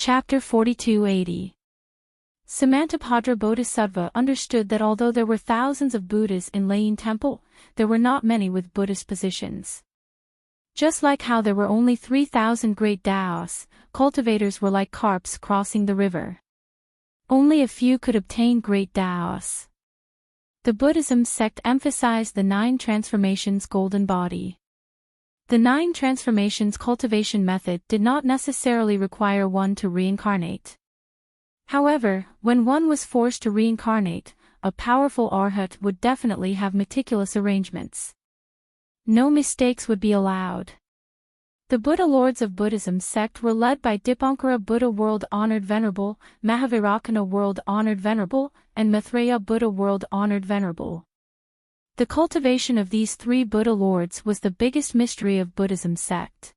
Chapter 4280. Samantabhadra Bodhisattva understood that although there were thousands of Buddhas in Layin Temple, there were not many with Buddhist positions. Just like how there were only 3,000 great Taoists, cultivators were like carps crossing the river. Only a few could obtain great Taoists. The Buddhism sect emphasized the 9 transformations golden body. The 9 transformations cultivation method did not necessarily require one to reincarnate. However, when one was forced to reincarnate, a powerful arhat would definitely have meticulous arrangements. No mistakes would be allowed. The Buddha lords of Buddhism sect were led by Dipankara Buddha World-Honored Venerable, Mahavirakana World-Honored Venerable, and Maitreya Buddha World-Honored Venerable. The cultivation of these 3 Buddha lords was the biggest mystery of Buddhism sect.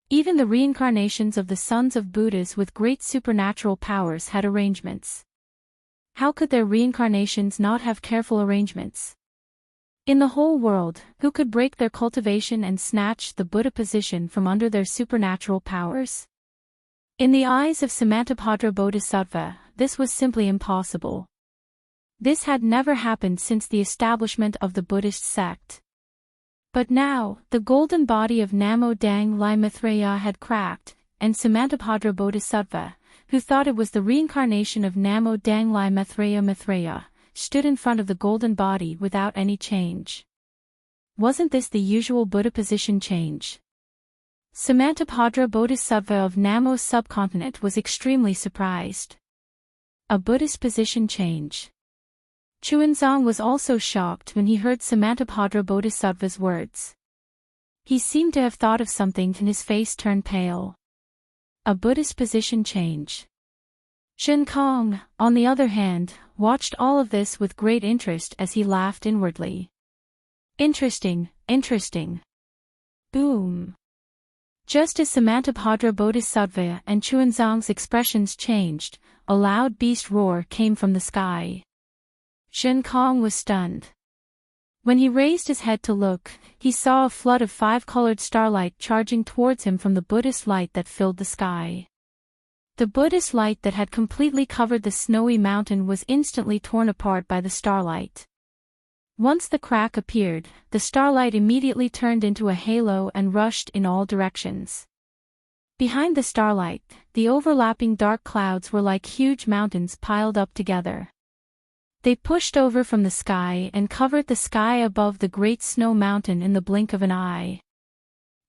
Even the reincarnations of the sons of Buddhas with great supernatural powers had arrangements. How could their reincarnations not have careful arrangements? In the whole world, who could break their cultivation and snatch the Buddha position from under their supernatural powers? In the eyes of Samantabhadra Bodhisattva, this was simply impossible. This had never happened since the establishment of the Buddhist sect. But now, the golden body of Namo Dang Lai Maitreya had cracked, and Samantabhadra Bodhisattva, who thought it was the reincarnation of Namo Dang Lai Maitreya, stood in front of the golden body without any change. Wasn't this the usual Buddha position change? Samantabhadra Bodhisattva of Namo's subcontinent was extremely surprised. A Buddhist position change. Chuanzang was also shocked when he heard Samantabhadra Bodhisattva's words. He seemed to have thought of something and his face turned pale. A Buddhist position change. Shen Kong, on the other hand, watched all of this with great interest as he laughed inwardly. Interesting, interesting. Boom. Just as Samantabhadra Bodhisattva and Chuanzang's expressions changed, a loud beast roar came from the sky. Shen Kong was stunned. When he raised his head to look, he saw a flood of 5-colored starlight charging towards him from the Buddhist light that filled the sky. The Buddhist light that had completely covered the snowy mountain was instantly torn apart by the starlight. Once the crack appeared, the starlight immediately turned into a halo and rushed in all directions. Behind the starlight, the overlapping dark clouds were like huge mountains piled up together. They pushed over from the sky and covered the sky above the great snow mountain in the blink of an eye.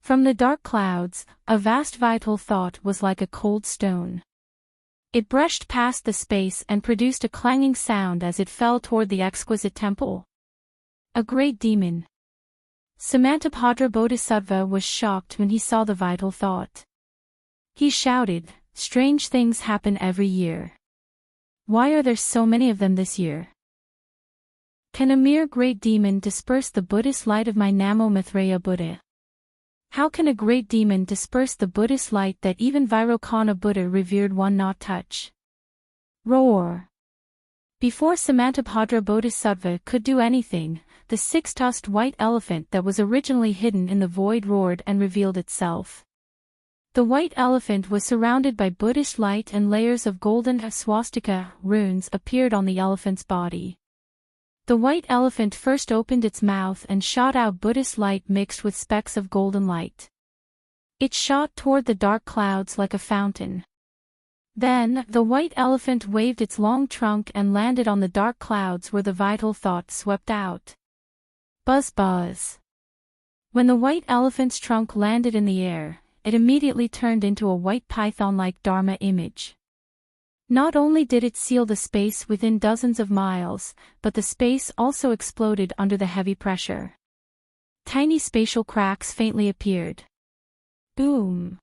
From the dark clouds, a vast vital thought was like a cold stone. It brushed past the space and produced a clanging sound as it fell toward the exquisite temple. A great demon. Samantabhadra Bodhisattva was shocked when he saw the vital thought. He shouted, "Strange things happen every year. Why are there so many of them this year? Can a mere great demon disperse the Buddhist light of my Namo Maitreya Buddha? How can a great demon disperse the Buddhist light that even Vairocana Buddha revered one not touch?" Roar! Before Samantabhadra Bodhisattva could do anything, the 6-tusked white elephant that was originally hidden in the void roared and revealed itself. The white elephant was surrounded by Buddhist light and layers of golden swastika runes appeared on the elephant's body. The white elephant first opened its mouth and shot out Buddhist light mixed with specks of golden light. It shot toward the dark clouds like a fountain. Then, the white elephant waved its long trunk and landed on the dark clouds where the vital thought swept out. Buzz buzz. When the white elephant's trunk landed in the air, it immediately turned into a white python-like Dharma image. Not only did it seal the space within dozens of miles, but the space also exploded under the heavy pressure. Tiny spatial cracks faintly appeared. Boom!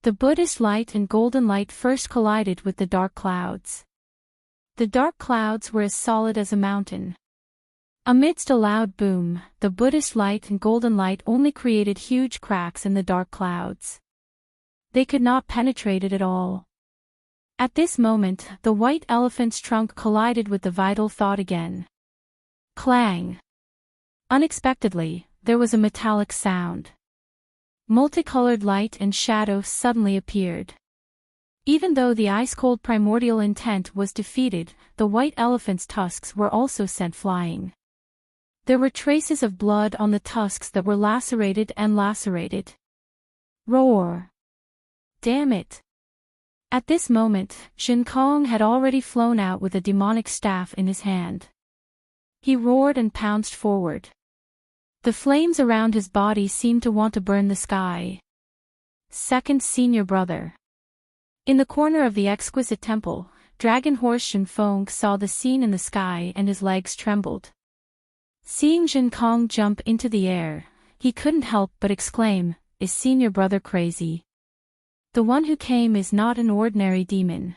The Buddhist light and golden light first collided with the dark clouds. The dark clouds were as solid as a mountain. Amidst a loud boom, the Buddhist light and golden light only created huge cracks in the dark clouds. They could not penetrate it at all. At this moment, the white elephant's trunk collided with the vital thought again. Clang! Unexpectedly, there was a metallic sound. Multicolored light and shadow suddenly appeared. Even though the ice-cold primordial intent was defeated, the white elephant's tusks were also sent flying. There were traces of blood on the tusks that were lacerated and lacerated. Roar! Damn it! At this moment, Shin Kong had already flown out with a demonic staff in his hand. He roared and pounced forward. The flames around his body seemed to want to burn the sky. Second senior brother. In the corner of the exquisite temple, Dragon Horse Shin Fong saw the scene in the sky and his legs trembled. Seeing Shin Kong jump into the air, he couldn't help but exclaim, "Is senior brother crazy? The one who came is not an ordinary demon.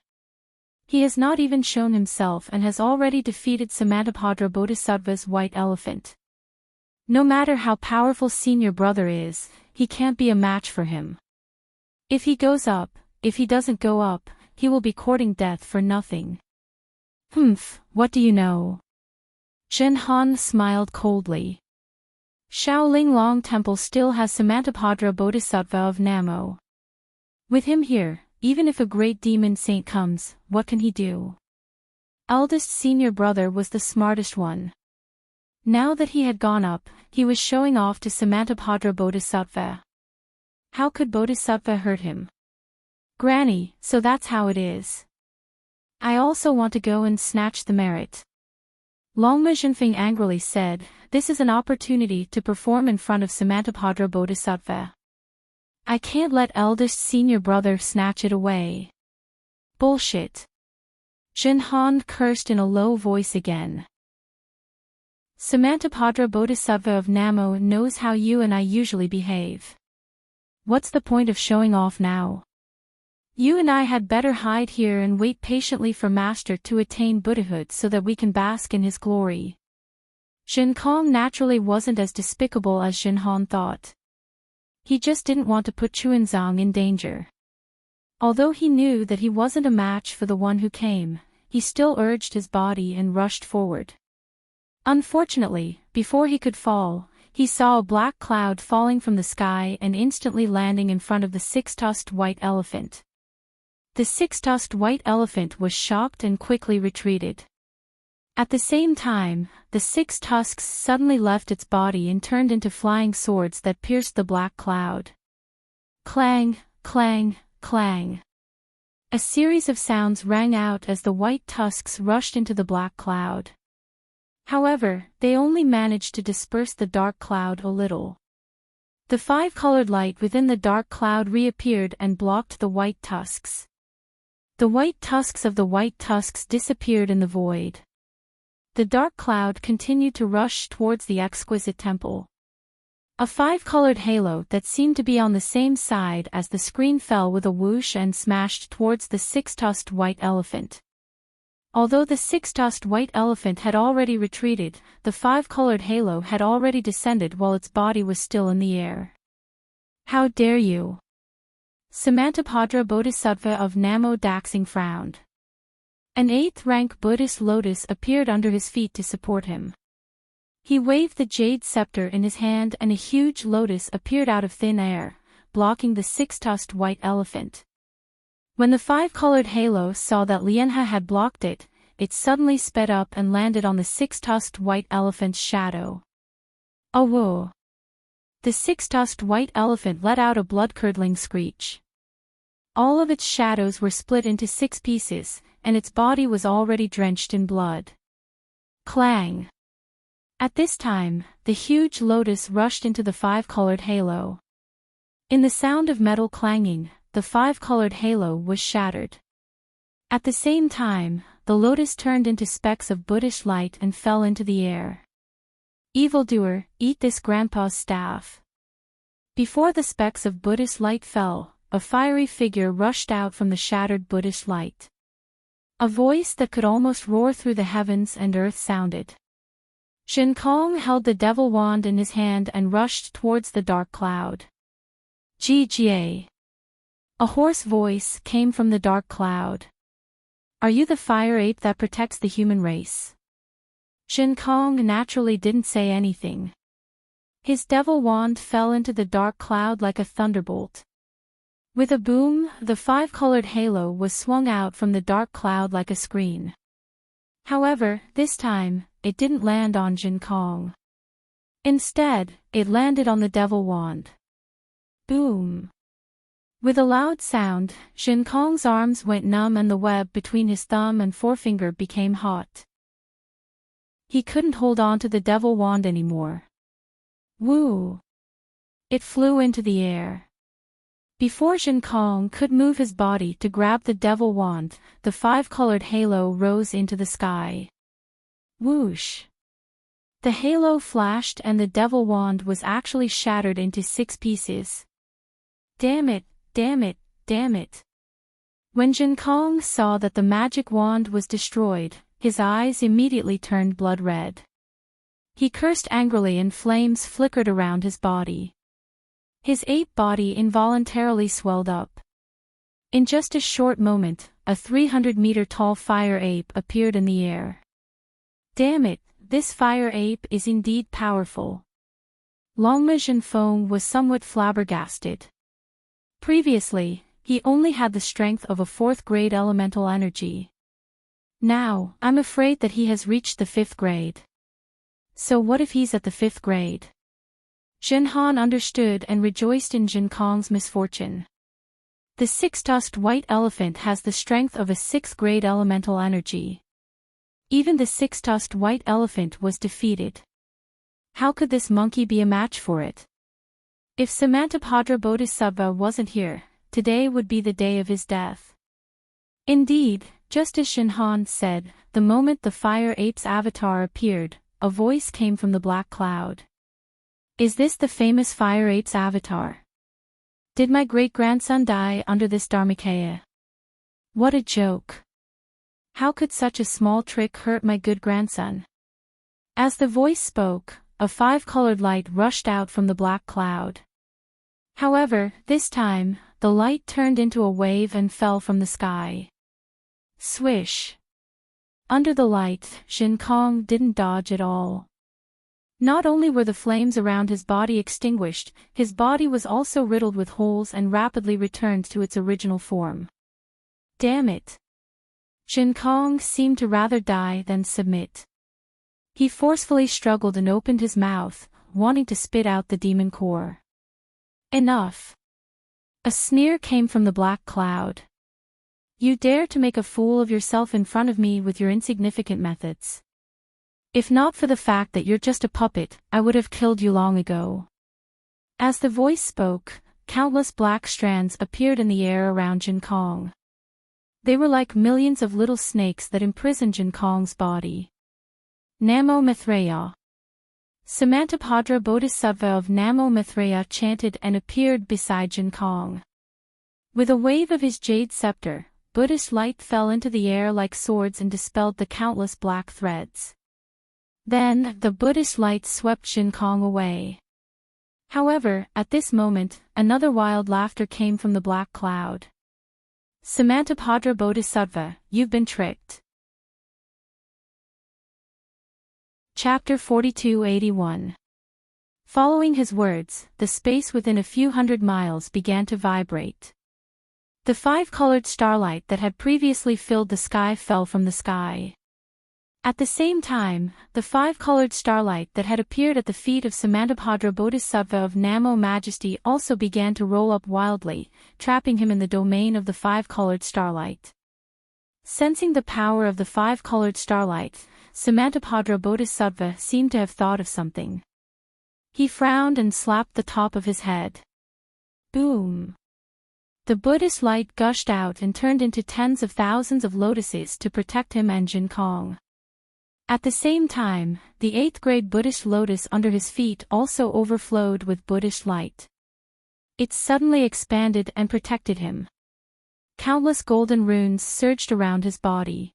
He has not even shown himself and has already defeated Samantabhadra Bodhisattva's white elephant. No matter how powerful senior brother is, he can't be a match for him. If he goes up, if he doesn't go up, he will be courting death for nothing." "Humph, what do you know?" Shen Han smiled coldly. Shaolin Long Temple still has Samantabhadra Bodhisattva of Namo. With him here, even if a great demon saint comes, what can he do? Eldest senior brother was the smartest one. Now that he had gone up, he was showing off to Samantabhadra Bodhisattva. How could Bodhisattva hurt him? "Granny, so that's how it is. I also want to go and snatch the merit." Longma Jinfeng angrily said, "This is an opportunity to perform in front of Samantabhadra Bodhisattva. I can't let eldest senior brother snatch it away." "Bullshit." Shin Han cursed in a low voice again. "Samantabhadra Bodhisattva of Namo knows how you and I usually behave. What's the point of showing off now? You and I had better hide here and wait patiently for Master to attain Buddhahood so that we can bask in his glory." Shin Kong naturally wasn't as despicable as Shin Han thought. He just didn't want to put Chuanzang in danger. Although he knew that he wasn't a match for the one who came, he still urged his body and rushed forward. Unfortunately, before he could fall, he saw a black cloud falling from the sky and instantly landing in front of the six-tusked white elephant. The six-tusked white elephant was shocked and quickly retreated. At the same time, the six tusks suddenly left its body and turned into flying swords that pierced the black cloud. Clang, clang, clang. A series of sounds rang out as the white tusks rushed into the black cloud. However, they only managed to disperse the dark cloud a little. The five-colored light within the dark cloud reappeared and blocked the white tusks. The white tusks of the white tusks disappeared in the void. The dark cloud continued to rush towards the exquisite temple. A five-colored halo that seemed to be on the same side as the screen fell with a whoosh and smashed towards the six-tusked white elephant. Although the six-tusked white elephant had already retreated, the five-colored halo had already descended while its body was still in the air. "How dare you!" Samantabhadra Bodhisattva of Namo Daxing frowned. An 8th-rank Buddhist lotus appeared under his feet to support him. He waved the jade scepter in his hand and a huge lotus appeared out of thin air, blocking the six-tusked white elephant. When the five-colored halo saw that Lianhe had blocked it, it suddenly sped up and landed on the six-tusked white elephant's shadow. "Oh whoa!" The six-tusked white elephant let out a blood-curdling screech. All of its shadows were split into 6 pieces, and its body was already drenched in blood. Clang! At this time, the huge lotus rushed into the five-colored halo. In the sound of metal clanging, the five-colored halo was shattered. At the same time, the lotus turned into specks of Buddhist light and fell into the air. "Evildoer, eat this grandpa's staff." Before the specks of Buddhist light fell, a fiery figure rushed out from the shattered Buddhist light. A voice that could almost roar through the heavens and earth sounded. Shin Kong held the devil wand in his hand and rushed towards the dark cloud. "GGA." A hoarse voice came from the dark cloud. "Are you the fire ape that protects the human race?" Shin Kong naturally didn't say anything. His devil wand fell into the dark cloud like a thunderbolt. With a boom, the five-colored halo was swung out from the dark cloud like a screen. However, this time, it didn't land on Jin Kong. Instead, it landed on the devil wand. Boom! With a loud sound, Jin Kong's arms went numb and the web between his thumb and forefinger became hot. He couldn't hold on to the devil wand anymore. Woo! It flew into the air. Before Jin Kong could move his body to grab the devil wand, the five-colored halo rose into the sky. Whoosh! The halo flashed and the devil wand was actually shattered into 6 pieces. Damn it, damn it, damn it. When Jin Kong saw that the magic wand was destroyed, his eyes immediately turned blood red. He cursed angrily and flames flickered around his body. His ape body involuntarily swelled up. In just a short moment, a 300-meter-tall fire ape appeared in the air. Damn it, this fire ape is indeed powerful. Longma Jinfeng was somewhat flabbergasted. Previously, he only had the strength of a 4th-grade elemental energy. Now, I'm afraid that he has reached the 5th grade. So what if he's at the 5th grade? Jin Han understood and rejoiced in Jin Kong's misfortune. The 6-tusked white elephant has the strength of a 6th-grade elemental energy. Even the 6-tusked white elephant was defeated. How could this monkey be a match for it? If Samantabhadra Bodhisattva wasn't here, today would be the day of his death. Indeed, just as Jin Han said, the moment the fire ape's avatar appeared, a voice came from the black cloud. Is this the famous fire ape's avatar? Did my great-grandson die under this Dharmakaya? What a joke. How could such a small trick hurt my good grandson? As the voice spoke, a 5-colored light rushed out from the black cloud. However, this time, the light turned into a wave and fell from the sky. Swish! Under the light, Jin Kong didn't dodge at all. Not only were the flames around his body extinguished, his body was also riddled with holes and rapidly returned to its original form. Damn it! Jin Kong seemed to rather die than submit. He forcefully struggled and opened his mouth, wanting to spit out the demon core. Enough! A sneer came from the black cloud. You dare to make a fool of yourself in front of me with your insignificant methods. If not for the fact that you're just a puppet, I would have killed you long ago. As the voice spoke, countless black strands appeared in the air around Jin Kong. They were like millions of little snakes that imprisoned Jin Kong's body. Namo Mithreya. Samantabhadra Bodhisattva of Namo Mithreya chanted and appeared beside Jin Kong. With a wave of his jade scepter, Buddhist light fell into the air like swords and dispelled the countless black threads. Then, the Buddhist light swept Jin Kong away. However, at this moment, another wild laughter came from the black cloud. Samantabhadra Bodhisattva, you've been tricked. Chapter 4281. Following his words, the space within a few hundred miles began to vibrate. The 5-colored starlight that had previously filled the sky fell from the sky. At the same time, the 5-colored starlight that had appeared at the feet of Samantabhadra Bodhisattva of Namo Majesty also began to roll up wildly, trapping him in the domain of the 5-colored starlight. Sensing the power of the 5-colored starlight, Samantabhadra Bodhisattva seemed to have thought of something. He frowned and slapped the top of his head. Boom! The Buddhist light gushed out and turned into tens of thousands of lotuses to protect him and Jin Kong. At the same time, the 8th-grade Buddhist lotus under his feet also overflowed with Buddhist light. It suddenly expanded and protected him. Countless golden runes surged around his body.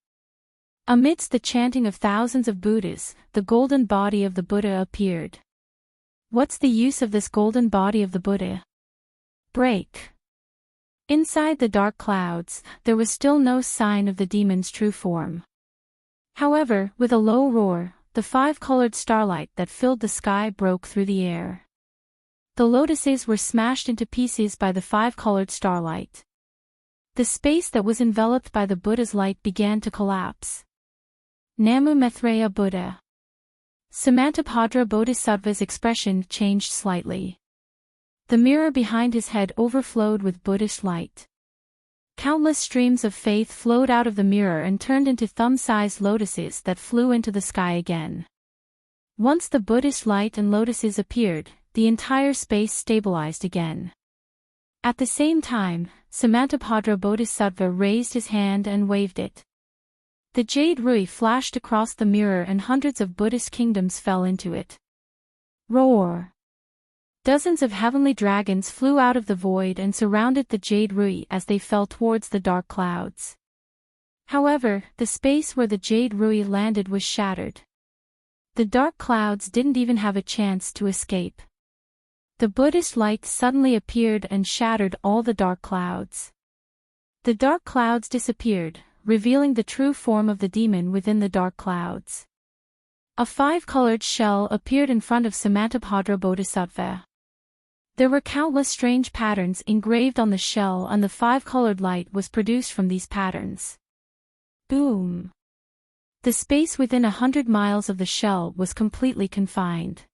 Amidst the chanting of thousands of Buddhas, the golden body of the Buddha appeared. What's the use of this golden body of the Buddha? Break! Inside the dark clouds, there was still no sign of the demon's true form. However, with a low roar, the 5-colored starlight that filled the sky broke through the air. The lotuses were smashed into pieces by the five-colored starlight. The space that was enveloped by the Buddha's light began to collapse. Namu Maitreya Buddha. Samantabhadra Bodhisattva's expression changed slightly. The mirror behind his head overflowed with Buddhist light. Countless streams of faith flowed out of the mirror and turned into thumb-sized lotuses that flew into the sky again. Once the Buddhist light and lotuses appeared, the entire space stabilized again. At the same time, Samantabhadra Bodhisattva raised his hand and waved it. The jade rui flashed across the mirror and hundreds of Buddhist kingdoms fell into it. Roar! Dozens of heavenly dragons flew out of the void and surrounded the jade rui as they fell towards the dark clouds. However, the space where the jade rui landed was shattered. The dark clouds didn't even have a chance to escape. The Buddhist light suddenly appeared and shattered all the dark clouds. The dark clouds disappeared, revealing the true form of the demon within the dark clouds. A five-colored shell appeared in front of Samantabhadra Bodhisattva. There were countless strange patterns engraved on the shell, and the five-colored light was produced from these patterns. Boom! The space within 100 miles of the shell was completely confined.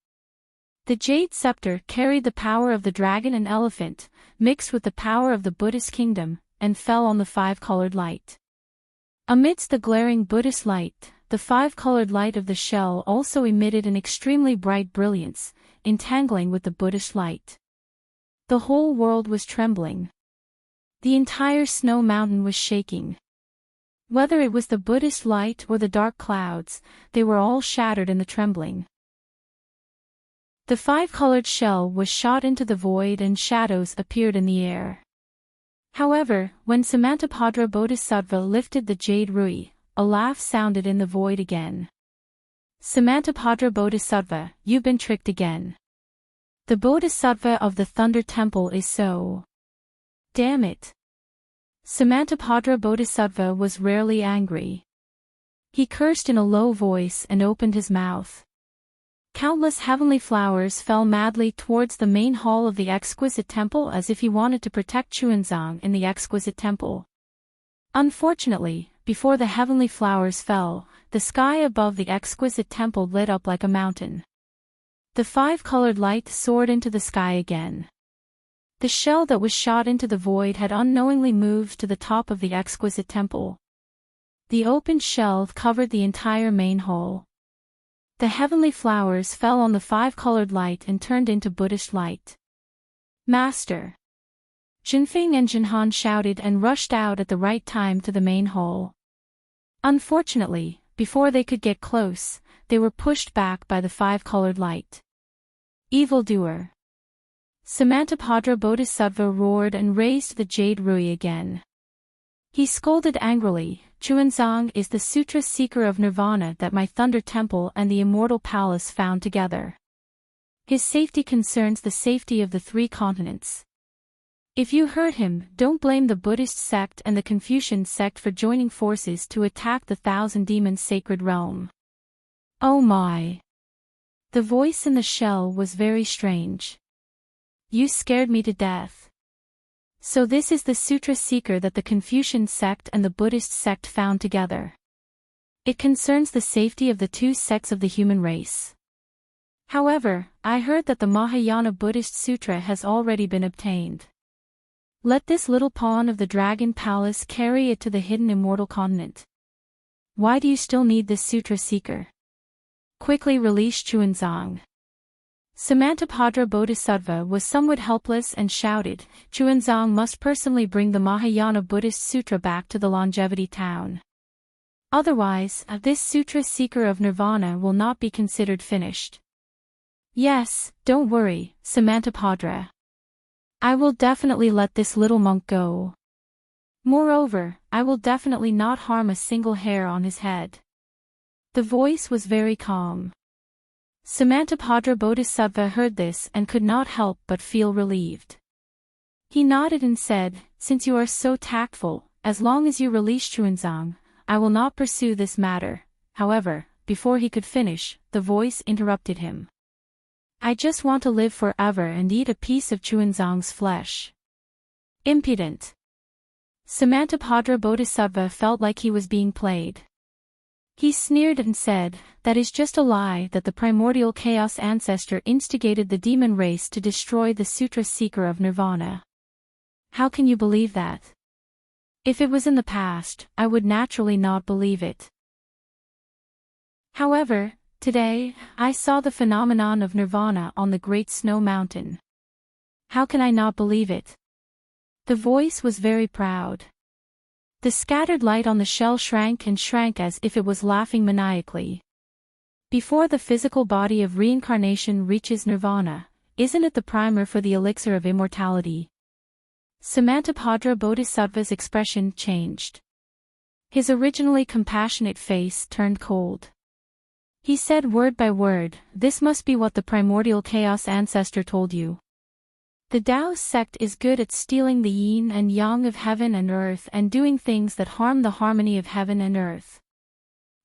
The jade scepter carried the power of the dragon and elephant, mixed with the power of the Buddhist kingdom, and fell on the five-colored light. Amidst the glaring Buddhist light, the five-colored light of the shell also emitted an extremely bright brilliance, entangling with the Buddhist light. The whole world was trembling. The entire snow mountain was shaking. Whether it was the Buddhist light or the dark clouds, they were all shattered in the trembling. The five-colored shell was shot into the void and shadows appeared in the air. However, when Samantabhadra Bodhisattva lifted the jade rui, a laugh sounded in the void again. Samantabhadra Bodhisattva, you've been tricked again. The Bodhisattva of the Thunder Temple is so. Damn it. Samantabhadra Bodhisattva was rarely angry. He cursed in a low voice and opened his mouth. Countless heavenly flowers fell madly towards the main hall of the exquisite temple as if he wanted to protect Chuanzang in the exquisite temple. Unfortunately, before the heavenly flowers fell, the sky above the exquisite temple lit up like a mountain. The five-colored light soared into the sky again. The shell that was shot into the void had unknowingly moved to the top of the exquisite temple. The opened shell covered the entire main hall. The heavenly flowers fell on the five-colored light and turned into Buddhist light. Master! Jinfeng and Jinhan shouted and rushed out at the right time to the main hall. Unfortunately, before they could get close, they were pushed back by the five-colored light. Evildoer! Samantabhadra Bodhisattva roared and raised the jade rui again. He scolded angrily, Chuanzang is the sutra seeker of nirvana that my Thunder Temple and the Immortal Palace found together. His safety concerns the safety of the three continents. If you hurt him, don't blame the Buddhist sect and the Confucian sect for joining forces to attack the Thousand Demons' sacred realm. Oh my! The voice in the shell was very strange. You scared me to death. So this is the sutra seeker that the Confucian sect and the Buddhist sect found together. It concerns the safety of the two sects of the human race. However, I heard that the Mahayana Buddhist Sutra has already been obtained. Let this little pawn of the Dragon Palace carry it to the hidden immortal continent. Why do you still need this sutra seeker? Quickly release Chuanzang. Samantabhadra Bodhisattva was somewhat helpless and shouted, Chuanzang must personally bring the Mahayana Buddhist Sutra back to the Longevity Town. Otherwise, this sutra seeker of nirvana will not be considered finished. Yes, don't worry, Samantabhadra. I will definitely let this little monk go. Moreover, I will definitely not harm a single hair on his head. The voice was very calm. Samantabhadra Bodhisattva heard this and could not help but feel relieved. He nodded and said, since you are so tactful, as long as you release Chuanzang, I will not pursue this matter. However, before he could finish, the voice interrupted him. I just want to live forever and eat a piece of Chuanzang's flesh. Impudent. Samantabhadra Bodhisattva felt like he was being played. He sneered and said, "That is just a lie that the primordial chaos ancestor instigated the demon race to destroy the sutra seeker of nirvana. How can you believe that? If it was in the past, I would naturally not believe it. However, today, I saw the phenomenon of nirvana on the great snow mountain. How can I not believe it?" The voice was very proud. The scattered light on the shell shrank and shrank as if it was laughing maniacally. Before the physical body of reincarnation reaches nirvana, isn't it the primer for the elixir of immortality? Samantabhadra Bodhisattva's expression changed. His originally compassionate face turned cold. He said word by word, "This must be what the primordial chaos ancestor told you. The Tao sect is good at stealing the yin and yang of heaven and earth and doing things that harm the harmony of heaven and earth.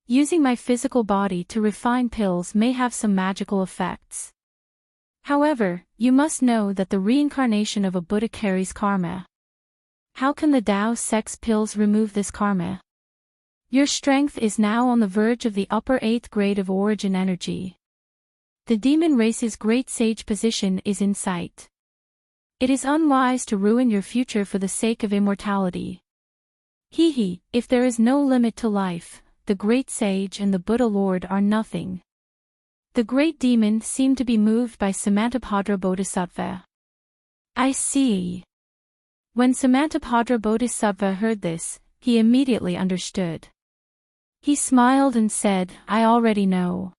Using my physical body to refine pills may have some magical effects. However, you must know that the reincarnation of a Buddha carries karma. How can the Tao sect's pills remove this karma? Your strength is now on the verge of the upper 8th grade of origin energy. The demon race's great sage position is in sight. It is unwise to ruin your future for the sake of immortality. If there is no limit to life, the great sage and the Buddha Lord are nothing." The great demon seemed to be moved by Samantabhadra Bodhisattva. "I see." When Samantabhadra Bodhisattva heard this, he immediately understood. He smiled and said, "I already know.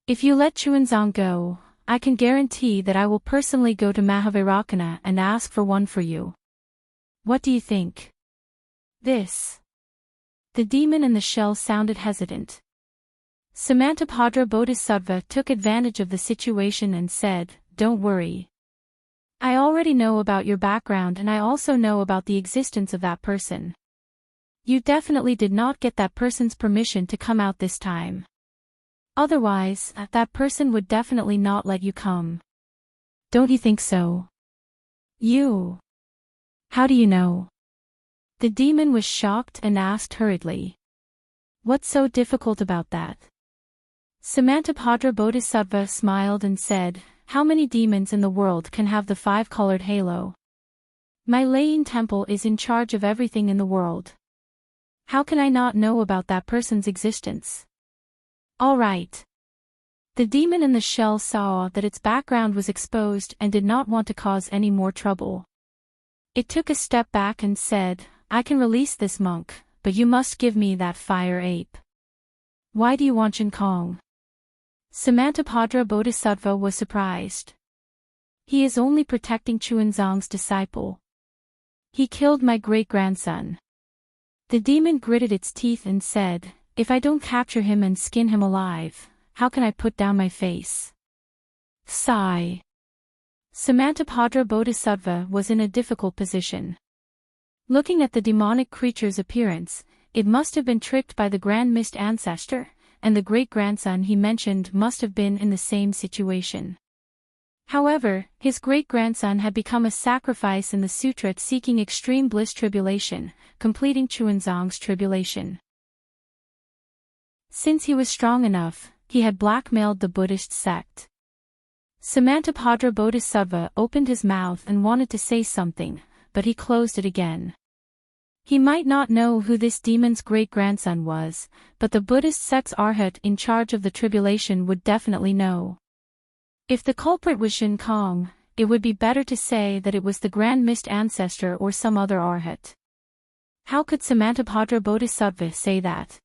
If you let Chuanzang go, I can guarantee that I will personally go to Mahavairakana and ask for one for you. What do you think?" This. The demon in the shell sounded hesitant. Samantabhadra Bodhisattva took advantage of the situation and said, "Don't worry. I already know about your background and I also know about the existence of that person. You definitely did not get that person's permission to come out this time. Otherwise, that person would definitely not let you come. Don't you think so?" "You. How do you know?" The demon was shocked and asked hurriedly. "What's so difficult about that?" Samantabhadra Bodhisattva smiled and said, "How many demons in the world can have the 5-colored halo? My Lane Temple is in charge of everything in the world. How can I not know about that person's existence?" "All right." The demon in the shell saw that its background was exposed and did not want to cause any more trouble. It took a step back and said, "I can release this monk, but you must give me that fire ape." "Why do you want Shinkong?" Samantabhadra Bodhisattva was surprised. "He is only protecting Chuanzang's disciple. He killed my great-grandson." The demon gritted its teeth and said, "If I don't capture him and skin him alive, how can I put down my face?" Sigh. Samantabhadra Bodhisattva was in a difficult position. Looking at the demonic creature's appearance, it must have been tricked by the Grand Mist ancestor, and the great-grandson he mentioned must have been in the same situation. However, his great-grandson had become a sacrifice in the sutra seeking extreme bliss tribulation, completing Chuanzang's tribulation. Since he was strong enough, he had blackmailed the Buddhist sect. Samantabhadra Bodhisattva opened his mouth and wanted to say something, but he closed it again. He might not know who this demon's great-grandson was, but the Buddhist sect's Arhat in charge of the tribulation would definitely know. If the culprit was Shinkong, it would be better to say that it was the Grand Mist ancestor or some other Arhat. How could Samantabhadra Bodhisattva say that?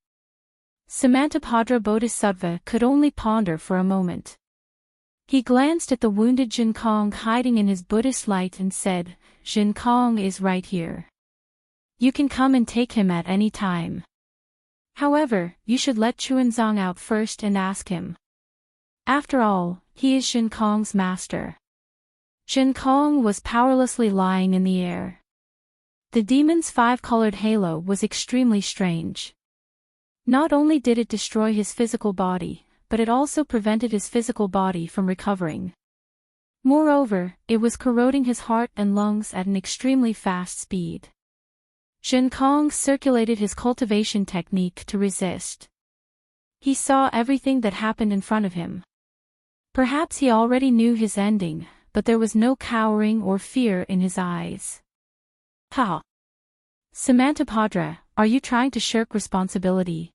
Samantabhadra Bodhisattva could only ponder for a moment. He glanced at the wounded Shinkong hiding in his Buddhist light and said, "Shinkong is right here. You can come and take him at any time. However, you should let Chuanzang out first and ask him. After all, he is Shinkong's master." Shinkong was powerlessly lying in the air. The demon's 5-colored halo was extremely strange. Not only did it destroy his physical body, but it also prevented his physical body from recovering. Moreover, it was corroding his heart and lungs at an extremely fast speed. Jin Kong circulated his cultivation technique to resist. He saw everything that happened in front of him. Perhaps he already knew his ending, but there was no cowering or fear in his eyes. Ha! Samantabhadra, are you trying to shirk responsibility?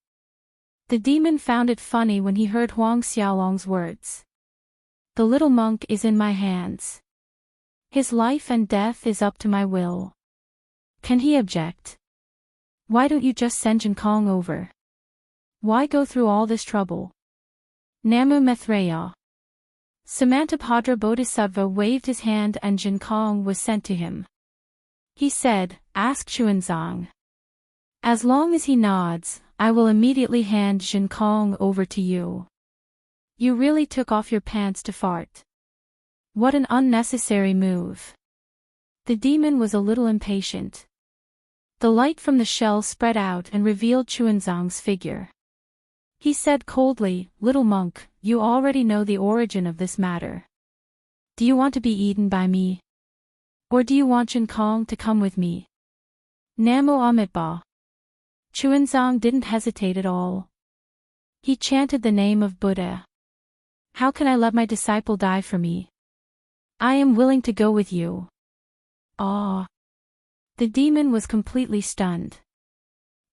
The demon found it funny when he heard Huang Xiaolong's words. The little monk is in my hands. His life and death is up to my will. Can he object? Why don't you just send Jin Kong over? Why go through all this trouble? Namu Maitreya. Samantabhadra Bodhisattva waved his hand and Jin Kong was sent to him. He said, ask Xuanzang. As long as he nods, I will immediately hand Jin Kong over to you. You really took off your pants to fart. What an unnecessary move. The demon was a little impatient. The light from the shell spread out and revealed Xuanzang's figure. He said coldly, little monk, you already know the origin of this matter. Do you want to be eaten by me? Or do you want Jin Kong to come with me? Namo Amitabha. Xuanzang didn't hesitate at all. He chanted the name of Buddha. How can I let my disciple die for me? I am willing to go with you. Ah! The demon was completely stunned.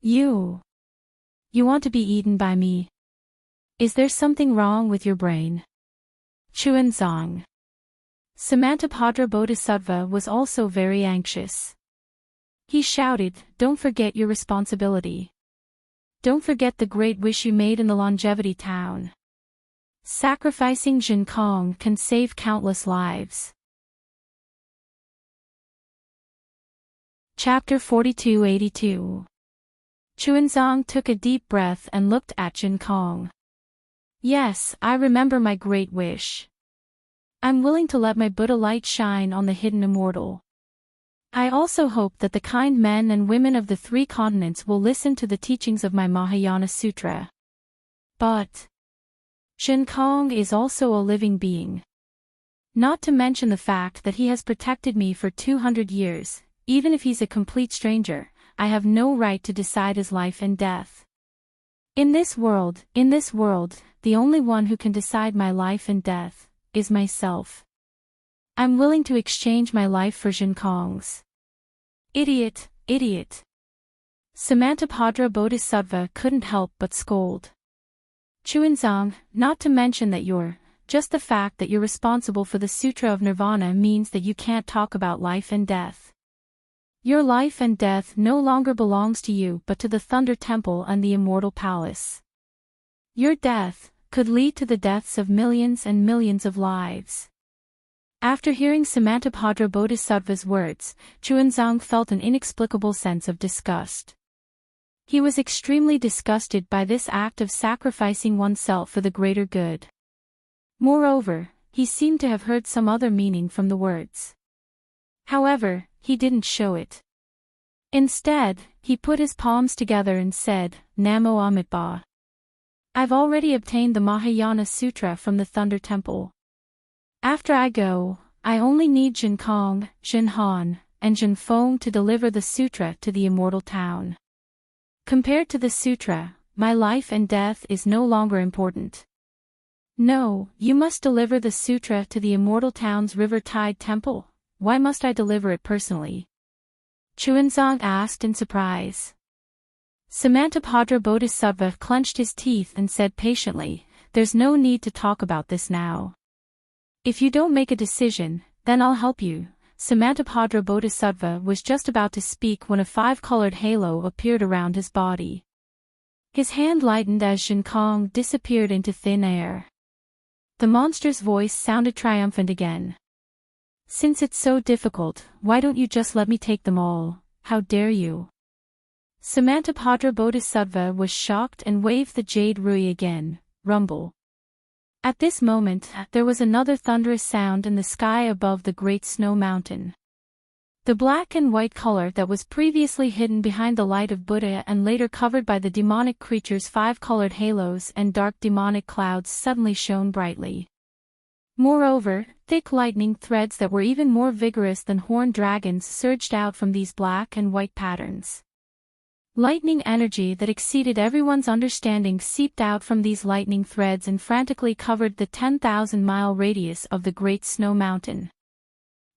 You want to be eaten by me? Is there something wrong with your brain? Xuanzang. Samantabhadra Bodhisattva was also very anxious. He shouted, don't forget your responsibility. Don't forget the great wish you made in the longevity town. Sacrificing Jin Kong can save countless lives. Chapter 4282. Xuanzang took a deep breath and looked at Jin Kong. Yes, I remember my great wish. I'm willing to let my Buddha light shine on the hidden immortal. I also hope that the kind men and women of the 3 continents will listen to the teachings of my Mahayana Sutra. But Jin Kong is also a living being. Not to mention the fact that he has protected me for 200 years, even if he's a complete stranger, I have no right to decide his life and death. In this world, the only one who can decide my life and death is myself. I'm willing to exchange my life for Jin Kong's. Idiot, idiot. Samantabhadra Bodhisattva couldn't help but scold. Xuanzang, not to mention that just the fact that you're responsible for the Sutra of Nirvana means that you can't talk about life and death. Your life and death no longer belongs to you but to the Thunder Temple and the Immortal Palace. Your death could lead to the deaths of millions and millions of lives. After hearing Samantabhadra Bodhisattva's words, Xuanzang felt an inexplicable sense of disgust. He was extremely disgusted by this act of sacrificing oneself for the greater good. Moreover, he seemed to have heard some other meaning from the words. However, he didn't show it. Instead, he put his palms together and said, Namo Amitabha. I've already obtained the Mahayana Sutra from the Thunder Temple. After I go, I only need Jin Kong, Jin Han, and Jin Feng to deliver the sutra to the immortal town. Compared to the sutra, my life and death is no longer important. No, you must deliver the sutra to the immortal town's River Tide Temple. Why must I deliver it personally? Xuanzang asked in surprise. Samantabhadra Bodhisattva clenched his teeth and said patiently, there's no need to talk about this now. If you don't make a decision, then I'll help you. Samantabhadra Bodhisattva was just about to speak when a 5-colored halo appeared around his body. His hand lightened as Jin Kong disappeared into thin air. The monster's voice sounded triumphant again. Since it's so difficult, why don't you just let me take them all? How dare you? Samantabhadra Bodhisattva was shocked and waved the jade rui again, rumble. At this moment, there was another thunderous sound in the sky above the great snow mountain. The black and white color that was previously hidden behind the light of Buddha and later covered by the demonic creature's five-colored halos and dark demonic clouds suddenly shone brightly. Moreover, thick lightning threads that were even more vigorous than horned dragons surged out from these black and white patterns. Lightning energy that exceeded everyone's understanding seeped out from these lightning threads and frantically covered the 10,000-mile radius of the Great Snow Mountain.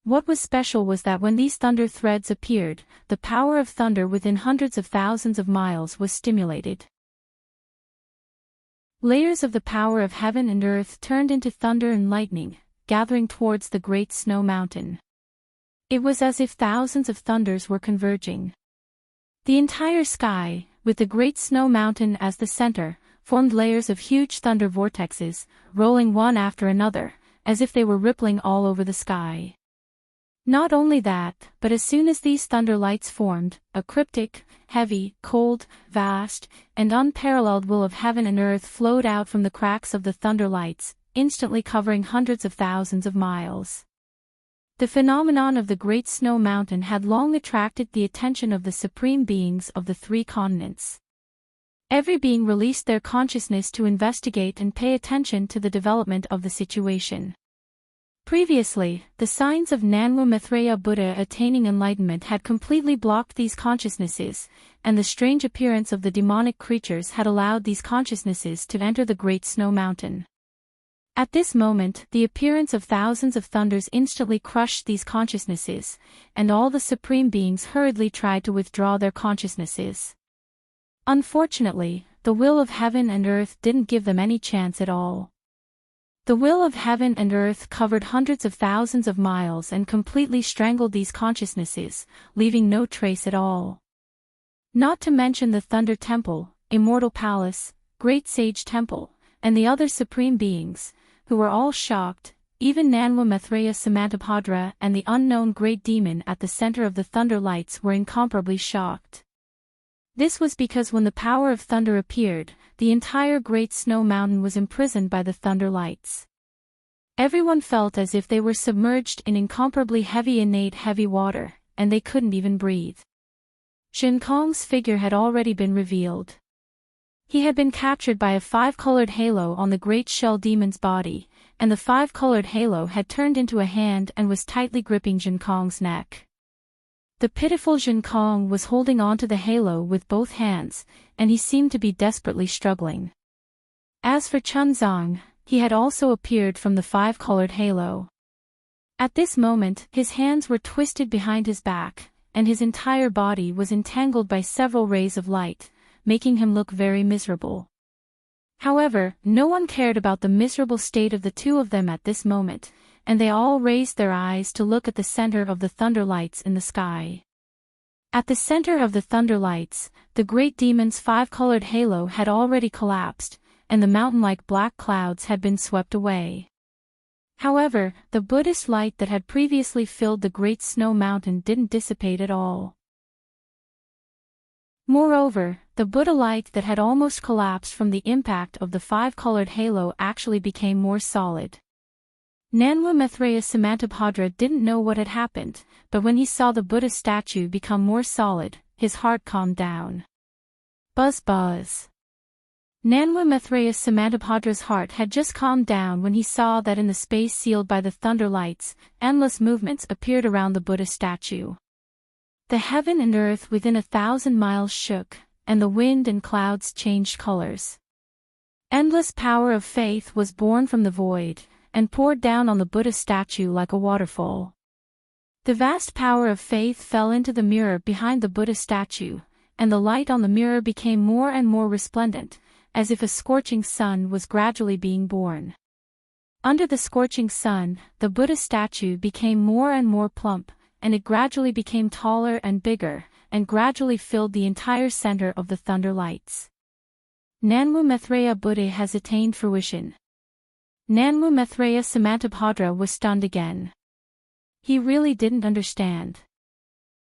What was special was that when these thunder threads appeared, the power of thunder within hundreds of thousands of miles was stimulated. Layers of the power of heaven and earth turned into thunder and lightning, gathering towards the Great Snow Mountain. It was as if thousands of thunders were converging. The entire sky, with the Great Snow Mountain as the center, formed layers of huge thunder vortexes, rolling one after another, as if they were rippling all over the sky. Not only that, but as soon as these thunder lights formed, a cryptic, heavy, cold, vast, and unparalleled will of heaven and earth flowed out from the cracks of the thunder lights, instantly covering hundreds of thousands of miles. The phenomenon of the Great Snow Mountain had long attracted the attention of the supreme beings of the three continents. Every being released their consciousness to investigate and pay attention to the development of the situation. Previously, the signs of Nanwa Maitreya Buddha attaining enlightenment had completely blocked these consciousnesses, and the strange appearance of the demonic creatures had allowed these consciousnesses to enter the Great Snow Mountain. At this moment, the appearance of thousands of thunders instantly crushed these consciousnesses, and all the supreme beings hurriedly tried to withdraw their consciousnesses. Unfortunately, the will of heaven and earth didn't give them any chance at all. The will of heaven and earth covered hundreds of thousands of miles and completely strangled these consciousnesses, leaving no trace at all. Not to mention the Thunder Temple, Immortal Palace, Great Sage Temple, and the other supreme beings, who were all shocked. Even Nanwa Maitreya Samantabhadra and the unknown great demon at the center of the thunder lights were incomparably shocked. This was because when the power of thunder appeared, the entire Great Snow Mountain was imprisoned by the thunder lights. Everyone felt as if they were submerged in incomparably heavy water, and they couldn't even breathe. Jin Kong's figure had already been revealed. He had been captured by a five-colored halo on the great shell demon's body, and the five-colored halo had turned into a hand and was tightly gripping Jin Kong's neck. The pitiful Jin Kong was holding onto the halo with both hands, and he seemed to be desperately struggling. As for Chunzong, he had also appeared from the five-colored halo. At this moment, his hands were twisted behind his back, and his entire body was entangled by several rays of light, making him look very miserable. However, no one cared about the miserable state of the two of them at this moment, and they all raised their eyes to look at the center of the thunder lights in the sky. At the center of the thunder lights, the great demon's five-colored halo had already collapsed, and the mountain-like black clouds had been swept away. However, the Buddhist light that had previously filled the Great Snow Mountain didn't dissipate at all. Moreover, the Buddha light that had almost collapsed from the impact of the five-colored halo actually became more solid. Nanwa Maitreya Samantabhadra didn't know what had happened, but when he saw the Buddha statue become more solid, his heart calmed down. Buzz buzz. Nanwa Maitreya Samantabhadra's heart had just calmed down when he saw that in the space sealed by the thunder lights, endless movements appeared around the Buddha statue. The heaven and earth within 1,000 miles shook, and the wind and clouds changed colors. Endless power of faith was born from the void, and poured down on the Buddha statue like a waterfall. The vast power of faith fell into the mirror behind the Buddha statue, and the light on the mirror became more and more resplendent, as if a scorching sun was gradually being born. Under the scorching sun, the Buddha statue became more and more plump, and it gradually became taller and bigger, and gradually filled the entire center of the thunder lights. Nanwa Maitreya Buddha has attained fruition. Nanwa Maitreya Samantabhadra was stunned again. He really didn't understand.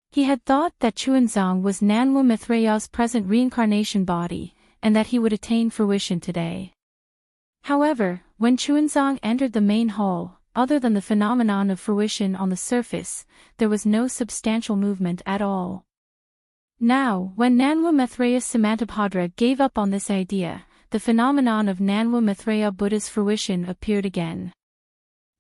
He had thought that Chuanzong was Nanwa Maitreya's present reincarnation body, and that he would attain fruition today. However, when Chuanzong entered the main hall, other than the phenomenon of fruition on the surface, there was no substantial movement at all. Now, when Nanwa Maitreya Samantabhadra gave up on this idea, the phenomenon of Nanwa Maitreya Buddha's fruition appeared again.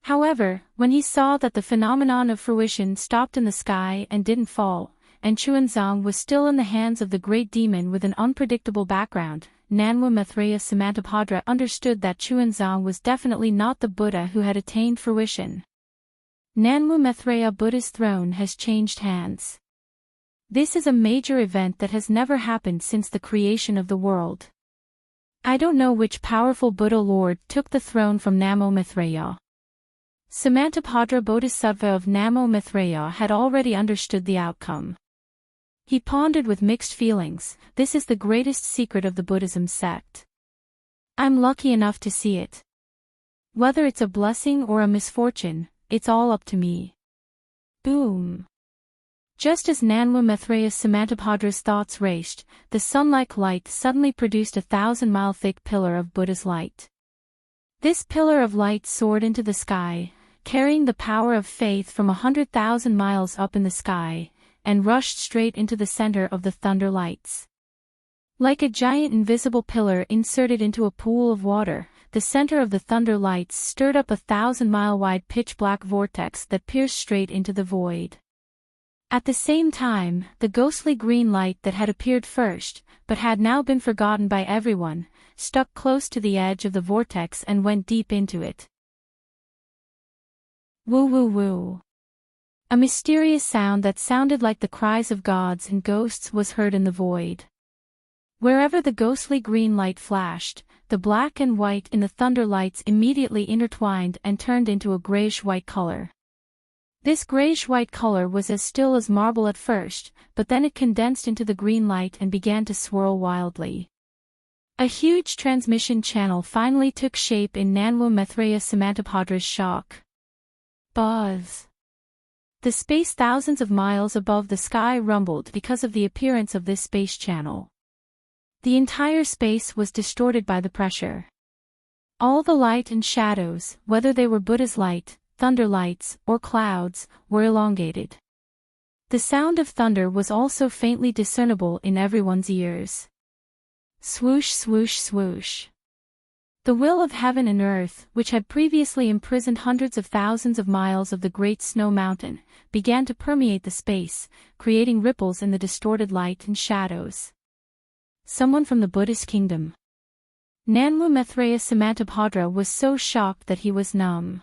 However, when he saw that the phenomenon of fruition stopped in the sky and didn't fall, and Chuanzang was still in the hands of the great demon with an unpredictable background, Nanwa Maitreya Samantabhadra understood that Chuanzang was definitely not the Buddha who had attained fruition. Nanwa Maitreya Buddha's throne has changed hands. This is a major event that has never happened since the creation of the world. I don't know which powerful Buddha Lord took the throne from Namo Maitreya. Samantabhadra Bodhisattva of Namo Maitreya had already understood the outcome. He pondered with mixed feelings, this is the greatest secret of the Buddhism sect. I'm lucky enough to see it. Whether it's a blessing or a misfortune, it's all up to me. Boom. Just as Nanwa Maitreya Samantabhadra's thoughts raced, the sun-like light suddenly produced a 1,000-mile thick pillar of Buddha's light. This pillar of light soared into the sky, carrying the power of faith from 100,000 miles up in the sky, and rushed straight into the center of the thunder lights. Like a giant invisible pillar inserted into a pool of water, the center of the thunder lights stirred up a 1,000-mile-wide pitch-black vortex that pierced straight into the void. At the same time, the ghostly green light that had appeared first, but had now been forgotten by everyone, stuck close to the edge of the vortex and went deep into it. Woo woo woo. A mysterious sound that sounded like the cries of gods and ghosts was heard in the void. Wherever the ghostly green light flashed, the black and white in the thunder lights immediately intertwined and turned into a grayish-white color. This grayish-white color was as still as marble at first, but then it condensed into the green light and began to swirl wildly. A huge transmission channel finally took shape in Nanwa Maitreya Samantabhadra's shock. Buzz. The space thousands of miles above the sky rumbled because of the appearance of this space channel. The entire space was distorted by the pressure. All the light and shadows, whether they were Buddha's light, thunder lights, or clouds, were elongated. The sound of thunder was also faintly discernible in everyone's ears. Swoosh swoosh swoosh. The will of heaven and earth, which had previously imprisoned hundreds of thousands of miles of the great snow mountain, began to permeate the space, creating ripples in the distorted light and shadows. Someone from the Buddhist kingdom. Nanwa Maitreya Samantabhadra was so shocked that he was numb.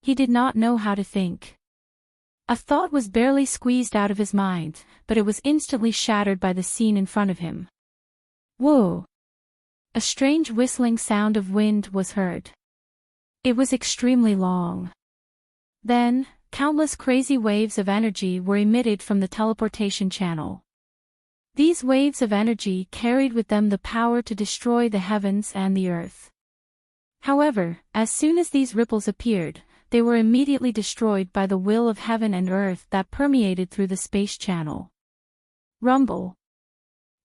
He did not know how to think. A thought was barely squeezed out of his mind, but it was instantly shattered by the scene in front of him. Whoa! A strange whistling sound of wind was heard. It was extremely long. Then, countless crazy waves of energy were emitted from the teleportation channel. These waves of energy carried with them the power to destroy the heavens and the earth. However, as soon as these ripples appeared, they were immediately destroyed by the will of heaven and earth that permeated through the space channel. Rumble.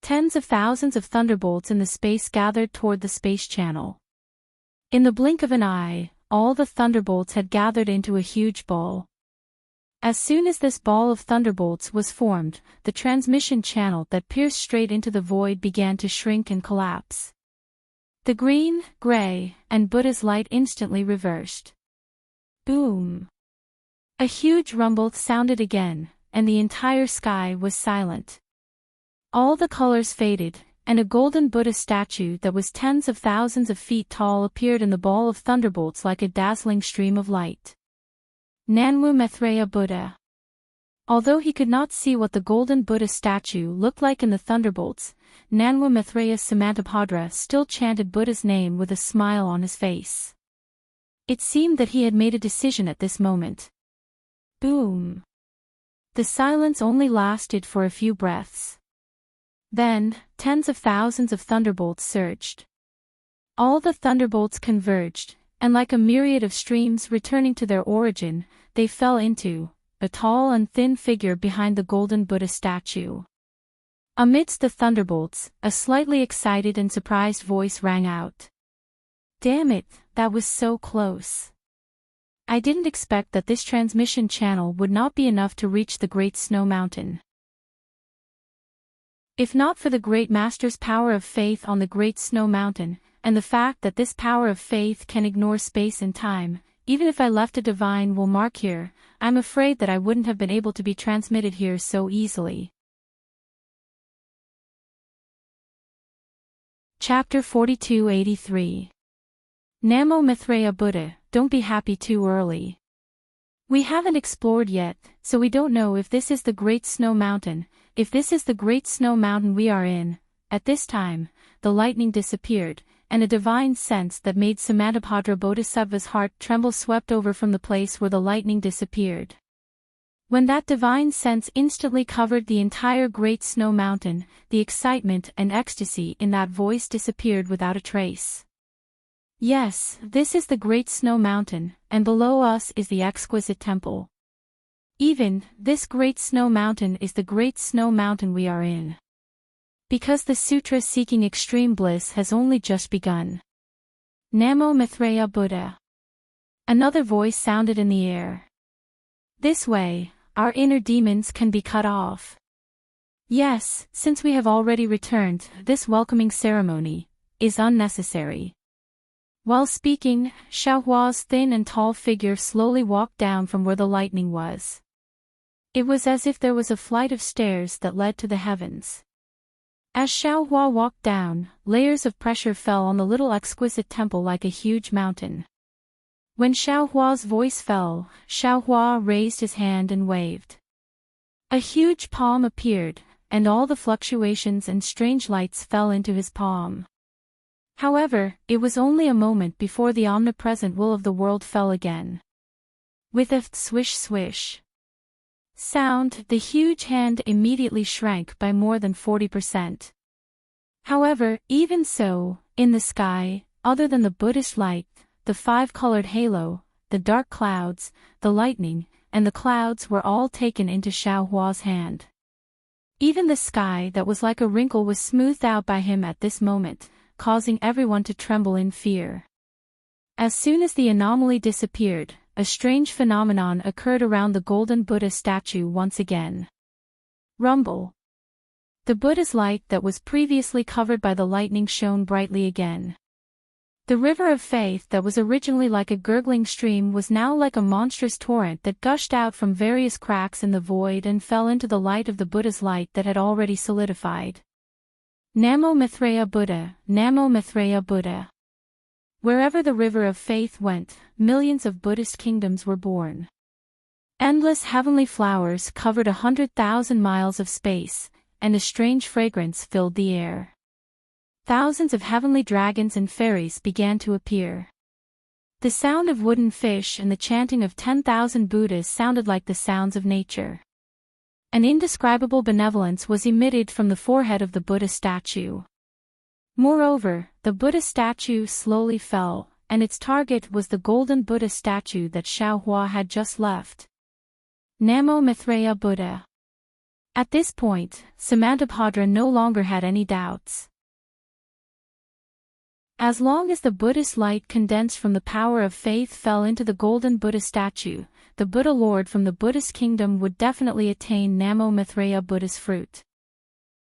Tens of thousands of thunderbolts in the space gathered toward the space channel. In the blink of an eye, all the thunderbolts had gathered into a huge ball. As soon as this ball of thunderbolts was formed, the transmission channel that pierced straight into the void began to shrink and collapse. The green, gray, and Buddha's light instantly reversed. Boom! A huge rumble sounded again, and the entire sky was silent. All the colors faded, and a golden Buddha statue that was tens of thousands of feet tall appeared in the ball of thunderbolts like a dazzling stream of light. Nanwa Maitreya Buddha. Although he could not see what the golden Buddha statue looked like in the thunderbolts, Nanwa Maitreya Samantabhadra still chanted Buddha's name with a smile on his face. It seemed that he had made a decision at this moment. Boom! The silence only lasted for a few breaths. Then, tens of thousands of thunderbolts surged. All the thunderbolts converged, and like a myriad of streams returning to their origin, they fell into a tall and thin figure behind the golden Buddha statue. Amidst the thunderbolts, a slightly excited and surprised voice rang out. Damn it, that was so close. I didn't expect that this transmission channel would not be enough to reach the Great Snow Mountain. If not for the Great Master's power of faith on the Great Snow Mountain, and the fact that this power of faith can ignore space and time, even if I left a divine will mark here, I'm afraid that I wouldn't have been able to be transmitted here so easily. Chapter 4283. Namo Maitreya Buddha, don't be happy too early. We haven't explored yet, so we don't know if this is the Great Snow Mountain. If this is the Great Snow Mountain we are in, at this time, the lightning disappeared, and a divine sense that made Samantabhadra Bodhisattva's heart tremble swept over from the place where the lightning disappeared. When that divine sense instantly covered the entire Great Snow Mountain, the excitement and ecstasy in that voice disappeared without a trace. Yes, this is the Great Snow Mountain, and below us is the exquisite temple. Even, this Great Snow Mountain is the Great Snow Mountain we are in. Because the sutra seeking extreme bliss has only just begun. Namo Maitreya Buddha. Another voice sounded in the air. This way, our inner demons can be cut off. Yes, since we have already returned, this welcoming ceremony is unnecessary. While speaking, Xiaohua's thin and tall figure slowly walked down from where the lightning was. It was as if there was a flight of stairs that led to the heavens. As Xiaohua walked down, layers of pressure fell on the little exquisite temple like a huge mountain. When Xiaohua's voice fell, Xiaohua raised his hand and waved. A huge palm appeared, and all the fluctuations and strange lights fell into his palm. However, it was only a moment before the omnipresent will of the world fell again. With a swish-swish sound, the huge hand immediately shrank by more than 40%. However, even so, in the sky, other than the Buddhist light, the five-colored halo, the dark clouds, the lightning, and the clouds were all taken into Xiaohua's hand. Even the sky that was like a wrinkle was smoothed out by him at this moment, causing everyone to tremble in fear. As soon as the anomaly disappeared, a strange phenomenon occurred around the golden Buddha statue once again. Rumble. The Buddha's light that was previously covered by the lightning shone brightly again. The river of faith that was originally like a gurgling stream was now like a monstrous torrent that gushed out from various cracks in the void and fell into the light of the Buddha's light that had already solidified. Namo Maitreya Buddha, Namo Maitreya Buddha. Wherever the river of faith went, millions of Buddhist kingdoms were born. Endless heavenly flowers covered 100,000 miles of space, and a strange fragrance filled the air. Thousands of heavenly dragons and fairies began to appear. The sound of wooden fish and the chanting of 10,000 Buddhas sounded like the sounds of nature. An indescribable benevolence was emitted from the forehead of the Buddha statue. Moreover, the Buddha statue slowly fell, and its target was the golden Buddha statue that Xiaohua had just left. Namo Maitreya Buddha. At this point, Samantabhadra no longer had any doubts. As long as the Buddhist light condensed from the power of faith fell into the golden Buddha statue, the Buddha Lord from the Buddhist kingdom would definitely attain Namo Maitreya Buddha's fruit.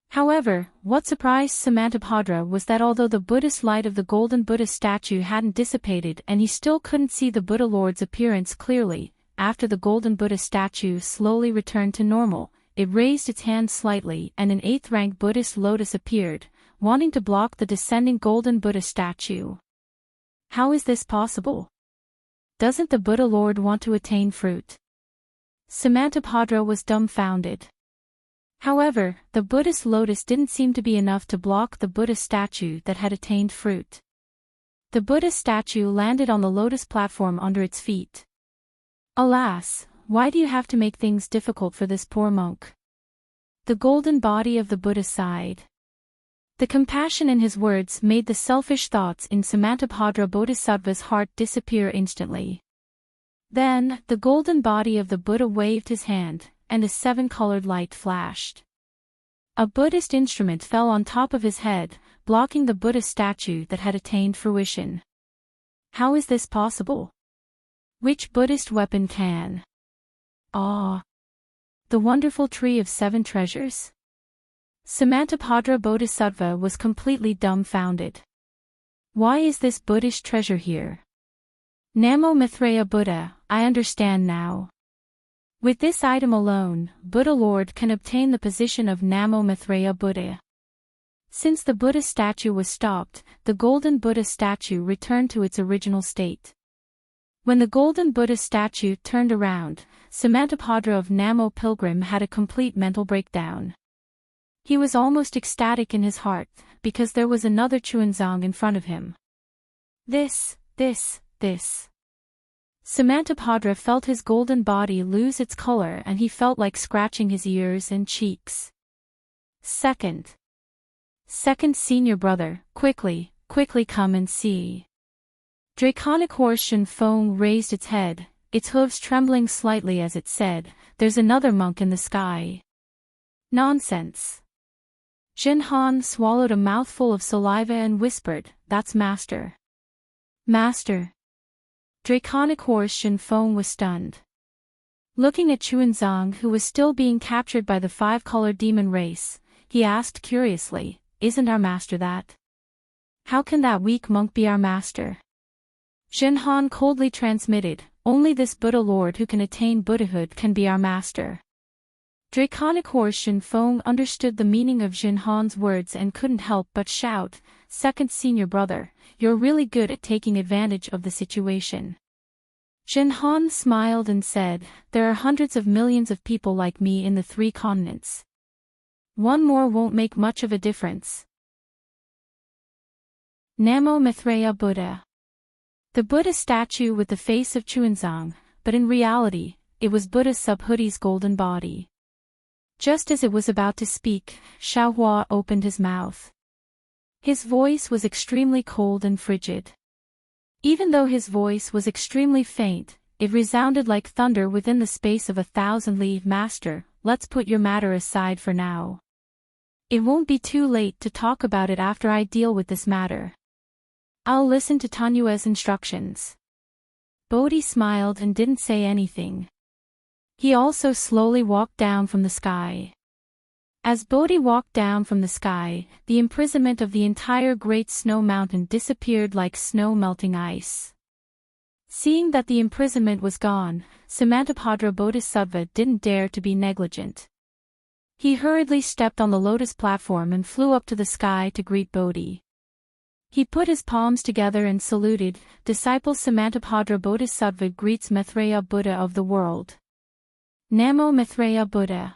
However, what surprised Samantabhadra was that although the Buddhist light of the golden Buddha statue hadn't dissipated and he still couldn't see the Buddha Lord's appearance clearly, after the golden Buddha statue slowly returned to normal, it raised its hand slightly and an 8th-rank Buddhist lotus appeared, wanting to block the descending golden Buddha statue. How is this possible? Doesn't the Buddha Lord want to attain fruit? Samantabhadra was dumbfounded. However, the Buddhist lotus didn't seem to be enough to block the Buddha statue that had attained fruit. The Buddha statue landed on the lotus platform under its feet. Alas, why do you have to make things difficult for this poor monk? The golden body of the Buddha sighed. The compassion in his words made the selfish thoughts in Samantabhadra Bodhisattva's heart disappear instantly. Then, the golden body of the Buddha waved his hand, and a 7-colored light flashed. A Buddhist instrument fell on top of his head, blocking the Buddha statue that had attained fruition. How is this possible? Which Buddhist weapon can? Ah. The wonderful tree of 7 treasures? Samantabhadra Bodhisattva was completely dumbfounded. Why is this Buddhist treasure here? Namo Maitreya Buddha, I understand now. With this item alone, Buddha Lord can obtain the position of Namo Maitreya Buddha. Since the Buddha statue was stopped, the golden Buddha statue returned to its original state. When the golden Buddha statue turned around, Samantabhadra of Namo Pilgrim had a complete mental breakdown. He was almost ecstatic in his heart, because there was another Chuanzang in front of him. This. Samantabhadra felt his golden body lose its color and he felt like scratching his ears and cheeks. Second senior brother, quickly come and see. Draconic horse Shenfeng raised its head, its hooves trembling slightly as it said, "There's another monk in the sky." Nonsense. Jinhan swallowed a mouthful of saliva and whispered, "That's Master." Master. Draconic horse Shenfeng was stunned. Looking at Chuanzang, who was still being captured by the 5-colored demon race, he asked curiously, "Isn't our master that? How can that weak monk be our master?" Jinhan coldly transmitted, "Only this Buddha Lord who can attain Buddhahood can be our master." Draconic horse Shenfeng understood the meaning of Jinhan's words and couldn't help but shout, "Second senior brother, you're really good at taking advantage of the situation." Jinhan smiled and said, "There are hundreds of millions of people like me in the 3 continents. One more won't make much of a difference." Namo Maitreya Buddha. The Buddha statue with the face of Chuanzang, but in reality, it was Buddha Subhudi's golden body. Just as it was about to speak, Xiaohua opened his mouth. His voice was extremely cold and frigid. Even though his voice was extremely faint, it resounded like thunder within the space of 1,000 li. "Master, let's put your matter aside for now. It won't be too late to talk about it after I deal with this matter. I'll listen to Tanyue's instructions." Bodhi smiled and didn't say anything. He also slowly walked down from the sky. As Bodhi walked down from the sky, the imprisonment of the entire Great Snow Mountain disappeared like snow melting ice. Seeing that the imprisonment was gone, Samantabhadra Bodhisattva didn't dare to be negligent. He hurriedly stepped on the lotus platform and flew up to the sky to greet Bodhi. He put his palms together and saluted, "Disciple Samantabhadra Bodhisattva greets Maitreya Buddha of the world." Namo Maitreya Buddha.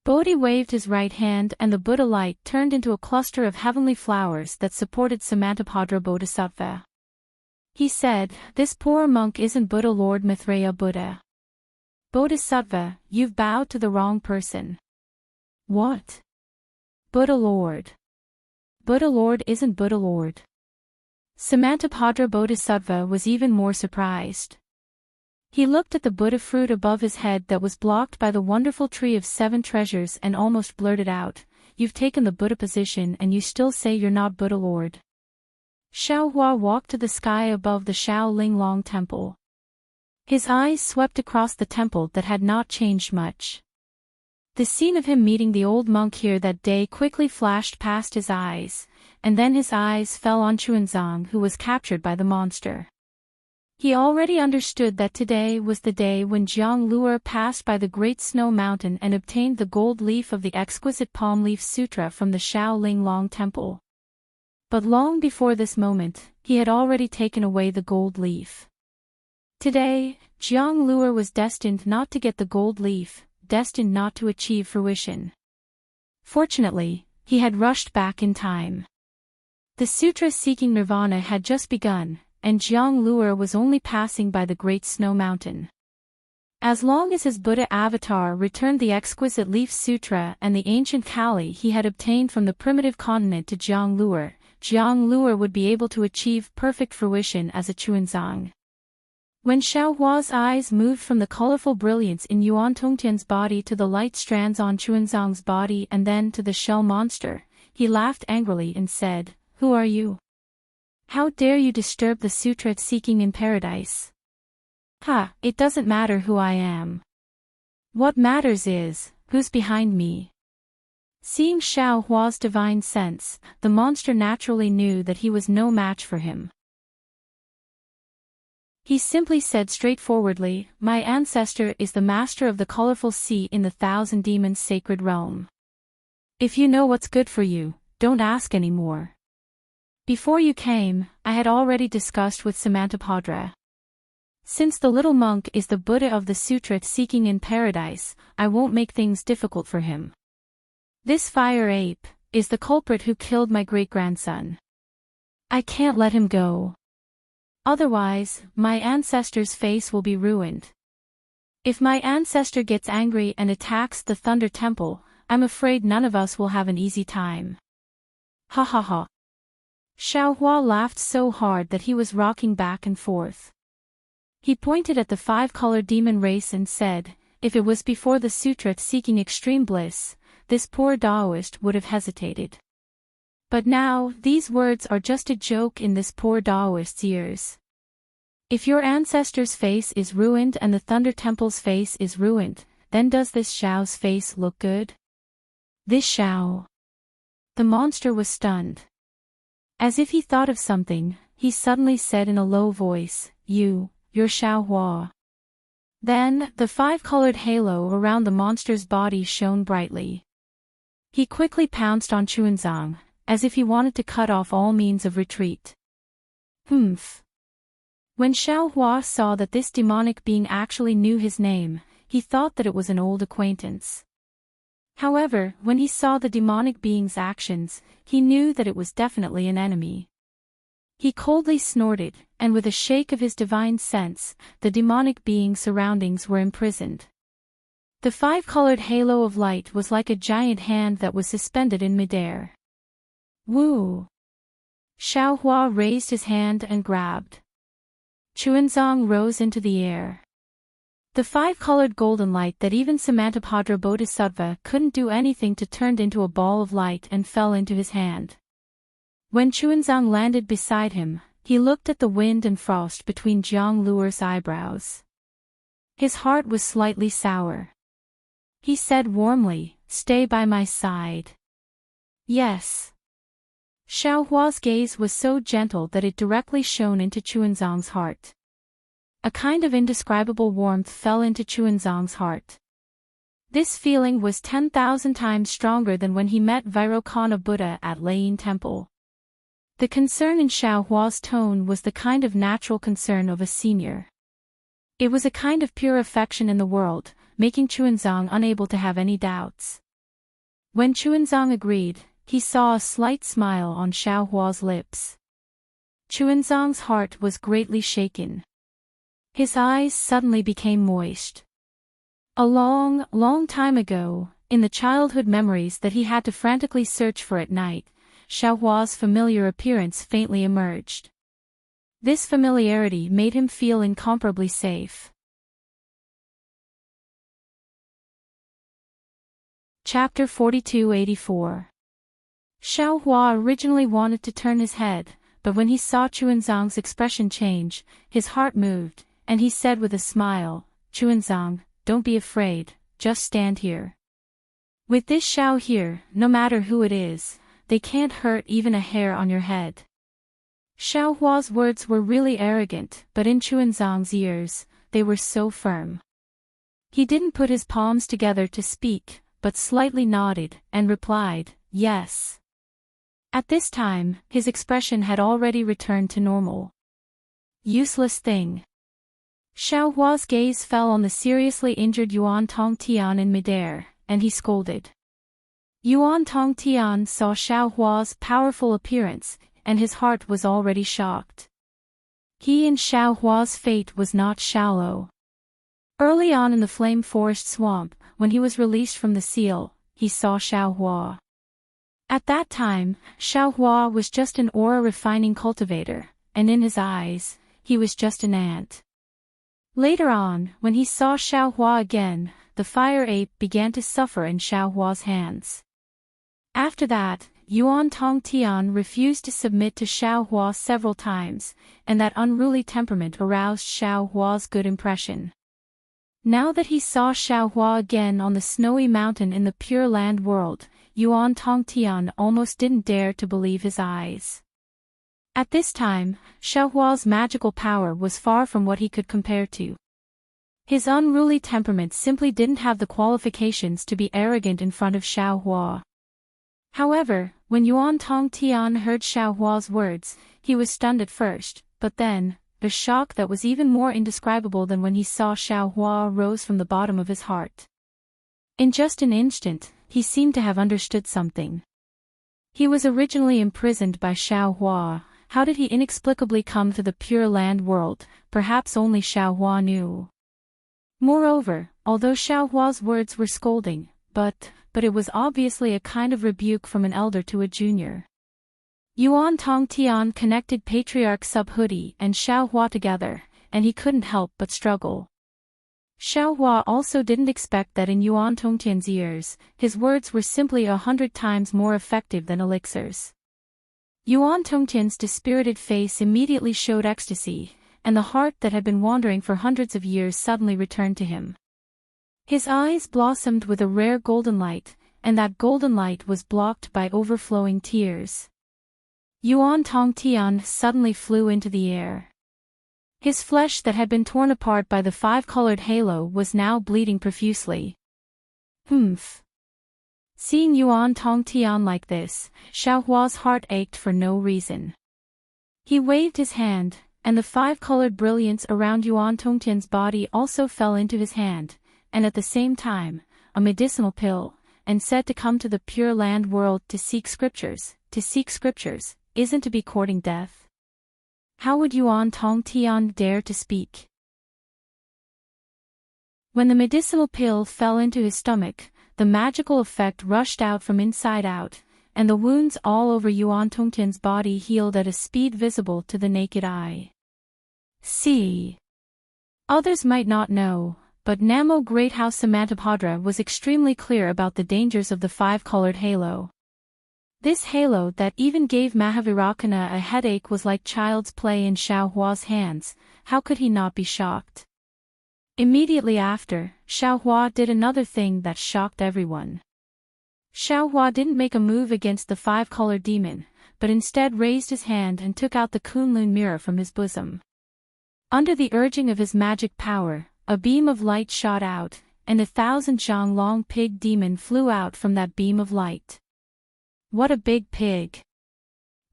Bodhi waved his right hand and the Buddha light turned into a cluster of heavenly flowers that supported Samantabhadra Bodhisattva. He said, "This poor monk isn't Buddha Lord Maitreya Buddha. Bodhisattva, you've bowed to the wrong person." "What? Buddha Lord? Buddha Lord isn't Buddha Lord." Samantabhadra Bodhisattva was even more surprised. He looked at the Buddha fruit above his head that was blocked by the wonderful tree of 7 treasures and almost blurted out, "You've taken the Buddha position and you still say you're not Buddha Lord." Xiaohua walked to the sky above the Shaolinglong temple. His eyes swept across the temple that had not changed much. The scene of him meeting the old monk here that day quickly flashed past his eyes, and then his eyes fell on Chuanzang, who was captured by the monster. He already understood that today was the day when Jiang Luer passed by the Great Snow Mountain and obtained the gold leaf of the exquisite Palm Leaf Sutra from the Shaolinglong Temple. But long before this moment, he had already taken away the gold leaf. Today, Jiang Luer was destined not to get the gold leaf, destined not to achieve fruition. Fortunately, he had rushed back in time. The sutra seeking nirvana had just begun, and Jiang Luer was only passing by the Great Snow Mountain. As long as his Buddha avatar returned the exquisite Leaf Sutra and the ancient Kali he had obtained from the primitive continent to Jiang Luer would be able to achieve perfect fruition as a Chuanzang. When Xiaohua's eyes moved from the colorful brilliance in Yuan Tongtian's body to the light strands on Chuanzang's body and then to the shell monster, he laughed angrily and said, "Who are you? How dare you disturb the sutra seeking in paradise?" Ha, it doesn't matter who I am. What matters is, who's behind me. Seeing Xiao Hua's divine sense, the monster naturally knew that he was no match for him. He simply said straightforwardly, "My ancestor is the master of the colorful sea in the Thousand Demons' sacred realm. If you know what's good for you, don't ask any more. Before you came, I had already discussed with Samantabhadra. Since the little monk is the Buddha of the sutra seeking in paradise, I won't make things difficult for him. This fire ape is the culprit who killed my great-grandson. I can't let him go. Otherwise, my ancestor's face will be ruined. If my ancestor gets angry and attacks the Thunder Temple, I'm afraid none of us will have an easy time." Ha ha ha. Xiao Hua laughed so hard that he was rocking back and forth. He pointed at the five-colored demon race and said, "If it was before the sutra seeking extreme bliss, this poor Taoist would have hesitated. But now, these words are just a joke in this poor Taoist's ears. If your ancestor's face is ruined and the Thunder Temple's face is ruined, then does this Xiao's face look good? This Xiao." The monster was stunned. As if he thought of something, he suddenly said in a low voice, You're Xiao Hua." Then, the five-colored halo around the monster's body shone brightly. He quickly pounced on Chuanzang, as if he wanted to cut off all means of retreat. Humph. When Xiao Hua saw that this demonic being actually knew his name, he thought that it was an old acquaintance. However, when he saw the demonic being's actions, he knew that it was definitely an enemy. He coldly snorted, and with a shake of his divine sense, the demonic being's surroundings were imprisoned. The five-colored halo of light was like a giant hand that was suspended in midair. Woo! Xiao Hua raised his hand and grabbed. Chuanzang rose into the air. The five-colored golden light that even Samantabhadra Bodhisattva couldn't do anything to turned into a ball of light and fell into his hand. When Chuanzang landed beside him, he looked at the wind and frost between Jiang Luer's eyebrows. His heart was slightly sour. He said warmly, "Stay by my side." Yes. Xiao Hua's gaze was so gentle that it directly shone into Chuanzang's heart. A kind of indescribable warmth fell into Chuanzang's heart. This feeling was 10,000 times stronger than when he met Vairocana Buddha at Lane Temple. The concern in Xiao Hua's tone was the kind of natural concern of a senior. It was a kind of pure affection in the world, making Chuanzang unable to have any doubts. When Chuanzang agreed, he saw a slight smile on Xiao Hua's lips. Chuanzang's heart was greatly shaken. His eyes suddenly became moist. A long, long time ago, in the childhood memories that he had to frantically search for at night, Xiao Hua's familiar appearance faintly emerged. This familiarity made him feel incomparably safe. Chapter 4284. Xiao Hua originally wanted to turn his head, but when he saw Chuanzang's expression change, his heart moved, and he said with a smile, "Chuanzang, don't be afraid, just stand here. With this Xiao here, no matter who it is, they can't hurt even a hair on your head." Xiao Hua's words were really arrogant, but in Chuanzang's ears, they were so firm. He didn't put his palms together to speak, but slightly nodded, and replied, "Yes." At this time, his expression had already returned to normal. Useless thing. Xiao Hua's gaze fell on the seriously injured Yuan Tongtian in midair, and he scolded. Yuan Tongtian saw Xiao Hua's powerful appearance, and his heart was already shocked. He and Xiao Hua's fate was not shallow. Early on in the Flame Forest Swamp, when he was released from the seal, he saw Xiao Hua. At that time, Xiao Hua was just an aura-refining cultivator, and in his eyes, he was just an ant. Later on, when he saw Xiao Hua again, the fire ape began to suffer in Xiao Hua's hands. After that, Yuan Tong Tian refused to submit to Xiao Hua several times, and that unruly temperament aroused Xiao Hua's good impression. Now that he saw Xiao Hua again on the snowy mountain in the Pure Land world, Yuan Tong Tian almost didn't dare to believe his eyes. At this time, Xiao Hua's magical power was far from what he could compare to. His unruly temperament simply didn't have the qualifications to be arrogant in front of Xiao Hua. However, when Yuan Tong Tian heard Xiao Hua's words, he was stunned at first, but then, a shock that was even more indescribable than when he saw Xiao Hua rose from the bottom of his heart. In just an instant, he seemed to have understood something. He was originally imprisoned by Xiao Hua. How did he inexplicably come to the Pure Land world? Perhaps only Xiao Hua knew. Moreover, although Xiao Hua's words were scolding, but it was obviously a kind of rebuke from an elder to a junior. Yuan Tong Tian connected Patriarch Subhoodie and Xiao Hua together, and he couldn't help but struggle. Xiao Hua also didn't expect that in Yuan Tong Tian's ears, his words were simply 100 times more effective than elixirs. Yuan Tong Tian's dispirited face immediately showed ecstasy, and the heart that had been wandering for hundreds of years suddenly returned to him. His eyes blossomed with a rare golden light, and that golden light was blocked by overflowing tears. Yuan Tong Tian suddenly flew into the air. His flesh that had been torn apart by the five-colored halo was now bleeding profusely. Humph. Seeing Yuan Tong Tian like this, Xiao Hua's heart ached for no reason. He waved his hand, and the five-colored brilliance around Yuan Tong Tian's body also fell into his hand, and at the same time, a medicinal pill, and said to come to the Pure Land world to seek scriptures. To seek scriptures isn't to be courting death. How would Yuan Tong Tian dare to speak? When the medicinal pill fell into his stomach, the magical effect rushed out from inside out, and the wounds all over Yuan Tong Tian's body healed at a speed visible to the naked eye. See. Others might not know, but Namo Great House Samantabhadra was extremely clear about the dangers of the five-colored halo. This halo that even gave Mahavirakana a headache was like child's play in Xiao Hua's hands. How could he not be shocked? Immediately after, Xiao Hua did another thing that shocked everyone. Xiao Hua didn't make a move against the five-colored demon, but instead raised his hand and took out the Kunlun mirror from his bosom. Under the urging of his magic power, a beam of light shot out, and 1,000 zhang long pig demon flew out from that beam of light. What a big pig!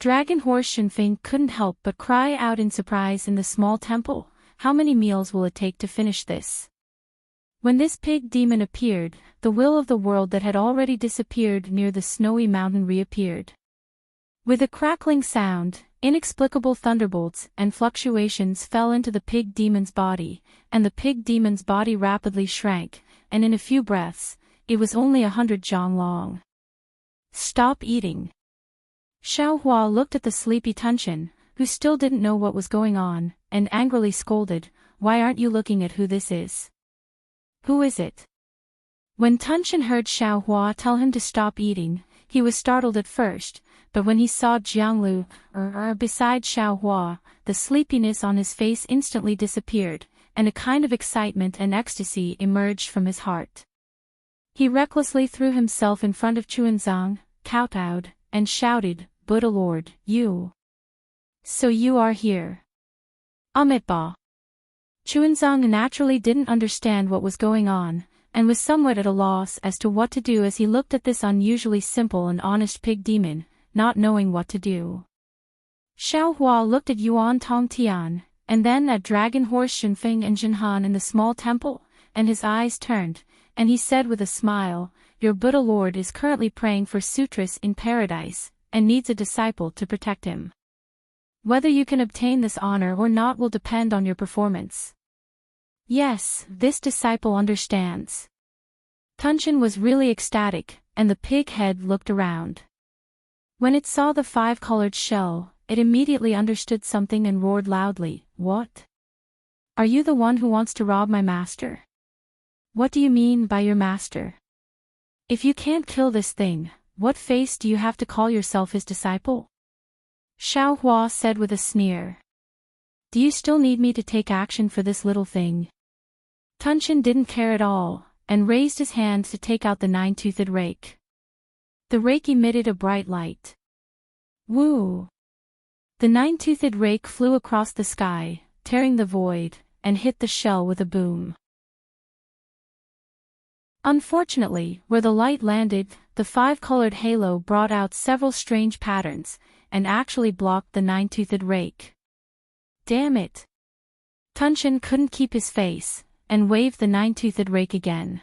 Dragon Horse Shinfeng couldn't help but cry out in surprise in the small temple. How many meals will it take to finish this? When this pig demon appeared, the will of the world that had already disappeared near the snowy mountain reappeared. With a crackling sound, inexplicable thunderbolts and fluctuations fell into the pig demon's body, and the pig demon's body rapidly shrank, and in a few breaths, it was only 100 zhang long. Stop eating. Xiao Hua looked at the sleepy Tunshin, who still didn't know what was going on, and angrily scolded, "Why aren't you looking at who this is? Who is it?" When Tunshin heard Xiao Hua tell him to stop eating, he was startled at first, but when he saw Jianglu beside Xiao Hua, the sleepiness on his face instantly disappeared, and a kind of excitement and ecstasy emerged from his heart. He recklessly threw himself in front of Chuanzang, kowtowed, and shouted, "Buddha Lord, you! So you are here. Amitba." Chuanzang naturally didn't understand what was going on, and was somewhat at a loss as to what to do as he looked at this unusually simple and honest pig demon, not knowing what to do. Xiao Hua looked at Yuan Tong Tian, and then at Dragon Horse Shinfeng and Jinhan in the small temple, and his eyes turned, and he said with a smile, "Your Buddha Lord is currently praying for sutras in paradise, and needs a disciple to protect him. Whether you can obtain this honor or not will depend on your performance." Yes, this disciple understands. Tunshin was really ecstatic, and the pig head looked around. When it saw the five-colored shell, it immediately understood something and roared loudly, "What? Are you the one who wants to rob my master? What do you mean by your master? If you can't kill this thing, what face do you have to call yourself his disciple? Xiao Hua said with a sneer. Do you still need me to take action for this little thing? Tunshin didn't care at all, and raised his hand to take out the nine-toothed rake. The rake emitted a bright light. Woo! The nine-toothed rake flew across the sky, tearing the void, and hit the shell with a boom. Unfortunately, where the light landed, the five-colored halo brought out several strange patterns, and actually blocked the nine-toothed rake. Damn it! Tunshin couldn't keep his face, and waved the nine-toothed rake again.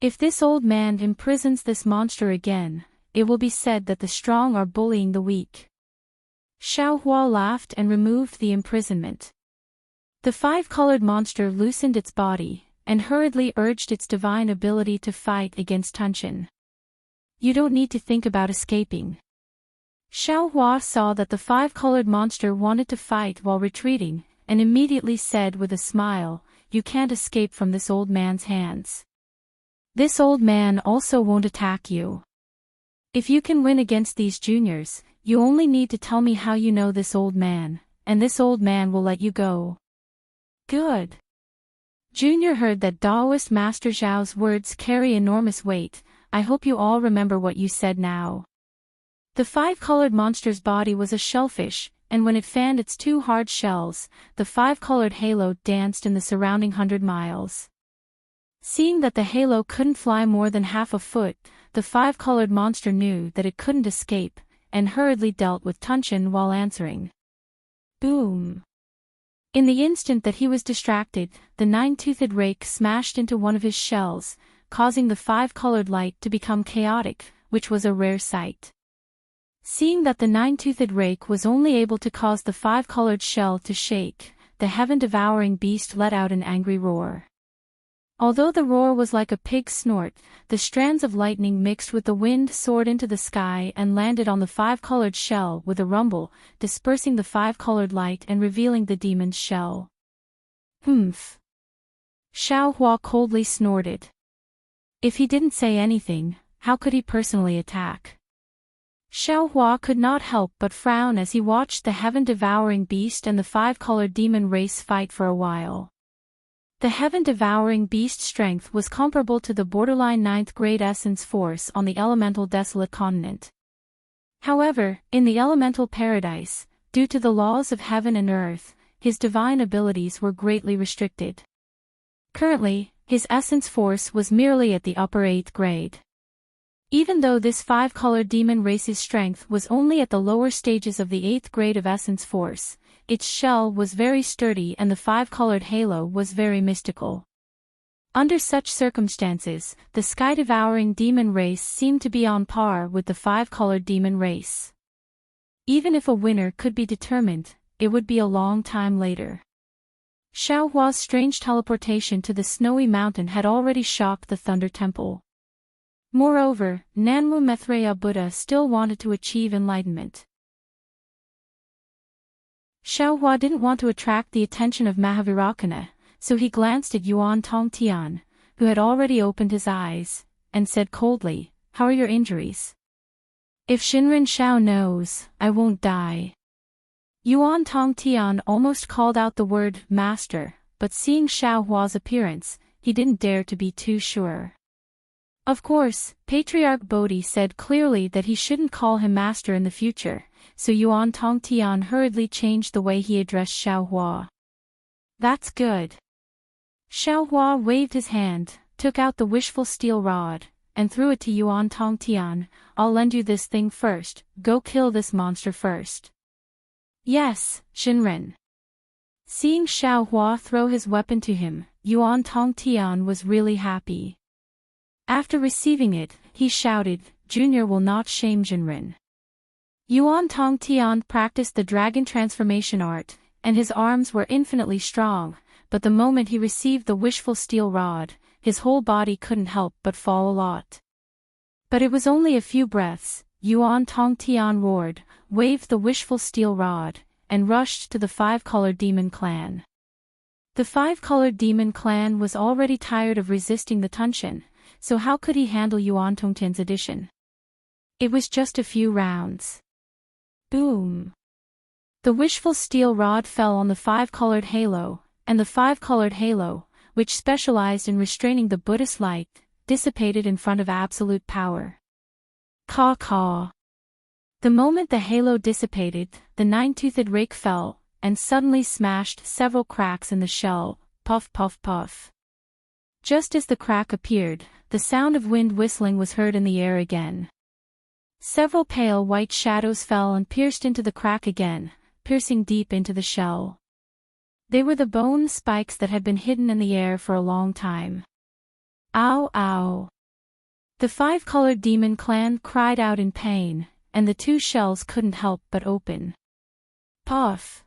If this old man imprisons this monster again, it will be said that the strong are bullying the weak. Xiao Hua laughed and removed the imprisonment. The five-colored monster loosened its body, and hurriedly urged its divine ability to fight against Tunshin. You don't need to think about escaping. Xiao Hua saw that the five-colored monster wanted to fight while retreating, and immediately said with a smile, you can't escape from this old man's hands. This old man also won't attack you. If you can win against these juniors, you only need to tell me how you know this old man, and this old man will let you go. Good. Junior heard that Taoist Master Zhao's words carry enormous weight. I hope you all remember what you said now. The five-colored monster's body was a shellfish, and when it fanned its two hard shells, the five-colored halo danced in the surrounding 100 miles. Seeing that the halo couldn't fly more than half a foot, the five-colored monster knew that it couldn't escape, and hurriedly dealt with Tunshin while answering. Boom! In the instant that he was distracted, the nine-toothed rake smashed into one of his shells, causing the five-colored light to become chaotic, which was a rare sight. Seeing that the nine-toothed rake was only able to cause the five-colored shell to shake, the heaven-devouring beast let out an angry roar. Although the roar was like a pig's snort, the strands of lightning mixed with the wind soared into the sky and landed on the five-colored shell with a rumble, dispersing the five-colored light and revealing the demon's shell. Humph! Xiao Hua coldly snorted. If he didn't say anything, how could he personally attack? Xiao Hua could not help but frown as he watched the heaven-devouring beast and the five-colored demon race fight for a while. The heaven-devouring beast's strength was comparable to the borderline 9th grade essence force on the elemental desolate continent. However, in the elemental paradise, due to the laws of heaven and earth, his divine abilities were greatly restricted. Currently, his essence force was merely at the upper 8th grade. Even though this five-colored demon race's strength was only at the lower stages of the 8th grade of essence force, its shell was very sturdy and the five-colored halo was very mystical. Under such circumstances, the sky-devouring demon race seemed to be on par with the five-colored demon race. Even if a winner could be determined, it would be a long time later. Xiao Hua's strange teleportation to the snowy mountain had already shocked the Thunder Temple. Moreover, Nanmu Maitreya Buddha still wanted to achieve enlightenment. Xiao Hua didn't want to attract the attention of Mahavirakana, so he glanced at Yuan Tongtian, who had already opened his eyes, and said coldly, "How are your injuries?" "If Shinran Xiao knows, I won't die." Yuan Tongtian almost called out the word master, but seeing Xiao Hua's appearance, he didn't dare to be too sure. Of course, Patriarch Bodhi said clearly that he shouldn't call him master in the future, so Yuan Tongtian hurriedly changed the way he addressed Xiao Hua. "That's good." Xiao Hua waved his hand, took out the wishful steel rod, and threw it to Yuan Tongtian. "I'll lend you this thing first, go kill this monster first." "Yes, Shinren." Seeing Xiao Hua throw his weapon to him, Yuan Tongtian was really happy. After receiving it, he shouted, "Junior will not shame Jinren." Yuan Tongtian practiced the dragon transformation art, and his arms were infinitely strong, but the moment he received the wishful steel rod, his whole body couldn't help but fall a lot. But it was only a few breaths. Yuan Tongtian roared, waved the wishful steel rod, and rushed to the five-colored demon clan. The five-colored demon clan was already tired of resisting the Tunshin, so how could he handle Yuan Tongtian's addition? It was just a few rounds. Boom! The wishful steel rod fell on the five-colored halo, and the five-colored halo, which specialized in restraining the Buddhist light, dissipated in front of absolute power. Caw-caw. The moment the halo dissipated, the nine-toothed rake fell, and suddenly smashed several cracks in the shell, puff puff puff. Just as the crack appeared, the sound of wind whistling was heard in the air again. Several pale white shadows fell and pierced into the crack again, piercing deep into the shell. They were the bone spikes that had been hidden in the air for a long time. Ow, ow. The five-colored demon clan cried out in pain, and the two shells couldn't help but open. Puff.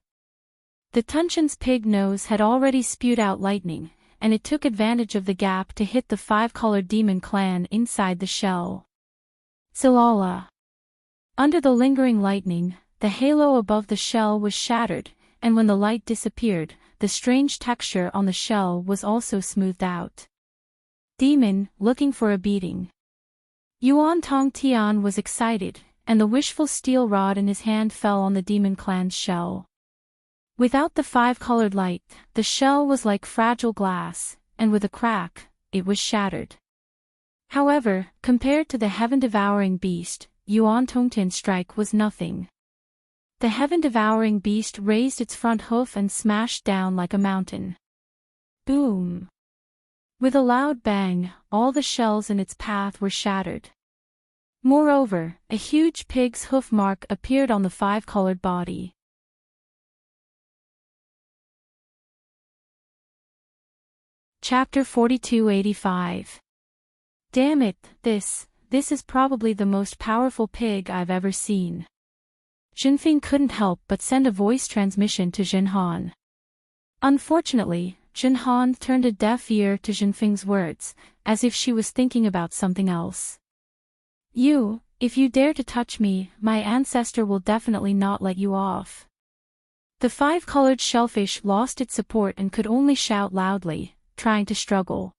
The Tunchan's pig nose had already spewed out lightning, and it took advantage of the gap to hit the five-colored demon clan inside the shell. Zilala. Under the lingering lightning, the halo above the shell was shattered, and when the light disappeared, the strange texture on the shell was also smoothed out. Demon, looking for a beating. Yuan Tong Tian was excited, and the wishful steel rod in his hand fell on the demon clan's shell. Without the five-colored light, the shell was like fragile glass, and with a crack, it was shattered. However, compared to the heaven-devouring beast, Yuan Tongtian's strike was nothing. The heaven-devouring beast raised its front hoof and smashed down like a mountain. Boom! With a loud bang, all the shells in its path were shattered. Moreover, a huge pig's hoof mark appeared on the five-colored body. Chapter 4285. Damn it, this is probably the most powerful pig I've ever seen. Jinfeng couldn't help but send a voice transmission to Jinhan. Unfortunately, Jinhan turned a deaf ear to Jinfeng's words, as if she was thinking about something else. If you dare to touch me, my ancestor will definitely not let you off. The five-colored shellfish lost its support and could only shout loudly, trying to struggle.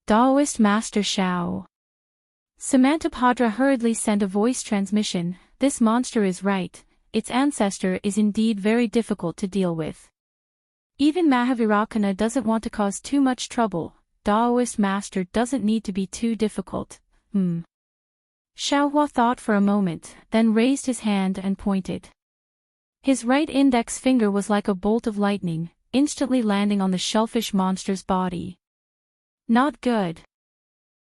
Taoist Master Shao. Samantabhadra hurriedly sent a voice transmission. This monster is right, its ancestor is indeed very difficult to deal with. Even Mahavirakana doesn't want to cause too much trouble, Taoist Master doesn't need to be too difficult. Xiaohua thought for a moment, then raised his hand and pointed. His right index finger was like a bolt of lightning, instantly landing on the shellfish monster's body. Not good.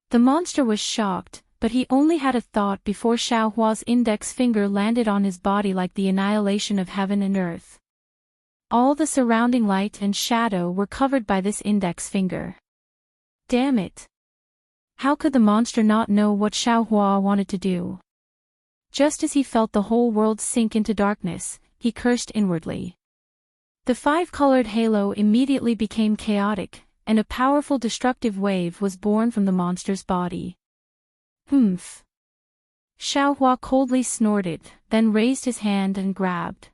The monster was shocked, but he only had a thought before Xiaohua's index finger landed on his body like the annihilation of heaven and earth. All the surrounding light and shadow were covered by this index finger. Damn it! How could the monster not know what Xiaohua wanted to do? Just as he felt the whole world sink into darkness, he cursed inwardly. The five-colored halo immediately became chaotic, and a powerful destructive wave was born from the monster's body. Humph! Xiaohua coldly snorted, then raised his hand and grabbed.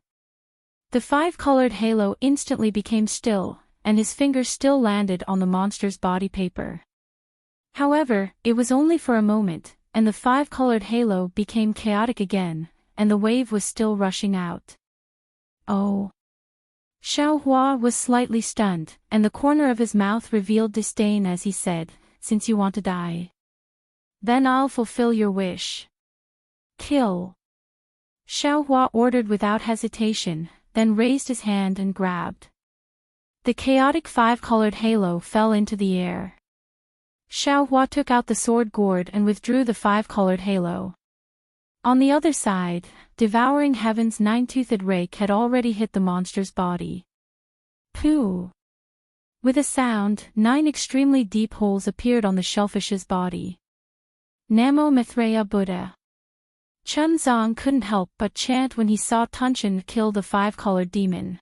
The five-colored halo instantly became still, and his finger still landed on the monster's body paper. However, it was only for a moment, and the five-colored halo became chaotic again, and the wave was still rushing out. Oh! Xiaohua was slightly stunned, and the corner of his mouth revealed disdain as he said, "Since you want to die, then I'll fulfill your wish. Kill!" Xiaohua ordered without hesitation, then raised his hand and grabbed. The chaotic five-colored halo fell into the air. Xiaohua took out the sword gourd and withdrew the five-colored halo. On the other side, devouring heaven's nine-toothed rake had already hit the monster's body. Pooh! With a sound, 9 extremely deep holes appeared on the shellfish's body. Namo Maitreya Buddha. Chun Zong couldn't help but chant when he saw Tunchan kill the five-colored demon.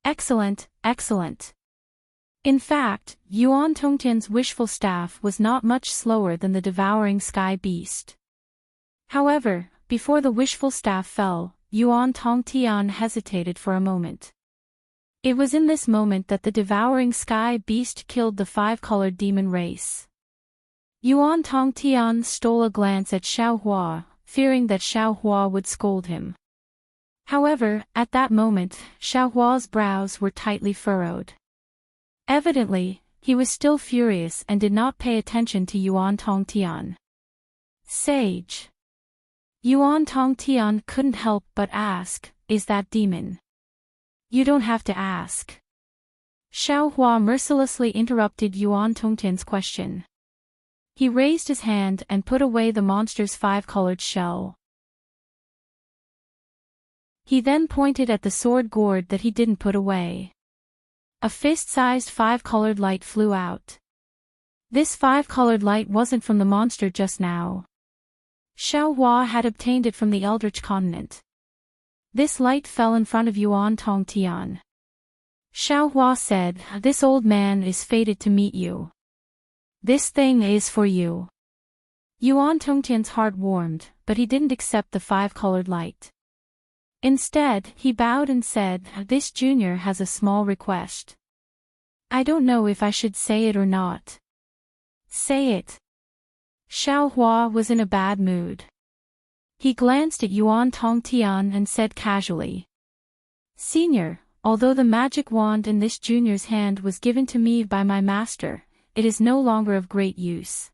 Excellent, excellent. In fact, Yuan Tongtian's wishful staff was not much slower than the devouring sky beast. However, before the wishful staff fell, Yuan Tongtian hesitated for a moment. It was in this moment that the devouring sky beast killed the five-colored demon race. Yuan Tongtian stole a glance at Xiaohua, fearing that Xiao Hua would scold him. However, at that moment, Xiao Hua's brows were tightly furrowed. Evidently, he was still furious and did not pay attention to Yuan Tongtian. Sage. Yuan Tongtian couldn't help but ask, "Is that demon?" "You don't have to ask." Xiao Hua mercilessly interrupted Yuan Tongtian's question. He raised his hand and put away the monster's 5-colored shell. He then pointed at the sword gourd that he didn't put away. A fist-sized 5-colored light flew out. This 5-colored light wasn't from the monster just now. Xiao Hua had obtained it from the Eldritch continent. This light fell in front of Yuan Tongtian. Xiao Hua said, "This old man is fated to meet you. This thing is for you." Yuan Tongtian's heart warmed, but he didn't accept the 5-colored light. Instead, he bowed and said, "This junior has a small request. I don't know if I should say it or not." "Say it." Xiao Hua was in a bad mood. He glanced at Yuan Tongtian and said casually, "Senior, although the magic wand in this junior's hand was given to me by my master, it is no longer of great use.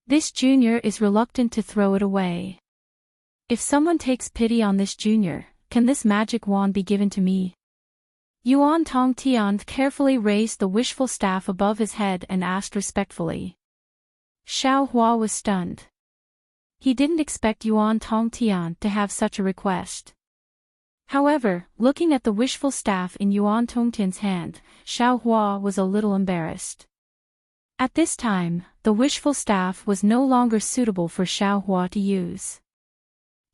This junior is reluctant to throw it away. If someone takes pity on this junior, can this magic wand be given to me?" Yuan Tongtian carefully raised the wishful staff above his head and asked respectfully. Xiao Hua was stunned. He didn't expect Yuan Tongtian to have such a request. However, looking at the wishful staff in Yuan Tongtian's hand, Xiao Hua was a little embarrassed. At this time, the wishful staff was no longer suitable for Xiao Hua to use.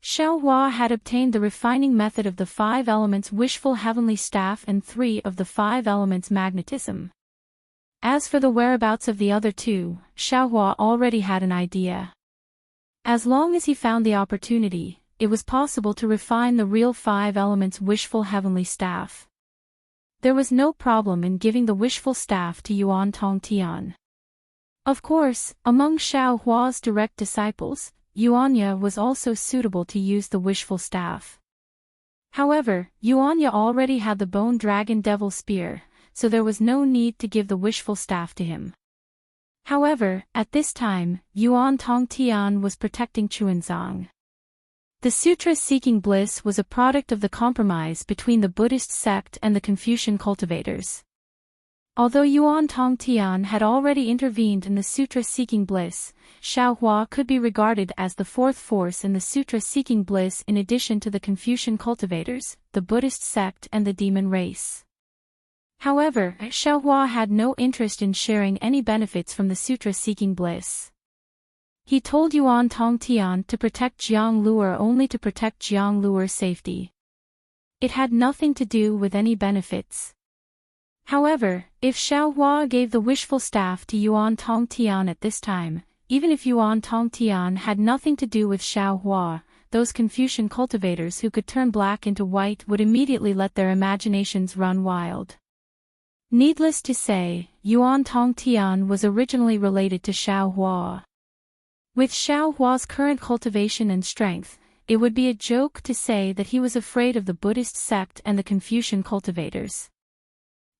Xiao Hua had obtained the refining method of the 5 elements wishful heavenly staff and 3 of the 5 elements magnetism. As for the whereabouts of the other 2, Xiao Hua already had an idea. As long as he found the opportunity, it was possible to refine the real 5 elements wishful heavenly staff. There was no problem in giving the wishful staff to Yuan Tongtian. Of course, among Xiao Hua's direct disciples, Yuanya was also suitable to use the wishful staff. However, Yuanya already had the Bone Dragon Devil Spear, so there was no need to give the wishful staff to him. However, at this time, Yuan Tongtian was protecting Chuanzang. The Sutra Seeking Bliss was a product of the compromise between the Buddhist sect and the Confucian cultivators. Although Yuan Tongtian had already intervened in the Sutra Seeking Bliss, Xiao Hua could be regarded as the 4th force in the Sutra Seeking Bliss in addition to the Confucian cultivators, the Buddhist sect and the demon race. However, Xiao Hua had no interest in sharing any benefits from the Sutra Seeking Bliss. He told Yuan Tongtian to protect Jiang Luer only to protect Jiang Luer's safety. It had nothing to do with any benefits. However, if Xiao Hua gave the wishful staff to Yuan Tongtian at this time, even if Yuan Tongtian had nothing to do with Xiao Hua, those Confucian cultivators who could turn black into white would immediately let their imaginations run wild. Needless to say, Yuan Tongtian was originally related to Xiao Hua. With Xiao Hua's current cultivation and strength, it would be a joke to say that he was afraid of the Buddhist sect and the Confucian cultivators.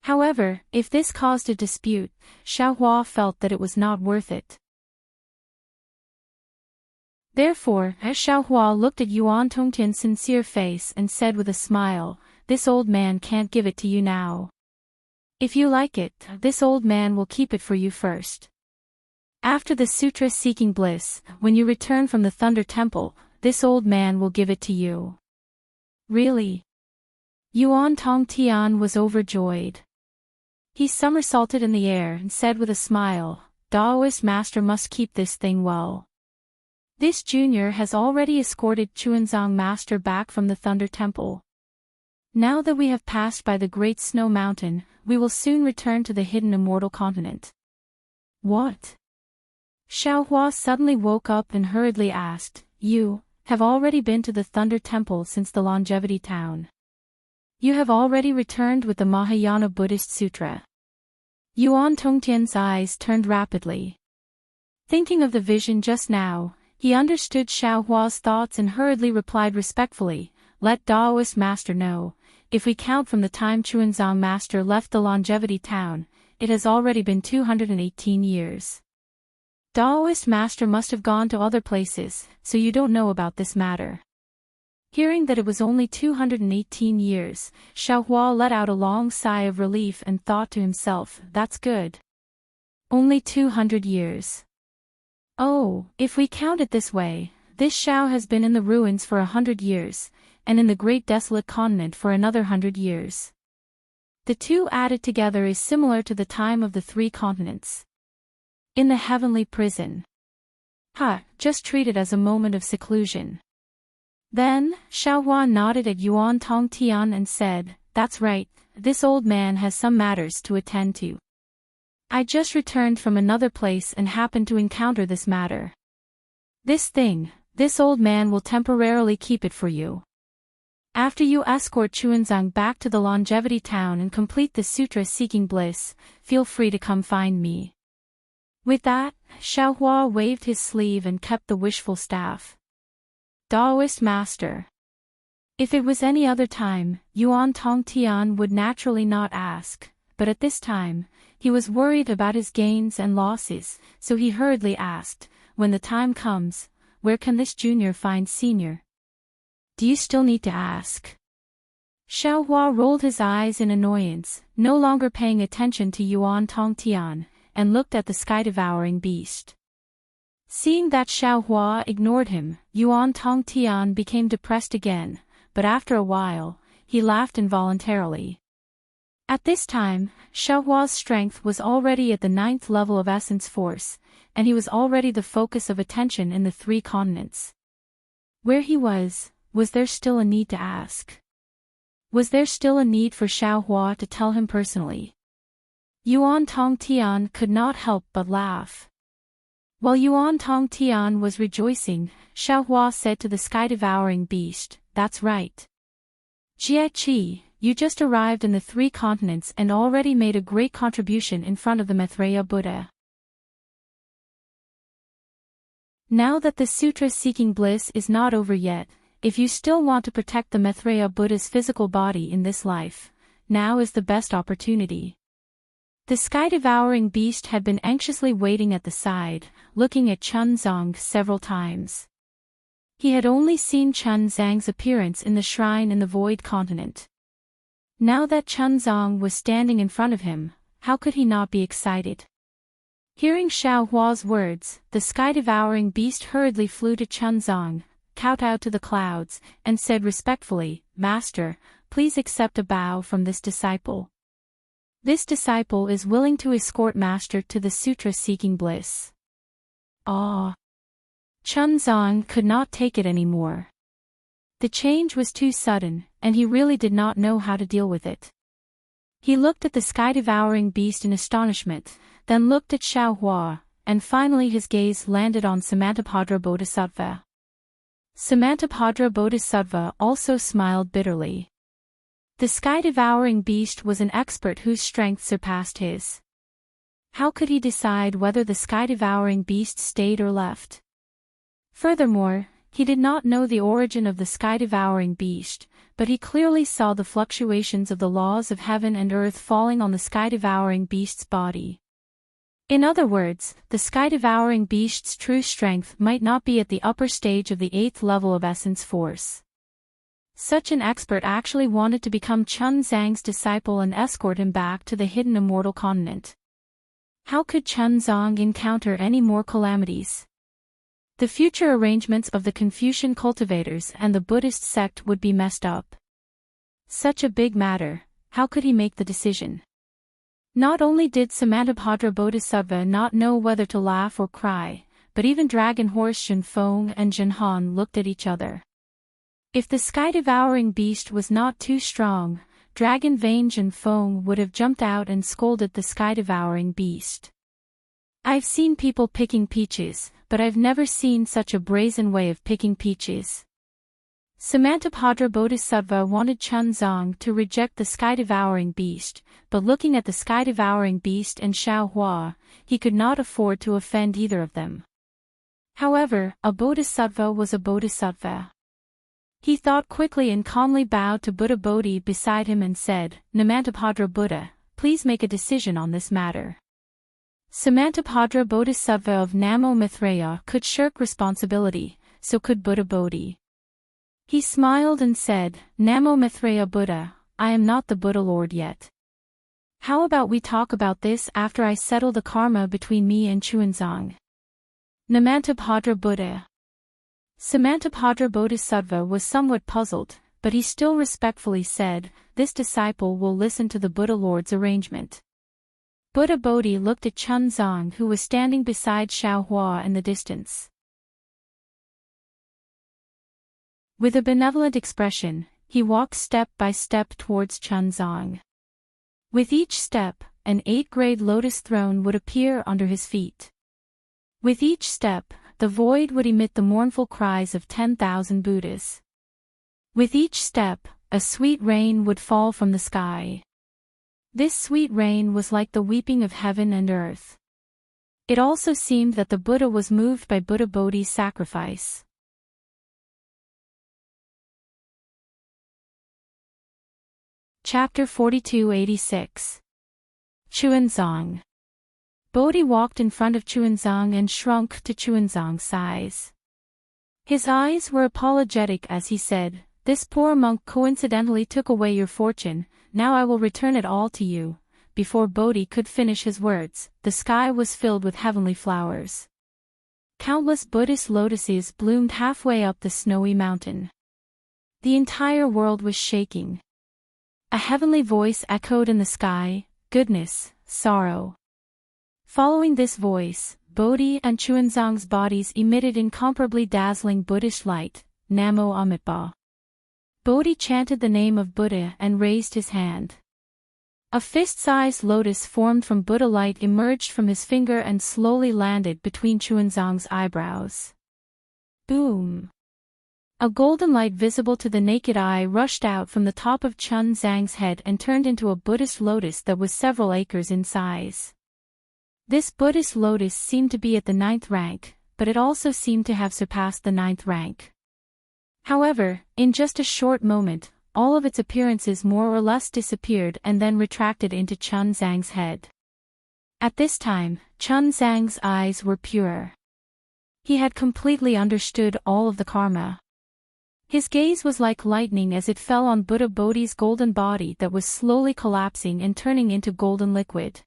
However, if this caused a dispute, Xiao Hua felt that it was not worth it. Therefore, Xiao Hua looked at Yuan Tongtian's sincere face and said with a smile, "This old man can't give it to you now. If you like it, this old man will keep it for you first. After the Sutra Seeking Bliss, when you return from the Thunder Temple, this old man will give it to you." Really? Yuan Tongtian was overjoyed. He somersaulted in the air and said with a smile, "Daoist master must keep this thing well. This junior has already escorted Chuanzang master back from the Thunder Temple. Now that we have passed by the Great Snow Mountain, we will soon return to the hidden immortal continent." "What?" Xiao Hua suddenly woke up and hurriedly asked, "You have already been to the Thunder Temple since the Longevity Town. You have already returned with the Mahayana Buddhist Sutra." Yuan Tongtian's eyes turned rapidly. Thinking of the vision just now, He understood Xiao Hua's thoughts and hurriedly replied respectfully, "Let Daoist Master know, if we count from the time Chuanzang Master left the Longevity Town, it has already been 218 years. Daoist Master must have gone to other places, so you don't know about this matter." Hearing that it was only 218 years, Xiao Hua let out a long sigh of relief and thought to himself, "That's good. Only 200 years. Oh, if we count it this way, this Xiao has been in the ruins for 100 years, and in the great desolate continent for another 100 years. The two added together is similar to the time of the 3 continents. In the heavenly prison. Just treat it as a moment of seclusion." Then, Xiao Hua nodded at Yuan Tongtian and said, "That's right, this old man has some matters to attend to. I just returned from another place and happened to encounter this matter. This old man will temporarily keep it for you. After you escort Chuanzang back to the Longevity Town and complete the Sutra Seeking Bliss, feel free to come find me." With that, Xiao Hua waved his sleeve and kept the wishful staff. Daoist Master. If it was any other time, Yuan Tongtian would naturally not ask, but at this time, he was worried about his gains and losses, so he hurriedly asked, "When the time comes, where can this junior find senior?" "Do you still need to ask?" Xiao Hua rolled his eyes in annoyance, no longer paying attention to Yuan Tongtian, and looked at the sky-devouring beast. Seeing that Xiao Hua ignored him, Yuan Tongtian became depressed again, but after a while, he laughed involuntarily. At this time, Xiao Hua's strength was already at the 9th level of essence force, and he was already the focus of attention in the 3 continents. Where he was there still a need to ask? Was there still a need for Xiao Hua to tell him personally? Yuan Tongtian could not help but laugh. While Yuan Tongtian was rejoicing, Xiao Hua said to the sky-devouring beast, "That's right. Jie, you just arrived in the 3 continents and already made a great contribution in front of the Maitreya Buddha. Now that the Sutra Seeking Bliss is not over yet, if you still want to protect the Maitreya Buddha's physical body in this life, now is the best opportunity." The sky-devouring beast had been anxiously waiting at the side, looking at Chuanzang several times. He had only seen Chuanzang's appearance in the shrine in the Void Continent. Now that Chuanzang was standing in front of him, how could he not be excited? Hearing Xiao Hua's words, the sky-devouring beast hurriedly flew to Chuanzang, kowtowed to the clouds, and said respectfully, "Master, please accept a bow from this disciple. This disciple is willing to escort Master to the Sutra Seeking Bliss." Chuanzang could not take it anymore. The change was too sudden, and he really did not know how to deal with it. He looked at the sky-devouring beast in astonishment, then looked at Xiao Hua, and finally his gaze landed on Samantabhadra Bodhisattva. Samantabhadra Bodhisattva also smiled bitterly. The sky-devouring beast was an expert whose strength surpassed his. How could he decide whether the sky-devouring beast stayed or left? Furthermore, he did not know the origin of the sky-devouring beast, but he clearly saw the fluctuations of the laws of heaven and earth falling on the sky-devouring beast's body. In other words, the sky-devouring beast's true strength might not be at the upper stage of the 8th level of essence force. Such an expert actually wanted to become Chuanzang's disciple and escort him back to the hidden immortal continent. How could Chuanzang encounter any more calamities? The future arrangements of the Confucian cultivators and the Buddhist sect would be messed up. Such a big matter, how could he make the decision? Not only did Samantabhadra Bodhisattva not know whether to laugh or cry, but even Dragon Horse Shenfeng and Zhenhan looked at each other. If the sky-devouring beast was not too strong, Dragon Vein Zhenfeng would have jumped out and scolded the sky-devouring beast. "I've seen people picking peaches, but I've never seen such a brazen way of picking peaches." Samantabhadra Bodhisattva wanted Chuanzang to reject the sky-devouring beast, but looking at the sky-devouring beast and Xiao Hua, he could not afford to offend either of them. However, a bodhisattva was a bodhisattva. He thought quickly and calmly bowed to Buddha Bodhi beside him and said, Namantabhadra Buddha, please make a decision on this matter. Samantabhadra Bodhisattva of Namo Maitreya could shirk responsibility, so could Buddha Bodhi. He smiled and said, Namo Maitreya Buddha, I am not the Buddha Lord yet. How about we talk about this after I settle the karma between me and Chuanzang? Namantabhadra Buddha. Samantabhadra Bodhisattva was somewhat puzzled, but he still respectfully said, this disciple will listen to the Buddha Lord's arrangement. Buddha Bodhi looked at Chuanzang who was standing beside Xiaohua in the distance. With a benevolent expression, he walked step by step towards Chuanzang. With each step, an 8-grade lotus throne would appear under his feet. With each step, the void would emit the mournful cries of 10,000 Buddhas. With each step, a sweet rain would fall from the sky. This sweet rain was like the weeping of heaven and earth. It also seemed that the Buddha was moved by Buddha Bodhi's sacrifice. Chapter 4286. Chuanzang. Bodhi walked in front of Chuanzang and shrunk to Chuanzang's size. His eyes were apologetic as he said, this poor monk coincidentally took away your fortune, now I will return it all to you. Before Bodhi could finish his words, the sky was filled with heavenly flowers. Countless Buddhist lotuses bloomed halfway up the snowy mountain. The entire world was shaking. A heavenly voice echoed in the sky, goodness, sorrow. Following this voice, Bodhi and Chuanzang's bodies emitted incomparably dazzling Buddhist light, Namo Amitabha. Bodhi chanted the name of Buddha and raised his hand. A fist-sized lotus formed from Buddha light emerged from his finger and slowly landed between Chuanzang's eyebrows. Boom! A golden light visible to the naked eye rushed out from the top of Chuanzang's head and turned into a Buddhist lotus that was several acres in size. This Buddhist lotus seemed to be at the 9th rank, but it also seemed to have surpassed the 9th rank. However, in just a short moment, all of its appearances more or less disappeared and then retracted into Chuanzang's head. At this time, Chuanzang's eyes were pure. He had completely understood all of the karma. His gaze was like lightning as it fell on Buddha Bodhi's golden body that was slowly collapsing and turning into golden liquid.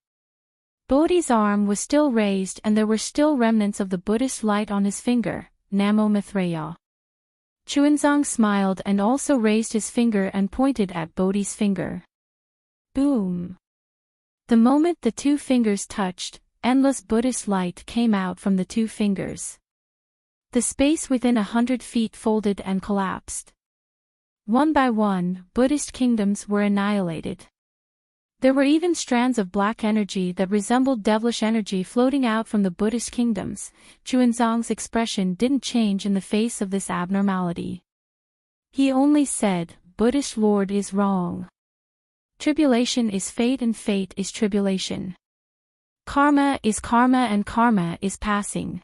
Bodhi's arm was still raised and there were still remnants of the Buddhist light on his finger, Namo Maitreya. Chuanzang smiled and also raised his finger and pointed at Bodhi's finger. Boom! The moment the two fingers touched, endless Buddhist light came out from the two fingers. The space within 100 feet folded and collapsed. One by one, Buddhist kingdoms were annihilated. There were even strands of black energy that resembled devilish energy floating out from the Buddhist kingdoms. Chuanzang's expression didn't change in the face of this abnormality. He only said, Buddhist Lord is wrong. Tribulation is fate and fate is tribulation. Karma is karma and karma is passing.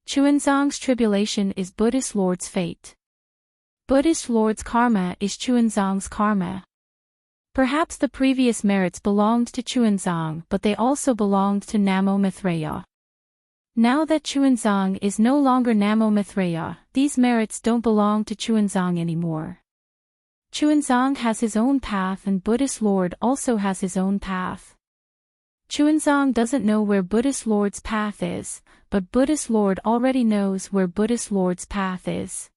Chuanzang's tribulation is Buddhist Lord's fate. Buddhist Lord's karma is Chuanzang's karma. Perhaps the previous merits belonged to Chuanzang, but they also belonged to Namo Maitreya. Now that Chuanzang is no longer Namo Maitreya, these merits don't belong to Chuanzang anymore. Chuanzang has his own path and Buddhist Lord also has his own path. Chuanzang doesn't know where Buddhist Lord's path is, but Buddhist Lord already knows where Buddhist Lord's path is.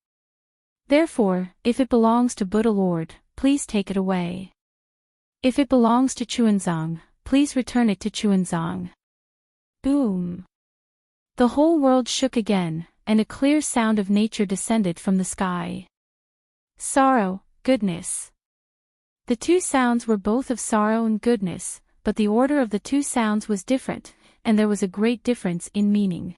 Therefore, if it belongs to Buddha Lord, please take it away. If it belongs to Chuanzang, please return it to Chuanzang. Boom! The whole world shook again, and a clear sound of nature descended from the sky. Sorrow, goodness. The two sounds were both of sorrow and goodness, but the order of the two sounds was different, and there was a great difference in meaning.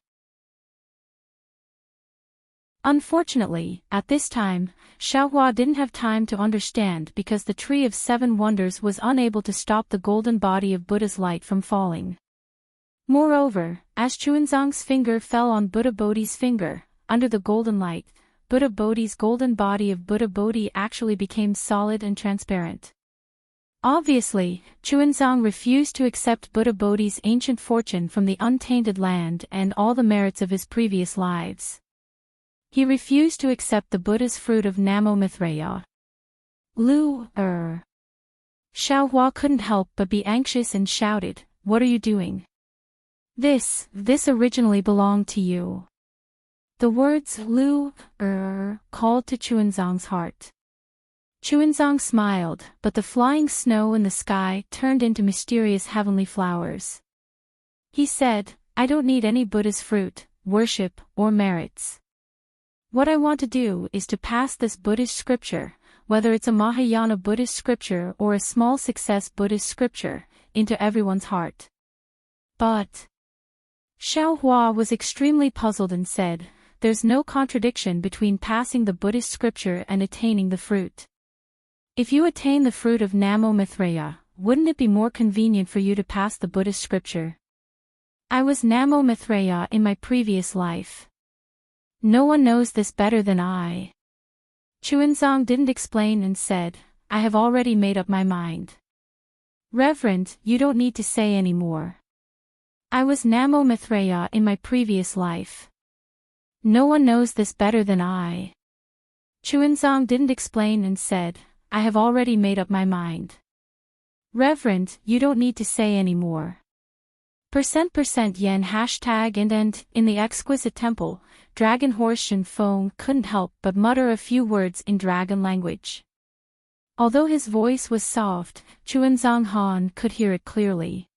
Unfortunately, at this time, Xiaohua didn't have time to understand because the Tree of Seven Wonders was unable to stop the golden body of Buddha's light from falling. Moreover, as Chuanzong's finger fell on Buddha Bodhi's finger, under the golden light, Buddha Bodhi's golden body of Buddha Bodhi actually became solid and transparent. Obviously, Chuanzong refused to accept Buddha Bodhi's ancient fortune from the untainted land and all the merits of his previous lives. He refused to accept the Buddha's fruit of Namo Mithreya. Xiaohua couldn't help but be anxious and shouted, "What are you doing? This originally belonged to you." The words called to Chuanzong's heart. Chuanzong smiled, but the flying snow in the sky turned into mysterious heavenly flowers. He said, "I don't need any Buddha's fruit, worship, or merits. What I want to do is to pass this Buddhist scripture, whether it's a Mahayana Buddhist scripture or a small success Buddhist scripture, into everyone's heart." But Xiaohua was extremely puzzled and said, "There's no contradiction between passing the Buddhist scripture and attaining the fruit. If you attain the fruit of Namo Mithreya, wouldn't it be more convenient for you to pass the Buddhist scripture? I was Namo Mithreya in my previous life. No one knows this better than I." Chuanzong didn't explain and said, "I have already made up my mind. Reverend, you don't need to say any more. I was Namo Mithreya in my previous life. No one knows this better than I." Chuanzong didn't explain and said, "I have already made up my mind. Reverend, you don't need to say any more." %yen #and in the exquisite temple, Dragon Horse Shenfeng couldn't help but mutter a few words in dragon language. Although his voice was soft, Chuanzong Han could hear it clearly.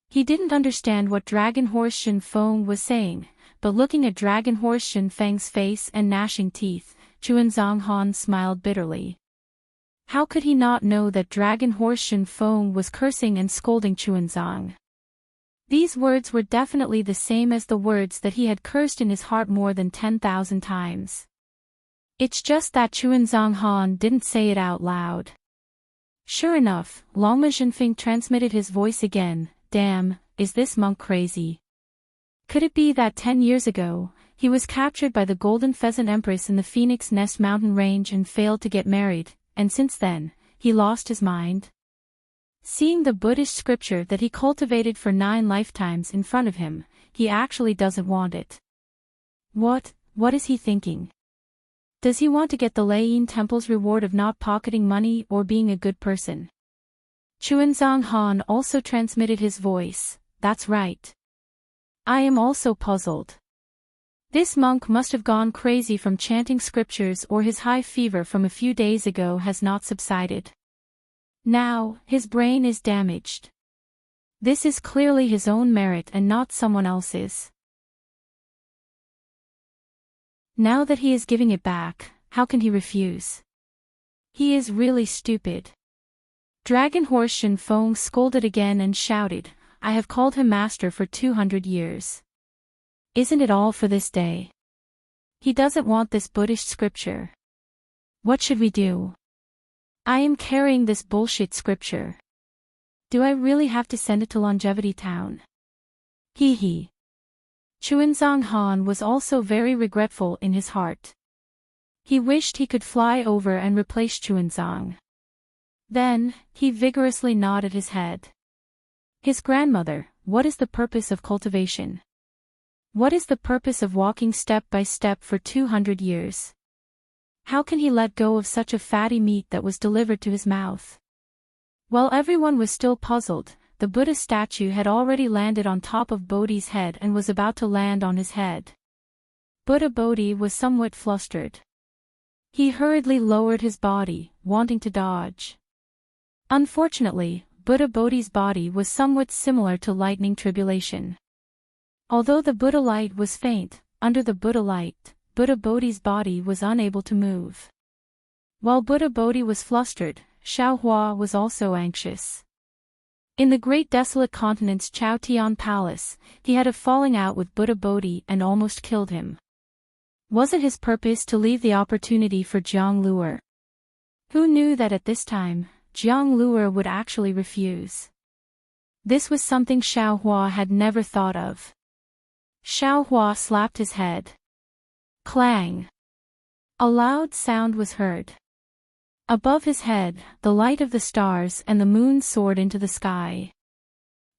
He didn't understand what Dragon Horse Shenfeng was saying, but looking at Dragon Horse Shenfeng's face and gnashing teeth, Chuanzong Han smiled bitterly. How could he not know that Dragon Horse Shenfeng was cursing and scolding Chuanzong? These words were definitely the same as the words that he had cursed in his heart more than 10,000 times. It's just that Chuanzong Han didn't say it out loud. Sure enough, Longma Zhenfeng transmitted his voice again. "Damn, is this monk crazy? Could it be that 10 years ago, he was captured by the Golden Pheasant Empress in the Phoenix Nest mountain range and failed to get married, and since then, he lost his mind? Seeing the Buddhist scripture that he cultivated for 9 lifetimes in front of him, he actually doesn't want it. What is he thinking? Does he want to get the Lei Temple's reward of not pocketing money or being a good person?" Chuanzong Han also transmitted his voice. "That's right. I am also puzzled. This monk must have gone crazy from chanting scriptures, or his high fever from a few days ago has not subsided. Now, his brain is damaged. This is clearly his own merit and not someone else's. Now that he is giving it back, how can he refuse? He is really stupid." Dragon Horse Shenfeng scolded again and shouted, "I have called him master for 200 years. Isn't it all for this day? He doesn't want this Buddhist scripture. What should we do? I am carrying this bullshit scripture. Do I really have to send it to Longevity Town? Hee. Chuanzong Han was also very regretful in his heart. He wished he could fly over and replace Chuanzong. Then, he vigorously nodded his head. His grandmother, what is the purpose of cultivation? What is the purpose of walking step by step for 200 years? How can he let go of such a fatty meat that was delivered to his mouth? While everyone was still puzzled, the Buddha statue had already landed on top of Bodhi's head and was about to land on his head. Buddha Bodhi was somewhat flustered. He hurriedly lowered his body, wanting to dodge. Unfortunately, Buddha Bodhi's body was somewhat similar to lightning tribulation. Although the Buddha light was faint, under the Buddha light, Buddha Bodhi's body was unable to move. While Buddha Bodhi was flustered, Xiaohua was also anxious. In the great desolate continent's Chao Tian Palace, he had a falling out with Buddha Bodhi and almost killed him. Was it his purpose to leave the opportunity for Jiang Luer? Who knew that at this time, Jiang Luer would actually refuse? This was something Xiaohua had never thought of. Xiaohua slapped his head. Clang! A loud sound was heard. Above his head, the light of the stars and the moon soared into the sky.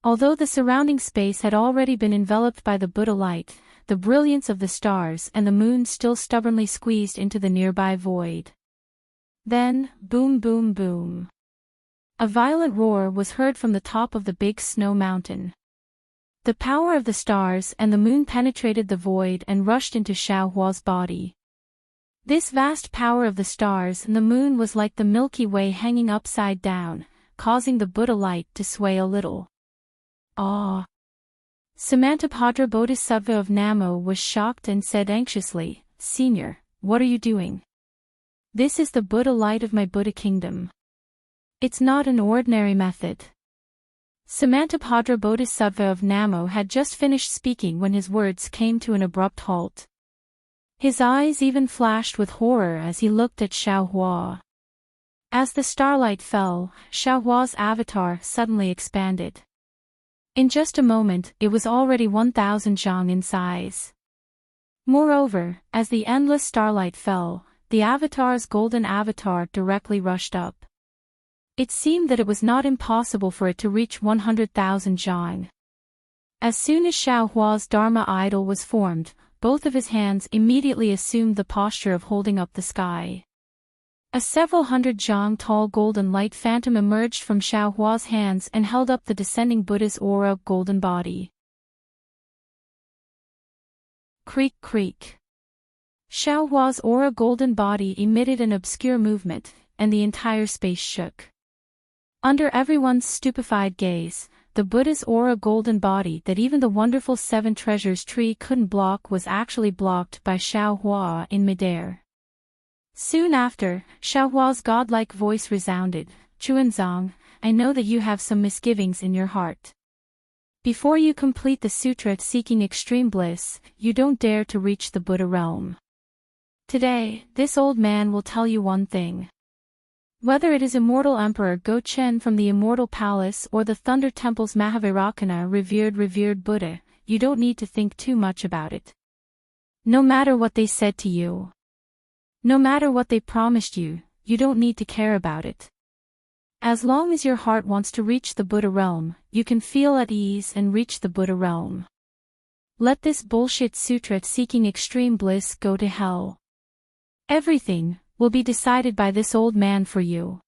Although the surrounding space had already been enveloped by the Buddha light, the brilliance of the stars and the moon still stubbornly squeezed into the nearby void. Then, boom boom boom. A violent roar was heard from the top of the big snow mountain. The power of the stars and the moon penetrated the void and rushed into Xiaohua's body. This vast power of the stars and the moon was like the Milky Way hanging upside down, causing the Buddha light to sway a little. Ah! Samantabhadra Bodhisattva of Namo was shocked and said anxiously, "Senior, what are you doing? This is the Buddha light of my Buddha kingdom. It's not an ordinary method." Samantabhadra Bodhisattva of Namo had just finished speaking when his words came to an abrupt halt. His eyes even flashed with horror as he looked at Xiaohua. As the starlight fell, Xiaohua's avatar suddenly expanded. In just a moment, it was already 1,000 zhang in size. Moreover, as the endless starlight fell, the avatar's golden avatar directly rushed up. It seemed that it was not impossible for it to reach 100,000 zhang. As soon as Xiaohua's Dharma idol was formed, both of his hands immediately assumed the posture of holding up the sky. A several hundred zhang tall golden light phantom emerged from Xiaohua's hands and held up the descending Buddha's aura golden body. Creak creak. Xiaohua's aura golden body emitted an obscure movement, and the entire space shook. Under everyone's stupefied gaze, the Buddha's aura golden body that even the wonderful Seven Treasures tree couldn't block was actually blocked by Xiaohua in midair. Soon after, Xiaohua's godlike voice resounded, "Chuanzong, I know that you have some misgivings in your heart. Before you complete the sutra seeking extreme bliss, you don't dare to reach the Buddha realm. Today, this old man will tell you one thing. Whether it is Immortal Emperor Go-Chen from the Immortal Palace or the Thunder Temple's Mahavairakana revered Buddha, you don't need to think too much about it. No matter what they said to you, no matter what they promised you, you don't need to care about it. As long as your heart wants to reach the Buddha realm, you can feel at ease and reach the Buddha realm. Let this bullshit sutra seeking extreme bliss go to hell. Everything will be decided by this old man for you."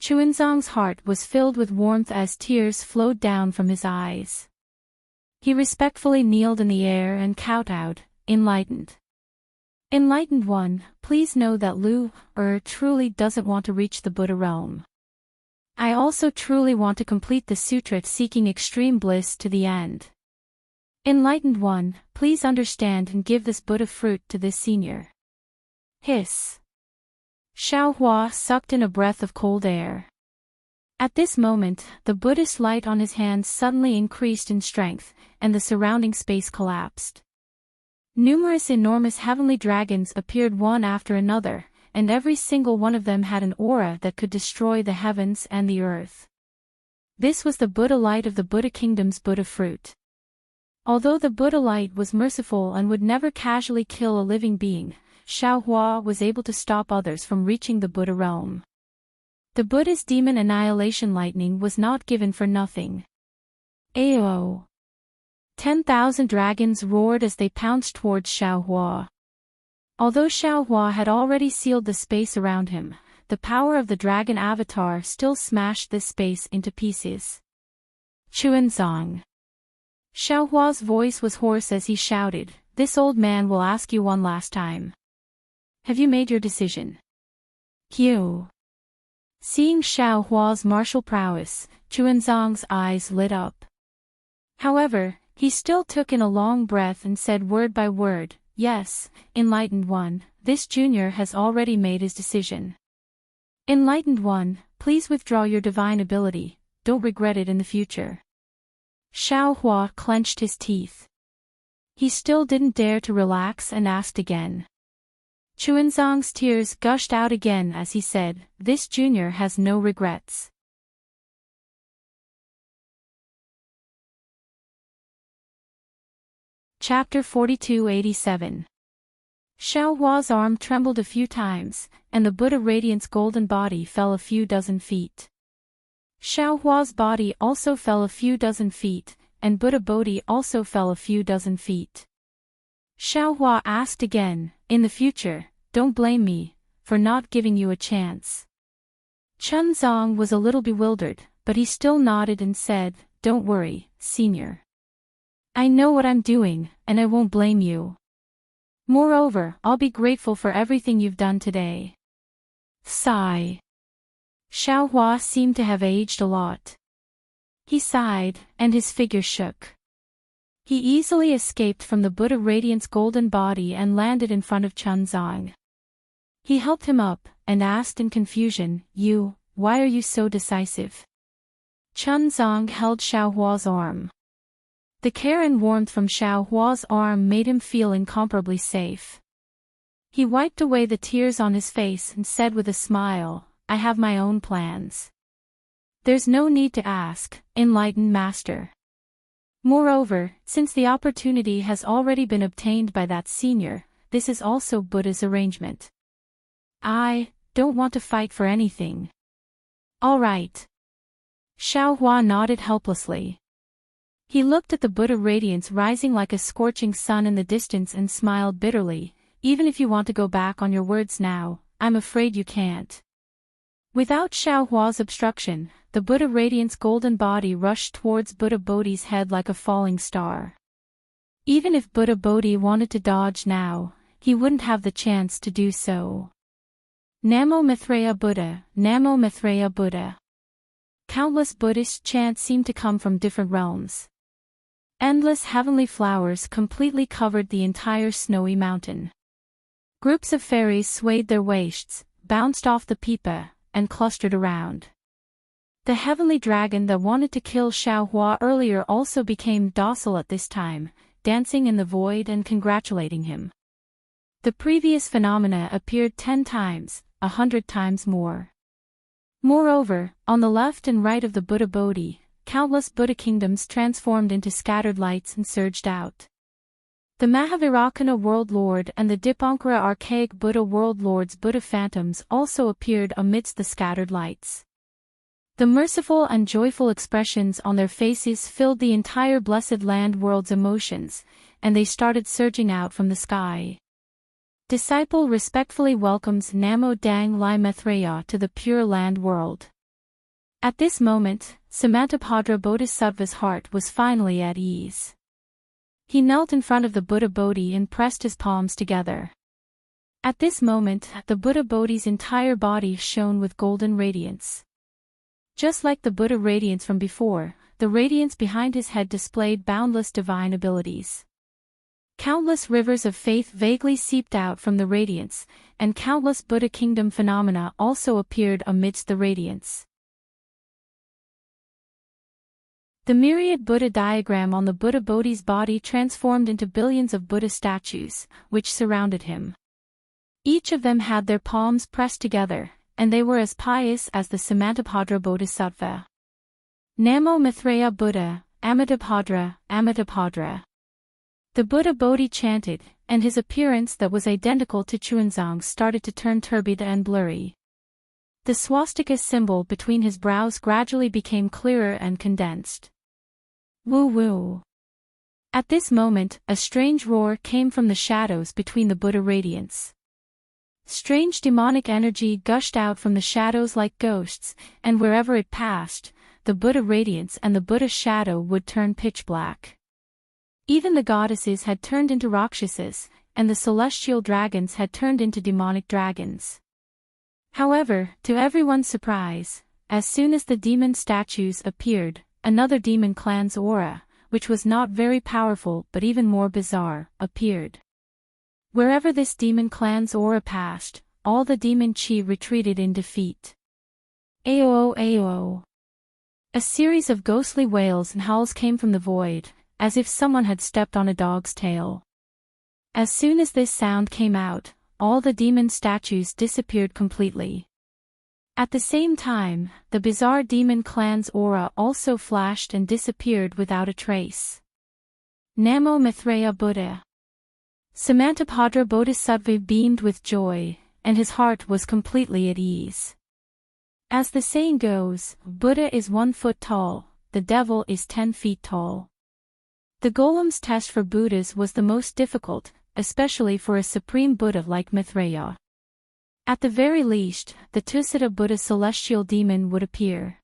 Chuanzong's heart was filled with warmth as tears flowed down from his eyes. He respectfully kneeled in the air and kowtowed, "Enlightened. Enlightened one, please know that Lu-er truly doesn't want to reach the Buddha realm. I also truly want to complete the sutra seeking extreme bliss to the end. Enlightened one, please understand and give this Buddha fruit to this senior." Hiss. Xiaohua sucked in a breath of cold air. At this moment, the Buddhist light on his hands suddenly increased in strength, and the surrounding space collapsed. Numerous enormous heavenly dragons appeared one after another, and every single one of them had an aura that could destroy the heavens and the earth. This was the Buddha light of the Buddha kingdom's Buddha fruit. Although the Buddha light was merciful and would never casually kill a living being, Xiaohua was able to stop others from reaching the Buddha realm. The Buddha's demon annihilation lightning was not given for nothing. Ayo! 10,000 dragons roared as they pounced towards Xiaohua. Although Xiaohua had already sealed the space around him, the power of the dragon avatar still smashed this space into pieces. Chuanzong. Xiaohua's voice was hoarse as he shouted, "This old man will ask you one last time. Have you made your decision?" Q. Seeing Xiaohua's martial prowess, Chuanzong's eyes lit up. However, he still took in a long breath and said word by word, "Yes, enlightened one, this junior has already made his decision. Enlightened one, please withdraw your divine ability, don't regret it in the future." Xiaohua clenched his teeth. He still didn't dare to relax and asked again. Chuanzong's tears gushed out again as he said, "This junior has no regrets." Chapter 4287. Xiao Hua's arm trembled a few times, and the Buddha Radiant's golden body fell a few dozen feet. Xiao Hua's body also fell a few dozen feet, and Buddha Bodhi also fell a few dozen feet. Xiao Hua asked again, "In the future, don't blame me for not giving you a chance." Chun Zong was a little bewildered, but he still nodded and said, "Don't worry, senior. I know what I'm doing, and I won't blame you. Moreover, I'll be grateful for everything you've done today." Sigh. Xiao Hua seemed to have aged a lot. He sighed, and his figure shook. He easily escaped from the Buddha Radiant's golden body and landed in front of Chun Zong. He helped him up, and asked in confusion, Why are you so decisive?" Chun Zong held Xiao Hua's arm. The care and warmth from Xiao Hua's arm made him feel incomparably safe. He wiped away the tears on his face and said with a smile, "I have my own plans. There's no need to ask, enlightened master. Moreover, since the opportunity has already been obtained by that senior, this is also Buddha's arrangement. I don't want to fight for anything." "All right." Xiao Hua nodded helplessly. He looked at the Buddha radiance rising like a scorching sun in the distance and smiled bitterly. "Even if you want to go back on your words now, I'm afraid you can't." Without Xiao Hua's obstruction, the Buddha radiance golden body rushed towards Buddha Bodhi's head like a falling star. Even if Buddha Bodhi wanted to dodge now, he wouldn't have the chance to do so. Namo Maitreya Buddha, Namo Maitreya Buddha. Countless Buddhist chants seemed to come from different realms. Endless heavenly flowers completely covered the entire snowy mountain. Groups of fairies swayed their waists, bounced off the pipa, and clustered around. The heavenly dragon that wanted to kill Xiao Hua earlier also became docile at this time, dancing in the void and congratulating him. The previous phenomena appeared 10 times, 100 times more. Moreover, on the left and right of the Buddha Bodhi, countless Buddha kingdoms transformed into scattered lights and surged out. The Mahavirakana World Lord and the Dipankara Archaic Buddha World Lord's Buddha phantoms also appeared amidst the scattered lights. The merciful and joyful expressions on their faces filled the entire blessed land world's emotions, and they started surging out from the sky. Disciple respectfully welcomes Namo Dang Lai Maitreya to the Pure Land world. At this moment, Samantabhadra Bodhisattva's heart was finally at ease. He knelt in front of the Buddha Bodhi and pressed his palms together. At this moment, the Buddha Bodhi's entire body shone with golden radiance. Just like the Buddha radiance from before, the radiance behind his head displayed boundless divine abilities. Countless rivers of faith vaguely seeped out from the radiance, and countless Buddha kingdom phenomena also appeared amidst the radiance. The myriad Buddha diagram on the Buddha Bodhi's body transformed into billions of Buddha statues, which surrounded him. Each of them had their palms pressed together, and they were as pious as the Samantabhadra Bodhisattva. Namo Maitreya Buddha, Amitabhadra, Amitabhadra. The Buddha Bodhi chanted, and his appearance that was identical to Chuanzong's started to turn turbid and blurry. The swastika symbol between his brows gradually became clearer and condensed. Woo woo. At this moment, a strange roar came from the shadows between the Buddha radiance. Strange demonic energy gushed out from the shadows like ghosts, and wherever it passed, the Buddha radiance and the Buddha shadow would turn pitch black. Even the goddesses had turned into Rakshasas, and the celestial dragons had turned into demonic dragons. However, to everyone's surprise, as soon as the demon statues appeared, another demon clan's aura, which was not very powerful but even more bizarre, appeared. Wherever this demon clan's aura passed, all the demon chi retreated in defeat. Aoo aoo. A series of ghostly wails and howls came from the void, as if someone had stepped on a dog's tail. As soon as this sound came out, all the demon statues disappeared completely. At the same time, the bizarre demon clan's aura also flashed and disappeared without a trace. Namo Maitreya Buddha. Samantabhadra Bodhisattva beamed with joy, and his heart was completely at ease. As the saying goes, Buddha is 1 foot tall, the devil is 10 feet tall. The golem's test for Buddhas was the most difficult, especially for a supreme Buddha like Maitreya. At the very least, the Tusita Buddha celestial demon would appear.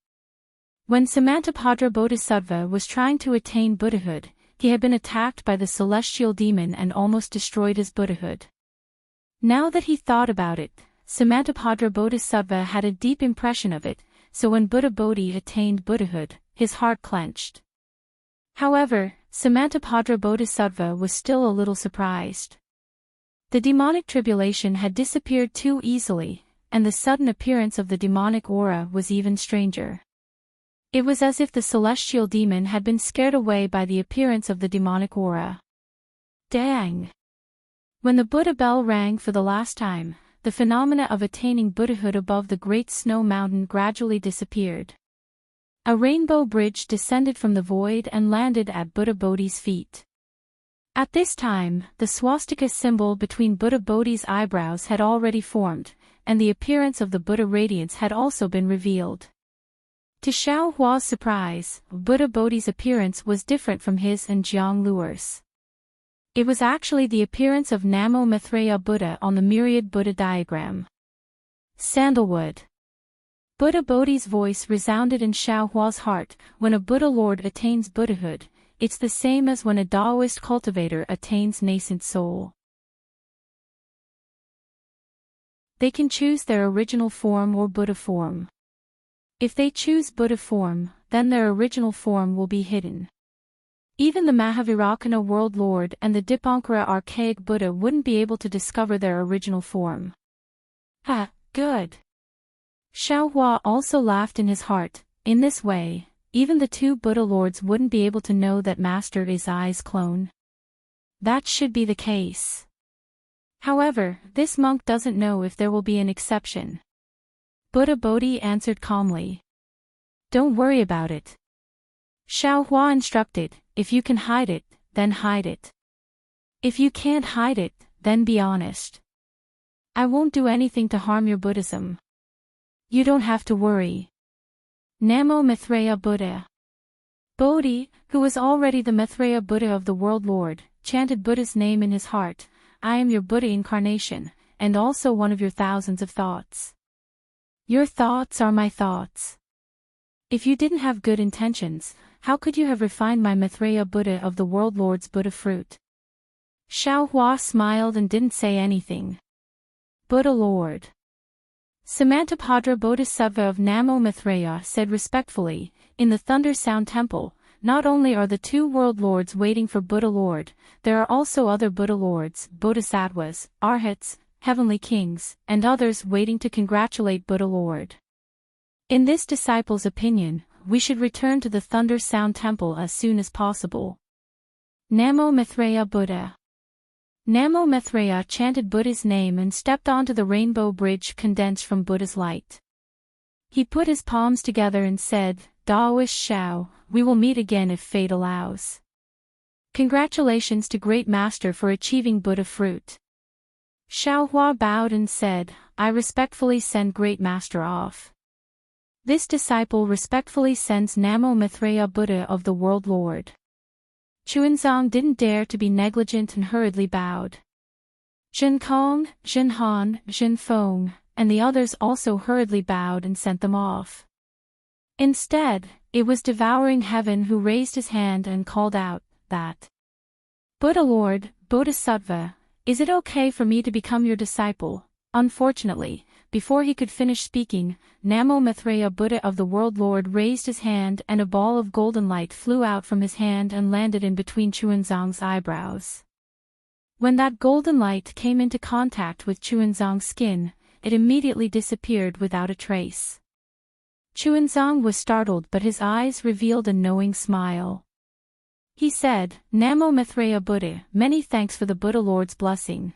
When Samantabhadra Bodhisattva was trying to attain Buddhahood, he had been attacked by the celestial demon and almost destroyed his Buddhahood. Now that he thought about it, Samantabhadra Bodhisattva had a deep impression of it, so when Buddha Bodhi attained Buddhahood, his heart clenched. However, Samantabhadra Bodhisattva was still a little surprised. The demonic tribulation had disappeared too easily, and the sudden appearance of the demonic aura was even stranger. It was as if the celestial demon had been scared away by the appearance of the demonic aura. Dang! When the Buddha bell rang for the last time, the phenomena of attaining Buddhahood above the great snow mountain gradually disappeared. A rainbow bridge descended from the void and landed at Buddha Bodhi's feet. At this time, the swastika symbol between Buddha Bodhi's eyebrows had already formed, and the appearance of the Buddha radiance had also been revealed. To Xiao Hua's surprise, Buddha Bodhi's appearance was different from his and Jiang Luo's. It was actually the appearance of Namo Maitreya Buddha on the myriad Buddha diagram. Sandalwood. Buddha Bodhi's voice resounded in Xiao Hua's heart. When a Buddha Lord attains Buddhahood, it's the same as when a Taoist cultivator attains nascent soul. They can choose their original form or Buddha form. If they choose Buddha form, then their original form will be hidden. Even the Mahavirakana World Lord and the Dipankara Archaic Buddha wouldn't be able to discover their original form. Ha, good. Xiao Hua also laughed in his heart. In this way, even the 2 Buddha Lords wouldn't be able to know that Master is Ai's clone. That should be the case. However, this monk doesn't know if there will be an exception. Buddha Bodhi answered calmly. Don't worry about it. Xiao Hua instructed, if you can hide it, then hide it. If you can't hide it, then be honest. I won't do anything to harm your Buddhism. You don't have to worry. Namo Maitreya Buddha. Bodhi, who was already the Maitreya Buddha of the World Lord, chanted Buddha's name in his heart. I am your Buddha incarnation, and also one of your thousands of thoughts. Your thoughts are my thoughts. If you didn't have good intentions, how could you have refined my Maitreya Buddha of the World Lord's Buddha fruit? Xiao Hua smiled and didn't say anything. Buddha Lord. Samantabhadra Bodhisattva of Namo Maitreya said respectfully, in the Thunder Sound Temple, not only are the 2 World Lords waiting for Buddha Lord, there are also other Buddha Lords, Bodhisattvas, Arhats, Heavenly Kings, and others waiting to congratulate Buddha Lord. In this disciple's opinion, we should return to the Thunder Sound Temple as soon as possible. Namo Maitreya Buddha. Namo Maitreya chanted Buddha's name and stepped onto the rainbow bridge condensed from Buddha's light. He put his palms together and said, Daoist Xiao, we will meet again if fate allows. Congratulations to Great Master for achieving Buddha fruit. Xiao Hua bowed and said, I respectfully send Great Master off. This disciple respectfully sends Namo Maitreya Buddha of the World Lord. Chuanzang didn't dare to be negligent and hurriedly bowed. Zhen Kong, Zhen Han, Zhen Feng, and the others also hurriedly bowed and sent them off. Instead, it was Devouring Heaven who raised his hand and called out, that Buddha Lord, Bodhisattva, is it okay for me to become your disciple? Unfortunately, before he could finish speaking, Namo Maitreya Buddha of the World Lord raised his hand and a ball of golden light flew out from his hand and landed in between Chuanzang's eyebrows. When that golden light came into contact with Chuanzang's skin, it immediately disappeared without a trace. Chuanzang was startled, but his eyes revealed a knowing smile. He said, Namo Maitreya Buddha, many thanks for the Buddha Lord's blessing.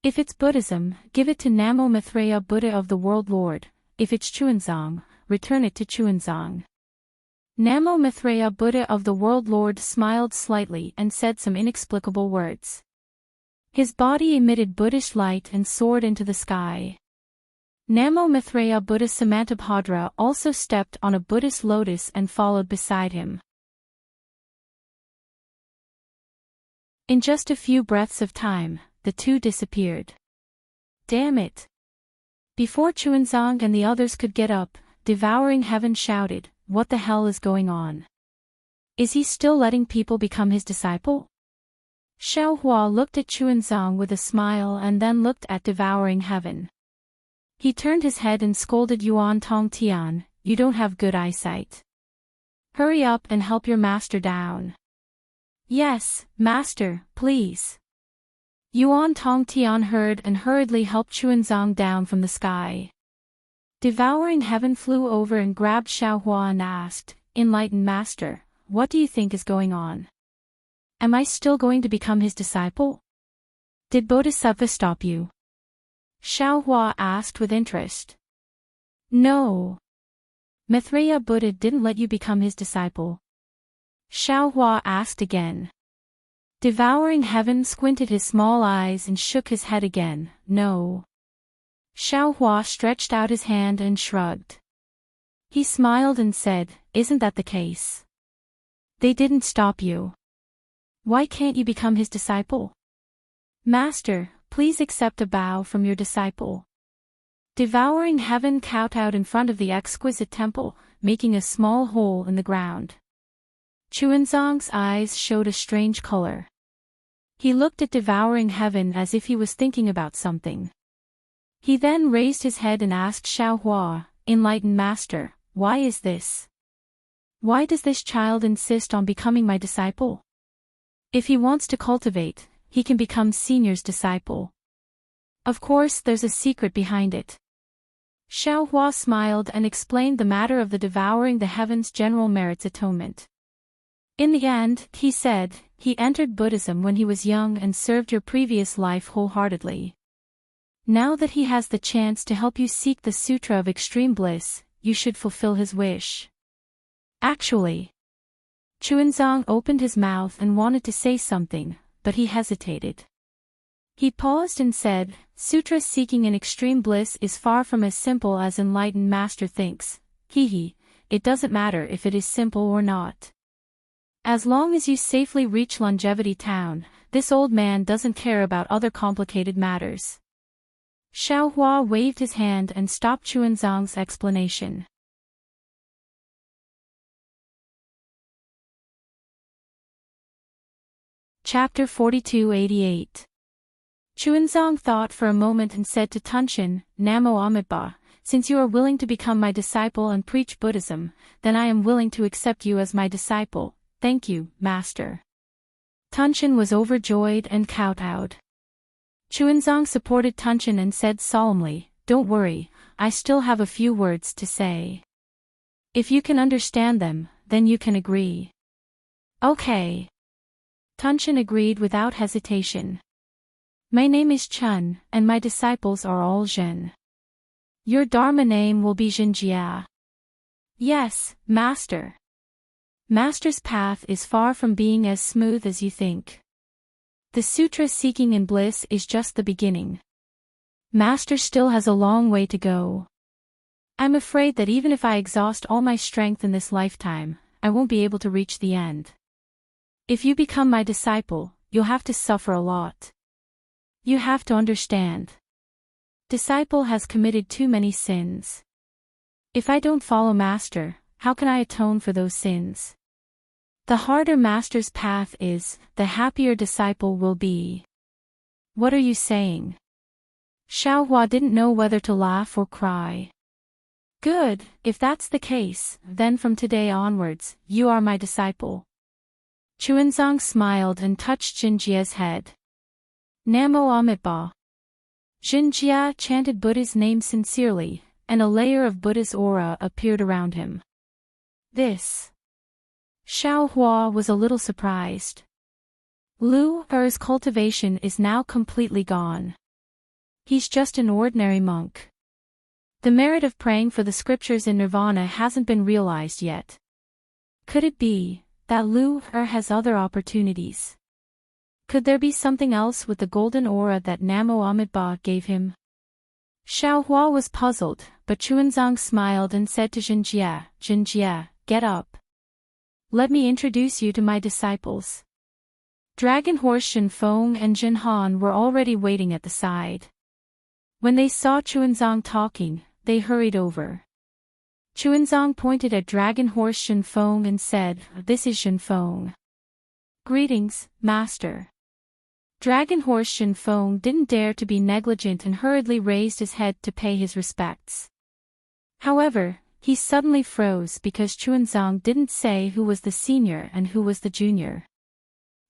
If it's Buddhism, give it to Namo Maitreya Buddha of the World Lord. If it's Chuanzang, return it to Chuanzang. Namo Maitreya Buddha of the World Lord smiled slightly and said some inexplicable words. His body emitted Buddhist light and soared into the sky. Namo Maitreya Buddha Samantabhadra also stepped on a Buddhist lotus and followed beside him. In just a few breaths of time, the two disappeared. Damn it! Before Chuanzang and the others could get up, Devouring Heaven shouted, "What the hell is going on? Is he still letting people become his disciple?" Xiaohua looked at Chuanzang with a smile and then looked at Devouring Heaven. He turned his head and scolded Yuan Tongtian, "You don't have good eyesight. Hurry up and help your master down." "Yes, master, please." Yuan Tongtian heard and hurriedly helped Chuanzang down from the sky. Devouring Heaven flew over and grabbed Xiaohua and asked, "Enlightened master, what do you think is going on? Am I still going to become his disciple? Did Bodhisattva stop you?" Xiaohua asked with interest. "No. Maitreya Buddha didn't let you become his disciple." Xiaohua asked again. Devouring Heaven squinted his small eyes and shook his head again, "No." Xiaohua stretched out his hand and shrugged. He smiled and said, "Isn't that the case? They didn't stop you. Why can't you become his disciple? Master, please accept a bow from your disciple." Devouring Heaven kowtowed in front of the exquisite temple, making a small hole in the ground. Chuanzang's eyes showed a strange color. He looked at Devouring Heaven as if he was thinking about something. He then raised his head and asked Xiaohua, "Enlightened master, why is this? Why does this child insist on becoming my disciple? If he wants to cultivate, he can become Senior's disciple. Of course there's a secret behind it." Xiaohua smiled and explained the matter of the Devouring the Heavens General Merits Atonement. "In the end," he said, "he entered Buddhism when he was young and served your previous life wholeheartedly. Now that he has the chance to help you seek the Sutra of Extreme Bliss, you should fulfill his wish." Actually, Chuanzang opened his mouth and wanted to say something, but he hesitated. He paused and said, "Sutra seeking in extreme bliss is far from as simple as Enlightened Master thinks. It doesn't matter if it is simple or not. As long as you safely reach Longevity Town, this old man doesn't care about other complicated matters." Xiaohua waved his hand and stopped Chuanzang's explanation. Chapter 4288. Chuanzang thought for a moment and said to Tunshin, "Namo Amitabha, since you are willing to become my disciple and preach Buddhism, then I am willing to accept you as my disciple. Thank you, master." Tunshin was overjoyed and kowtowed. Chuanzang supported Tunshin and said solemnly, "Don't worry, I still have a few words to say. If you can understand them, then you can agree." "Okay." Tunshin agreed without hesitation. "My name is Chun, and my disciples are all Zhen. Your Dharma name will be Zhenjia." "Yes, master." Master's path is far from being as smooth as you think. The sutra seeking in bliss is just the beginning. Master still has a long way to go. I'm afraid that even if I exhaust all my strength in this lifetime, I won't be able to reach the end. If you become my disciple, you'll have to suffer a lot. You have to understand. Disciple has committed too many sins. If I don't follow Master, how can I atone for those sins? The harder Master's path is, the happier disciple will be." "What are you saying?" Xiaohua didn't know whether to laugh or cry. "Good, if that's the case, then from today onwards, you are my disciple." Chuanzang smiled and touched Zhenjia's head. "Namo Amitabha." Zhenjia chanted Buddha's name sincerely, and a layer of Buddha's aura appeared around him. This. Xiaohua was a little surprised. Lu Er's cultivation is now completely gone. He's just an ordinary monk. The merit of praying for the scriptures in nirvana hasn't been realized yet. Could it be that LoveLore has other opportunities? Could there be something else with the golden aura that Namo Amidba gave him? Xiaohua was puzzled, but Chuanzang smiled and said to Jinjie, "Jinjie, get up. Let me introduce you to my disciples." Dragon Horse Xinfeng and Jinhan were already waiting at the side. When they saw Chuanzang talking, they hurried over. Chuanzang pointed at Dragon Horse Xinfeng and said, "This is Xinfeng." "Greetings, Master." Dragon Horse Xinfeng didn't dare to be negligent and hurriedly raised his head to pay his respects. However, he suddenly froze because Chuanzang didn't say who was the senior and who was the junior.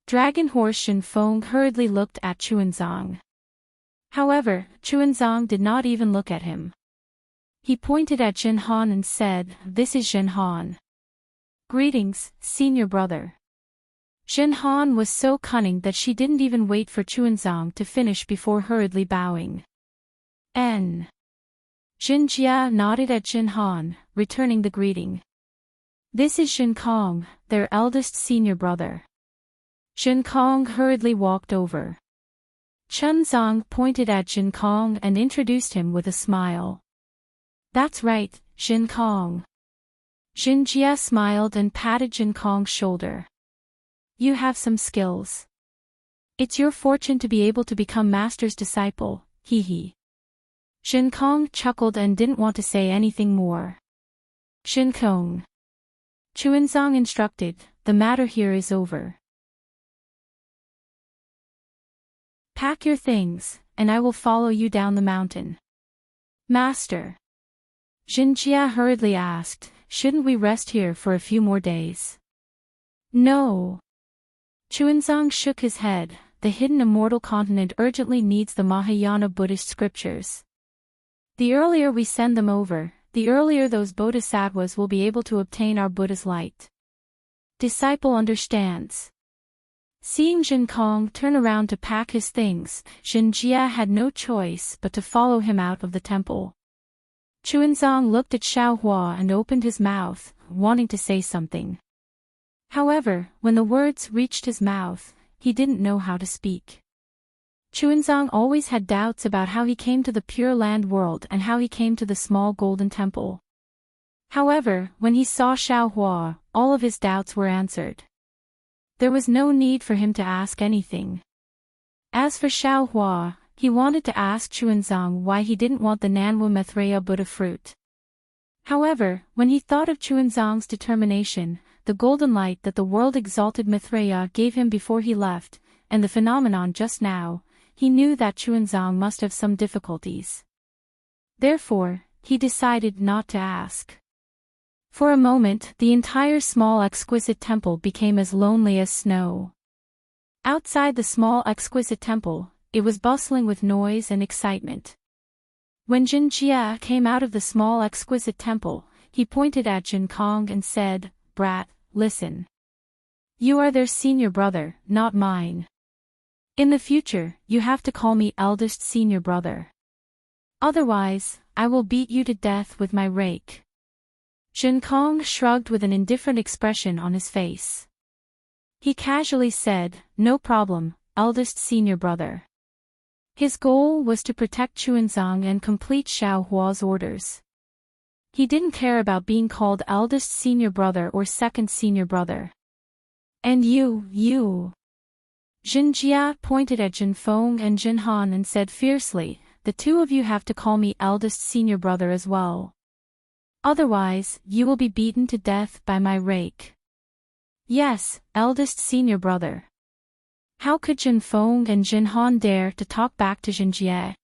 Dragon Horse Xinfeng hurriedly looked at Chuanzang. However, Chuanzang did not even look at him. He pointed at Jinhan and said, "This is Jinhan." "Greetings, senior brother." Jinhan was so cunning that she didn't even wait for Chuanzang to finish before hurriedly bowing. Jinjie nodded at Jinhan, returning the greeting. "This is Jinkong, their eldest senior brother." Jinkong hurriedly walked over. Chunzang pointed at Jinkong and introduced him with a smile. "That's right, Jinkong." Jinjie smiled and patted Jinkong's shoulder. "You have some skills. It's your fortune to be able to become Master's disciple, hee. Jinkong chuckled and didn't want to say anything more. "Jinkong," Chuanzang instructed, "the matter here is over. Pack your things, and I will follow you down the mountain." "Master," Jinjie hurriedly asked, "shouldn't we rest here for a few more days?" "No." Chuanzang shook his head. "The hidden immortal continent urgently needs the Mahayana Buddhist scriptures. The earlier we send them over, the earlier those bodhisattvas will be able to obtain our Buddha's light." Disciple understands. Seeing Jinkong turn around to pack his things, Jinjie had no choice but to follow him out of the temple. Chuanzang looked at Xiaohua and opened his mouth, wanting to say something. However, when the words reached his mouth, he didn't know how to speak. Chuanzang always had doubts about how he came to the Pure Land world and how he came to the small golden temple. However, when he saw Xiaohua, all of his doubts were answered. There was no need for him to ask anything. As for Xiaohua, he wanted to ask Chuanzang why he didn't want the Nanwu Maitreya Buddha fruit. However, when he thought of Chuanzang's determination, the golden light that the world-exalted Maitreya gave him before he left, and the phenomenon just now, he knew that Chuanzang must have some difficulties. Therefore, he decided not to ask. For a moment, the entire small exquisite temple became as lonely as snow. Outside the small exquisite temple, it was bustling with noise and excitement. When Jinjie came out of the small exquisite temple, he pointed at Jinkong and said, "Brat, listen. You are their senior brother, not mine. In the future, you have to call me eldest senior brother. Otherwise, I will beat you to death with my rake." Jinkong shrugged with an indifferent expression on his face. He casually said, "No problem, eldest senior brother." His goal was to protect Chuanzang and complete Xiaohua's orders. He didn't care about being called eldest senior brother or second senior brother. "And you. Jinjie pointed at Jinfeng and Jinhan and said fiercely, "The two of you have to call me eldest senior brother as well. Otherwise, you will be beaten to death by my rake." "Yes, eldest senior brother." How could Jinfeng and Jinhan dare to talk back to Jinjie?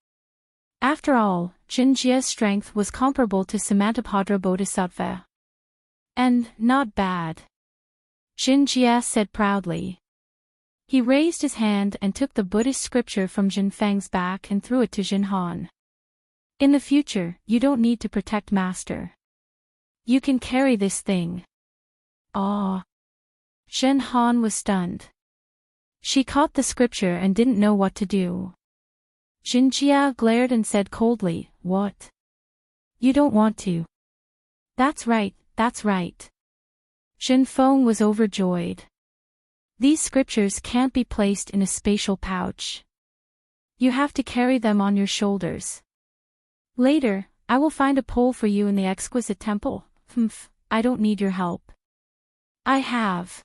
After all, Jinjie's strength was comparable to Samantabhadra Bodhisattva. "And not bad," Jinjie said proudly. He raised his hand and took the Buddhist scripture from Jinfeng's back and threw it to Jinhan. "In the future, you don't need to protect Master. You can carry this thing." "Ah!" Jinhan was stunned. She caught the scripture and didn't know what to do. Jinjie glared and said coldly, "What? You don't want to?" That's right. Jin Feng was overjoyed. These scriptures can't be placed in a spatial pouch. You have to carry them on your shoulders. Later, I will find a pole for you in the exquisite temple. I don't need your help. I have.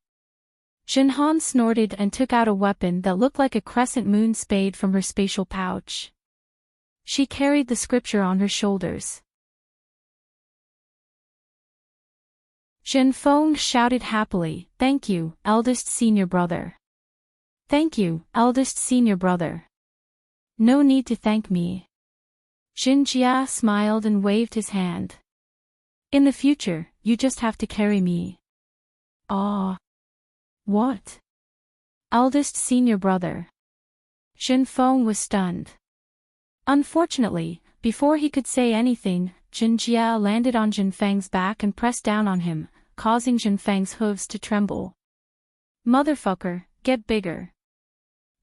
Jin Han snorted and took out a weapon that looked like a crescent moon spade from her spatial pouch. She carried the scripture on her shoulders. Jin Feng shouted happily, "Thank you, eldest senior brother. Thank you, eldest senior brother. No need to thank me." Jin Jia smiled and waved his hand. "In the future, you just have to carry me." "Ah. What? Eldest senior brother?" Jin Feng was stunned. Unfortunately, before he could say anything, Jin Jia landed on Jin Feng's back and pressed down on him, causing Jin Feng's hooves to tremble. "Motherfucker, get bigger."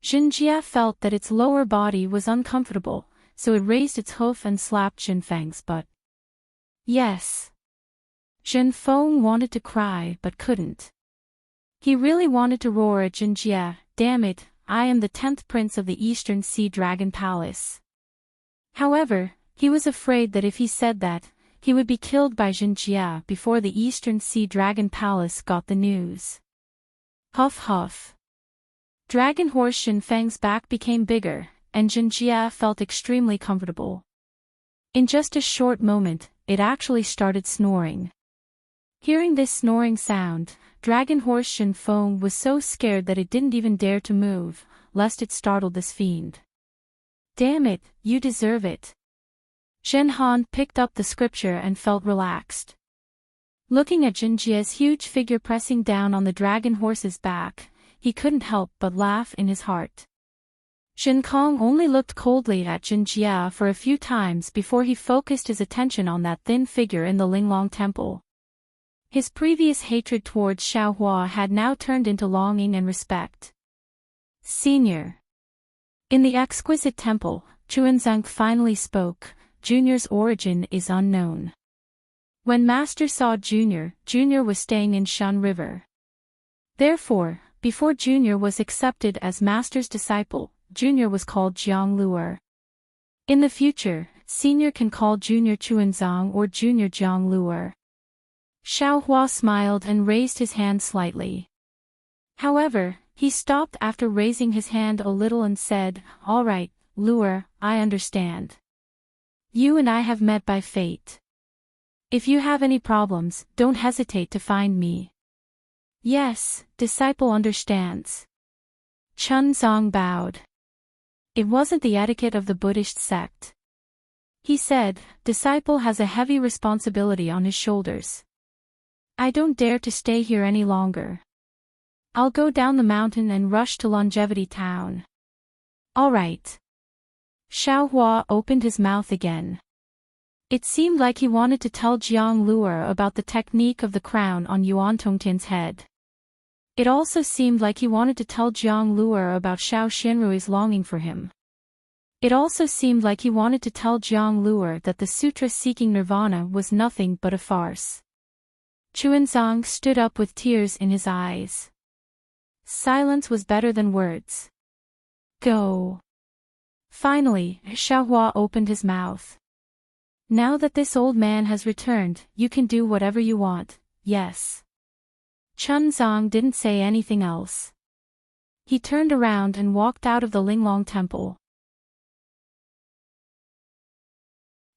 Jin Jia felt that its lower body was uncomfortable, so it raised its hoof and slapped Jin Feng's butt. Yes. Jin Feng wanted to cry but couldn't. He really wanted to roar at Jin Jia, "Damn it, I am the 10th prince of the Eastern Sea Dragon Palace." However, he was afraid that if he said that, he would be killed by Jin Jia before the Eastern Sea Dragon Palace got the news. Huff huff. Dragon Horse Jin Feng's back became bigger, and Jin Jia felt extremely comfortable. In just a short moment, it actually started snoring. Hearing this snoring sound, Dragon Horse Jin Feng was so scared that it didn't even dare to move, lest it startled this fiend. "Damn it, you deserve it." Jin Han picked up the scripture and felt relaxed. Looking at Jin Jia's huge figure pressing down on the dragon horse's back, he couldn't help but laugh in his heart. Jin Kong only looked coldly at Jin Jia for a few times before he focused his attention on that thin figure in the Linglong Temple. His previous hatred towards Xiaohua had now turned into longing and respect. "Senior." In the exquisite temple, Chuanzang finally spoke. Junior's origin is unknown. When Master saw Junior was staying in Shun River. Therefore, before Junior was accepted as Master's disciple, Junior was called Jiang Luer. In the future, Senior can call Junior Chuanzang or Junior Jiang Luer. Xiaohua smiled and raised his hand slightly. However, he stopped after raising his hand a little and said, "All right, Luer, I understand. You and I have met by fate. If you have any problems, don't hesitate to find me." "Yes, disciple understands." Chunzong bowed. It wasn't the etiquette of the Buddhist sect. He said, "Disciple has a heavy responsibility on his shoulders. I don't dare to stay here any longer. I'll go down the mountain and rush to Longevity Town." "All right." Xiaohua opened his mouth again. It seemed like he wanted to tell Jiang Luer about the technique of the crown on Yuan Tongtian's head. It also seemed like he wanted to tell Jiang Luer about Xiao Xianrui's longing for him. It also seemed like he wanted to tell Jiang Luer that the sutra seeking nirvana was nothing but a farce. Chuanzang stood up with tears in his eyes. Silence was better than words. "Go." Finally, Xiaohua opened his mouth. "Now that this old man has returned, you can do whatever you want, yes?" Chunzong didn't say anything else. He turned around and walked out of the Linglong Temple.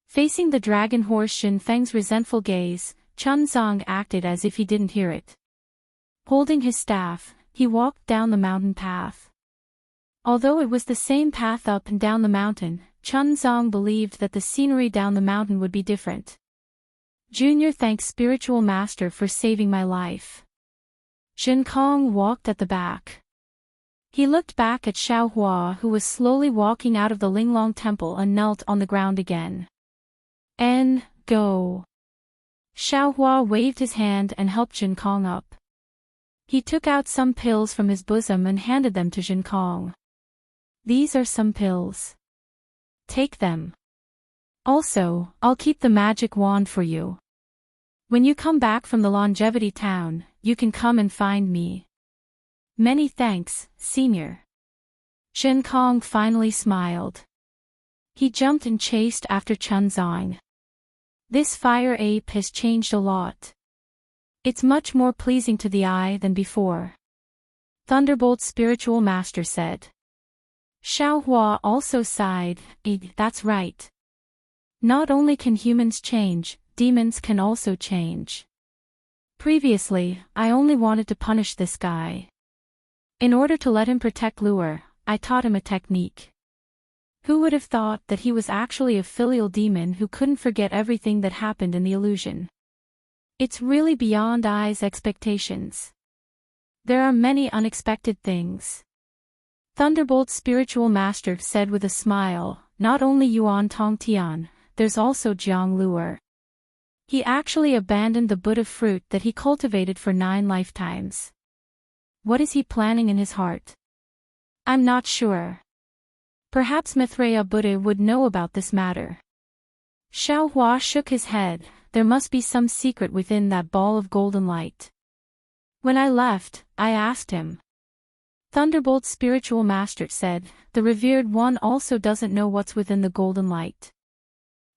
Facing the dragon horse Jin Feng's resentful gaze, Chunzong acted as if he didn't hear it. Holding his staff, he walked down the mountain path. Although it was the same path up and down the mountain, Chunzong believed that the scenery down the mountain would be different. "Junior thanks Spiritual Master for saving my life." Jin Kong walked at the back. He looked back at Xiaohua, who was slowly walking out of the Linglong Temple and knelt on the ground again. Go." Xiaohua waved his hand and helped Jin Kong up. He took out some pills from his bosom and handed them to Jin Kong. "These are some pills. Take them. Also, I'll keep the magic wand for you. When you come back from the Longevity Town, you can come and find me. Many thanks, Senior. Shen Kong finally smiled. He jumped and chased after Chunzong. This fire ape has changed a lot. It's much more pleasing to the eye than before. Thunderbolt's spiritual master said. Xiaohua also sighed, that's right. Not only can humans change, demons can also change. Previously, I only wanted to punish this guy. In order to let him protect Lure, I taught him a technique. Who would have thought that he was actually a filial demon who couldn't forget everything that happened in the illusion? It's really beyond I's expectations. There are many unexpected things. Thunderbolt's spiritual master said with a smile, not only Yuan Tongtian, there's also Jiang Lure. He actually abandoned the Buddha fruit that he cultivated for 9 lifetimes. What is he planning in his heart? I'm not sure. Perhaps Maitreya Buddha would know about this matter. Xiaohua shook his head, there must be some secret within that ball of golden light. When I left, I asked him. Thunderbolt's spiritual master said, the revered one also doesn't know what's within the golden light.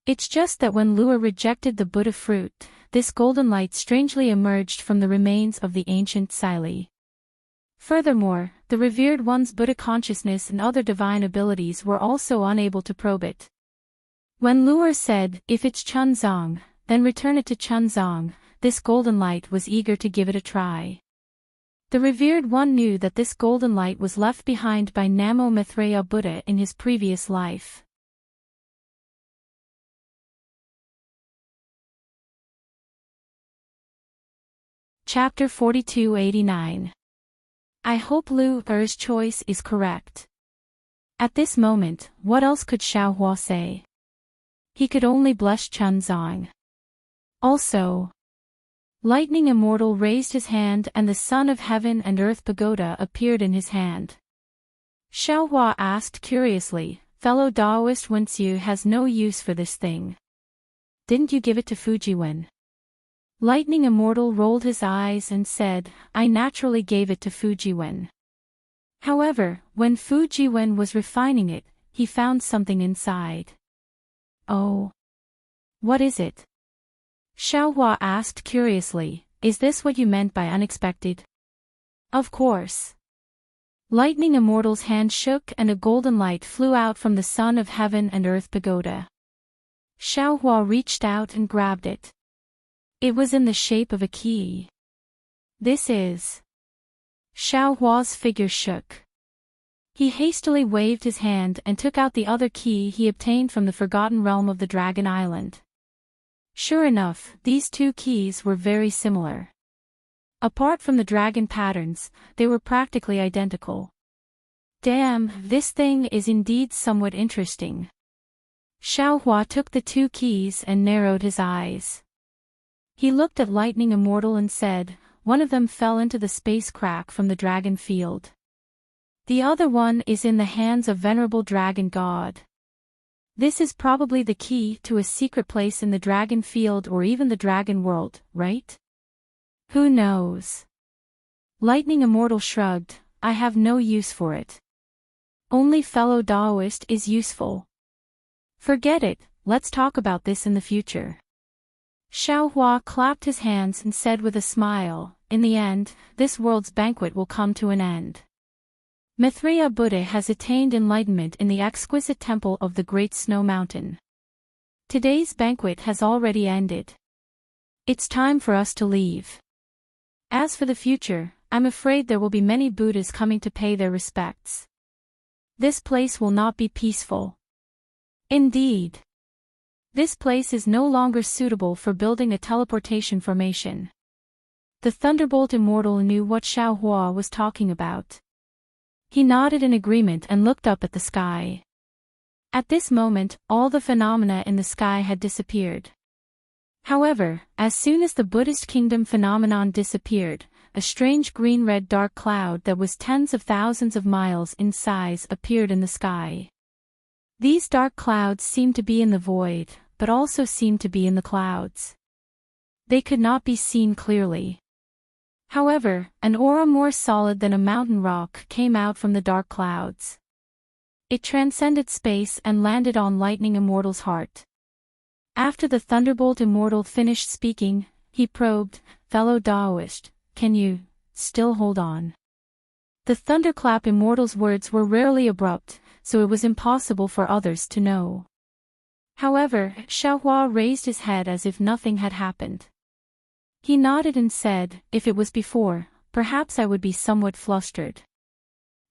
It's just that when Lure rejected the Buddha fruit, this golden light strangely emerged from the remains of the ancient Sili. Furthermore, the revered one's Buddha consciousness and other divine abilities were also unable to probe it. When Lure said, if it's Chunzong, then return it to Chunzong, this golden light was eager to give it a try. The revered one knew that this golden light was left behind by Namo Maitreya Buddha in his previous life. Chapter 4289. I hope Lu'er's choice is correct. At this moment, what else could Xiaohua say? He could only bless Chunzong. Also, Lightning Immortal raised his hand and the Sun of Heaven and Earth Pagoda appeared in his hand. Xiaohua asked curiously, fellow Daoist Wenxiu has no use for this thing. Didn't you give it to Fujiwen? Lightning Immortal rolled his eyes and said, I naturally gave it to Fujiwen. However, when Fujiwen was refining it, he found something inside. Oh. What is it? Xiaohua asked curiously, is this what you meant by unexpected? Of course. Lightning Immortal's hand shook and a golden light flew out from the Sun of Heaven and Earth Pagoda. Xiaohua reached out and grabbed it. It was in the shape of a key. This is. Xiaohua's figure shook. He hastily waved his hand and took out the other key he obtained from the Forgotten Realm of the Dragon Island. Sure enough, these 2 keys were very similar. Apart from the dragon patterns, they were practically identical. Damn, this thing is indeed somewhat interesting. Xiaohua took the 2 keys and narrowed his eyes. He looked at Lightning Immortal and said, one of them fell into the space crack from the dragon field. The other one is in the hands of Venerable Dragon God. This is probably the key to a secret place in the dragon field or even the dragon world, right? Who knows? Lightning Immortal shrugged, I have no use for it. Only fellow Daoist is useful. Forget it, let's talk about this in the future. Xiaohua clapped his hands and said with a smile, in the end, this world's banquet will come to an end. Maitreya Buddha has attained enlightenment in the exquisite temple of the Great Snow Mountain. Today's banquet has already ended. It's time for us to leave. As for the future, I'm afraid there will be many Buddhas coming to pay their respects. This place will not be peaceful. Indeed. This place is no longer suitable for building a teleportation formation. The Thunderbolt Immortal knew what Xiaohua was talking about. He nodded in agreement and looked up at the sky. At this moment, all the phenomena in the sky had disappeared. However, as soon as the Buddhist kingdom phenomenon disappeared, a strange green-red dark cloud that was tens of thousands of miles in size appeared in the sky. These dark clouds seemed to be in the void, but also seemed to be in the clouds. They could not be seen clearly. However, an aura more solid than a mountain rock came out from the dark clouds. It transcended space and landed on Lightning Immortal's heart. After the Thunderbolt Immortal finished speaking, he probed, "Fellow Daoist, can you still hold on?" The Thunderclap Immortal's words were rarely abrupt, so it was impossible for others to know. However, Xiaohua raised his head as if nothing had happened. He nodded and said, "If it was before, perhaps I would be somewhat flustered.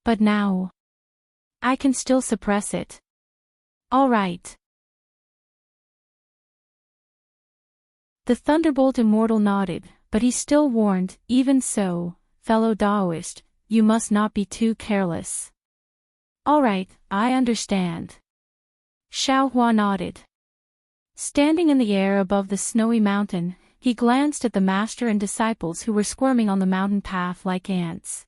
But now, I can still suppress it. All right." The Thunderbolt Immortal nodded, but he still warned, "Even so, fellow Daoist, you must not be too careless." "All right, I understand." Xiaohua nodded. Standing in the air above the snowy mountain, he glanced at the master and disciples who were squirming on the mountain path like ants.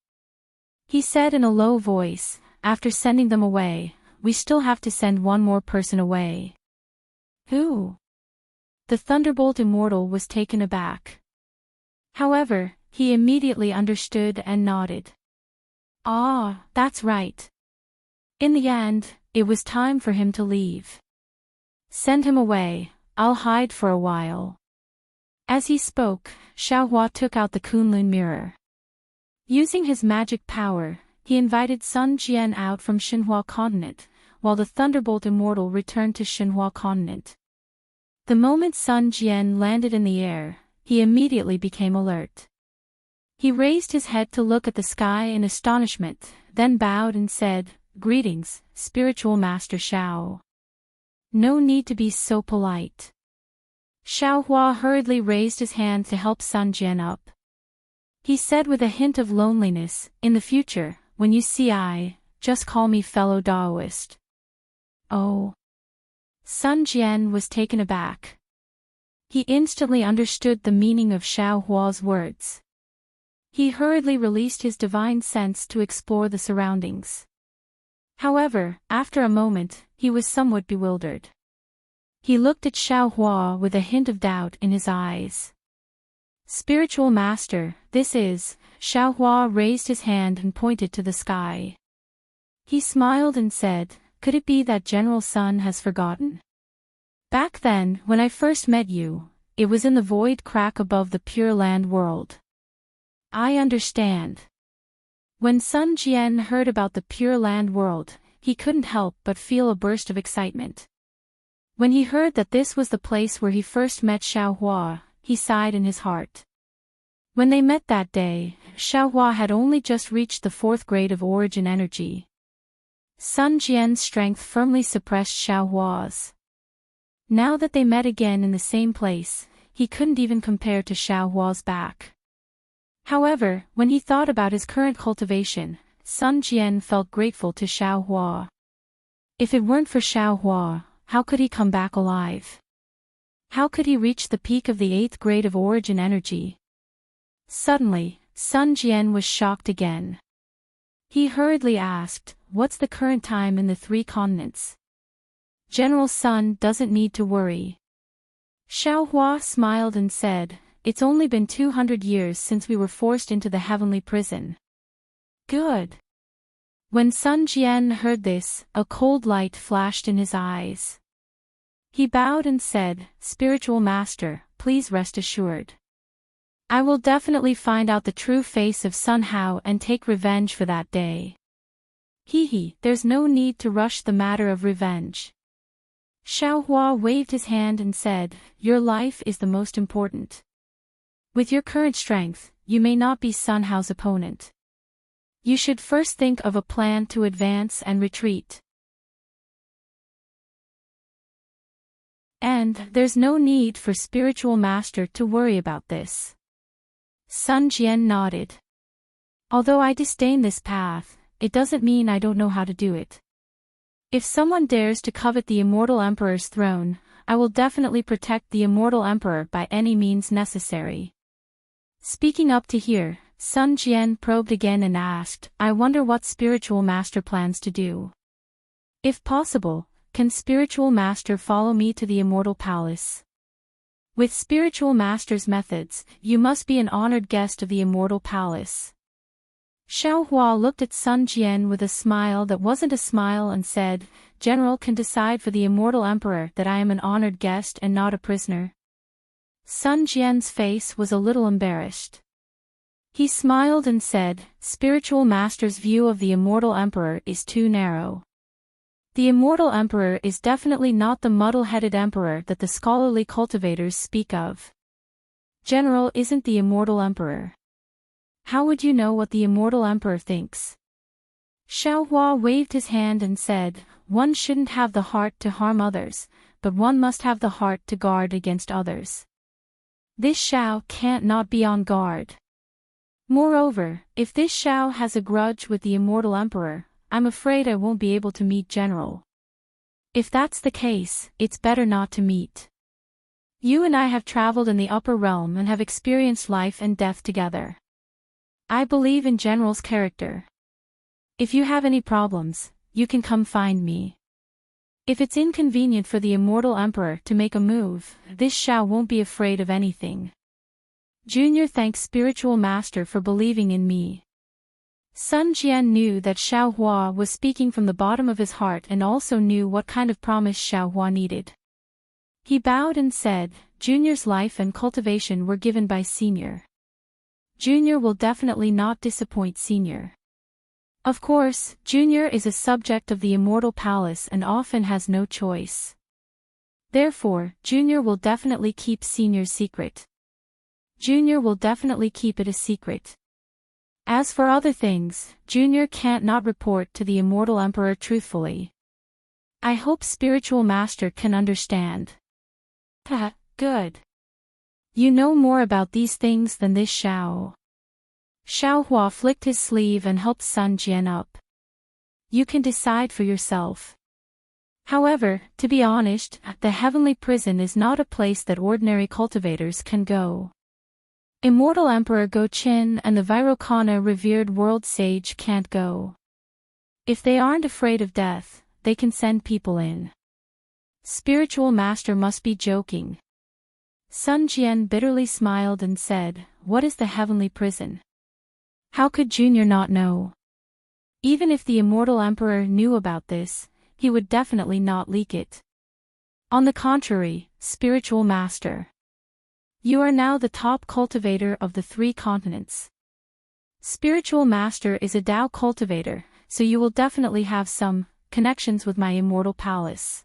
He said in a low voice, "After sending them away, we still have to send one more person away." "Who?" The Thunderbolt Immortal was taken aback. However, he immediately understood and nodded. "Ah, that's right." In the end, it was time for him to leave. "Send him away, I'll hide for a while." As he spoke, Xiaohua took out the Kunlun mirror. Using his magic power, he invited Sun Jian out from Xinhua Continent, while the Thunderbolt Immortal returned to Xinhua Continent. The moment Sun Jian landed in the air, he immediately became alert. He raised his head to look at the sky in astonishment, then bowed and said, "Greetings, Spiritual Master Xiao. No need to be so polite." Xiaohua hurriedly raised his hand to help Sun Jian up. He said with a hint of loneliness, "In the future, when you see I, just call me fellow Daoist." "Oh." Sun Jian was taken aback. He instantly understood the meaning of Xiaohua's words. He hurriedly released his divine sense to explore the surroundings. However, after a moment, he was somewhat bewildered. He looked at Xiaohua with a hint of doubt in his eyes. "Spiritual Master, this is..." Xiaohua raised his hand and pointed to the sky. He smiled and said, "Could it be that General Sun has forgotten? Back then, when I first met you, it was in the void crack above the Pure Land world." "I understand." When Sun Jian heard about the Pure Land world, he couldn't help but feel a burst of excitement. When he heard that this was the place where he first met Xiaohua, he sighed in his heart. When they met that day, Xiaohua had only just reached the 4th grade of origin energy. Sun Jian's strength firmly suppressed Xiaohua's. Now that they met again in the same place, he couldn't even compare to Xiaohua's back. However, when he thought about his current cultivation, Sun Jian felt grateful to Xiaohua. If it weren't for Xiaohua, how could he come back alive? How could he reach the peak of the 8th grade of origin energy? Suddenly, Sun Jian was shocked again. He hurriedly asked, "What's the current time in the 3 continents?" "General Sun doesn't need to worry." Xiaohua smiled and said, "It's only been 200 years since we were forced into the heavenly prison." "Good." When Sun Jian heard this, a cold light flashed in his eyes. He bowed and said, "Spiritual Master, please rest assured. I will definitely find out the true face of Sun Hao and take revenge for that day." There's no need to rush the matter of revenge." Xiaohua waved his hand and said, "Your life is the most important. With your current strength, you may not be Sun Hao's opponent. You should first think of a plan to advance and retreat. And there's no need for Spiritual Master to worry about this." Sun Jian nodded. "Although I disdain this path, it doesn't mean I don't know how to do it. If someone dares to covet the Immortal Emperor's throne, I will definitely protect the Immortal Emperor by any means necessary." Speaking up to hear, Sun Jian probed again and asked, "I wonder what Spiritual Master plans to do. If possible, can Spiritual Master follow me to the Immortal Palace?" With spiritual master's methods, you must be an honored guest of the immortal palace. Xiaohua looked at Sun Jian with a smile that wasn't a smile and said, General can decide for the immortal emperor that I am an honored guest and not a prisoner. Sun Jian's face was a little embarrassed. He smiled and said, Spiritual master's view of the immortal emperor is too narrow. The immortal emperor is definitely not the muddle-headed emperor that the scholarly cultivators speak of. General isn't the immortal emperor. How would you know what the immortal emperor thinks? Xiaohua waved his hand and said, One shouldn't have the heart to harm others, but one must have the heart to guard against others. This Xiao can't not be on guard. Moreover, if this Xiao has a grudge with the immortal emperor, I'm afraid I won't be able to meet General. If that's the case, it's better not to meet. You and I have traveled in the upper realm and have experienced life and death together. I believe in General's character. If you have any problems, you can come find me. If it's inconvenient for the immortal emperor to make a move, this Xiao won't be afraid of anything. Junior thanks spiritual master for believing in me. Sun Jian knew that Xiaohua was speaking from the bottom of his heart and also knew what kind of promise Xiaohua needed. He bowed and said, Junior's life and cultivation were given by Senior. Junior will definitely not disappoint Senior. Of course, Junior is a subject of the immortal palace and often has no choice. Therefore, Junior will definitely keep Senior's secret. Junior will definitely keep it a secret. As for other things, Junior can't not report to the immortal emperor truthfully. I hope spiritual master can understand. Good. You know more about these things than this Xiao. Xiaohua flicked his sleeve and helped Sun Jian up. You can decide for yourself. However, to be honest, the heavenly prison is not a place that ordinary cultivators can go. Immortal Emperor Go Qin and the Virokana revered world sage can't go. If they aren't afraid of death, they can send people in. Spiritual master must be joking. Sun Jian bitterly smiled and said, What is the heavenly prison? How could Junior not know? Even if the immortal emperor knew about this, he would definitely not leak it. On the contrary, spiritual master. You are now the top cultivator of the 3 continents. Spiritual master is a Tao cultivator, so you will definitely have some connections with my immortal palace.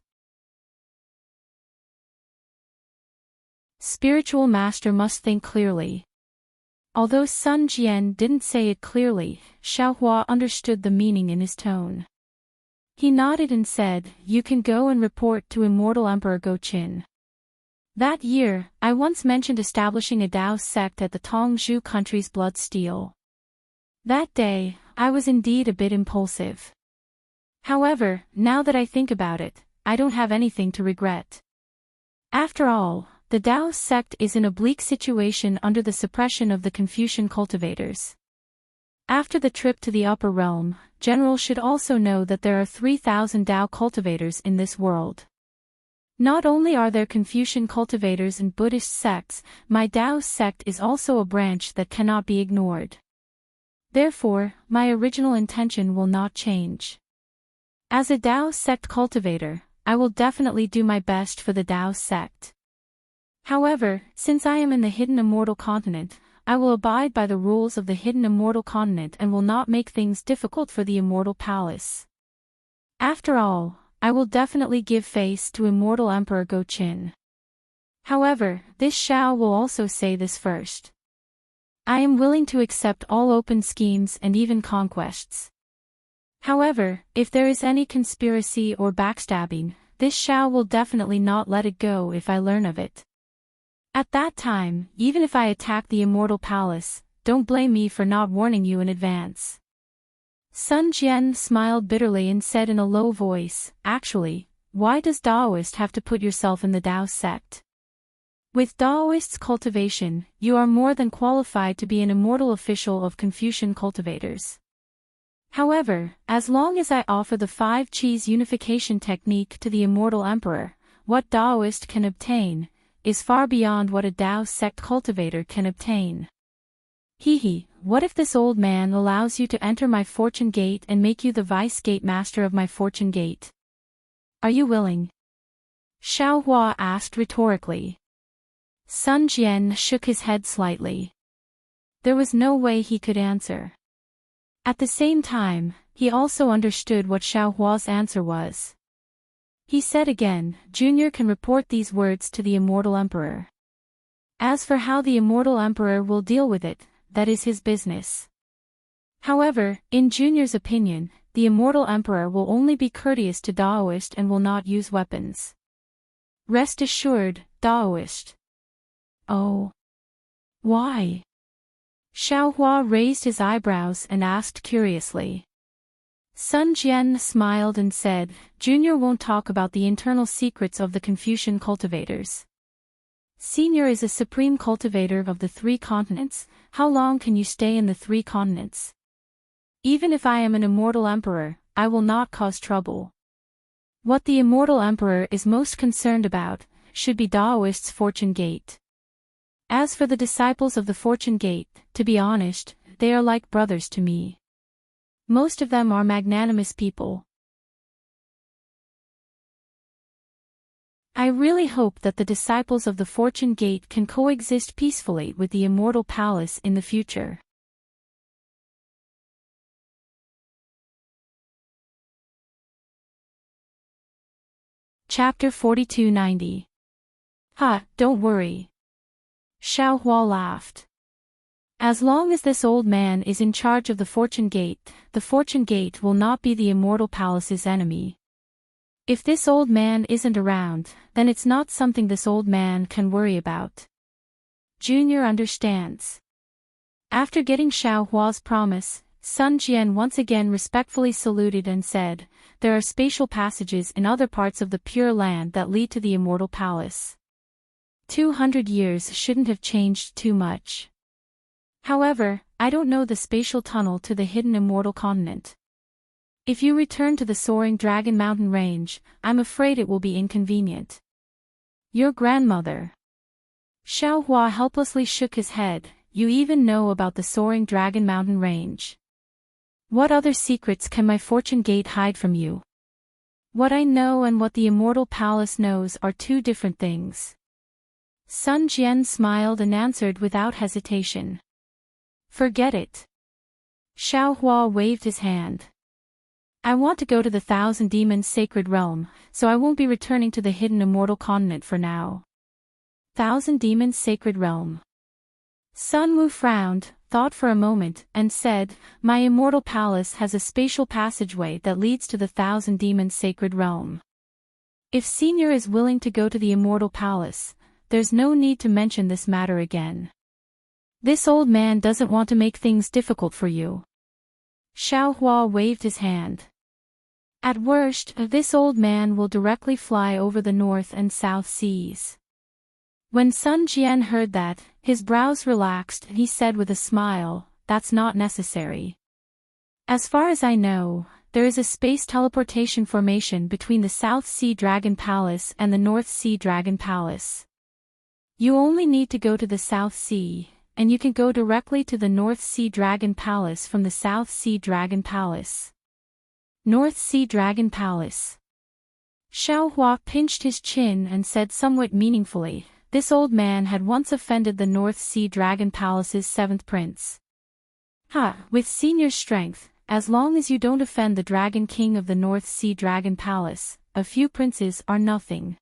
Spiritual master must think clearly. Although Sun Jian didn't say it clearly, Xiaohua understood the meaning in his tone. He nodded and said, You can go and report to Immortal Emperor Go Qin. That year, I once mentioned establishing a Dao sect at the Tongzhou country's blood steel. That day, I was indeed a bit impulsive. However, now that I think about it, I don't have anything to regret. After all, the Dao sect is in a bleak situation under the suppression of the Confucian cultivators. After the trip to the upper realm, General should also know that there are 3,000 Dao cultivators in this world. Not only are there Confucian cultivators and Buddhist sects, my Dao sect is also a branch that cannot be ignored. Therefore, my original intention will not change. As a Dao sect cultivator, I will definitely do my best for the Dao sect. However, since I am in the hidden immortal continent, I will abide by the rules of the hidden immortal continent and will not make things difficult for the immortal palace. After all, I will definitely give face to Immortal Emperor Go Qin. However, this Xiao will also say this first. I am willing to accept all open schemes and even conquests. However, if there is any conspiracy or backstabbing, this Xiao will definitely not let it go if I learn of it. At that time, even if I attack the immortal palace, don't blame me for not warning you in advance. Sun Jian smiled bitterly and said in a low voice, Actually, why does Daoist have to put yourself in the Dao sect? With Daoist's cultivation, you are more than qualified to be an immortal official of Confucian cultivators. However, as long as I offer the 5 Qis unification technique to the immortal emperor, what Daoist can obtain, is far beyond what a Tao sect cultivator can obtain. What if this old man allows you to enter my fortune gate and make you the vice gate master of my fortune gate? Are you willing? Xiaohua asked rhetorically. Sun Jian shook his head slightly. There was no way he could answer. At the same time, he also understood what Xiaohua's answer was. He said again, Junior can report these words to the Immortal Emperor. As for how the Immortal Emperor will deal with it, that is his business. However, in Junior's opinion, the Immortal Emperor will only be courteous to Daoist and will not use weapons. Rest assured, Daoist. Oh. Why? Xiaohua raised his eyebrows and asked curiously. Sun Jian smiled and said, Junior won't talk about the internal secrets of the Confucian cultivators. Senior is a supreme cultivator of the 3 continents. How long can you stay in the 3 continents? Even if I am an immortal emperor, I will not cause trouble. What the immortal emperor is most concerned about should be Daoist's fortune gate. As for the disciples of the fortune gate, to be honest, they are like brothers to me. Most of them are magnanimous people. I really hope that the disciples of the fortune gate can coexist peacefully with the immortal palace in the future. Chapter 4290. Don't worry. Xiaohua laughed. As long as this old man is in charge of the fortune gate will not be the immortal palace's enemy. If this old man isn't around, then it's not something this old man can worry about. Junior understands. After getting Xiaohua's promise, Sun Jian once again respectfully saluted and said, there are spatial passages in other parts of the Pure Land that lead to the immortal palace. 200 years shouldn't have changed too much. However, I don't know the spatial tunnel to the hidden immortal continent. If you return to the soaring Dragon Mountain range, I'm afraid it will be inconvenient. Your grandmother. Xiaohua helplessly shook his head. You even know about the soaring Dragon Mountain range. What other secrets can my fortune gate hide from you? What I know and what the immortal palace knows are 2 different things. Sun Jian smiled and answered without hesitation. Forget it. Xiaohua waved his hand. I want to go to the 1,000 Demons Sacred Realm, so I won't be returning to the hidden immortal continent for now. 1,000 Demons Sacred Realm. Sun Wu frowned, thought for a moment, and said, my immortal palace has a spatial passageway that leads to the 1,000 Demons Sacred Realm. If Senior is willing to go to the immortal palace, there's no need to mention this matter again. This old man doesn't want to make things difficult for you. Xiaohua waved his hand. At worst, this old man will directly fly over the North and South Seas. When Sun Jian heard that, his brows relaxed and he said with a smile, that's not necessary. As far as I know, there is a space teleportation formation between the South Sea Dragon Palace and the North Sea Dragon Palace. You only need to go to the South Sea, and you can go directly to the North Sea Dragon Palace from the South Sea Dragon Palace. North Sea Dragon Palace. Xiaohua pinched his chin and said somewhat meaningfully, this old man had once offended the North Sea Dragon Palace's 7th prince. With Senior's strength, as long as you don't offend the Dragon King of the North Sea Dragon Palace, a few princes are nothing.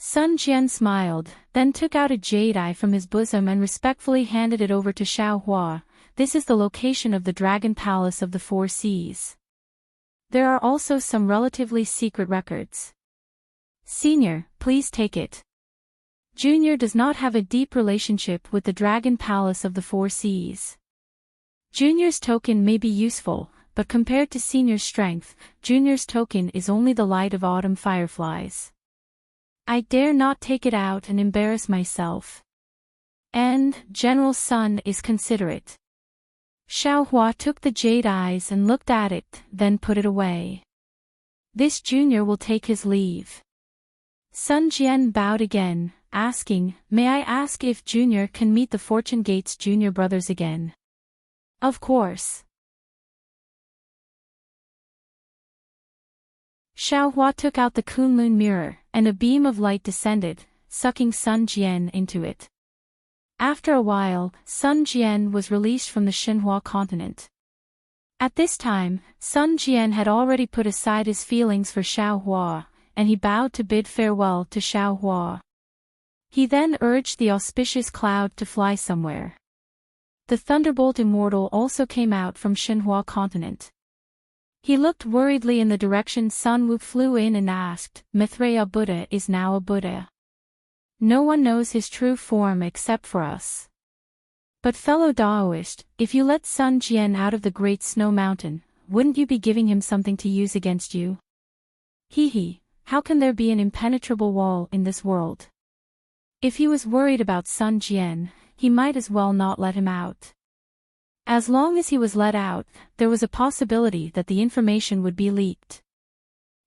Sun Jian smiled, then took out a jade eye from his bosom and respectfully handed it over to Xiaohua. This is the location of the Dragon Palace of the 4 Seas. There are also some relatively secret records. Senior, please take it. Junior does not have a deep relationship with the Dragon Palace of the 4 Seas. Junior's token may be useful, but compared to Senior's strength, Junior's token is only the light of autumn fireflies. I dare not take it out and embarrass myself. And, General Sun is considerate. Xiaohua took the jade eyes and looked at it, then put it away. This Junior will take his leave. Sun Jian bowed again, asking, "May I ask if Junior can meet the Fortune Gate's junior brothers again?" "Of course." Xiaohua took out the Kunlun mirror, and a beam of light descended, sucking Sun Jian into it. After a while, Sun Jian was released from the Xinhua continent. At this time, Sun Jian had already put aside his feelings for Xiaohua, and he bowed to bid farewell to Xiaohua. He then urged the auspicious cloud to fly somewhere. The Thunderbolt Immortal also came out from Xinhua continent. He looked worriedly in the direction Sun Wu flew in and asked, "Maitreya Buddha is now a Buddha. No one knows his true form except for us. But fellow Daoist, if you let Sun Jian out of the Great Snow Mountain, wouldn't you be giving him something to use against you? Hee, how can there be an impenetrable wall in this world?" If he was worried about Sun Jian, he might as well not let him out. As long as he was let out, there was a possibility that the information would be leaked.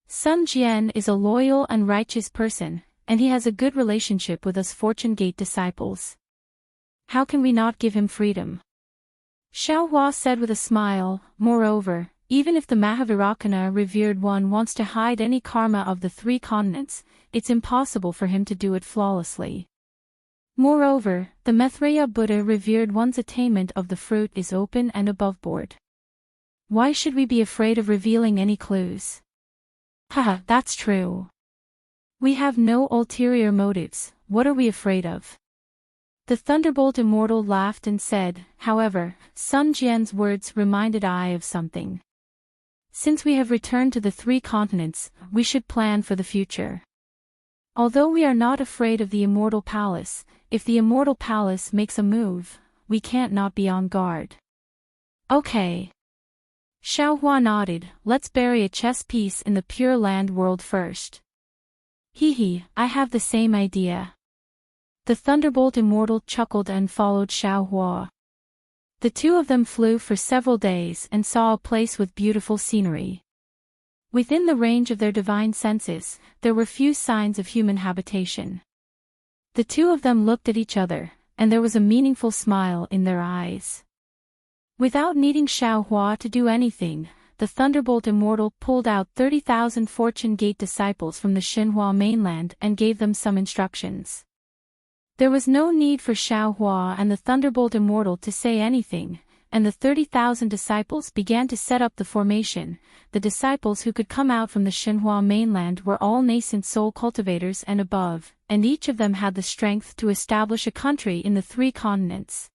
Sun Jian is a loyal and righteous person, and he has a good relationship with us Fortune Gate disciples. How can we not give him freedom? Xiaohua said with a smile. Moreover, even if the Mahavirakana revered one wants to hide any karma of the 3 continents, it's impossible for him to do it flawlessly. Moreover, the Maitreya Buddha revered one's attainment of the fruit is open and aboveboard. Why should we be afraid of revealing any clues? Haha, that's true. We have no ulterior motives, what are we afraid of? The Thunderbolt Immortal laughed and said, however, Sun Jian's words reminded I of something. Since we have returned to the 3 continents, we should plan for the future. Although we are not afraid of the Immortal Palace, if the Immortal Palace makes a move, we can't not be on guard. Okay. Xiaohua nodded. Let's bury a chess piece in the Pure Land world first. I have the same idea. The Thunderbolt Immortal chuckled and followed Xiaohua. The two of them flew for several days and saw a place with beautiful scenery. Within the range of their divine senses, there were few signs of human habitation. The two of them looked at each other, and there was a meaningful smile in their eyes. Without needing Xiaohua to do anything, the Thunderbolt Immortal pulled out 30,000 Fortune Gate disciples from the Xinhua mainland and gave them some instructions. There was no need for Xiaohua and the Thunderbolt Immortal to say anything, and the 30,000 disciples began to set up the formation. The disciples who could come out from the Xinhua mainland were all nascent soul cultivators and above, and each of them had the strength to establish a country in the 3 continents.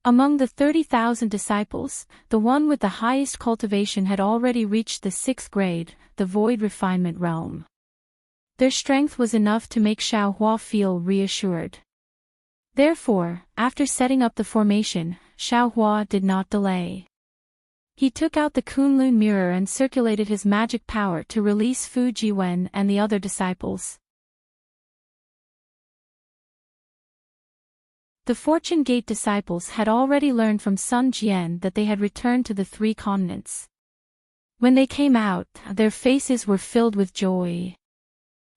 Among the 30,000 disciples, the one with the highest cultivation had already reached the 6th grade, the Void Refinement realm. Their strength was enough to make Xiaohua feel reassured. Therefore, after setting up the formation, Xiaohua did not delay. He took out the Kunlun mirror and circulated his magic power to release Fu Jiwen and the other disciples. The Fortune Gate disciples had already learned from Sun Jian that they had returned to the 3 continents. When they came out, their faces were filled with joy.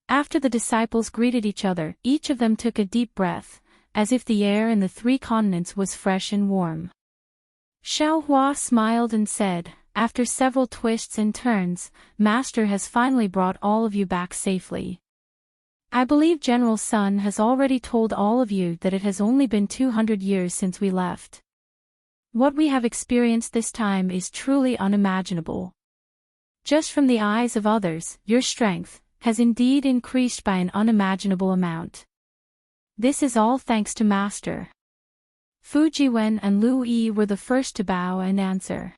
After the disciples greeted each other, each of them took a deep breath, as if the air in the 3 continents was fresh and warm. Xiaohua smiled and said, after several twists and turns, Master has finally brought all of you back safely. I believe General Sun has already told all of you that it has only been 200 years since we left. What we have experienced this time is truly unimaginable. Just from the eyes of others, your strength has indeed increased by an unimaginable amount. This is all thanks to Master. Fu Jiwen and Lu Yi were the first to bow and answer.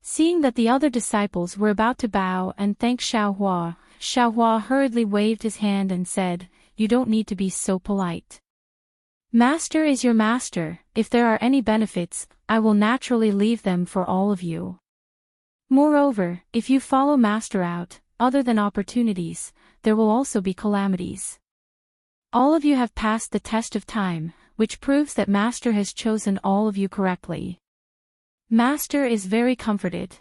Seeing that the other disciples were about to bow and thank Xiaohua, Xiaohua hurriedly waved his hand and said, "You don't need to be so polite. Master is your master. If there are any benefits, I will naturally leave them for all of you. Moreover, if you follow Master out, other than opportunities, there will also be calamities. All of you have passed the test of time, which proves that Master has chosen all of you correctly. Master is very comforted.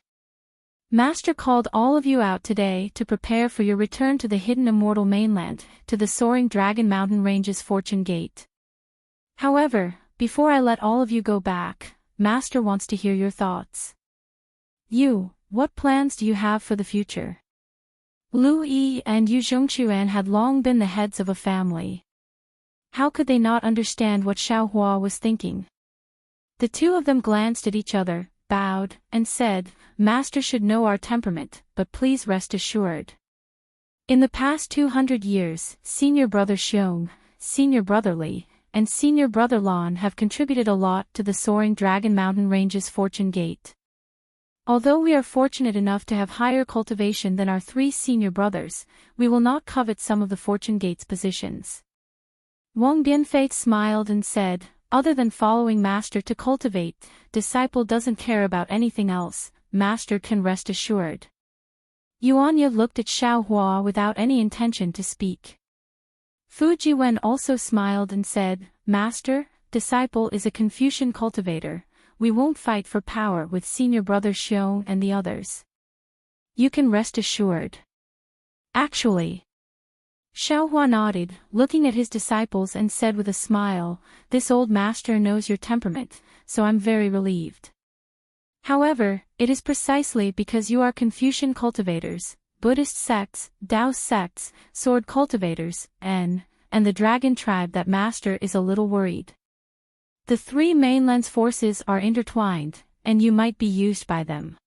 Master called all of you out today to prepare for your return to the hidden immortal mainland, to the soaring Dragon Mountain Range's Fortune Gate. However, before I let all of you go back, Master wants to hear your thoughts. What plans do you have for the future? Lu Yi and Yu Zhongquan had long been the heads of a family. How could they not understand what Xiaohua was thinking? The two of them glanced at each other, bowed, and said, Master should know our temperament, but please rest assured. In the past 200 years, Senior Brother Xiong, Senior Brother Li, and Senior Brother Lan have contributed a lot to the soaring Dragon Mountain Range's Fortune Gate. Although we are fortunate enough to have higher cultivation than our three senior brothers, we will not covet some of the Fortune Gate's positions. Wang Bianfei smiled and said, other than following Master to cultivate, disciple doesn't care about anything else, Master can rest assured. Yuanya looked at Xiaohua without any intention to speak. Fu Jiwen also smiled and said, Master, disciple is a Confucian cultivator, we won't fight for power with senior brother Xiong and the others. You can rest assured. Actually, Xiaohua nodded, looking at his disciples and said with a smile, this old master knows your temperament, so I'm very relieved. However, it is precisely because you are Confucian cultivators, Buddhist sects, Taoist sects, sword cultivators, and the dragon tribe that Master is a little worried. The three mainlands' forces are intertwined, and you might be used by them.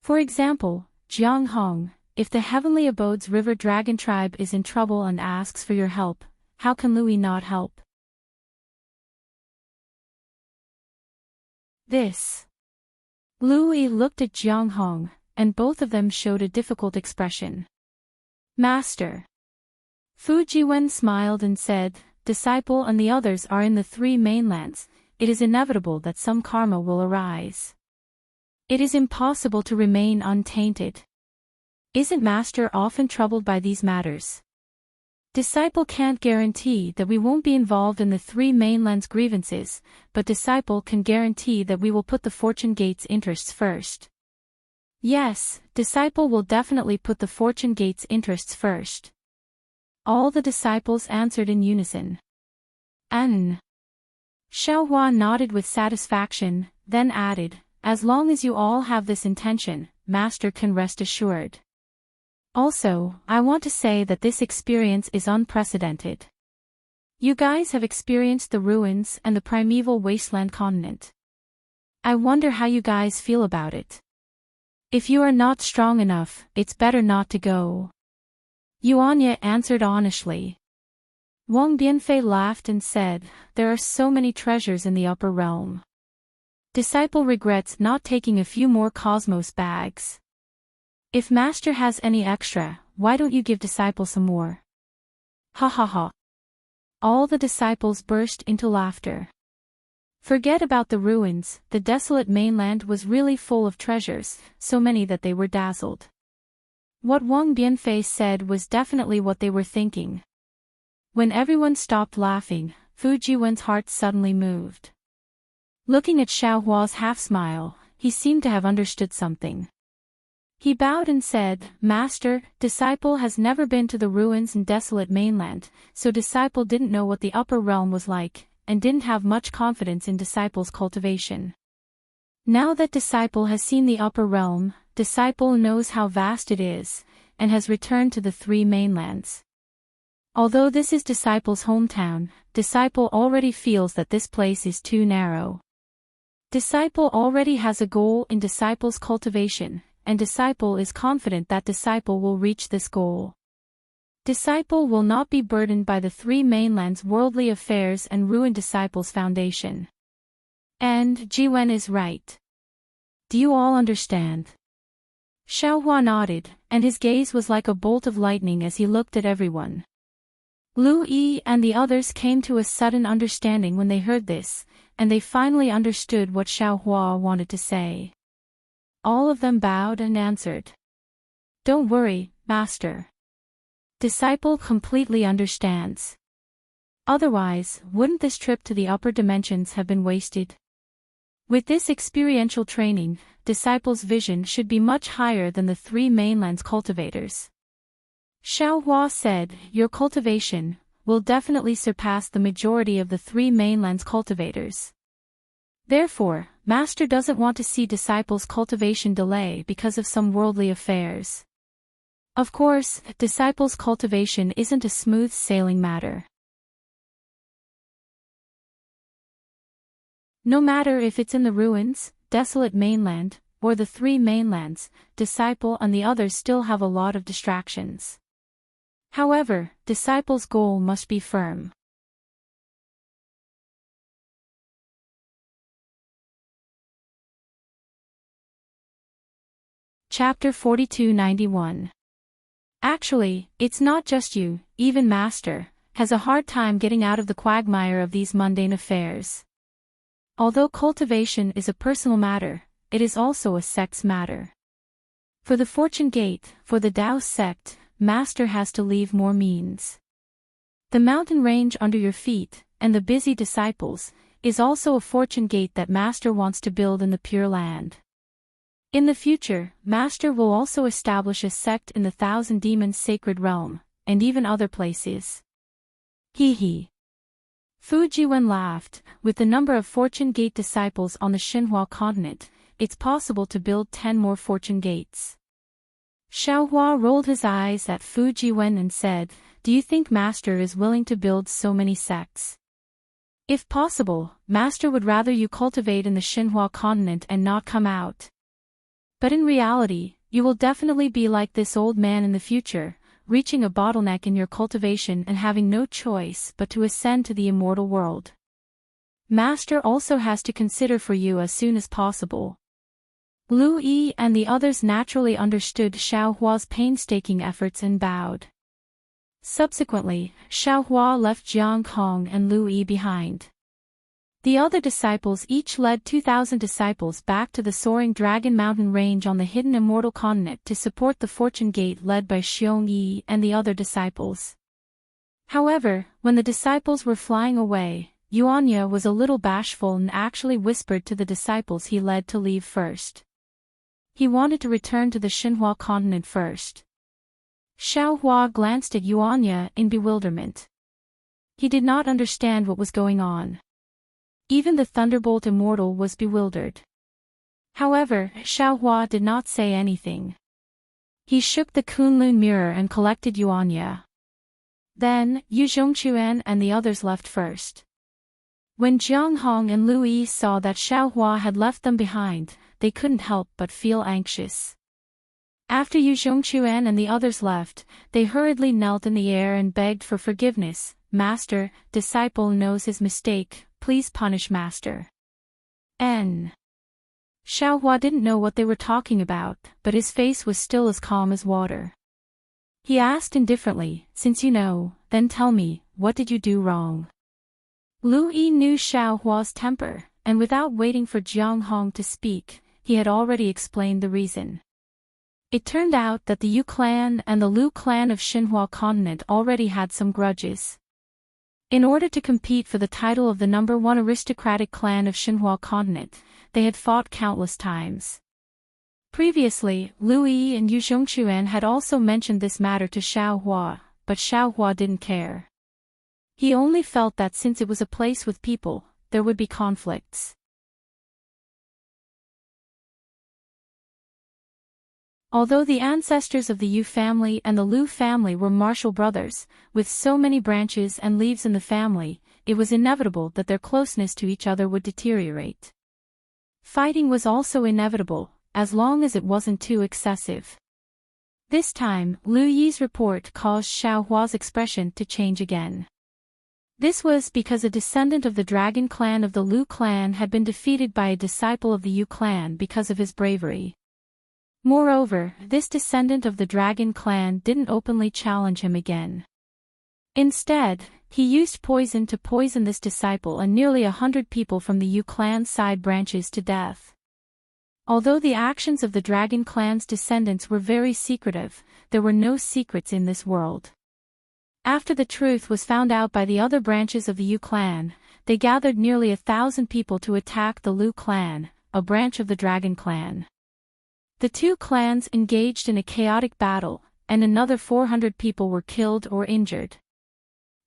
For example, Jianghong, if the Heavenly Abodes River Dragon Tribe is in trouble and asks for your help, how can Louis not help? Louis looked at Jianghong, and both of them showed a difficult expression. Master. Fu Jiwen smiled and said, Disciple and the others are in the three mainlands, it is inevitable that some karma will arise. It is impossible to remain untainted. Isn't Master often troubled by these matters? Disciple can't guarantee that we won't be involved in the three mainlands' grievances, but Disciple can guarantee that we will put the Fortune Gate's interests first. Yes, Disciple will definitely put the Fortune Gate's interests first. All the disciples answered in unison. Xiaohua nodded with satisfaction, then added, as long as you all have this intention, Master can rest assured. Also, I want to say that this experience is unprecedented. You guys have experienced the ruins and the primeval wasteland continent. I wonder how you guys feel about it. If you are not strong enough, it's better not to go. Yuanya answered honestly. Wang Bianfei laughed and said, there are so many treasures in the upper realm. Disciple regrets not taking a few more cosmos bags. If Master has any extra, why don't you give Disciple some more? Ha ha ha. All the disciples burst into laughter. Forget about the ruins, the desolate mainland was really full of treasures, so many that they were dazzled. What Wang Bianfei said was definitely what they were thinking. When everyone stopped laughing, Fu Jiwen's heart suddenly moved. Looking at Xiaohua's half-smile, he seemed to have understood something. He bowed and said, Master, Disciple has never been to the ruins and desolate mainland, so Disciple didn't know what the upper realm was like, and didn't have much confidence in Disciple's cultivation. Now that Disciple has seen the upper realm, Disciple knows how vast it is, and has returned to the three mainlands. Although this is Disciple's hometown, Disciple already feels that this place is too narrow. Disciple already has a goal in Disciple's cultivation, and Disciple is confident that Disciple will reach this goal. Disciple will not be burdened by the three mainlands' worldly affairs and ruin Disciple's foundation. And Jiwen is right. Do you all understand? Xiaohua nodded, and his gaze was like a bolt of lightning as he looked at everyone. Lu Yi and the others came to a sudden understanding when they heard this, and they finally understood what Xiaohua wanted to say. All of them bowed and answered. Don't worry, Master. Disciple completely understands. Otherwise, wouldn't this trip to the upper dimensions have been wasted? With this experiential training, disciples' vision should be much higher than the three mainlands cultivators. Xiaohua said, "Your cultivation will definitely surpass the majority of the three mainlands cultivators. Therefore, Master doesn't want to see disciples' cultivation delay because of some worldly affairs." Of course, disciples' cultivation isn't a smooth sailing matter. No matter if it's in the ruins, desolate mainland, or the three mainlands, disciple and the others still have a lot of distractions. However, disciples' goal must be firm. Chapter 4291. Actually, it's not just you, even Master has a hard time getting out of the quagmire of these mundane affairs. Although cultivation is a personal matter, it is also a sect's matter. For the Fortune Gate, for the Tao sect, Master has to leave more means. The mountain range under your feet, and the busy disciples, is also a Fortune Gate that Master wants to build in the Pure Land. In the future, Master will also establish a sect in the Thousand Demons Sacred Realm, and even other places. Hee hee. Fu Jiwen laughed. With the number of Fortune Gate disciples on the Xinhua continent, it's possible to build 10 more Fortune Gates. Xiaohua rolled his eyes at Fu Jiwen and said, "Do you think Master is willing to build so many sects? If possible, Master would rather you cultivate in the Xinhua continent and not come out. But in reality, you will definitely be like this old man in the future, reaching a bottleneck in your cultivation and having no choice but to ascend to the immortal world. Master also has to consider for you as soon as possible." Lu Yi and the others naturally understood Xiaohua's painstaking efforts and bowed. Subsequently, Xiaohua left Jiang Hong and Lu Yi behind. The other disciples each led 2,000 disciples back to the soaring Dragon Mountain range on the hidden immortal continent to support the Fortune Gate led by Xiong Yi and the other disciples. However, when the disciples were flying away, Yuanya was a little bashful and actually whispered to the disciples he led to leave first. He wanted to return to the Xinhua continent first. Xiaohua glanced at Yuanya in bewilderment. He did not understand what was going on. Even the Thunderbolt Immortal was bewildered. However, Xiaohua did not say anything. He shook the Kunlun mirror and collected Yuanya. Then, Yu Zhongquan and the others left first. When Jiang Hong and Lu Yi saw that Xiaohua had left them behind, they couldn't help but feel anxious. After Yu Zhongquan and the others left, they hurriedly knelt in the air and begged for forgiveness. "Master, disciple knows his mistake, please punish Master." Xiaohua didn't know what they were talking about, but his face was still as calm as water. He asked indifferently, "Since you know, then tell me, what did you do wrong?" Lu Yi knew Xiaohua's temper, and without waiting for Jiang Hong to speak, he had already explained the reason. It turned out that the Yu clan and the Lu clan of Xinhua continent already had some grudges. In order to compete for the title of the #1 aristocratic clan of Xinhua continent, they had fought countless times. Previously, Lu Yi and Yu Zhongquan had also mentioned this matter to Xiaohua, but Xiaohua didn't care. He only felt that since it was a place with people, there would be conflicts. Although the ancestors of the Yu family and the Lu family were martial brothers, with so many branches and leaves in the family, it was inevitable that their closeness to each other would deteriorate. Fighting was also inevitable, as long as it wasn't too excessive. This time, Lu Yi's report caused Xiaohua's expression to change again. This was because a descendant of the dragon clan of the Lu clan had been defeated by a disciple of the Yu clan because of his bravery. Moreover, this descendant of the dragon clan didn't openly challenge him again. Instead, he used poison to poison this disciple and nearly 100 people from the Yu clan side branches to death. Although the actions of the dragon clan's descendants were very secretive, there were no secrets in this world. After the truth was found out by the other branches of the Yu clan, they gathered nearly 1,000 people to attack the Lu clan, a branch of the Dragon clan. The two clans engaged in a chaotic battle, and another 400 people were killed or injured.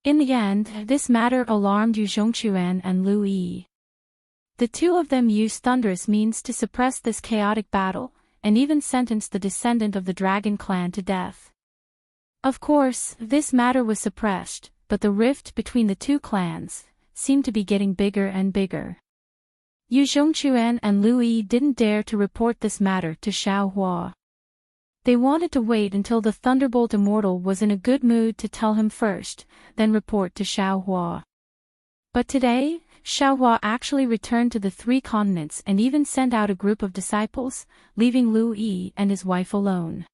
In the end, this matter alarmed Yu Zhongquan and Lu Yi. The two of them used thunderous means to suppress this chaotic battle, and even sentenced the descendant of the Dragon clan to death. Of course, this matter was suppressed, but the rift between the two clans seemed to be getting bigger and bigger. Yu Zhongquan and Lu Yi didn't dare to report this matter to Xiaohua. They wanted to wait until the Thunderbolt Immortal was in a good mood to tell him first, then report to Xiaohua. But today, Xiaohua actually returned to the 3 continents and even sent out a group of disciples, leaving Lu Yi and his wife alone.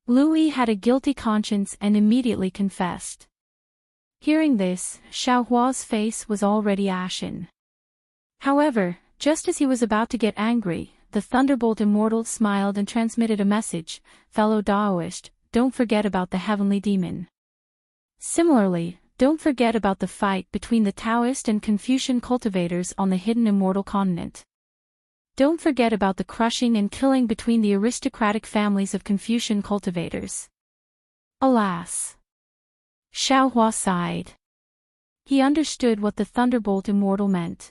Lu Yi had a guilty conscience and immediately confessed. Hearing this, Xiaohua's face was already ashen. However, just as he was about to get angry, the Thunderbolt Immortal smiled and transmitted a message: "Fellow Daoist, don't forget about the heavenly demon." Similarly, don't forget about the fight between the Taoist and Confucian cultivators on the hidden Immortal Continent. Don't forget about the crushing and killing between the aristocratic families of Confucian cultivators. Alas! Xiaohua sighed. He understood what the Thunderbolt Immortal meant.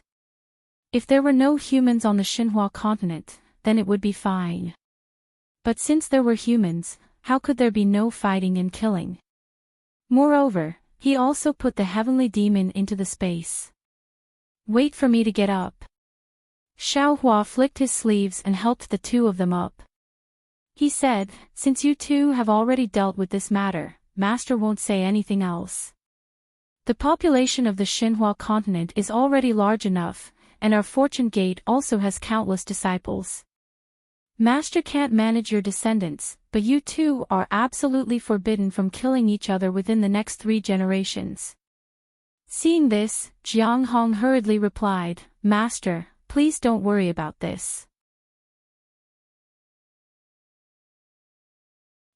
If there were no humans on the Xinhua continent, then it would be fine. But since there were humans, how could there be no fighting and killing? Moreover, he also put the heavenly demon into the space. Wait for me to get up. Xiaohua flicked his sleeves and helped the two of them up. He said, "Since you two have already dealt with this matter, Master won't say anything else. The population of the Xinhua continent is already large enough, and our Fortune Gate also has countless disciples. Master can't manage your descendants, but you two are absolutely forbidden from killing each other within the next 3 generations." Seeing this, Jiang Hong hurriedly replied, "Master, please don't worry about this.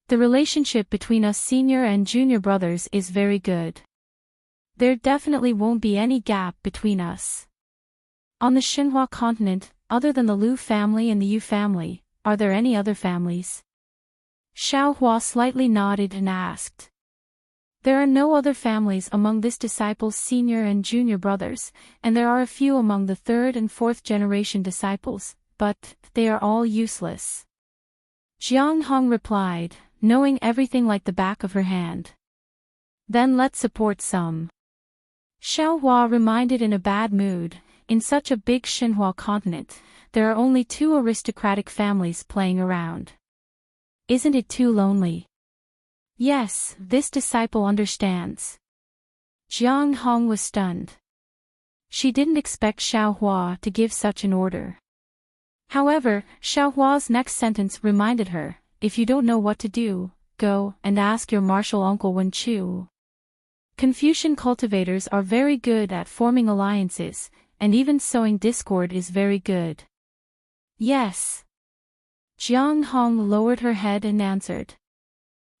The relationship between us senior and junior brothers is very good. There definitely won't be any gap between us. On the Xinhua continent, other than the Lu family and the Yu family, are there any other families?" Xiaohua slightly nodded and asked. "There are no other families among this disciple's senior and junior brothers, and there are a few among the 3rd and 4th generation disciples, but they are all useless." Jiang Hong replied, knowing everything like the back of her hand. "Then let's support some." Xiaohua reminded in a bad mood, in such a big Xinhua continent, there are only 2 aristocratic families playing around. Isn't it too lonely? Yes, this disciple understands. Jiang Hong was stunned. She didn't expect Xiaohua to give such an order. However, Xiaohua's next sentence reminded her, "If you don't know what to do, go and ask your martial uncle Wen Chu." Confucian cultivators are very good at forming alliances, and even sowing discord is very good. Yes. Jiang Hong lowered her head and answered.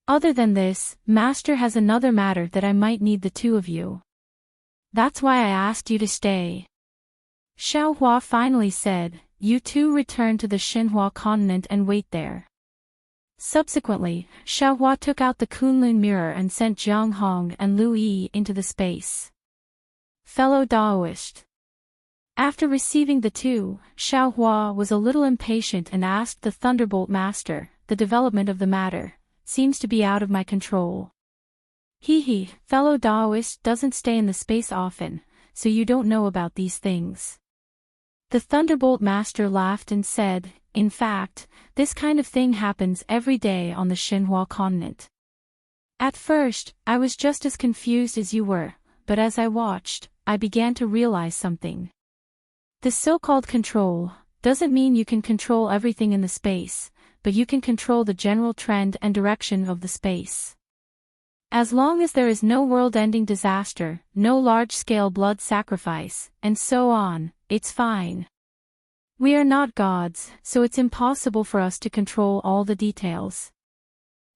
"Other than this, Master has another matter that I might need the 2 of you. That's why I asked you to stay." Xiaohua finally said, "You two return to the Xinhua continent and wait there." Subsequently, Xiaohua took out the Kunlun mirror and sent Jiang Hong and Lu Yi into the space. Fellow Daoist. After receiving the 2, Xiaohua was a little impatient and asked the Thunderbolt Master, "The development of the matter seems to be out of my control." He, fellow Daoist doesn't stay in the space often, so you don't know about these things." The Thunderbolt Master laughed and said, "In fact, this kind of thing happens every day on the Xinhua continent. At first, I was just as confused as you were, but as I watched, I began to realize something. The so-called control doesn't mean you can control everything in the space, but you can control the general trend and direction of the space. As long as there is no world-ending disaster, no large-scale blood sacrifice, and so on, it's fine. We are not gods, so it's impossible for us to control all the details.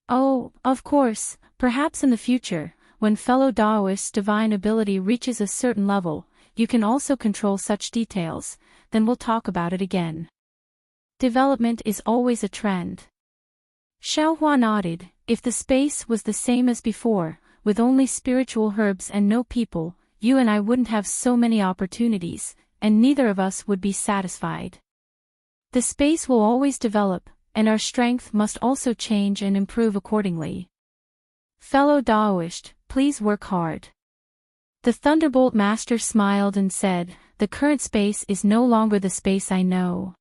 Oh, of course, perhaps in the future, when fellow Daoist's divine ability reaches a certain level, you can also control such details, then we'll talk about it again. Development is always a trend. Xiaohua nodded. If the space was the same as before, with only spiritual herbs and no people, you and I wouldn't have so many opportunities, and neither of us would be satisfied. The space will always develop, and our strength must also change and improve accordingly. Fellow Daoist, please work hard. The Thunderbolt Master smiled and said, the current space is no longer the space I know.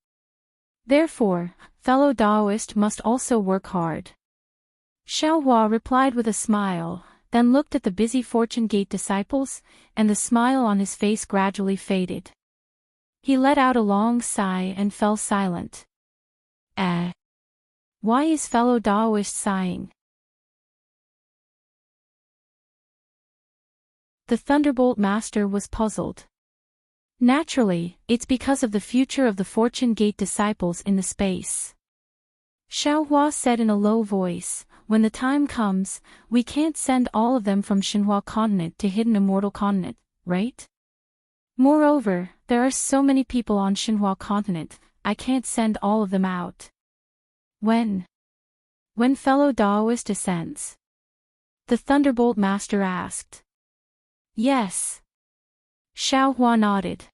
Therefore, fellow Daoist must also work hard. Xiaohua replied with a smile, then looked at the busy Fortune Gate disciples, and the smile on his face gradually faded. He let out a long sigh and fell silent. Why is fellow Daoist sighing? The Thunderbolt Master was puzzled. Naturally, it's because of the future of the Fortune Gate disciples in the space. Xiaohua said in a low voice, when the time comes, we can't send all of them from Xinhua continent to Hidden Immortal continent, right? Moreover, there are so many people on Xinhua continent, I can't send all of them out. When fellow Daoist ascends? The Thunderbolt Master asked. Yes. Xiaohua nodded.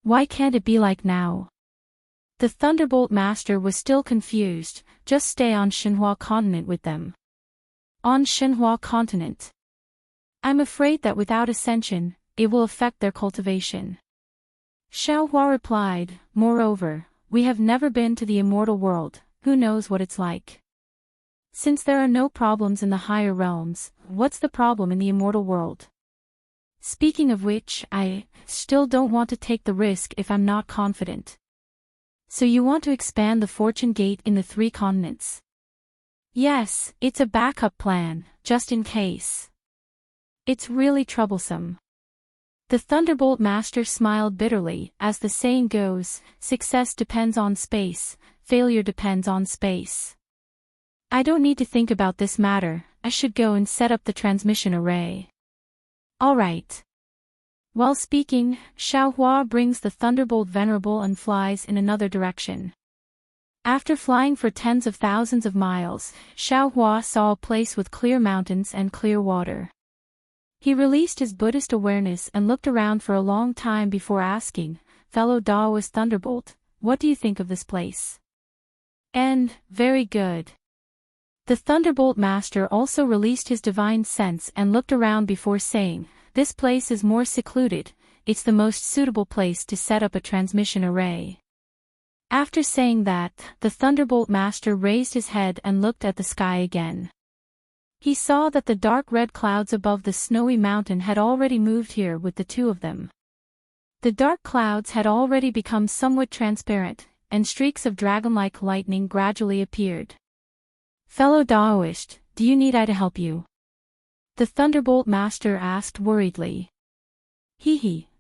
Why can't it be like now? The Thunderbolt Master was still confused. Just stay on Xinhua continent with them. On Xinhua continent. I'm afraid that without ascension, it will affect their cultivation. Xiaohua replied, moreover, we have never been to the immortal world, who knows what it's like. Since there are no problems in the higher realms, what's the problem in the immortal world? Speaking of which, I still don't want to take the risk if I'm not confident. So you want to expand the Fortune Gate in the 3 continents? Yes, it's a backup plan, just in case. It's really troublesome. The Thunderbolt Master smiled bitterly, as the saying goes, success depends on space, failure depends on space. I don't need to think about this matter, I should go and set up the transmission array. All right. While speaking, Xiaohua brings the Thunderbolt Venerable and flies in another direction. After flying for tens of thousands of miles, Xiaohua saw a place with clear mountains and clear water. He released his Buddhist awareness and looked around for a long time before asking, fellow Daoist Thunderbolt, what do you think of this place? And, very good. The Thunderbolt Master also released his divine sense and looked around before saying, this place is more secluded, it's the most suitable place to set up a transmission array. After saying that, the Thunderbolt Master raised his head and looked at the sky again. He saw that the dark red clouds above the snowy mountain had already moved here with the 2 of them. The dark clouds had already become somewhat transparent, and streaks of dragon-like lightning gradually appeared. Fellow Daoist, do you need I to help you? The Thunderbolt Master asked worriedly.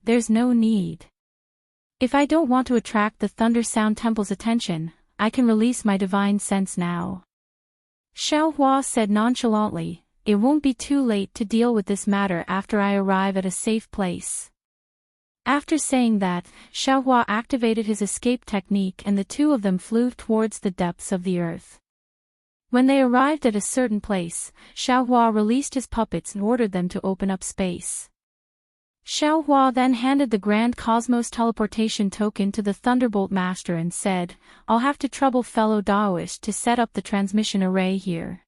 There's no need. If I don't want to attract the Thunder Sound Temple's attention, I can release my divine sense now. Xiaohua said nonchalantly, it won't be too late to deal with this matter after I arrive at a safe place. After saying that, Xiaohua activated his escape technique and the 2 of them flew towards the depths of the earth. When they arrived at a certain place, Xiaohua released his puppets and ordered them to open up space. Xiaohua then handed the Grand Cosmos Teleportation Token to the Thunderbolt Master and said, I'll have to trouble fellow Daoist to set up the transmission array here.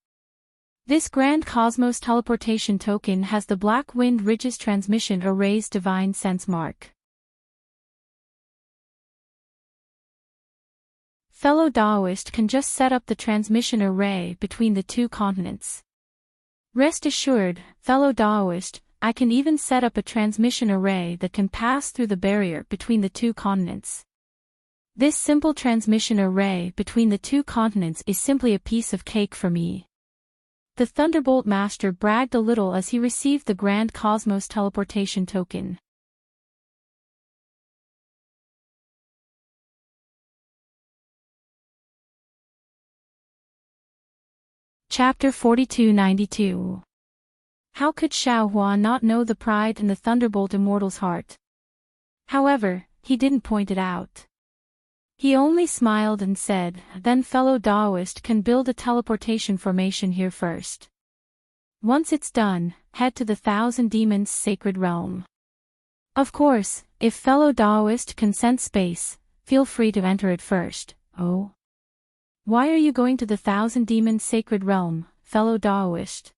This Grand Cosmos Teleportation Token has the Black Wind Ridge's transmission array's divine sense mark. Fellow Daoist can just set up the transmission array between the 2 continents. Rest assured, fellow Daoist, I can even set up a transmission array that can pass through the barrier between the 2 continents. This simple transmission array between the 2 continents is simply a piece of cake for me. The Thunderbolt Master bragged a little as he received the Grand Cosmos Teleportation Token. Chapter 4292. How could Xiao Hua not know the pride in the Thunderbolt Immortal's heart? However, he didn't point it out. He only smiled and said, "Then fellow Daoist can build a teleportation formation here first. Once it's done, head to the Thousand Demons' sacred realm. Of course, if fellow Daoist can sense space, feel free to enter it first." "Oh? Why are you going to the Thousand Demons' sacred realm, fellow Daoist?"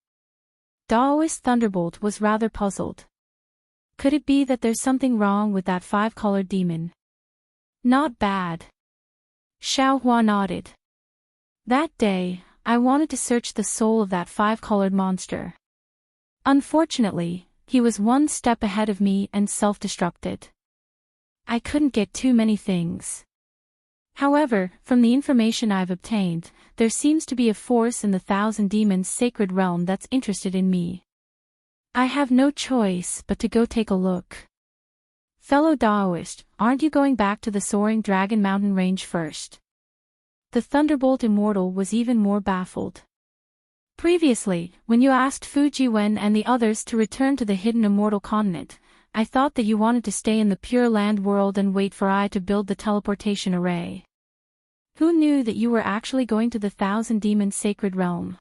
Daoist Thunderbolt was rather puzzled. Could it be that there's something wrong with that five-colored demon? Not bad. Xiao Hua nodded. That day, I wanted to search the soul of that five-colored monster. Unfortunately, he was one step ahead of me and self-destructed. I couldn't get too many things. However, from the information I've obtained, there seems to be a force in the Thousand Demons' sacred realm that's interested in me. I have no choice but to go take a look. Fellow Daoist, aren't you going back to the Soaring Dragon Mountain range first? The Thunderbolt Immortal was even more baffled. Previously, when you asked Fujiwen and the others to return to the hidden Immortal Continent, I thought that you wanted to stay in the Pure Land world and wait for I to build the teleportation array. Who knew that you were actually going to the Thousand Demons' sacred realm?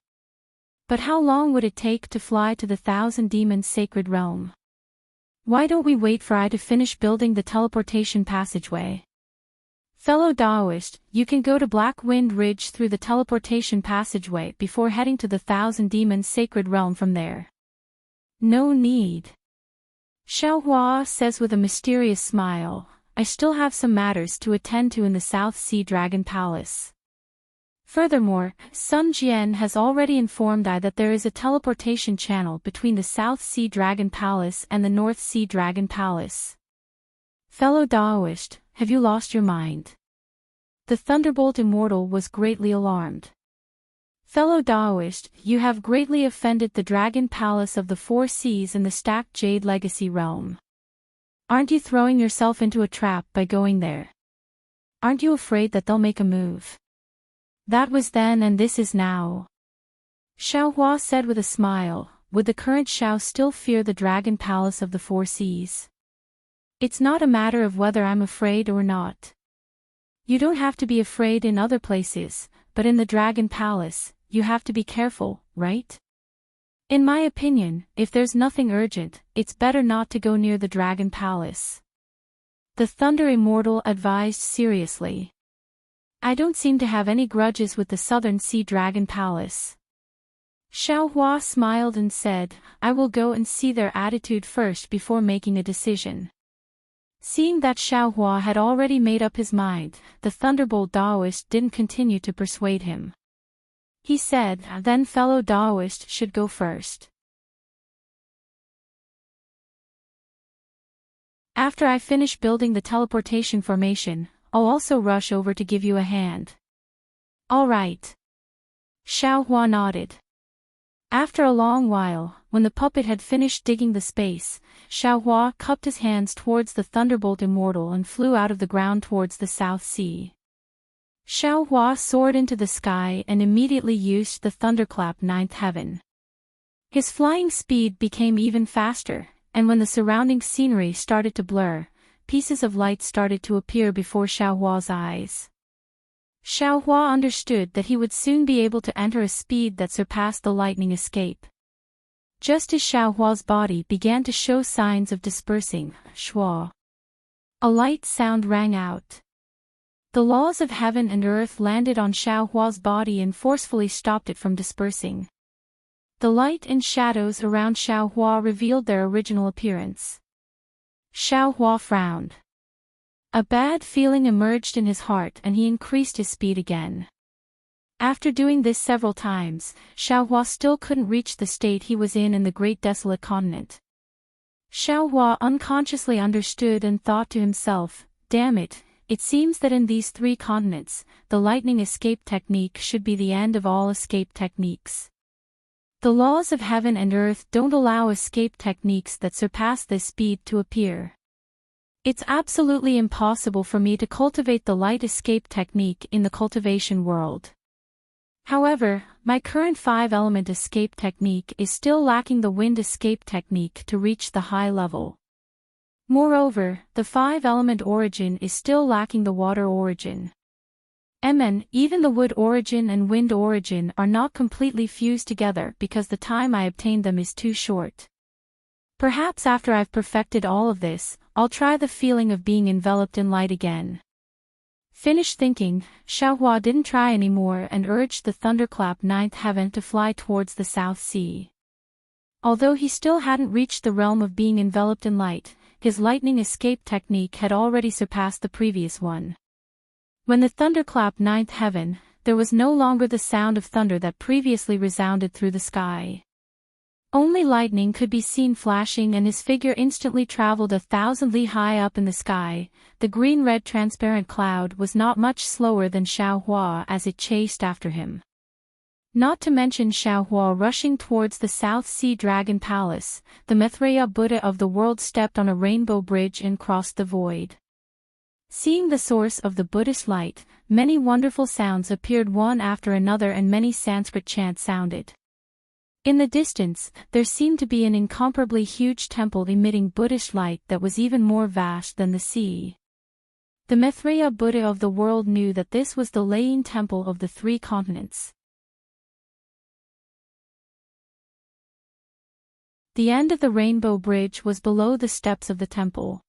But how long would it take to fly to the Thousand Demons' sacred realm? Why don't we wait for I to finish building the teleportation passageway? Fellow Daoist, you can go to Black Wind Ridge through the teleportation passageway before heading to the Thousand Demons' sacred realm from there. No need. Xiao Hua says with a mysterious smile, I still have some matters to attend to in the South Sea Dragon Palace. Furthermore, Sun Jian has already informed I that there is a teleportation channel between the South Sea Dragon Palace and the North Sea Dragon Palace. Fellow Daoist, have you lost your mind? The Thunderbolt Immortal was greatly alarmed. Fellow Daoist, you have greatly offended the Dragon Palace of the Four Seas in the Stacked Jade Legacy realm. Aren't you throwing yourself into a trap by going there? Aren't you afraid that they'll make a move? That was then and this is now. Xiao Hua said with a smile, would the current Xiao still fear the Dragon Palace of the Four Seas? It's not a matter of whether I'm afraid or not. You don't have to be afraid in other places, but in the Dragon Palace, you have to be careful, right? In my opinion, if there's nothing urgent, it's better not to go near the Dragon Palace. The Thunder Immortal advised seriously. I don't seem to have any grudges with the Southern Sea Dragon Palace. Xiao Hua smiled and said, I will go and see their attitude first before making a decision. Seeing that Xiao Hua had already made up his mind, the Thunderbolt Daoist didn't continue to persuade him. He said, then fellow Daoist should go first. After I finish building the teleportation formation, I'll also rush over to give you a hand. All right. Xiao Hua nodded. After a long while, when the puppet had finished digging the space, Xiao Hua cupped his hands towards the Thunderbolt Immortal and flew out of the ground towards the South Sea. Xiao Hua soared into the sky and immediately used the Thunderclap Ninth Heaven. His flying speed became even faster, and when the surrounding scenery started to blur, pieces of light started to appear before Xiao Hua's eyes. Xiao Hua understood that he would soon be able to enter a speed that surpassed the lightning escape. Just as Xiao Hua's body began to show signs of dispersing, shua, a light sound rang out. The laws of heaven and earth landed on Xiao Hua's body and forcefully stopped it from dispersing. The light and shadows around Xiao Hua revealed their original appearance. Xiao Hua frowned. A bad feeling emerged in his heart and he increased his speed again. After doing this several times, Xiao Hua still couldn't reach the state he was in the Great Desolate Continent. Xiao Hua unconsciously understood and thought to himself, damn it, it seems that in these three continents, the lightning escape technique should be the end of all escape techniques. The laws of heaven and earth don't allow escape techniques that surpass this speed to appear. It's absolutely impossible for me to cultivate the light escape technique in the cultivation world. However, my current 5-element escape technique is still lacking the wind escape technique to reach the high level. Moreover, the 5-element origin is still lacking the water origin. Even the wood origin and wind origin are not completely fused together because the time I obtained them is too short. Perhaps after I've perfected all of this, I'll try the feeling of being enveloped in light again. Finished thinking, Xiaohua didn't try anymore and urged the thunderclap 9th heaven to fly towards the South Sea. Although he still hadn't reached the realm of being enveloped in light, his lightning escape technique had already surpassed the previous one. When the thunderclap 9th heaven, there was no longer the sound of thunder that previously resounded through the sky. Only lightning could be seen flashing and his figure instantly traveled 1,000 li high up in the sky. The green-red transparent cloud was not much slower than Xiaohua as it chased after him. Not to mention Xiaohua rushing towards the South Sea Dragon Palace, the Maitreya Buddha of the world stepped on a rainbow bridge and crossed the void. Seeing the source of the Buddhist light, many wonderful sounds appeared one after another and many Sanskrit chants sounded. In the distance, there seemed to be an incomparably huge temple emitting Buddhist light that was even more vast than the sea. The Maitreya Buddha of the world knew that this was the Layin Temple of the 3 continents. The end of the rainbow bridge was below the steps of the temple.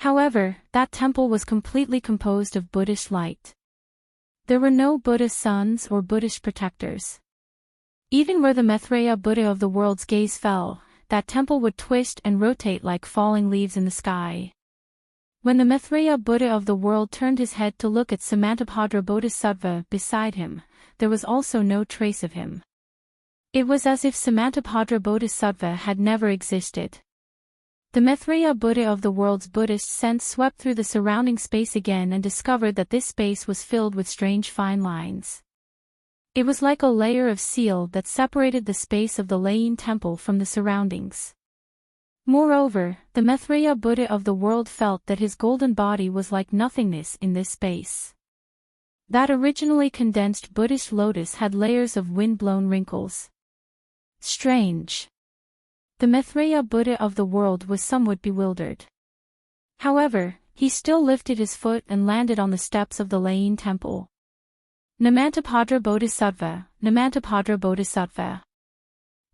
However, that temple was completely composed of Buddhist light. There were no Buddhist sons or Buddhist protectors. Even where the Maitreya Buddha of the world's gaze fell, that temple would twist and rotate like falling leaves in the sky. When the Maitreya Buddha of the world turned his head to look at Samantabhadra Bodhisattva beside him, there was also no trace of him. It was as if Samantabhadra Bodhisattva had never existed. The Maitreya Buddha of the world's Buddhist sense swept through the surrounding space again and discovered that this space was filled with strange fine lines. It was like a layer of seal that separated the space of the Layin temple from the surroundings. Moreover, the Maitreya Buddha of the world felt that his golden body was like nothingness in this space. That originally condensed Buddhist lotus had layers of wind-blown wrinkles. Strange. The Maitreya Buddha of the world was somewhat bewildered. However, he still lifted his foot and landed on the steps of the Layin temple. Namantabhadra Bodhisattva, Namantabhadra Bodhisattva.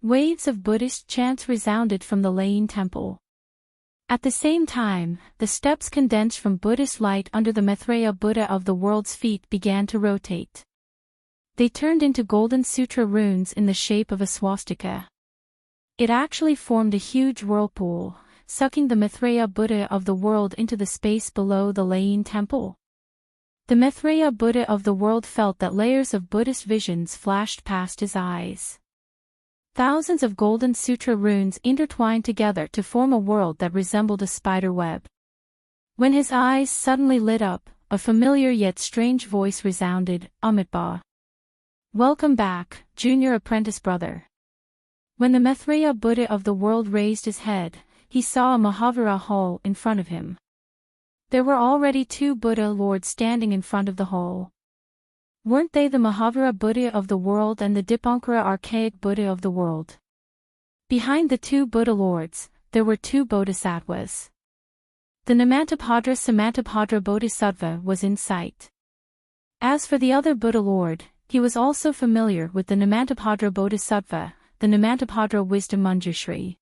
Waves of Buddhist chants resounded from the Layin temple. At the same time, the steps condensed from Buddhist light under the Maitreya Buddha of the world's feet began to rotate. They turned into golden sutra runes in the shape of a swastika. It actually formed a huge whirlpool, sucking the Maitreya Buddha of the world into the space below the Layin temple. The Maitreya Buddha of the world felt that layers of Buddhist visions flashed past his eyes. Thousands of golden sutra runes intertwined together to form a world that resembled a spider web. When his eyes suddenly lit up, a familiar yet strange voice resounded, Amitabha. Welcome back, junior apprentice brother. When the Maitreya Buddha of the world raised his head, he saw a Mahavira hall in front of him. There were already 2 Buddha lords standing in front of the hall. Weren't they the Mahavira Buddha of the world and the Dipankara archaic Buddha of the world? Behind the 2 Buddha lords, there were 2 bodhisattvas. The Namantabhadra Samantabhadra Bodhisattva was in sight. As for the other Buddha lord, he was also familiar with the Namantabhadra Bodhisattva, the Namantabhadra Wisdom Manjushri.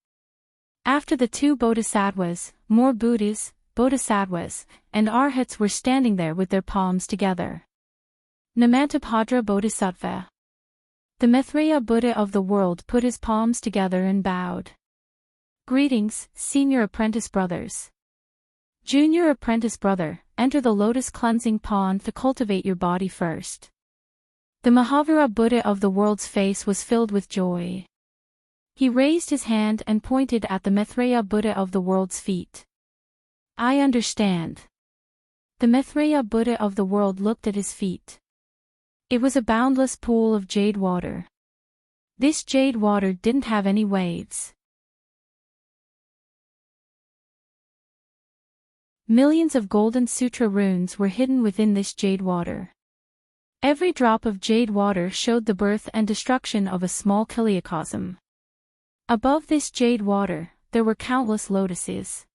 After the 2 bodhisattvas, more Buddhas, bodhisattvas, and arhats were standing there with their palms together. Namantabhadra Bodhisattva. The Maitreya Buddha of the world put his palms together and bowed. Greetings, senior apprentice brothers. Junior apprentice brother, enter the lotus cleansing pond to cultivate your body first. The Mahavira Buddha of the world's face was filled with joy. He raised his hand and pointed at the Maitreya Buddha of the world's feet. I understand. The Maitreya Buddha of the world looked at his feet. It was a boundless pool of jade water. This jade water didn't have any waves. Millions of golden sutra runes were hidden within this jade water. Every drop of jade water showed the birth and destruction of a small kiliocosm. Above this jade water, there were countless lotuses.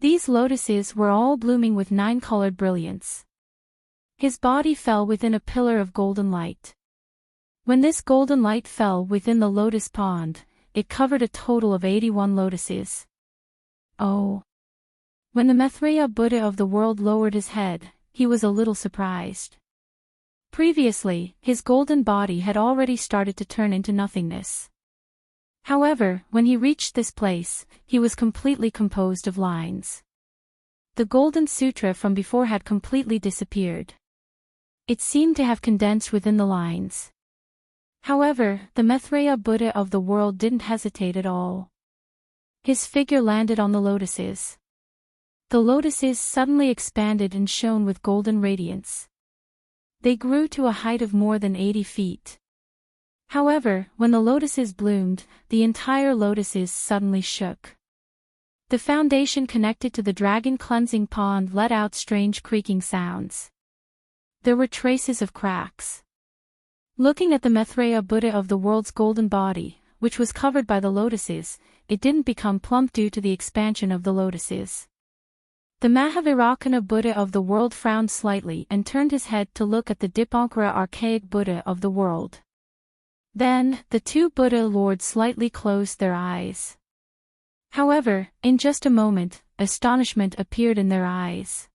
These lotuses were all blooming with 9-colored brilliance. His body fell within a pillar of golden light. When this golden light fell within the lotus pond, it covered a total of 81 lotuses. Oh! When the Maitreya Buddha of the world lowered his head, he was a little surprised. Previously, his golden body had already started to turn into nothingness. However, when he reached this place, he was completely composed of lines. The golden sutra from before had completely disappeared. It seemed to have condensed within the lines. However, the Maitreya Buddha of the world didn't hesitate at all. His figure landed on the lotuses. The lotuses suddenly expanded and shone with golden radiance. They grew to a height of more than 80 feet. However, when the lotuses bloomed, the entire lotuses suddenly shook. The foundation connected to the dragon cleansing pond let out strange creaking sounds. There were traces of cracks. Looking at the Maitreya Buddha of the world's golden body, which was covered by the lotuses, it didn't become plump due to the expansion of the lotuses. The Mahavirakana Buddha of the world frowned slightly and turned his head to look at the Dipankara archaic Buddha of the world. Then, the two Buddha lords slightly closed their eyes. However, in just a moment, astonishment appeared in their eyes.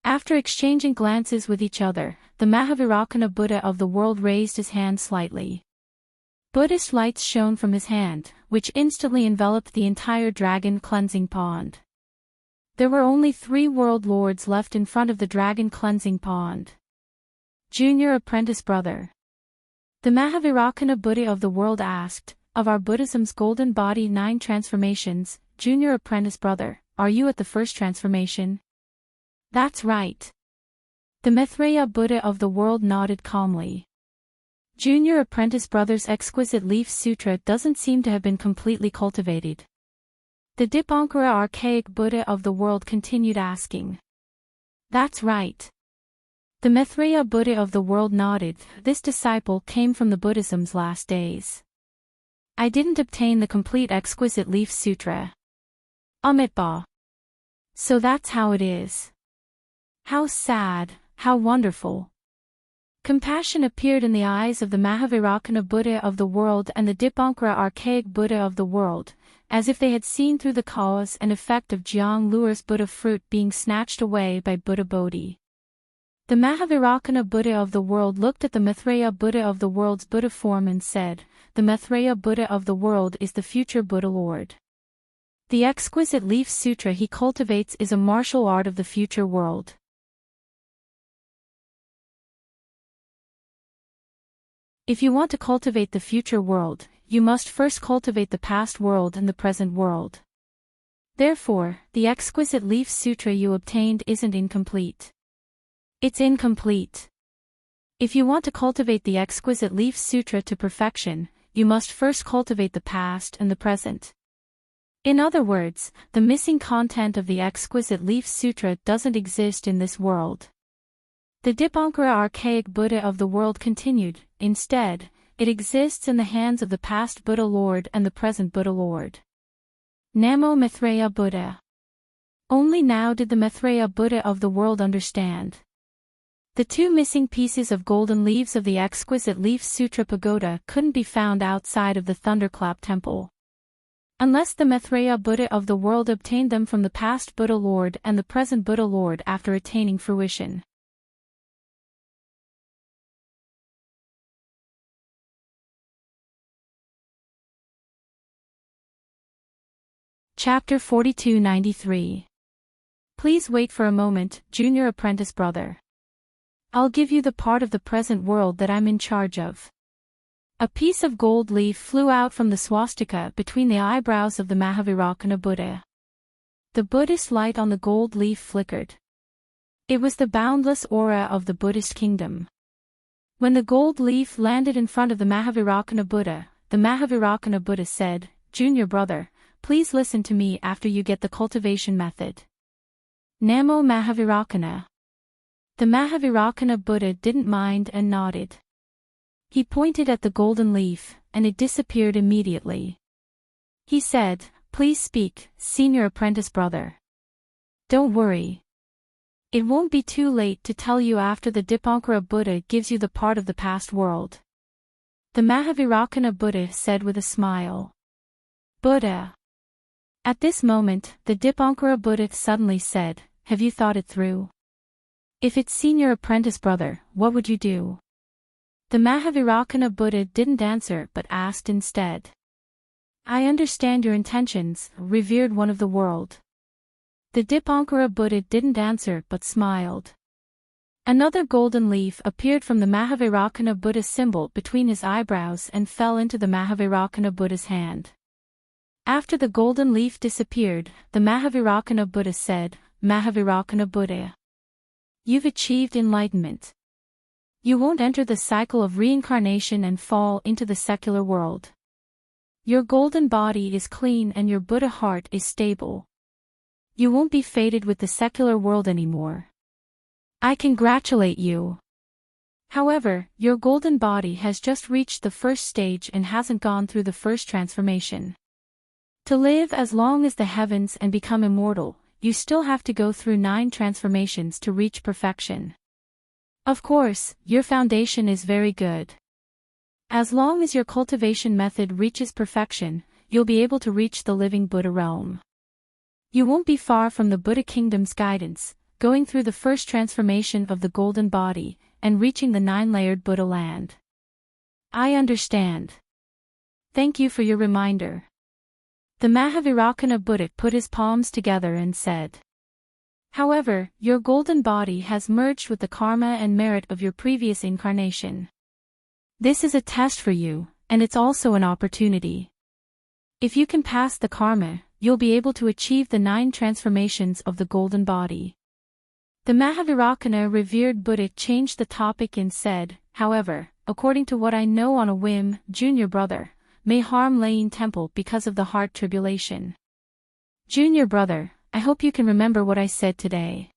After exchanging glances with each other, the Mahavirakana Buddha of the world raised his hand slightly. Buddhist lights shone from his hand, which instantly enveloped the entire dragon cleansing pond. There were only 3 world lords left in front of the dragon cleansing pond. Junior apprentice brother. The Mahavirakana Buddha of the world asked, of our Buddhism's golden body 9 transformations, junior apprentice brother, are you at the first transformation? That's right. The Maitreya Buddha of the world nodded calmly. Junior apprentice brother's exquisite leaf sutra doesn't seem to have been completely cultivated. The Dipankara archaic Buddha of the world continued asking. That's right. The Maitreya Buddha of the world nodded. This disciple came from the Buddhism's last days. I didn't obtain the complete exquisite leaf sutra. Amitabha. So that's how it is. How sad, how wonderful. Compassion appeared in the eyes of the Mahavirakana Buddha of the world and the Dipankara archaic Buddha of the world, as if they had seen through the cause and effect of Jiang Luer's Buddha fruit being snatched away by Buddha Bodhi. The Mahavirakana Buddha of the world looked at the Maitreya Buddha of the world's Buddha form and said, the Maitreya Buddha of the world is the future Buddha Lord. The exquisite leaf sutra he cultivates is a martial art of the future world. If you want to cultivate the future world, you must first cultivate the past world and the present world. Therefore, the exquisite leaf sutra you obtained isn't incomplete. It's incomplete. If you want to cultivate the exquisite leaf sutra to perfection, you must first cultivate the past and the present. In other words, the missing content of the exquisite leaf sutra doesn't exist in this world. The Dipankara archaic Buddha of the world continued, instead, it exists in the hands of the past Buddha Lord and the present Buddha Lord. Namo Maitreya Buddha. Only now did the Maitreya Buddha of the world understand. The 2 missing pieces of golden leaves of the exquisite leaf sutra pagoda couldn't be found outside of the Thunderclap temple. Unless the Maitreya Buddha of the world obtained them from the past Buddha Lord and the present Buddha Lord after attaining fruition. Chapter 4293. Please wait for a moment, junior apprentice brother. I'll give you the part of the present world that I'm in charge of. A piece of gold leaf flew out from the swastika between the eyebrows of the Mahavirakana Buddha. The Buddhist light on the gold leaf flickered. It was the boundless aura of the Buddhist kingdom. When the gold leaf landed in front of the Mahavirakana Buddha, the Mahavirakana Buddha said, Junior brother, please listen to me after you get the cultivation method. Namo Mahavirakana. The Mahavirakkana Buddha didn't mind and nodded. He pointed at the golden leaf, and it disappeared immediately. He said, "Please speak, senior apprentice brother. Don't worry. It won't be too late to tell you after the Dipankara Buddha gives you the part of the past world." The Mahavirakkana Buddha said with a smile. Buddha. At this moment, the Dipankara Buddha suddenly said, "Have you thought it through? If it's senior apprentice brother, what would you do?" The Mahavirakkana Buddha didn't answer but asked instead. "I understand your intentions, revered one of the world." The Dipankara Buddha didn't answer but smiled. Another golden leaf appeared from the Mahavirakkana Buddha symbol between his eyebrows and fell into the Mahavirakkana Buddha's hand. After the golden leaf disappeared, the Mahavirakkana Buddha said, "Mahavirakkana Buddha, you've achieved enlightenment. You won't enter the cycle of reincarnation and fall into the secular world. Your golden body is clean and your Buddha heart is stable. You won't be fated with the secular world anymore. I congratulate you. However, your golden body has just reached the first stage and hasn't gone through the first transformation. To live as long as the heavens and become immortal, you still have to go through 9 transformations to reach perfection. Of course, your foundation is very good. As long as your cultivation method reaches perfection, you'll be able to reach the living Buddha realm. You won't be far from the Buddha kingdom's guidance, going through the first transformation of the golden body, and reaching the 9-layered Buddha land. I understand. Thank you for your reminder." The Mahavirakkana Buddha put his palms together and said, "However, your golden body has merged with the karma and merit of your previous incarnation. This is a test for you, and it's also an opportunity. If you can pass the karma, you'll be able to achieve the 9 transformations of the golden body." The Mahavirakkana revered Buddha changed the topic and said, "However, according to what I know on a whim, junior brother may harm Lane Temple because of the heart tribulation. Junior brother, I hope you can remember what I said today.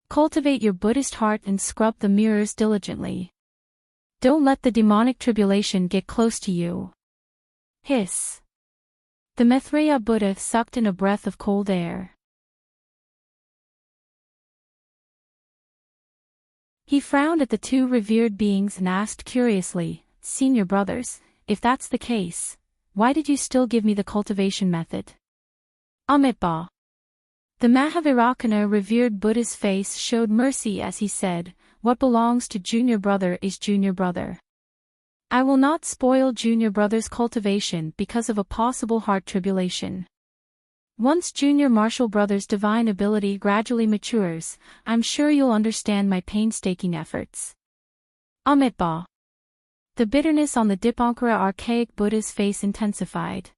Cultivate your Buddhist heart and scrub the mirrors diligently. Don't let the demonic tribulation get close to you." Hiss. The Maitreya Buddha sucked in a breath of cold air. He frowned at the 2 revered beings and asked curiously, "Senior brothers, if that's the case, why did you still give me the cultivation method?" Amitabha. The Mahavirakkana revered Buddha's face showed mercy as he said, "What belongs to junior brother is junior brother. I will not spoil junior brother's cultivation because of a possible heart tribulation. Once junior martial brother's divine ability gradually matures, I'm sure you'll understand my painstaking efforts." Amitabha. The bitterness on the Dipankara archaic Buddha's face intensified.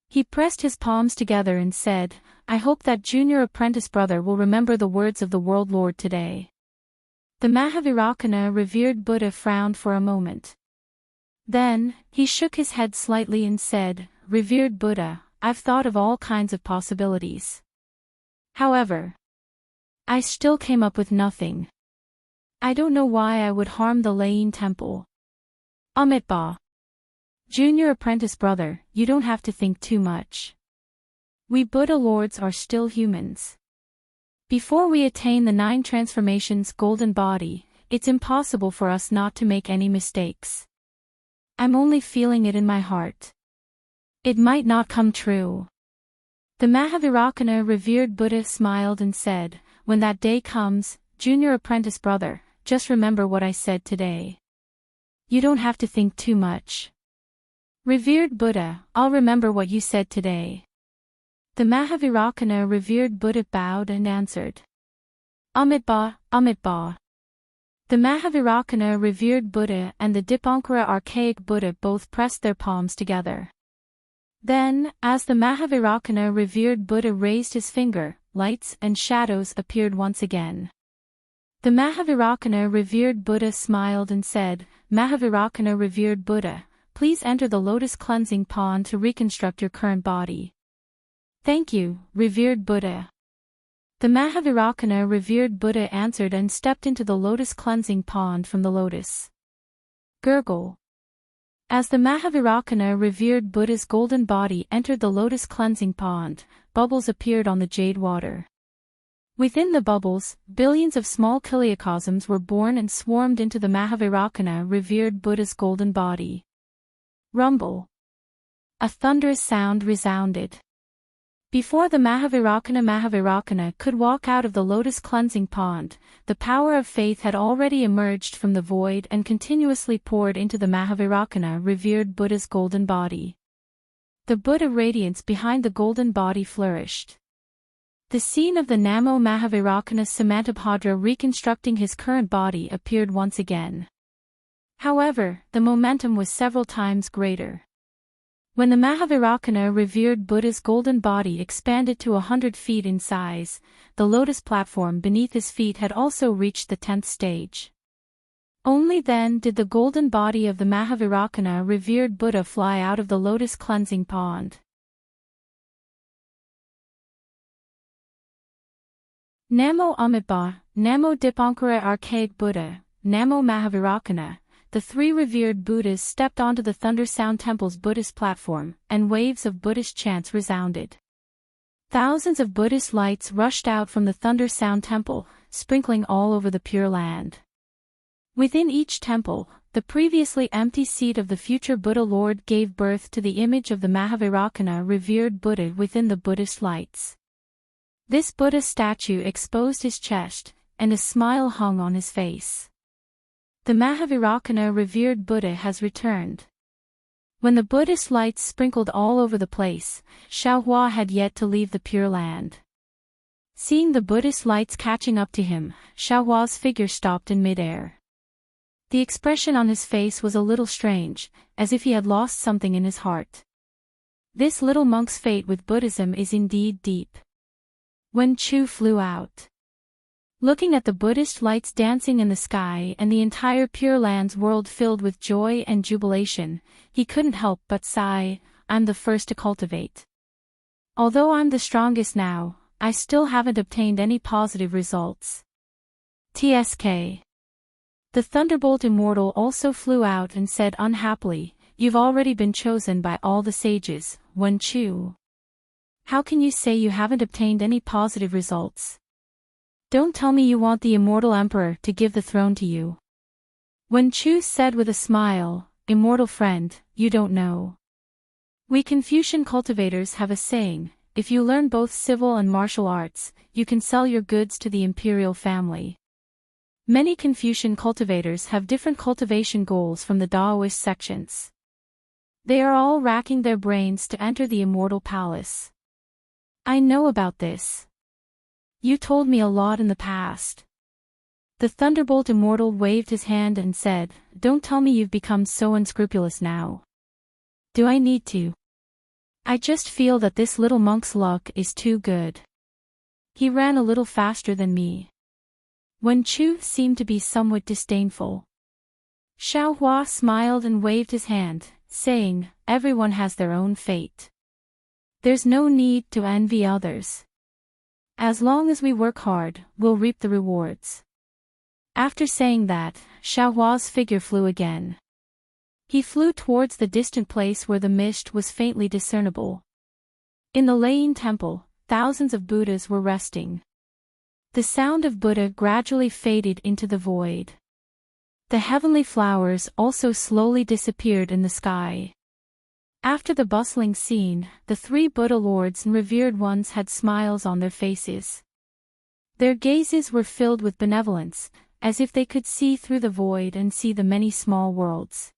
He pressed his palms together and said, "I hope that junior apprentice brother will remember the words of the World Lord today." The Mahavirakkana revered Buddha frowned for a moment. Then, he shook his head slightly and said, "Revered Buddha, I've thought of all kinds of possibilities. However, I still came up with nothing. I don't know why I would harm the Lane Temple." Amitabha. Junior apprentice brother, you don't have to think too much. We Buddha lords are still humans. Before we attain the 9 transformations golden body, it's impossible for us not to make any mistakes. I'm only feeling it in my heart. It might not come true." The Mahavirakkana revered Buddha smiled and said, "When that day comes, junior apprentice brother, just remember what I said today. You don't have to think too much." "Revered Buddha, I'll remember what you said today." The Mahavirakkana revered Buddha bowed and answered. Amitabha, Amitabha. The Mahavirakkana revered Buddha and the Dipankara archaic Buddha both pressed their palms together. Then, as the Mahavirakkana revered Buddha raised his finger, lights and shadows appeared once again. The Mahavirakkana revered Buddha smiled and said, "Mahavirakkana revered Buddha, please enter the lotus cleansing pond to reconstruct your current body." "Thank you, revered Buddha." The Mahavirakana revered Buddha answered and stepped into the lotus cleansing pond from the lotus. Gurgle. As the Mahavirakana revered Buddha's golden body entered the lotus cleansing pond, bubbles appeared on the jade water. Within the bubbles, billions of small kiliacosms were born and swarmed into the Mahavirakana revered Buddha's golden body. Rumble. A thunderous sound resounded. Before the Mahavirakana could walk out of the lotus cleansing pond, the power of faith had already emerged from the void and continuously poured into the Mahavirakana revered Buddha's golden body. The Buddha radiance behind the golden body flourished. The scene of the Namo Mahavirakana Samantabhadra reconstructing his current body appeared once again. However, the momentum was several times greater. When the Mahavirakana revered Buddha's golden body expanded to 100 feet in size, the lotus platform beneath his feet had also reached the 10th stage. Only then did the golden body of the Mahavirakana revered Buddha fly out of the lotus cleansing pond. Namo Amitabha, Namo Dipankara Archaic Buddha, Namo Mahavirakana. The three revered Buddhas stepped onto the Thunder Sound Temple's Buddhist platform, and waves of Buddhist chants resounded. Thousands of Buddhist lights rushed out from the Thunder Sound Temple, sprinkling all over the Pure Land. Within each temple, the previously empty seat of the future Buddha Lord gave birth to the image of the Mahavirakana revered Buddha within the Buddhist lights. This Buddha statue exposed his chest, and a smile hung on his face. The Mahavirakana revered Buddha has returned. When the Buddhist lights sprinkled all over the place, Xiaohua had yet to leave the Pure Land. Seeing the Buddhist lights catching up to him, Xiaohua's figure stopped in midair. The expression on his face was a little strange, as if he had lost something in his heart. This little monk's fate with Buddhism is indeed deep. Wen Chu flew out. Looking at the Buddhist lights dancing in the sky and the entire Pure Land's world filled with joy and jubilation, he couldn't help but sigh, I'm the first to cultivate. Although I'm the strongest now, I still haven't obtained any positive results. TSK. The Thunderbolt Immortal also flew out and said unhappily, You've already been chosen by all the sages, Wen Chu. How can you say you haven't obtained any positive results? Don't tell me you want the Immortal Emperor to give the throne to you. Wen Chu said with a smile, Immortal friend, you don't know. We Confucian cultivators have a saying, if you learn both civil and martial arts, you can sell your goods to the imperial family. Many Confucian cultivators have different cultivation goals from the Taoist sections. They are all racking their brains to enter the Immortal Palace. I know about this. You told me a lot in the past. The Thunderbolt Immortal waved his hand and said, Don't tell me you've become so unscrupulous now. Do I need to? I just feel that this little monk's luck is too good. He ran a little faster than me. Wen Chu seemed to be somewhat disdainful. Xiaohua smiled and waved his hand, saying, Everyone has their own fate. There's no need to envy others. As long as we work hard, we'll reap the rewards. After saying that, Xiaohua's figure flew again. He flew towards the distant place where the mist was faintly discernible. In the Lane Temple, thousands of Buddhas were resting. The sound of Buddha gradually faded into the void. The heavenly flowers also slowly disappeared in the sky. After the bustling scene, the three Buddha lords and revered ones had smiles on their faces. Their gazes were filled with benevolence, as if they could see through the void and see the many small worlds.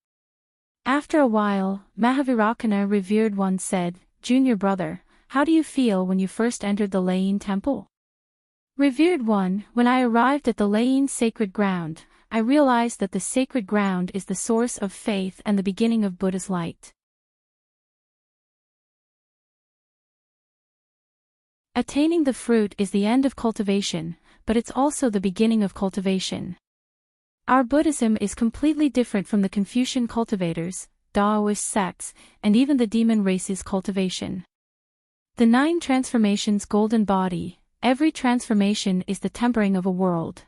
After a while, Mahavirakana revered one said, Junior brother, how do you feel when you first entered the Lane Temple? Revered one, when I arrived at the Lane sacred ground, I realized that the sacred ground is the source of faith and the beginning of Buddha's light. Attaining the fruit is the end of cultivation, but it's also the beginning of cultivation. Our Buddhism is completely different from the Confucian cultivators, Taoist sects, and even the demon race's cultivation. The 9 transformations golden body, every transformation is the tempering of a world.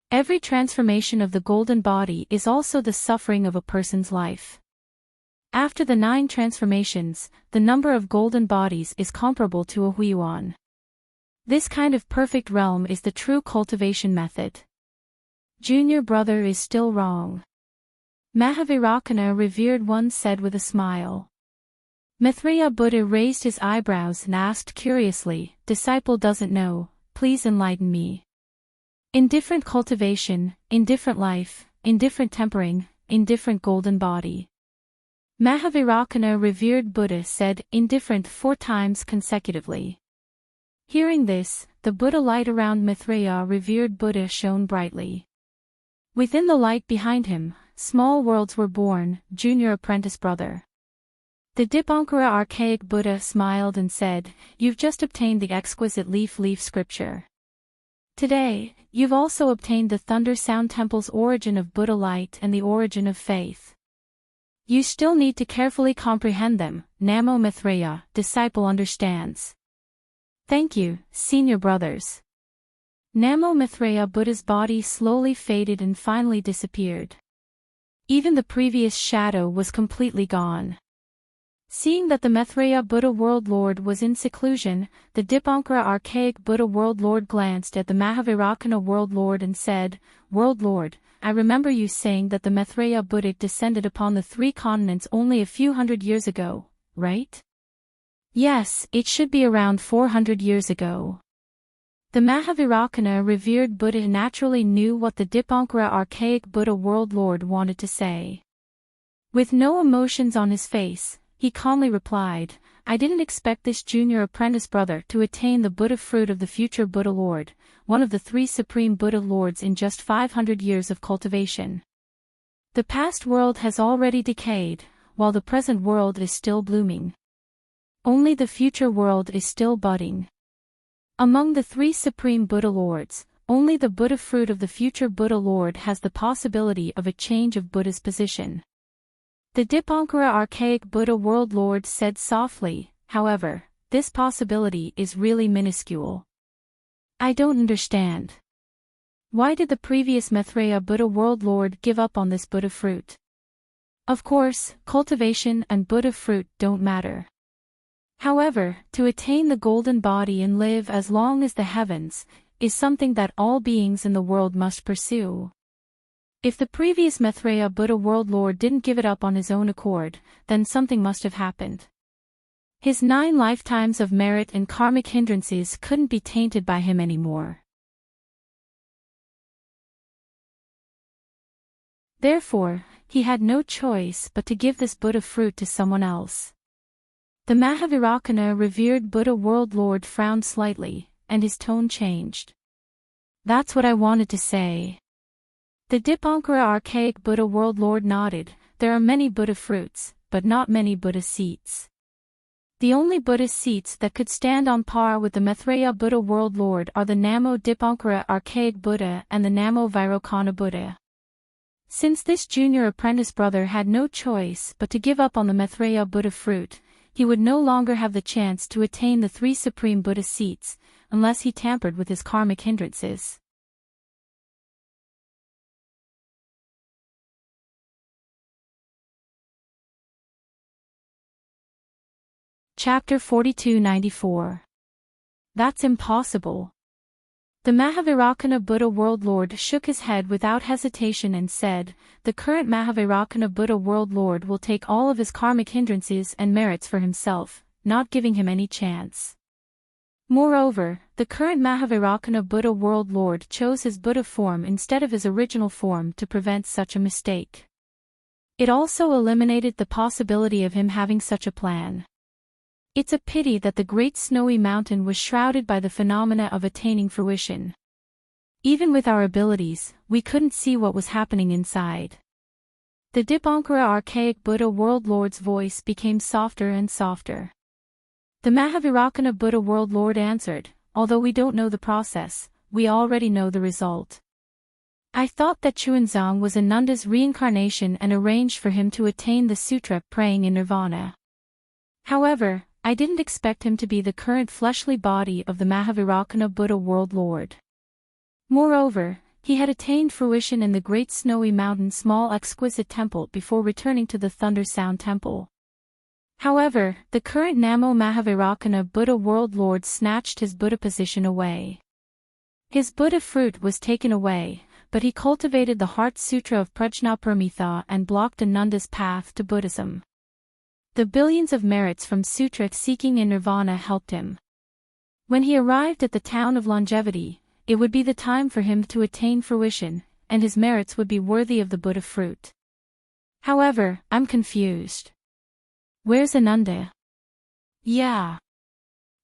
Every transformation of the golden body is also the suffering of a person's life. After the 9 transformations, the number of golden bodies is comparable to a huiyuan. This kind of perfect realm is the true cultivation method. Junior brother is still wrong. Mahavairakana revered one said with a smile. Maitreya Buddha raised his eyebrows and asked curiously, disciple doesn't know, please enlighten me. Indifferent cultivation, indifferent life, indifferent tempering, indifferent golden body. Mahavairakana revered Buddha said indifferent 4 times consecutively. Hearing this, the Buddha light around Maitreya revered Buddha shone brightly. Within the light behind him, small worlds were born, junior apprentice brother. The Dipankara archaic Buddha smiled and said, you've just obtained the exquisite leaf scripture. Today, you've also obtained the Thunder Sound Temple's origin of Buddha light and the origin of faith. You still need to carefully comprehend them. Namo Maitreya, disciple understands. Thank you, senior brothers. Namo Maitreya Buddha's body slowly faded and finally disappeared. Even the previous shadow was completely gone. Seeing that the Maitreya Buddha World Lord was in seclusion, the Dipankara archaic Buddha World Lord glanced at the Mahavairakana World Lord and said, World Lord, I remember you saying that the Maitreya Buddha descended upon the 3 continents only a few hundred years ago, right? Yes, it should be around 400 years ago. The Mahavairakana revered Buddha naturally knew what the Dipankara archaic Buddha World Lord wanted to say. With no emotions on his face, he calmly replied, I didn't expect this junior apprentice brother to attain the Buddha fruit of the future Buddha Lord, one of the 3 supreme Buddha Lords in just 500 years of cultivation. The past world has already decayed, while the present world is still blooming. Only the future world is still budding. Among the 3 supreme Buddha Lords, only the Buddha fruit of the future Buddha Lord has the possibility of a change of Buddha's position. The Dipankara archaic Buddha World Lord said softly, however, this possibility is really minuscule. I don't understand. Why did the previous Maitreya Buddha World Lord give up on this Buddha fruit? Of course, cultivation and Buddha fruit don't matter. However, to attain the golden body and live as long as the heavens, is something that all beings in the world must pursue. If the previous Maitreya Buddha World Lord didn't give it up on his own accord, then something must have happened. His 9 lifetimes of merit and karmic hindrances couldn't be tainted by him anymore. Therefore, he had no choice but to give this Buddha fruit to someone else. The Mahavairakana revered Buddha World Lord frowned slightly, and his tone changed. That's what I wanted to say. The Dipankara archaic Buddha World Lord nodded, there are many Buddha fruits, but not many Buddha seats. The only Buddha seats that could stand on par with the Maitreya Buddha World Lord are the Namo Dipankara archaic Buddha and the Namo Vairocana Buddha. Since this junior apprentice brother had no choice but to give up on the Maitreya Buddha fruit, he would no longer have the chance to attain the 3 supreme Buddha seats, unless he tampered with his karmic hindrances. Chapter 4294. That's impossible. The Mahavairakana Buddha World Lord shook his head without hesitation and said, the current Mahavairakana Buddha World Lord will take all of his karmic hindrances and merits for himself, not giving him any chance. Moreover, the current Mahavairakana Buddha World Lord chose his Buddha form instead of his original form to prevent such a mistake. It also eliminated the possibility of him having such a plan. It's a pity that the great snowy mountain was shrouded by the phenomena of attaining fruition. Even with our abilities, we couldn't see what was happening inside. The Dipankara archaic Buddha World Lord's voice became softer and softer. The Mahavairakana Buddha World Lord answered, although we don't know the process, we already know the result. I thought that Chuanzang was Ananda's reincarnation and arranged for him to attain the sutra praying in nirvana. However, I didn't expect him to be the current fleshly body of the Mahavirakkana Buddha World Lord. Moreover, he had attained fruition in the great snowy mountain small exquisite temple before returning to the Thunder Sound Temple. However, the current Namo Mahavirakkana Buddha World Lord snatched his Buddha position away. His Buddha fruit was taken away, but he cultivated the Heart Sutra of Prajnaparamita and blocked Ananda's path to Buddhism. The billions of merits from sutra seeking in nirvana helped him. When he arrived at the town of longevity, it would be the time for him to attain fruition, and his merits would be worthy of the Buddha fruit. However, I'm confused. Where's Ananda? Yeah.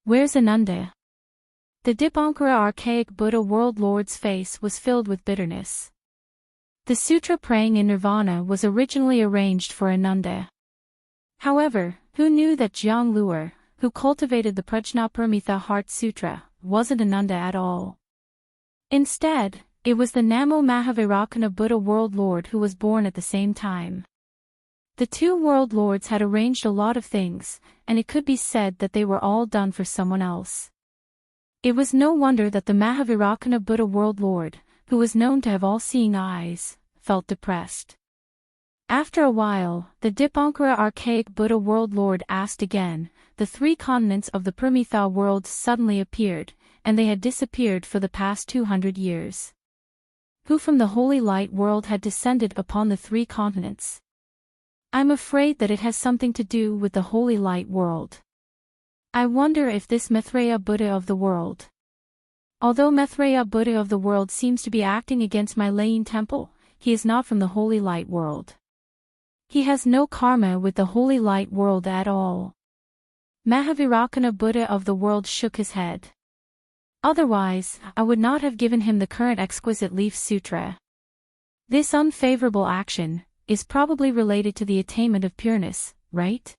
Where's Ananda? The Dipankara archaic Buddha World Lord's face was filled with bitterness. The sutra praying in nirvana was originally arranged for Ananda. However, who knew that Jiang Luer, who cultivated the Prajnaparamita Heart Sutra, wasn't Ananda at all? Instead, it was the Namo Mahavirakkana Buddha World Lord who was born at the same time. The two World Lords had arranged a lot of things, and it could be said that they were all done for someone else. It was no wonder that the Mahavirakkana Buddha World Lord, who was known to have all-seeing eyes, felt depressed. After a while, the Dipankara archaic Buddha World Lord asked again. The three continents of the Pramitha world suddenly appeared, and they had disappeared for the past 200 years. Who from the Holy Light world had descended upon the three continents? I'm afraid that it has something to do with the Holy Light world. I wonder if this Maitreya Buddha of the world. Although Maitreya Buddha of the world seems to be acting against my Layin temple, he is not from the Holy Light world. He has no karma with the Holy Light world at all. Mahavirakkana Buddha of the world shook his head. Otherwise, I would not have given him the current exquisite leaf sutra. This unfavorable action is probably related to the attainment of pureness, right?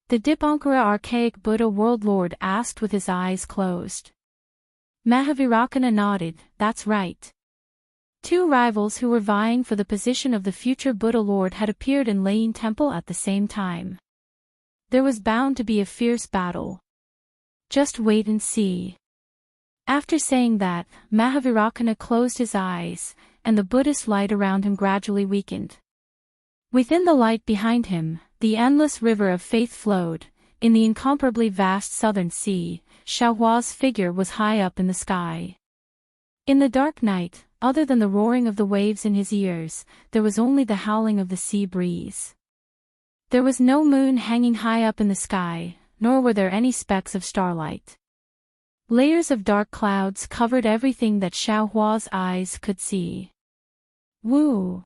The Dipankara archaic Buddha World Lord asked with his eyes closed. Mahavirakkana nodded, that's right. Two rivals who were vying for the position of the future Buddha Lord had appeared in Layin Temple at the same time. There was bound to be a fierce battle. Just wait and see. After saying that, Mahavirakkana closed his eyes, and the Buddhist light around him gradually weakened. Within the light behind him, the endless river of faith flowed. In the incomparably vast southern sea, Xiaohua's figure was high up in the sky. In the dark night, other than the roaring of the waves in his ears, there was only the howling of the sea breeze. There was no moon hanging high up in the sky, nor were there any specks of starlight. Layers of dark clouds covered everything that Xiaohua's eyes could see. Woo!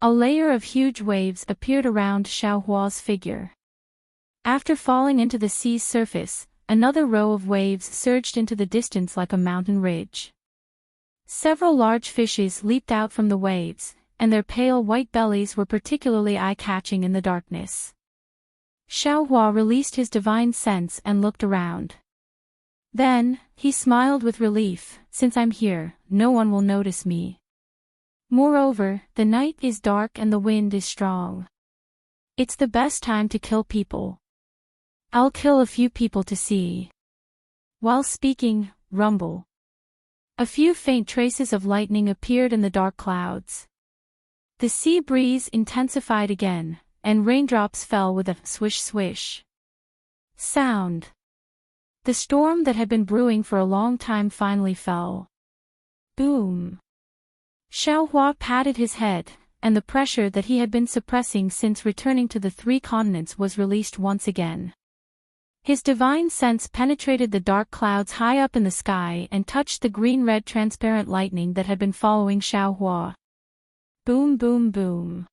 A layer of huge waves appeared around Xiaohua's figure. After falling into the sea's surface, another row of waves surged into the distance like a mountain ridge. Several large fishes leaped out from the waves, and their pale white bellies were particularly eye-catching in the darkness. Xiaohua released his divine sense and looked around. Then, he smiled with relief, since I'm here, no one will notice me. Moreover, the night is dark and the wind is strong. It's the best time to kill people. I'll kill a few people to see. While speaking, rumble. A few faint traces of lightning appeared in the dark clouds. The sea breeze intensified again, and raindrops fell with a swish-swish sound. The storm that had been brewing for a long time finally fell. Boom! Xiaohua patted his head, and the pressure that he had been suppressing since returning to the three continents was released once again. His divine sense penetrated the dark clouds high up in the sky and touched the green-red transparent lightning that had been following Xiaohua. Boom boom boom.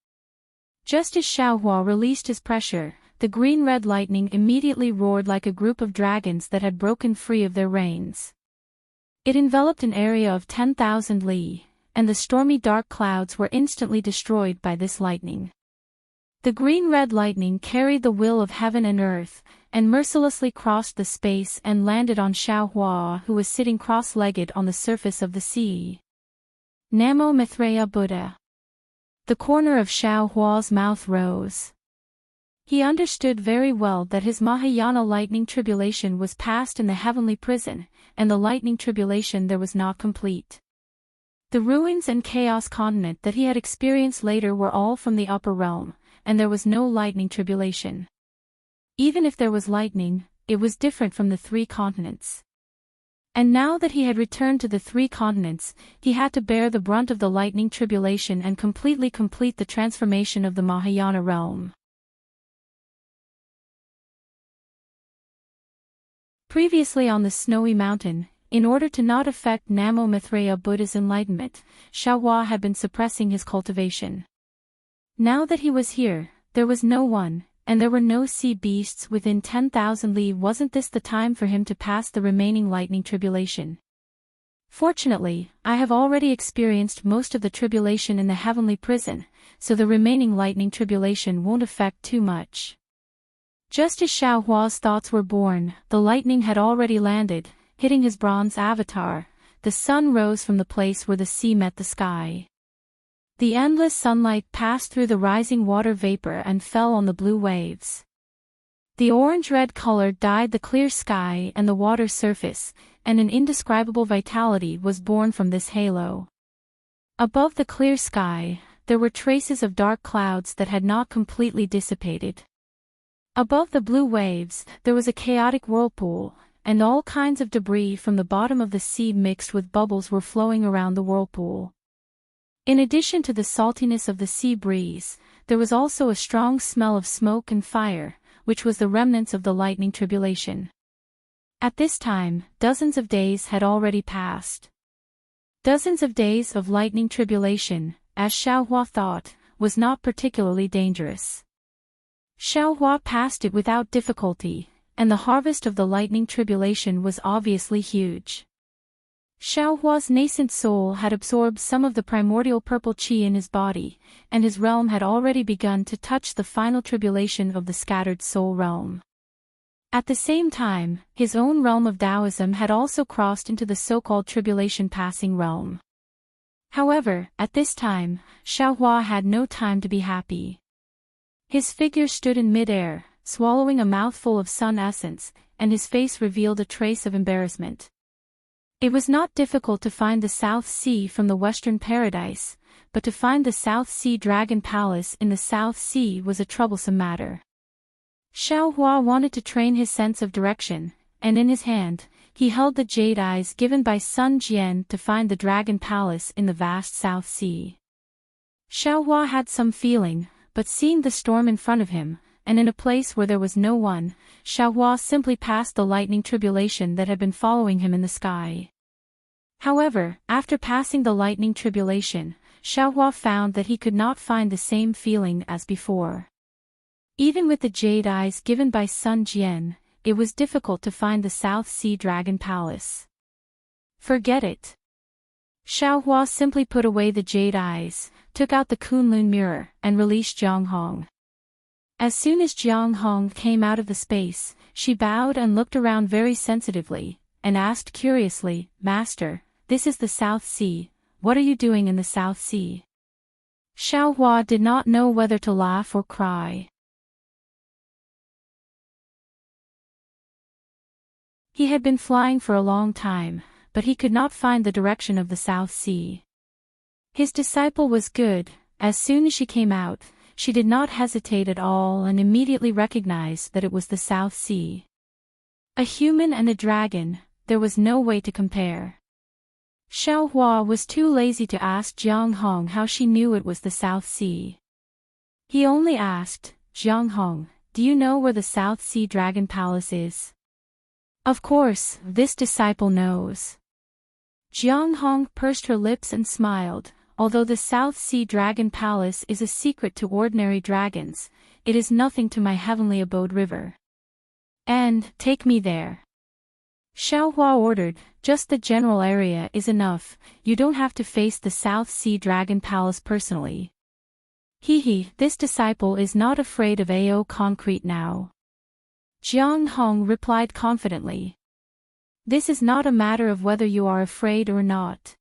Just as Xiaohua released his pressure, the green-red lightning immediately roared like a group of dragons that had broken free of their reins. It enveloped an area of 10,000 li, and the stormy dark clouds were instantly destroyed by this lightning. The green-red lightning carried the will of heaven and earth, and mercilessly crossed the space and landed on Xiaohua, who was sitting cross-legged on the surface of the sea. Namo Maitreya Buddha. The corner of Xiao Hua's mouth rose. He understood very well that his Mahayana lightning tribulation was past in the heavenly prison, and the lightning tribulation there was not complete. The ruins and chaos continent that he had experienced later were all from the upper realm, and there was no lightning tribulation. Even if there was lightning, it was different from the three continents. And now that he had returned to the three continents, he had to bear the brunt of the lightning tribulation and completely complete the transformation of the Mahayana realm. Previously on the snowy mountain, in order to not affect Namo Maitreya Buddha's enlightenment, Xiao Hua had been suppressing his cultivation. Now that he was here, there was no one, and there were no sea beasts within 10,000 li. Wasn't this the time for him to pass the remaining lightning tribulation? Fortunately, I have already experienced most of the tribulation in the heavenly prison, so the remaining lightning tribulation won't affect too much. Just as Xiao Hua's thoughts were born, the lightning had already landed, hitting his bronze avatar. The sun rose from the place where the sea met the sky. The endless sunlight passed through the rising water vapor and fell on the blue waves. The orange-red color dyed the clear sky and the water surface, and an indescribable vitality was born from this halo. Above the clear sky, there were traces of dark clouds that had not completely dissipated. Above the blue waves, there was a chaotic whirlpool, and all kinds of debris from the bottom of the sea mixed with bubbles were flowing around the whirlpool. In addition to the saltiness of the sea breeze, there was also a strong smell of smoke and fire, which was the remnants of the lightning tribulation. At this time, dozens of days had already passed. Dozens of days of lightning tribulation, as Xiao Hua thought, was not particularly dangerous. Xiao Hua passed it without difficulty, and the harvest of the lightning tribulation was obviously huge. Xiao Hua's nascent soul had absorbed some of the primordial purple qi in his body, and his realm had already begun to touch the final tribulation of the scattered soul realm. At the same time, his own realm of Taoism had also crossed into the so-called tribulation-passing realm. However, at this time, Xiao Hua had no time to be happy. His figure stood in mid-air, swallowing a mouthful of sun essence, and his face revealed a trace of embarrassment. It was not difficult to find the South Sea from the Western Paradise, but to find the South Sea Dragon Palace in the South Sea was a troublesome matter. Xiao Hua wanted to train his sense of direction, and in his hand, he held the jade eyes given by Sun Jian to find the Dragon Palace in the vast South Sea. Xiao Hua had some feeling, but seeing the storm in front of him, and in a place where there was no one, Xiao Hua simply passed the lightning tribulation that had been following him in the sky. However, after passing the lightning tribulation, Xiao Hua found that he could not find the same feeling as before. Even with the jade eyes given by Sun Jian, it was difficult to find the South Sea Dragon Palace. Forget it. Xiao Hua simply put away the jade eyes, took out the Kunlun mirror, and released Jiang Hong. As soon as Jiang Hong came out of the space, she bowed and looked around very sensitively, and asked curiously, "Master, this is the South Sea, what are you doing in the South Sea?" Xiao Hua did not know whether to laugh or cry. He had been flying for a long time, but he could not find the direction of the South Sea. His disciple was good. As soon as she came out, she did not hesitate at all and immediately recognized that it was the South Sea. A human and a dragon, there was no way to compare. Xiao Hua was too lazy to ask Jiang Hong how she knew it was the South Sea. He only asked, "Jiang Hong, do you know where the South Sea Dragon Palace is?" Of course, this disciple knows. Jiang Hong pursed her lips and smiled. Although the South Sea Dragon Palace is a secret to ordinary dragons, it is nothing to my heavenly abode river. And, take me there. Xiao Hua ordered, just the general area is enough, you don't have to face the South Sea Dragon Palace personally. This disciple is not afraid of AO concrete now. Jiang Hong replied confidently. This is not a matter of whether you are afraid or not.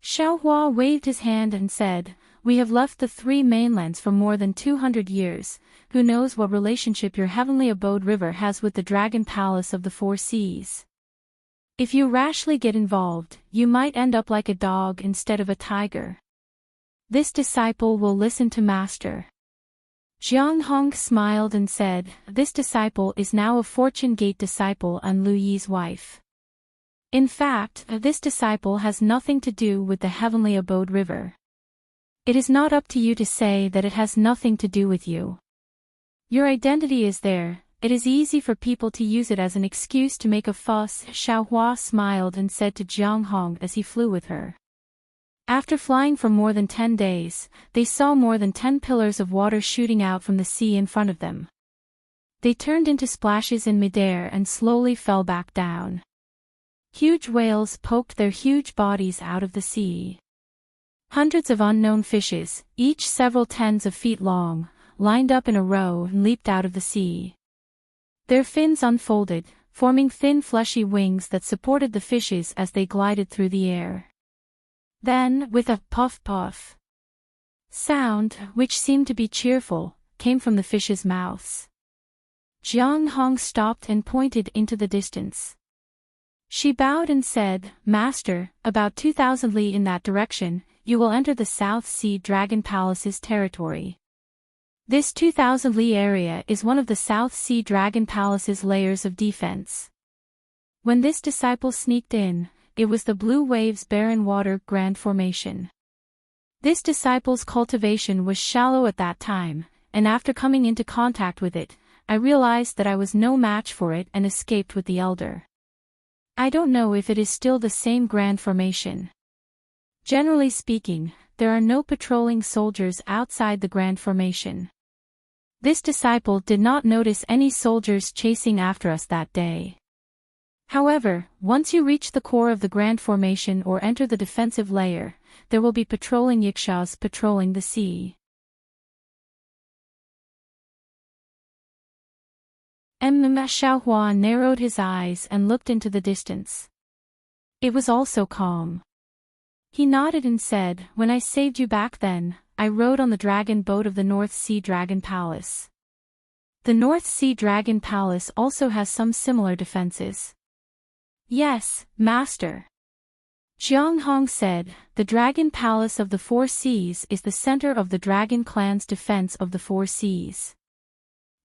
Xiao Hua waved his hand and said, we have left the three mainlands for more than 200 years, who knows what relationship your heavenly abode river has with the dragon palace of the four seas. If you rashly get involved, you might end up like a dog instead of a tiger. This disciple will listen to master. Jiang Hong smiled and said, this disciple is now a Fortune Gate disciple and Lu Yi's wife. In fact, this disciple has nothing to do with the heavenly abode river. It is not up to you to say that it has nothing to do with you. Your identity is there. It is easy for people to use it as an excuse to make a fuss. Xiaohua smiled and said to Jiang Hong as he flew with her. After flying for more than 10 days, they saw more than 10 pillars of water shooting out from the sea in front of them. They turned into splashes in midair and slowly fell back down. Huge whales poked their huge bodies out of the sea. Hundreds of unknown fishes, each several tens of feet long, lined up in a row and leaped out of the sea. Their fins unfolded, forming thin fleshy wings that supported the fishes as they glided through the air. Then, with a puff-puff sound, which seemed to be cheerful, came from the fishes' mouths. Jiang Hong stopped and pointed into the distance. She bowed and said, Master, about 2,000 li in that direction, you will enter the South Sea Dragon Palace's territory. This 2,000 li area is one of the South Sea Dragon Palace's layers of defense. When this disciple sneaked in, it was the Blue Waves Barren Water Grand Formation. This disciple's cultivation was shallow at that time, and after coming into contact with it, I realized that I was no match for it and escaped with the elder. I don't know if it is still the same Grand Formation. Generally speaking, there are no patrolling soldiers outside the Grand Formation. This disciple did not notice any soldiers chasing after us that day. However, once you reach the core of the Grand Formation or enter the defensive layer, there will be patrolling yikshaws patrolling the sea. Xiaohua narrowed his eyes and looked into the distance. It was also calm. He nodded and said, When I saved you back then, I rode on the dragon boat of the North Sea Dragon Palace. The North Sea Dragon Palace also has some similar defenses. Yes, Master. Jiang Hong said, the Dragon Palace of the Four Seas is the center of the Dragon Clan's defense of the Four Seas.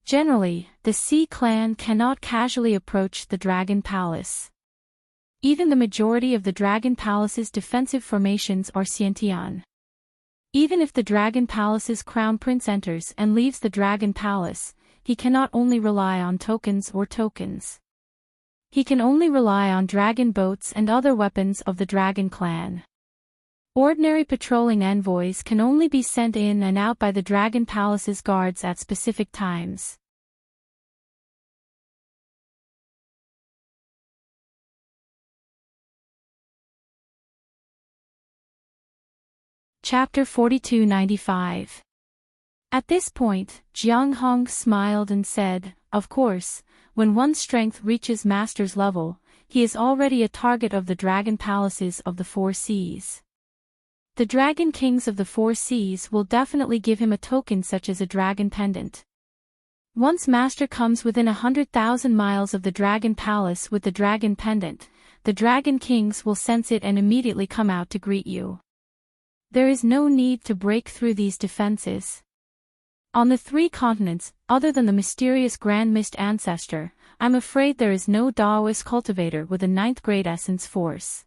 Generally, the Sea Clan cannot casually approach the Dragon Palace. Even the majority of the Dragon Palace's defensive formations are Xiantian. Even if the Dragon Palace's Crown Prince enters and leaves the Dragon Palace, he cannot only rely on tokens. He can only rely on dragon boats and other weapons of the Dragon Clan. Ordinary patrolling envoys can only be sent in and out by the Dragon Palace's guards at specific times. Chapter 4295. At this point, Jiang Hong smiled and said, Of course, when one's strength reaches master's level, he is already a target of the Dragon Palaces of the Four Seas. The Dragon Kings of the Four Seas will definitely give him a token such as a dragon pendant. Once master comes within 100,000 miles of the Dragon Palace with the dragon pendant, the Dragon Kings will sense it and immediately come out to greet you. There is no need to break through these defenses. On the three continents, other than the mysterious Grand Mist Ancestor, I'm afraid there is no Daoist cultivator with a 9th grade essence force.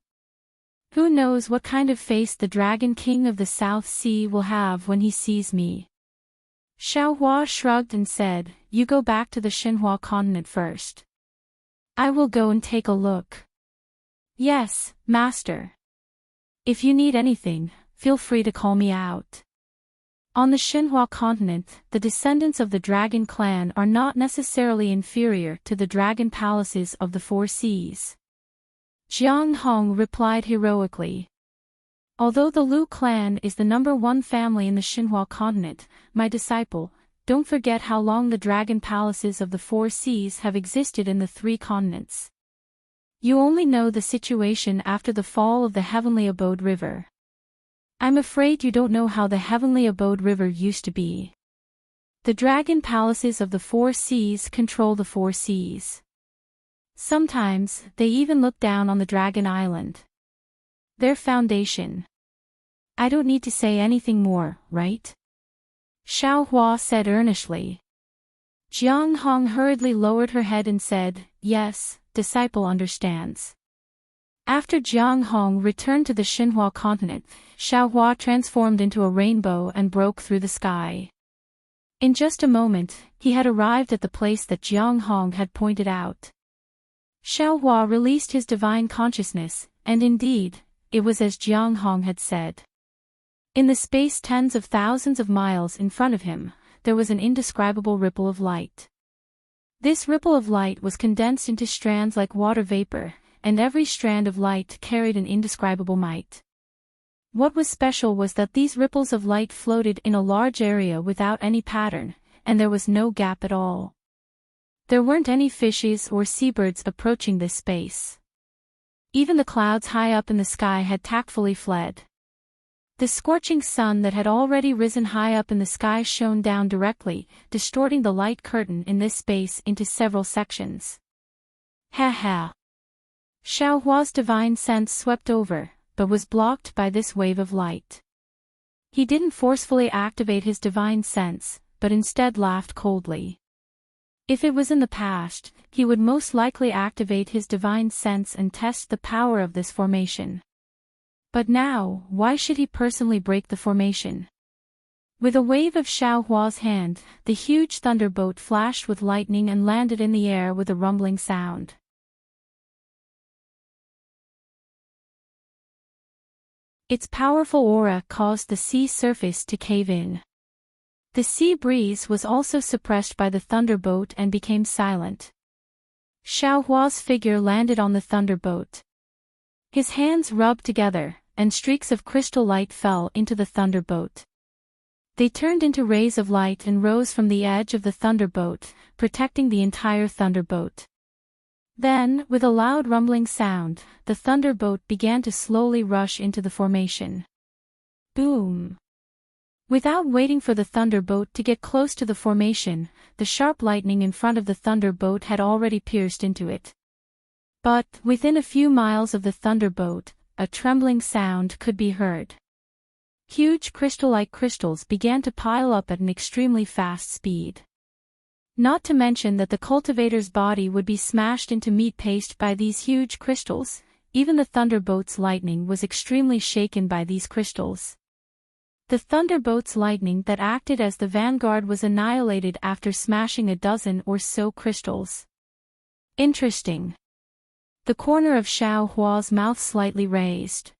Who knows what kind of face the Dragon King of the South Sea will have when he sees me? Xiaohua shrugged and said, You go back to the Xinhua continent first. I will go and take a look. Yes, Master. If you need anything, feel free to call me out. On the Xinhua continent, the descendants of the Dragon Clan are not necessarily inferior to the Dragon Palaces of the Four Seas. Jiang Hong replied heroically. Although the Lu clan is the #1 family in the Xinhua continent, my disciple, don't forget how long the Dragon Palaces of the Four Seas have existed in the three continents. You only know the situation after the fall of the Heavenly Abode River. I'm afraid you don't know how the heavenly abode river used to be. The dragon palaces of the four seas control the four seas. Sometimes, they even look down on the dragon island. Their foundation. I don't need to say anything more, right? Xiao Hua said earnestly. Jiang Hong hurriedly lowered her head and said, yes, disciple understands. After Jiang Hong returned to the Xinhua continent, Xiao Hua transformed into a rainbow and broke through the sky. In just a moment, he had arrived at the place that Jiang Hong had pointed out. Xiao Hua released his divine consciousness, and indeed, it was as Jiang Hong had said. In the space tens of thousands of miles in front of him, there was an indescribable ripple of light. This ripple of light was condensed into strands like water vapor, and every strand of light carried an indescribable might. What was special was that these ripples of light floated in a large area without any pattern, and there was no gap at all. There weren't any fishes or seabirds approaching this space. Even the clouds high up in the sky had tactfully fled. The scorching sun that had already risen high up in the sky shone down directly, distorting the light curtain in this space into several sections. Ha ha! Xiao Hua's divine sense swept over, but was blocked by this wave of light. He didn't forcefully activate his divine sense, but instead laughed coldly. If it was in the past, he would most likely activate his divine sense and test the power of this formation. But now, why should he personally break the formation? With a wave of Xiao Hua's hand, the huge thunderbolt flashed with lightning and landed in the air with a rumbling sound. Its powerful aura caused the sea surface to cave in. The sea breeze was also suppressed by the thunderbolt and became silent. Xiao Hua's figure landed on the thunderbolt. His hands rubbed together, and streaks of crystal light fell into the thunderbolt. They turned into rays of light and rose from the edge of the thunderbolt, protecting the entire thunderbolt. Then, with a loud rumbling sound, the thunderbolt began to slowly rush into the formation. Boom! Without waiting for the thunderbolt to get close to the formation, the sharp lightning in front of the thunderbolt had already pierced into it. But, within a few miles of the thunderbolt, a trembling sound could be heard. Huge crystal-like crystals began to pile up at an extremely fast speed. Not to mention that the cultivator's body would be smashed into meat paste by these huge crystals. Even the thunderbolt's lightning was extremely shaken by these crystals. The thunderbolt's lightning that acted as the vanguard was annihilated after smashing a dozen or so crystals. Interesting. The corner of Xiao Hua's mouth slightly raised.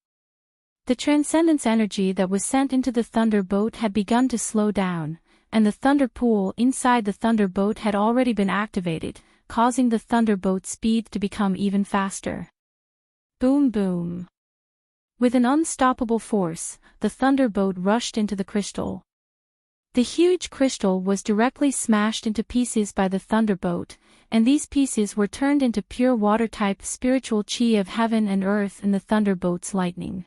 The transcendence energy that was sent into the thunderbolt had begun to slow down, and the thunder pool inside the thunderbolt had already been activated, causing the thunderbolt's speed to become even faster. Boom boom. With an unstoppable force, the thunderbolt rushed into the crystal. The huge crystal was directly smashed into pieces by the thunderbolt, and these pieces were turned into pure water-type spiritual chi of heaven and earth in the thunderbolt's lightning.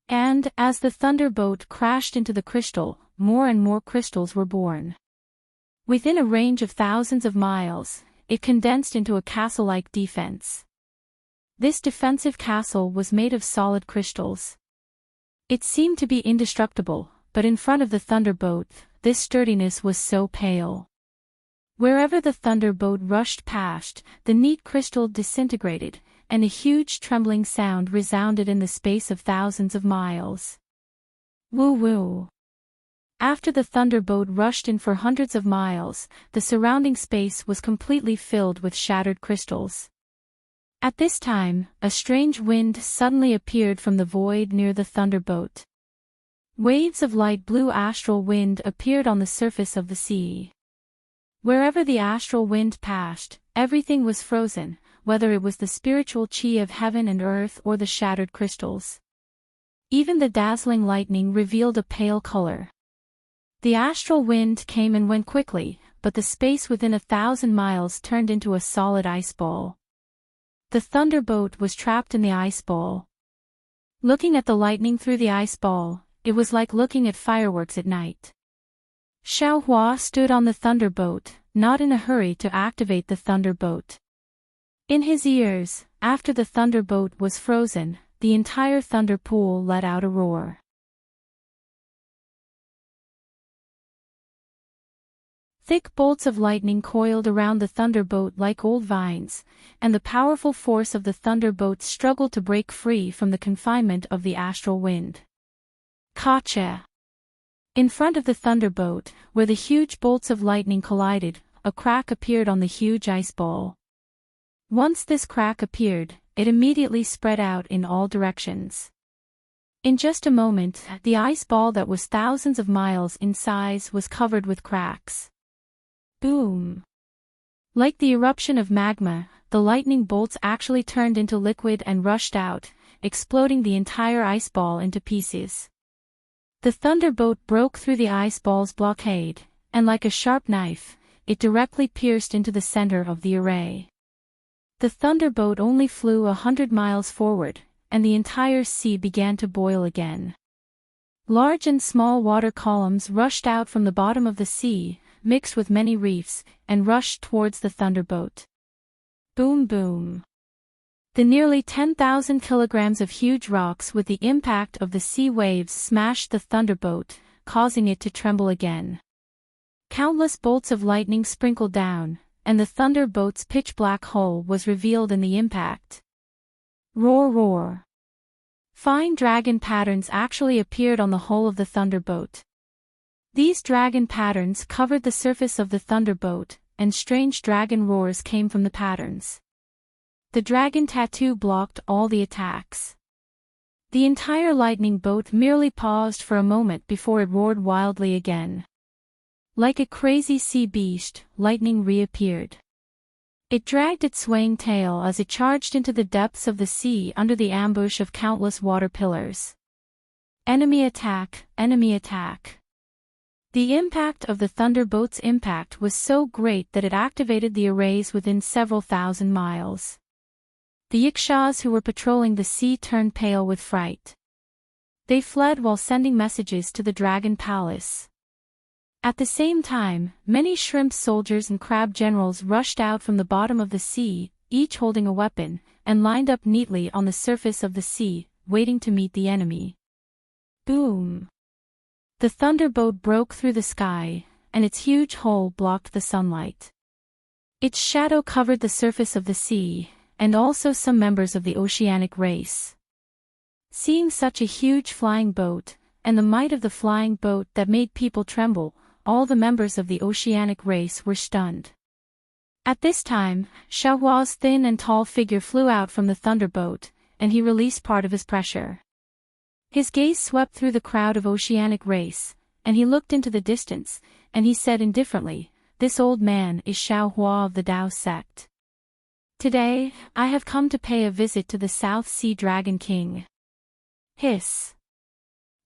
And, as the thunderbolt crashed into the crystal, more and more crystals were born. Within a range of thousands of miles, it condensed into a castle-like defense. This defensive castle was made of solid crystals. It seemed to be indestructible, but in front of the thunderbolt, this sturdiness was so pale. Wherever the thunderbolt rushed past, the neat crystal disintegrated, and a huge trembling sound resounded in the space of thousands of miles. Woo-woo. After the thunderbolt rushed in for hundreds of miles, the surrounding space was completely filled with shattered crystals. At this time, a strange wind suddenly appeared from the void near the thunderbolt. Waves of light blue astral wind appeared on the surface of the sea. Wherever the astral wind passed, everything was frozen, whether it was the spiritual chi of heaven and earth or the shattered crystals. Even the dazzling lightning revealed a pale color. The astral wind came and went quickly, but the space within 1,000 miles turned into a solid ice ball. The thunderbolt was trapped in the ice ball. Looking at the lightning through the ice ball, it was like looking at fireworks at night. Xiaohua stood on the thunderboat, not in a hurry to activate the thunderboat. In his ears, after the thunderboat was frozen, the entire thunder pool let out a roar. Thick bolts of lightning coiled around the thunderboat like old vines, and the powerful force of the thunderboat struggled to break free from the confinement of the astral wind. Gotcha! In front of the thunderboat, where the huge bolts of lightning collided, a crack appeared on the huge ice ball. Once this crack appeared, it immediately spread out in all directions. In just a moment, the ice ball that was thousands of miles in size was covered with cracks. Boom! Like the eruption of magma, the lightning bolts actually turned into liquid and rushed out, exploding the entire ice ball into pieces. The thunderboat broke through the ice ball's blockade, and like a sharp knife, it directly pierced into the center of the array. The thunderboat only flew 100 miles forward, and the entire sea began to boil again. Large and small water columns rushed out from the bottom of the sea, mixed with many reefs, and rushed towards the thunderboat. Boom boom. The nearly 10,000 kilograms of huge rocks with the impact of the sea waves smashed the thunderboat, causing it to tremble again. Countless bolts of lightning sprinkled down, and the thunderboat's pitch-black hull was revealed in the impact. Roar roar. Fine dragon patterns actually appeared on the hull of the thunderboat. These dragon patterns covered the surface of the thunderboat, and strange dragon roars came from the patterns. The dragon tattoo blocked all the attacks. The entire lightning boat merely paused for a moment before it roared wildly again. Like a crazy sea beast, lightning reappeared. It dragged its swaying tail as it charged into the depths of the sea under the ambush of countless water pillars. Enemy attack, enemy attack. The impact of the thunderboat's impact was so great that it activated the arrays within several thousand miles. The Yakshas who were patrolling the sea turned pale with fright. They fled while sending messages to the Dragon Palace. At the same time, many shrimp soldiers and crab generals rushed out from the bottom of the sea, each holding a weapon, and lined up neatly on the surface of the sea, waiting to meet the enemy. Boom! The thunderboat broke through the sky, and its huge hull blocked the sunlight. Its shadow covered the surface of the sea, and also some members of the oceanic race. Seeing such a huge flying boat, and the might of the flying boat that made people tremble, all the members of the oceanic race were stunned. At this time, Xiaohua's thin and tall figure flew out from the thunderboat, and he released part of his pressure. His gaze swept through the crowd of oceanic race, and he looked into the distance, and he said indifferently, "This old man is Xiaohua of the Tao sect. Today, I have come to pay a visit to the South Sea Dragon King." Hiss.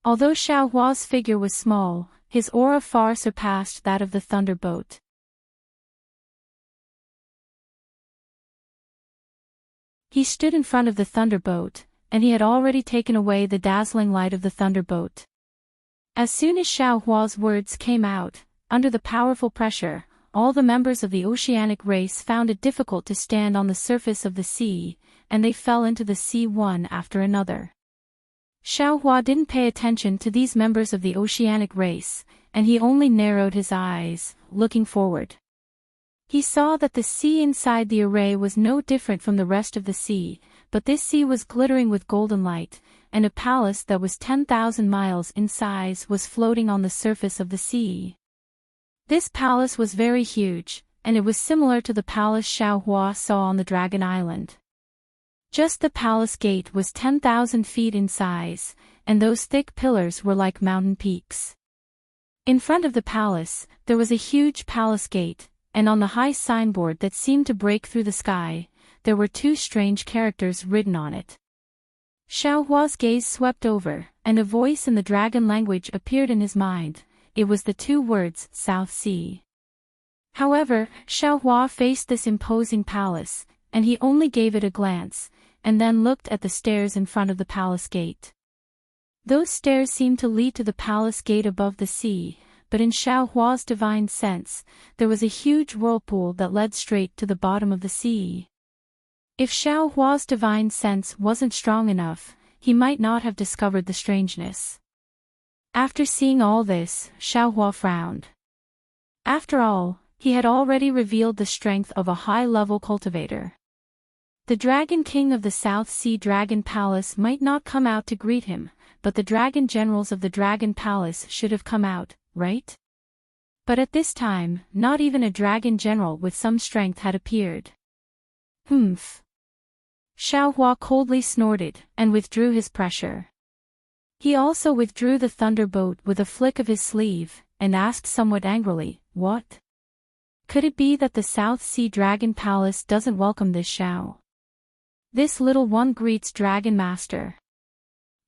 Although Xiaohua's figure was small, his aura far surpassed that of the thunderboat. He stood in front of the thunderboat, and he had already taken away the dazzling light of the thunderboat. As soon as Xiaohua's words came out, under the powerful pressure, all the members of the oceanic race found it difficult to stand on the surface of the sea, and they fell into the sea one after another. Xiaohua didn't pay attention to these members of the oceanic race, and he only narrowed his eyes, looking forward. He saw that the sea inside the array was no different from the rest of the sea, but this sea was glittering with golden light, and a palace that was 10,000 miles in size was floating on the surface of the sea. This palace was very huge, and it was similar to the palace Xiaohua saw on the Dragon Island. Just the palace gate was 10,000 feet in size, and those thick pillars were like mountain peaks. In front of the palace, there was a huge palace gate, and on the high signboard that seemed to break through the sky, there were two strange characters written on it. Xiaohua's gaze swept over, and a voice in the dragon language appeared in his mind. It was the two words, South Sea. However, Xiaohua faced this imposing palace, and he only gave it a glance, and then looked at the stairs in front of the palace gate. Those stairs seemed to lead to the palace gate above the sea, but in Xiaohua's divine sense, there was a huge whirlpool that led straight to the bottom of the sea. If Xiaohua's divine sense wasn't strong enough, he might not have discovered the strangeness. After seeing all this, Xiaohua frowned. After all, he had already revealed the strength of a high-level cultivator. The Dragon King of the South Sea Dragon Palace might not come out to greet him, but the Dragon Generals of the Dragon Palace should have come out, right? But at this time, not even a Dragon General with some strength had appeared. Humph. Xiaohua coldly snorted, and withdrew his pressure. He also withdrew the thunderbolt with a flick of his sleeve, and asked somewhat angrily, "What? Could it be that the South Sea Dragon Palace doesn't welcome this Xiao? This little one greets Dragon Master."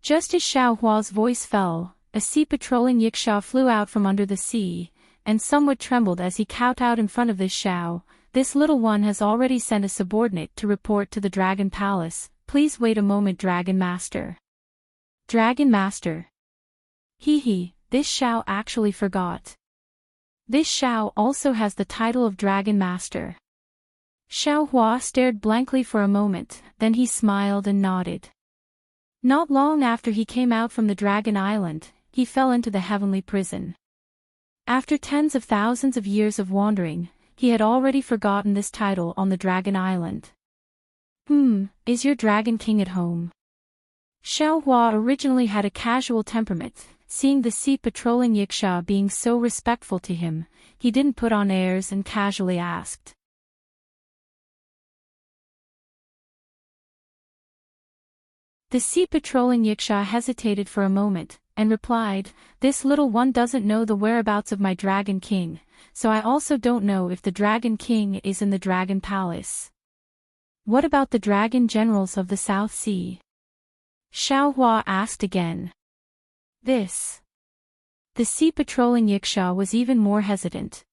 Just as Xiaohua's voice fell, a sea-patrolling yiksha flew out from under the sea, and somewhat trembled as he kowtowed in front of this Xiao. "This little one has already sent a subordinate to report to the Dragon Palace. Please wait a moment, Dragon Master." Dragon Master. Hee, this Xiao actually forgot. This Xiao also has the title of Dragon Master. Xiaohua stared blankly for a moment, then he smiled and nodded. Not long after he came out from the Dragon Island, he fell into the heavenly prison. After tens of thousands of years of wandering, he had already forgotten this title on the Dragon Island. Is your Dragon King at home? Xiaohua originally had a casual temperament. Seeing the sea-patrolling yiksha being so respectful to him, he didn't put on airs and casually asked. The sea-patrolling yiksha hesitated for a moment, and replied, "This little one doesn't know the whereabouts of my Dragon King, so I also don't know if the Dragon King is in the Dragon Palace." "What about the Dragon Generals of the South Sea?" Xiaohua asked again. The sea-patrolling yiksha was even more hesitant.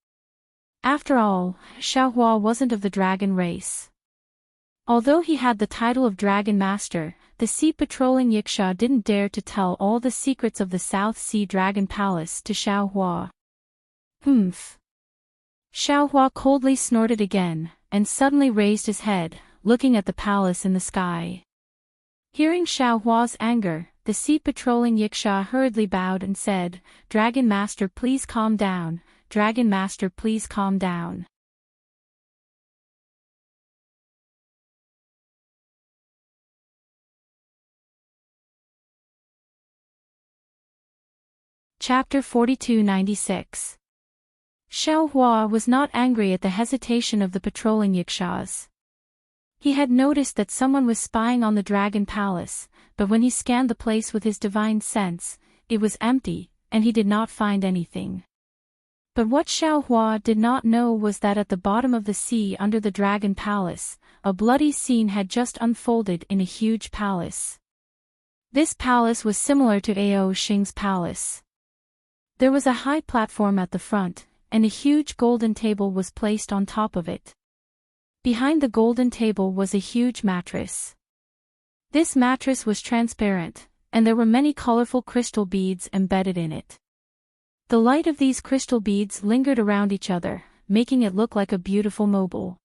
After all, Xiaohua wasn't of the dragon race. Although he had the title of Dragon Master, the sea-patrolling yiksha didn't dare to tell all the secrets of the South Sea Dragon Palace to Xiaohua. Xiaohua coldly snorted again, and suddenly raised his head, looking at the palace in the sky. Hearing Xiaohua's anger, the sea-patrolling yiksha hurriedly bowed and said, "Dragon Master, please calm down. Dragon Master, please calm down." Chapter 4296. Xiaohua was not angry at the hesitation of the patrolling yikshas. He had noticed that someone was spying on the Dragon Palace, but when he scanned the place with his divine sense, it was empty, and he did not find anything. But what Xiaohua did not know was that at the bottom of the sea under the Dragon Palace, a bloody scene had just unfolded in a huge palace. This palace was similar to Ao Xing's palace. There was a high platform at the front, and a huge golden table was placed on top of it. Behind the golden table was a huge mattress. This mattress was transparent, and there were many colorful crystal beads embedded in it. The light of these crystal beads lingered around each other, making it look like a beautiful mobile.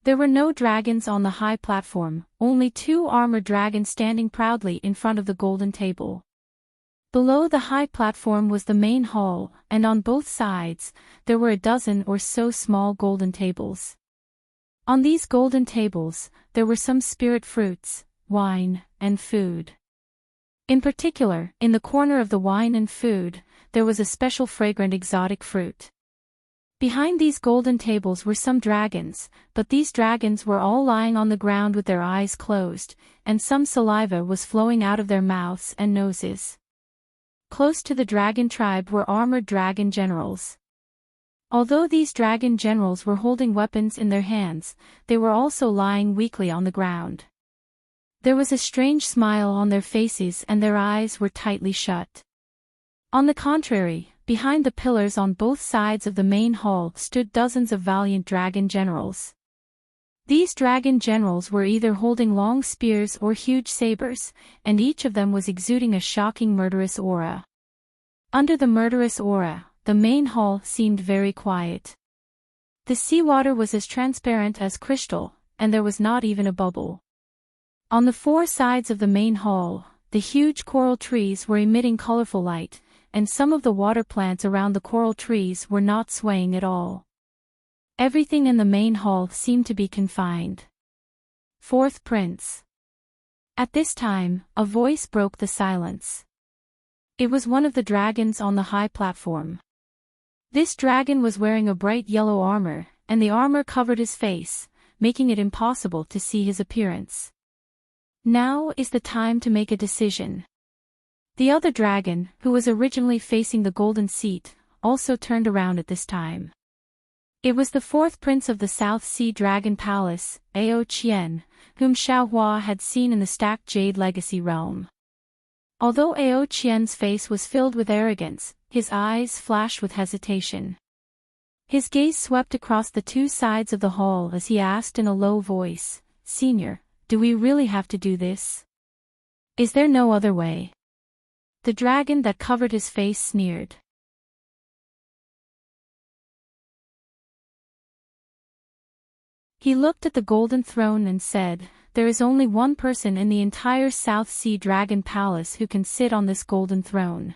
There were no dragons on the high platform, only two armored dragons standing proudly in front of the golden table. Below the high platform was the main hall, and on both sides, there were a dozen or so small golden tables. On these golden tables, there were some spirit fruits, wine, and food. In particular, in the corner of the wine and food, there was a special fragrant exotic fruit. Behind these golden tables were some dragons, but these dragons were all lying on the ground with their eyes closed, and some saliva was flowing out of their mouths and noses. Close to the dragon tribe were armored dragon generals. Although these dragon generals were holding weapons in their hands, they were also lying weakly on the ground. There was a strange smile on their faces and their eyes were tightly shut. On the contrary, behind the pillars on both sides of the main hall stood dozens of valiant dragon generals. These dragon generals were either holding long spears or huge sabers, and each of them was exuding a shocking murderous aura. Under the murderous aura, the main hall seemed very quiet. The seawater was as transparent as crystal, and there was not even a bubble. On the four sides of the main hall, the huge coral trees were emitting colorful light, and some of the water plants around the coral trees were not swaying at all. Everything in the main hall seemed to be confined. Fourth Prince. At this time, a voice broke the silence. It was one of the dragons on the high platform. This dragon was wearing a bright yellow armor, and the armor covered his face, making it impossible to see his appearance. Now is the time to make a decision. The other dragon, who was originally facing the golden seat, also turned around at this time. It was the fourth prince of the South Sea Dragon Palace, Ao Qian, whom Xiaohua had seen in the stacked Jade Legacy realm. Although Ao Qian's face was filled with arrogance, his eyes flashed with hesitation. His gaze swept across the two sides of the hall as he asked in a low voice, "Senior, do we really have to do this? Is there no other way?" The dragon that covered his face sneered. He looked at the golden throne and said, "There is only one person in the entire South Sea Dragon Palace who can sit on this golden throne.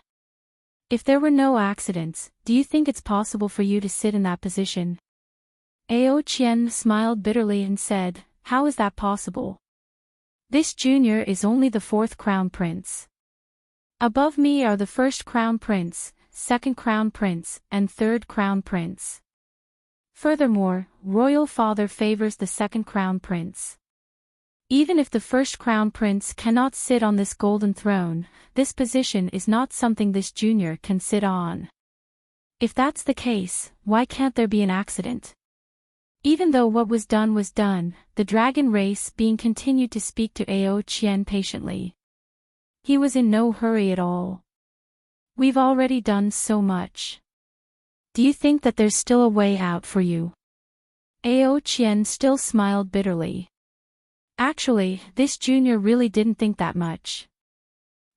If there were no accidents, do you think it's possible for you to sit in that position?" Ao Qian smiled bitterly and said, "How is that possible? This junior is only the fourth crown prince. Above me are the first crown prince, second crown prince, and third crown prince. Furthermore, royal father favors the second crown prince. Even if the first crown prince cannot sit on this golden throne, this position is not something this junior can sit on. If that's the case, why can't there be an accident?" Even though what was done, the dragon race being continued to speak to Ao Qian patiently. He was in no hurry at all. "We've already done so much. Do you think that there's still a way out for you?" Ao Qian still smiled bitterly. Actually, this junior really didn't think that much.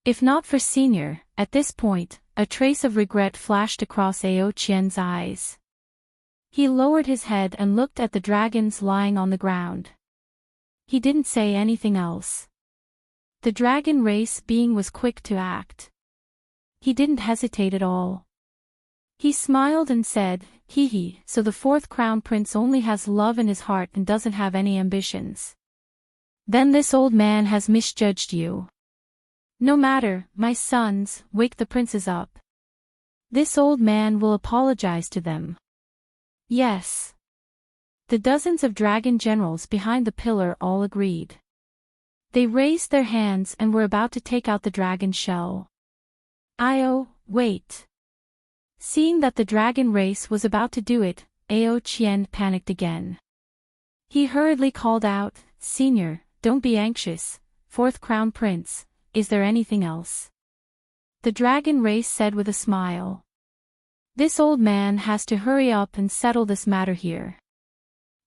If not for senior, at this point, a trace of regret flashed across Ao Qian's eyes. He lowered his head and looked at the dragons lying on the ground. He didn't say anything else. The dragon race being was quick to act. He didn't hesitate at all. He smiled and said, "Hee hee, so the fourth crown prince only has love in his heart and doesn't have any ambitions. Then this old man has misjudged you. No matter, my sons, wake the princes up. This old man will apologize to them." Yes. The dozens of dragon generals behind the pillar all agreed. They raised their hands and were about to take out the dragon shell. "Io, wait." Seeing that the dragon race was about to do it, Ao Qian panicked again. He hurriedly called out, "Senior, don't be anxious, fourth crown prince, is there anything else?" The dragon race said with a smile. "This old man has to hurry up and settle this matter here.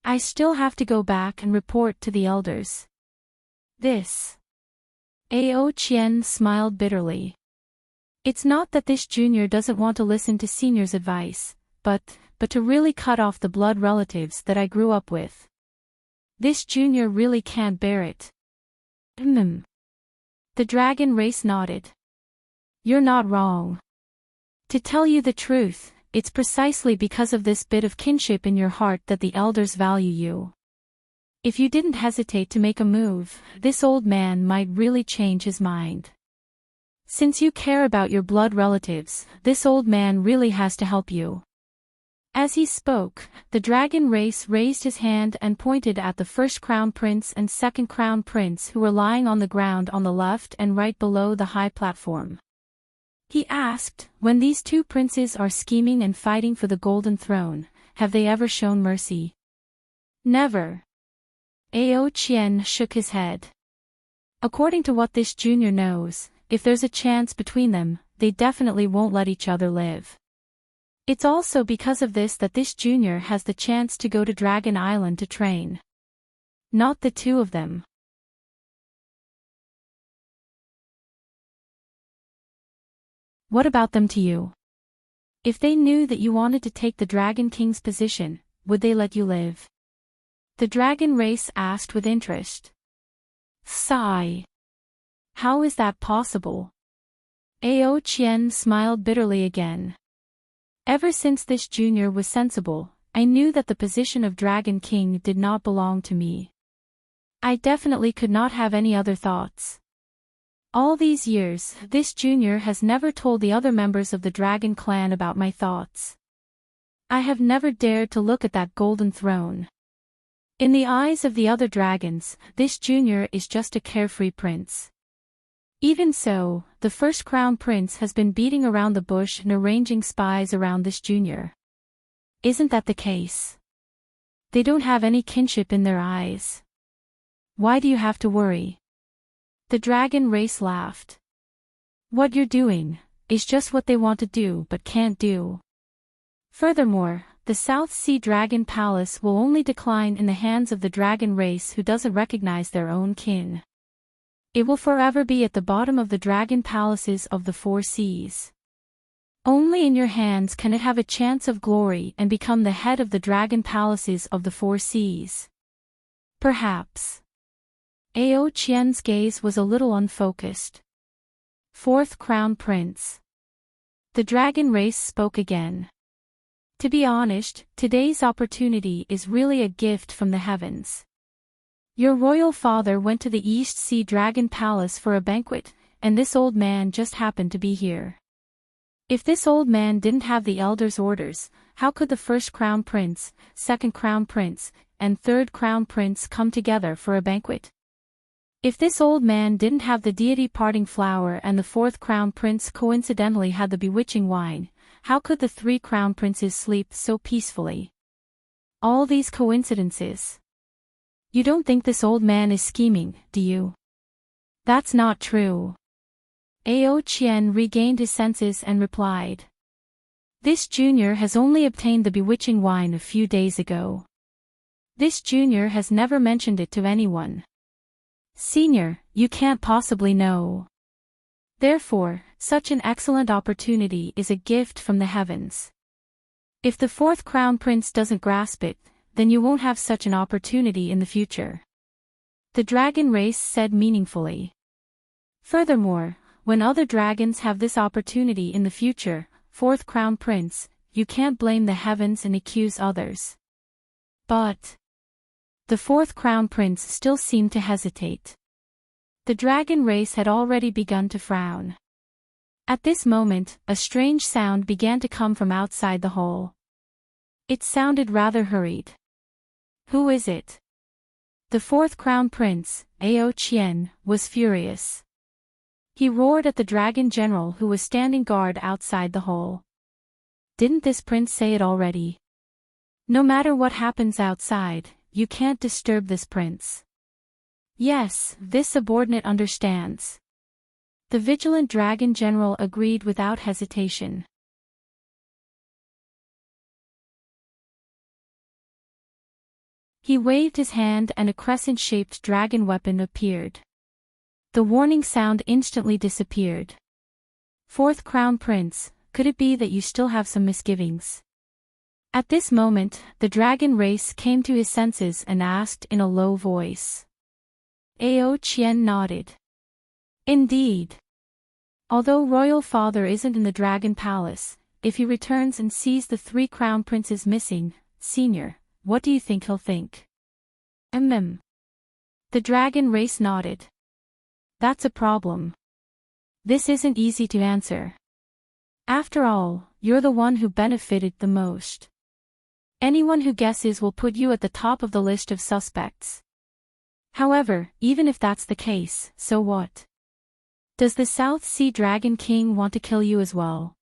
I still have to go back and report to the elders." This. Ao Qian smiled bitterly. It's not that this junior doesn't want to listen to senior's advice, but to really cut off the blood relatives that I grew up with. This junior really can't bear it. The dragon race nodded. "You're not wrong. To tell you the truth, it's precisely because of this bit of kinship in your heart that the elders value you. If you didn't hesitate to make a move, this old man might really change his mind. Since you care about your blood relatives, this old man really has to help you." As he spoke, the dragon race raised his hand and pointed at the first crown prince and second crown prince who were lying on the ground on the left and right below the high platform. He asked, "When these two princes are scheming and fighting for the golden throne, have they ever shown mercy?" "Never." Ao Qian shook his head. According to what this junior knows, if there's a chance between them, they definitely won't let each other live. It's also because of this that this junior has the chance to go to Dragon Island to train. Not the two of them. What about them to you? If they knew that you wanted to take the Dragon King's position, would they let you live? The dragon race asked with interest. Sigh. How is that possible? Ao Qian smiled bitterly again. Ever since this junior was sensible, I knew that the position of Dragon King did not belong to me. I definitely could not have any other thoughts. All these years, this junior has never told the other members of the Dragon clan about my thoughts. I have never dared to look at that golden throne. In the eyes of the other dragons, this junior is just a carefree prince. Even so, the first crown prince has been beating around the bush and arranging spies around this junior. Isn't that the case? They don't have any kinship in their eyes. Why do you have to worry? The dragon race laughed. What you're doing is just what they want to do but can't do. Furthermore, the South Sea Dragon Palace will only decline in the hands of the dragon race who doesn't recognize their own kin. It will forever be at the bottom of the dragon palaces of the four seas. Only in your hands can it have a chance of glory and become the head of the dragon palaces of the four seas. Perhaps. Ao Qian's gaze was a little unfocused. Fourth Crown Prince. The dragon race spoke again. To be honest, today's opportunity is really a gift from the heavens. Your royal father went to the East Sea Dragon Palace for a banquet, and this old man just happened to be here. If this old man didn't have the elder's orders, how could the first crown prince, second crown prince, and third crown prince come together for a banquet? If this old man didn't have the deity parting flower and the fourth crown prince coincidentally had the bewitching wine, how could the three crown princes sleep so peacefully? All these coincidences. You don't think this old man is scheming, do you? That's not true. Ao Qian regained his senses and replied. This junior has only obtained the bewitching wine a few days ago. This junior has never mentioned it to anyone. Senior, you can't possibly know. Therefore, such an excellent opportunity is a gift from the heavens. If the fourth crown prince doesn't grasp it, then you won't have such an opportunity in the future. The dragon race said meaningfully. Furthermore, when other dragons have this opportunity in the future, fourth crown prince, you can't blame the heavens and accuse others. But the fourth crown prince still seemed to hesitate. The dragon race had already begun to frown. At this moment, a strange sound began to come from outside the hole. It sounded rather hurried. Who is it? The fourth crown prince, Ao Qian, was furious. He roared at the dragon general who was standing guard outside the hole. Didn't this prince say it already? No matter what happens outside, you can't disturb this prince. Yes, this subordinate understands. The vigilant dragon general agreed without hesitation. He waved his hand and a crescent-shaped dragon weapon appeared. The warning sound instantly disappeared. Fourth Crown Prince, could it be that you still have some misgivings? At this moment, the dragon race came to his senses and asked in a low voice. Ao Qian nodded. Indeed. Although royal father isn't in the dragon palace, if he returns and sees the three crown princes missing, senior, what do you think he'll think? The dragon race nodded. That's a problem. This isn't easy to answer. After all, you're the one who benefited the most. Anyone who guesses will put you at the top of the list of suspects. However, even if that's the case, so what? Does the South Sea Dragon King want to kill you as well?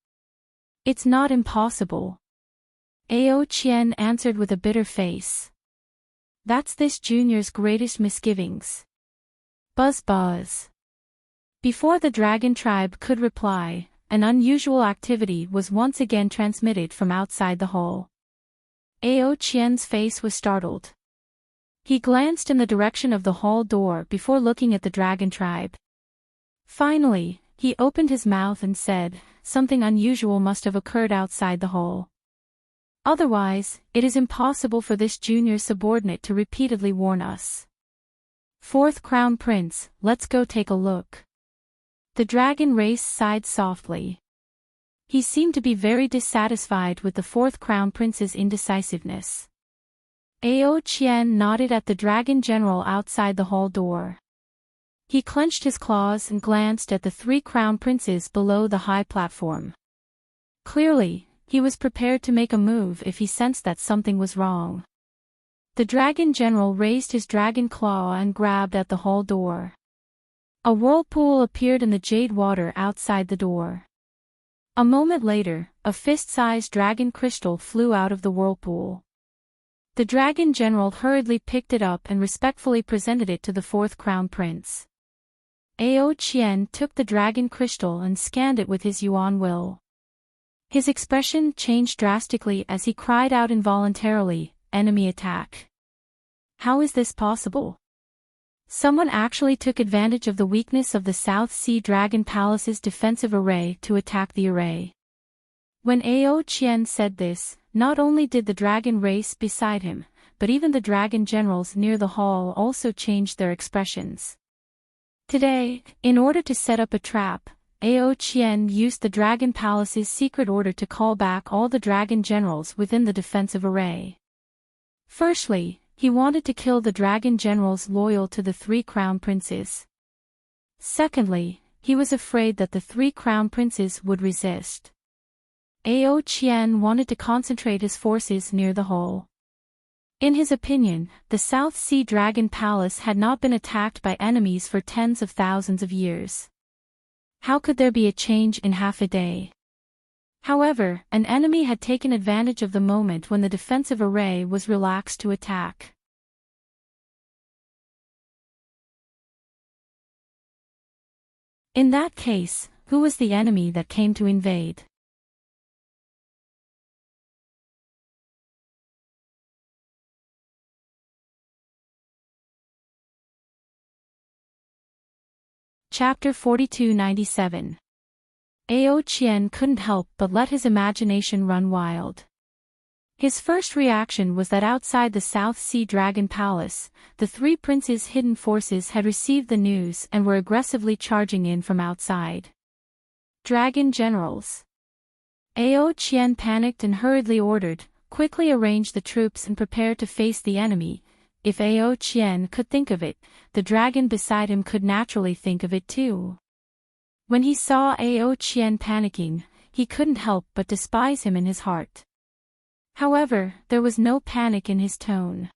It's not impossible. Ao Qian answered with a bitter face. That's this junior's greatest misgivings. Buzz buzz. Before the dragon tribe could reply, an unusual activity was once again transmitted from outside the hole. Ao Qian's face was startled. He glanced in the direction of the hall door before looking at the dragon tribe. Finally, he opened his mouth and said, "Something unusual must have occurred outside the hall. Otherwise, it is impossible for this junior subordinate to repeatedly warn us. Fourth Crown Prince, let's go take a look." The dragon race sighed softly. He seemed to be very dissatisfied with the Fourth Crown Prince's indecisiveness. Ao Qian nodded at the dragon general outside the hall door. He clenched his claws and glanced at the 3 crown princes below the high platform. Clearly, he was prepared to make a move if he sensed that something was wrong. The dragon general raised his dragon claw and grabbed at the hall door. A whirlpool appeared in the jade water outside the door. A moment later, a fist-sized dragon crystal flew out of the whirlpool. The dragon general hurriedly picked it up and respectfully presented it to the 4th crown prince. Ao Qian took the dragon crystal and scanned it with his yuan will. His expression changed drastically as he cried out involuntarily, "Enemy attack." How is this possible? Someone actually took advantage of the weakness of the South Sea Dragon Palace's defensive array to attack the array. When Ao Qian said this, not only did the dragon race beside him, but even the dragon generals near the hall also changed their expressions. Today, in order to set up a trap, Ao Qian used the Dragon Palace's secret order to call back all the dragon generals within the defensive array. Firstly, he wanted to kill the dragon generals loyal to the 3 crown princes. Secondly, he was afraid that the 3 crown princes would resist. Ao Qian wanted to concentrate his forces near the hall. In his opinion, the South Sea Dragon Palace had not been attacked by enemies for tens of thousands of years. How could there be a change in half a day? However, an enemy had taken advantage of the moment when the defensive array was relaxed to attack. In that case, who was the enemy that came to invade? Chapter 4297. Ao Qian couldn't help but let his imagination run wild. His first reaction was that outside the South Sea Dragon Palace, the 3 princes' hidden forces had received the news and were aggressively charging in from outside. Dragon generals. Ao Qian panicked and hurriedly ordered, "Quickly arrange the troops and prepare to face the enemy." If Ao Qian could think of it, the dragon beside him could naturally think of it too. When he saw Ao Qian panicking, he couldn't help but despise him in his heart. However, there was no panic in his tone.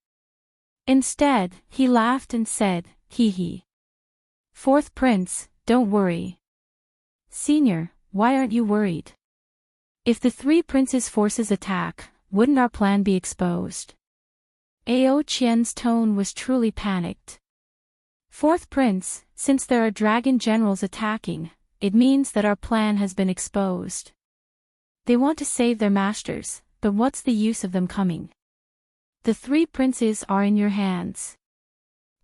Instead, he laughed and said, "Hee hee. 4th Prince, don't worry." "Senior, why aren't you worried? If the 3 princes' forces attack, wouldn't our plan be exposed?" Ao Qian's tone was truly panicked. "4th Prince, since there are dragon generals attacking, it means that our plan has been exposed. They want to save their masters, but what's the use of them coming? The 3 princes are in your hands.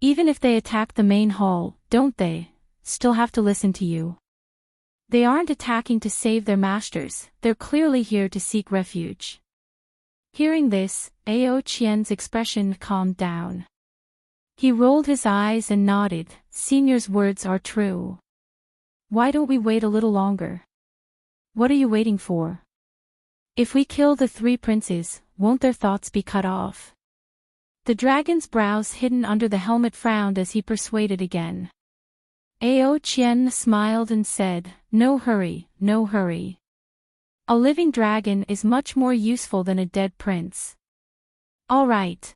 Even if they attack the main hall, don't they still have to listen to you? They aren't attacking to save their masters, they're clearly here to seek refuge." Hearing this, Ao Qian's expression calmed down. He rolled his eyes and nodded, "Senior's words are true. Why don't we wait a little longer? What are you waiting for? If we kill the 3 princes, won't their thoughts be cut off?" The dragon's brows hidden under the helmet frowned as he persuaded again. Ao Qian smiled and said, "No hurry, no hurry. A living dragon is much more useful than a dead prince." "All right."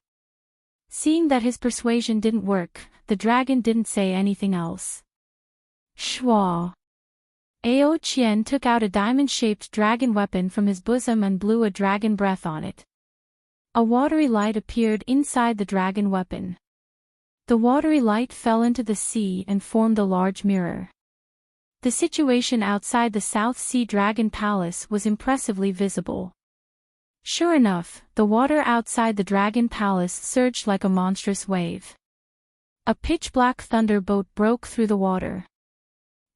Seeing that his persuasion didn't work, the dragon didn't say anything else. Shwa. Ao Qian took out a diamond-shaped dragon weapon from his bosom and blew a dragon breath on it. A watery light appeared inside the dragon weapon. The watery light fell into the sea and formed a large mirror. The situation outside the South Sea Dragon Palace was impressively visible. Sure enough, the water outside the dragon palace surged like a monstrous wave. A pitch-black thunderbolt broke through the water.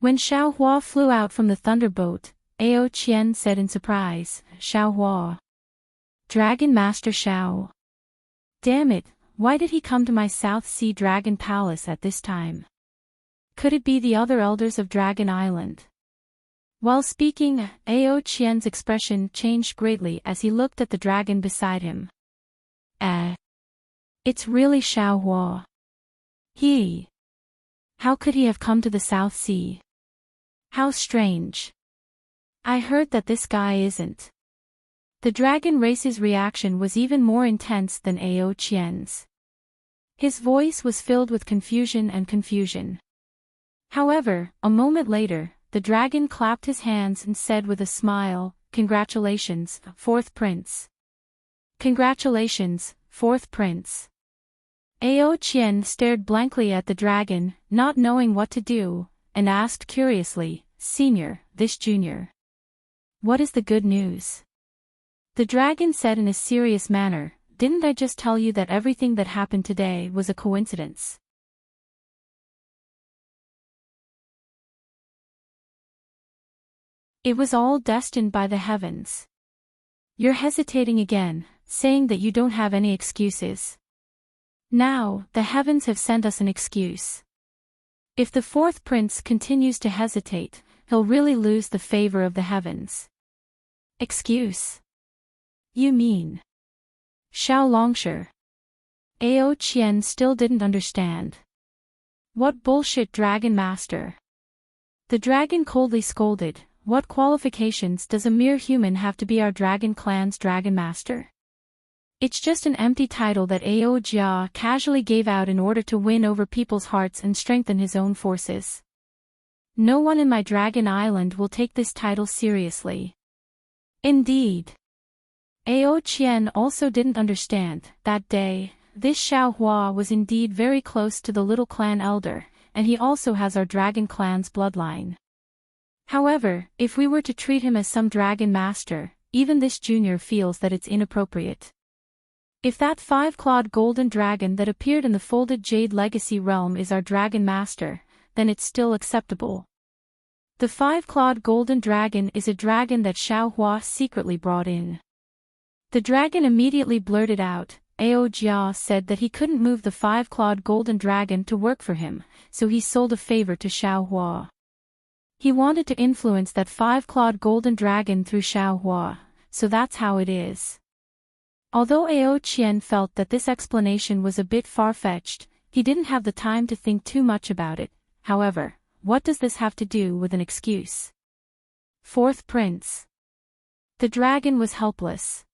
When Xiao Hua flew out from the thunderbolt, Ao Qian said in surprise, "Xiao Hua. Dragon Master Xiao. Damn it, why did he come to my South Sea Dragon Palace at this time? Could it be the other elders of Dragon Island?" While speaking, Ao Qian's expression changed greatly as he looked at the dragon beside him. It's really Xiao Hua. How could he have come to the South Sea? How strange. I heard that this guy isn't. The dragon race's reaction was even more intense than Ao Qian's. His voice was filled with confusion. However, a moment later, the dragon clapped his hands and said with a smile, "Congratulations, fourth prince. Congratulations, fourth prince." Ao Qian stared blankly at the dragon, not knowing what to do, and asked curiously, "Senior, this junior. What is the good news?" The dragon said in a serious manner, "Didn't I just tell you that everything that happened today was a coincidence?" It was all destined by the heavens. You're hesitating again, saying that you don't have any excuses. Now, the heavens have sent us an excuse. If the fourth prince continues to hesitate, he'll really lose the favor of the heavens. Excuse? You mean Xiao Longshi? Ao Qian still didn't understand. What bullshit, Dragon Master? The dragon coldly scolded, "What qualifications does a mere human have to be our dragon clan's Dragon Master? It's just an empty title that Ao Jia casually gave out in order to win over people's hearts and strengthen his own forces. No one in my Dragon Island will take this title seriously." Indeed. Ao Qian also didn't understand. That day, this Xiao Hua was indeed very close to the little clan elder, and he also has our dragon clan's bloodline. However, if we were to treat him as some dragon master, even this junior feels that it's inappropriate. If that five-clawed golden dragon that appeared in the folded jade legacy realm is our dragon master, then it's still acceptable. The five-clawed golden dragon is a dragon that Xiao Hua secretly brought in. The dragon immediately blurted out. Ao Jia said that he couldn't move the five-clawed golden dragon to work for him, so he sold a favor to Xiao Hua. He wanted to influence that five-clawed golden dragon through Xiao Hua, so that's how it is. Although Ao Qian felt that this explanation was a bit far-fetched, he didn't have the time to think too much about it. However, what does this have to do with an excuse? Fourth prince. The dragon was helpless.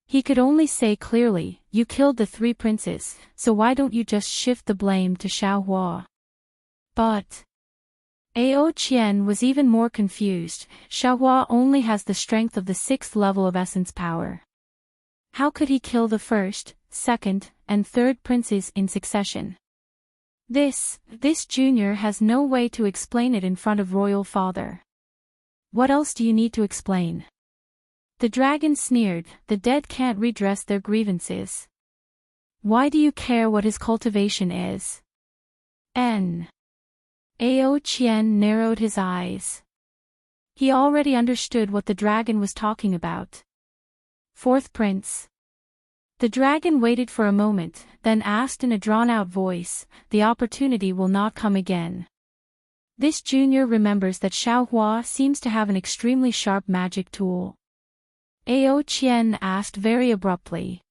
He could only say clearly, "You killed the three princes, so why don't you just shift the blame to Xiao Hua?" But Ao Qian was even more confused. Xiao Hua only has the strength of the 6th level of essence power. How could he kill the first, second, and third princes in succession? This junior has no way to explain it in front of royal father. What else do you need to explain? The dragon sneered, "The dead can't redress their grievances. Why do you care what his cultivation is?" Ao Qian narrowed his eyes. He already understood what the dragon was talking about. Fourth prince. The dragon waited for a moment, then asked in a drawn-out voice, "The opportunity will not come again." This junior remembers that Xiao Hua seems to have an extremely sharp magic tool. Ao Qian asked very abruptly.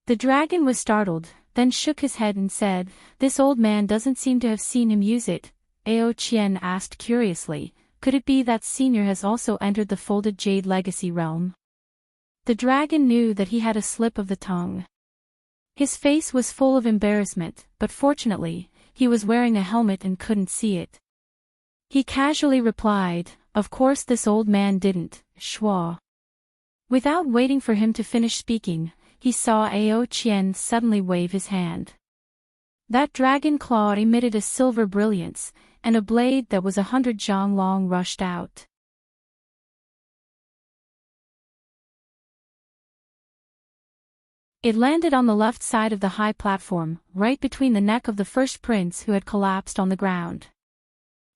The dragon was startled, then shook his head and said, "This old man doesn't seem to have seen him use it." Ao Qian asked curiously, "Could it be that senior has also entered the folded jade legacy realm?" The dragon knew that he had a slip of the tongue. His face was full of embarrassment, but fortunately, he was wearing a helmet and couldn't see it. He casually replied, "Of course this old man didn't, Shua." Without waiting for him to finish speaking, he saw Ao Qian suddenly wave his hand. That dragon claw emitted a silver brilliance, and a blade that was 100 zhang long rushed out. It landed on the left side of the high platform, right between the neck of the first prince who had collapsed on the ground.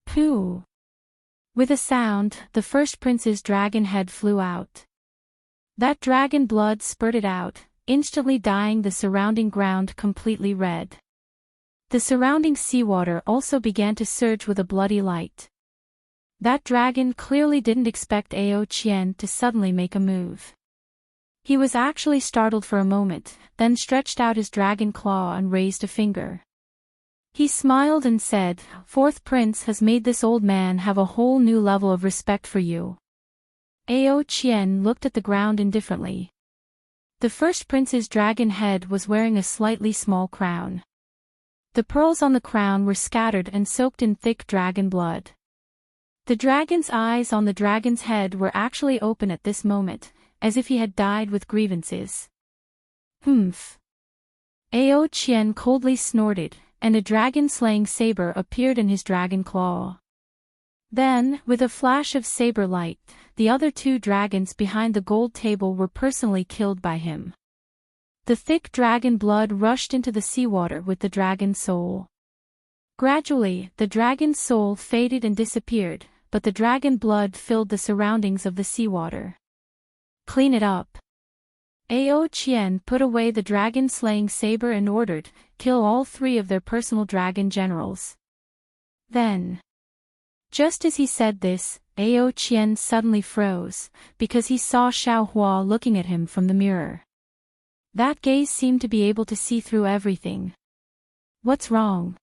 Pooh! With a sound, the first prince's dragon head flew out. That dragon blood spurted out, instantly dyeing the surrounding ground completely red. The surrounding seawater also began to surge with a bloody light. That dragon clearly didn't expect Ao Qian to suddenly make a move. He was actually startled for a moment, then stretched out his dragon claw and raised a finger. He smiled and said, "Fourth prince has made this old man have a whole new level of respect for you." Ao Qian looked at the ground indifferently. The first prince's dragon head was wearing a slightly small crown. The pearls on the crown were scattered and soaked in thick dragon blood. The dragon's eyes on the dragon's head were actually open at this moment, as if he had died with grievances. Humph. Ao Qian coldly snorted, and a dragon-slaying saber appeared in his dragon claw. Then, with a flash of saber light, the other two dragons behind the gold table were personally killed by him. The thick dragon blood rushed into the seawater with the dragon's soul. Gradually, the dragon's soul faded and disappeared, but the dragon blood filled the surroundings of the seawater. "Clean it up." Ao Qian put away the dragon-slaying saber and ordered, "Kill all three of their personal dragon generals." Then, just as he said this, Ao Qian suddenly froze, because he saw Xiaohua looking at him from the mirror. That gaze seemed to be able to see through everything. "What's wrong?"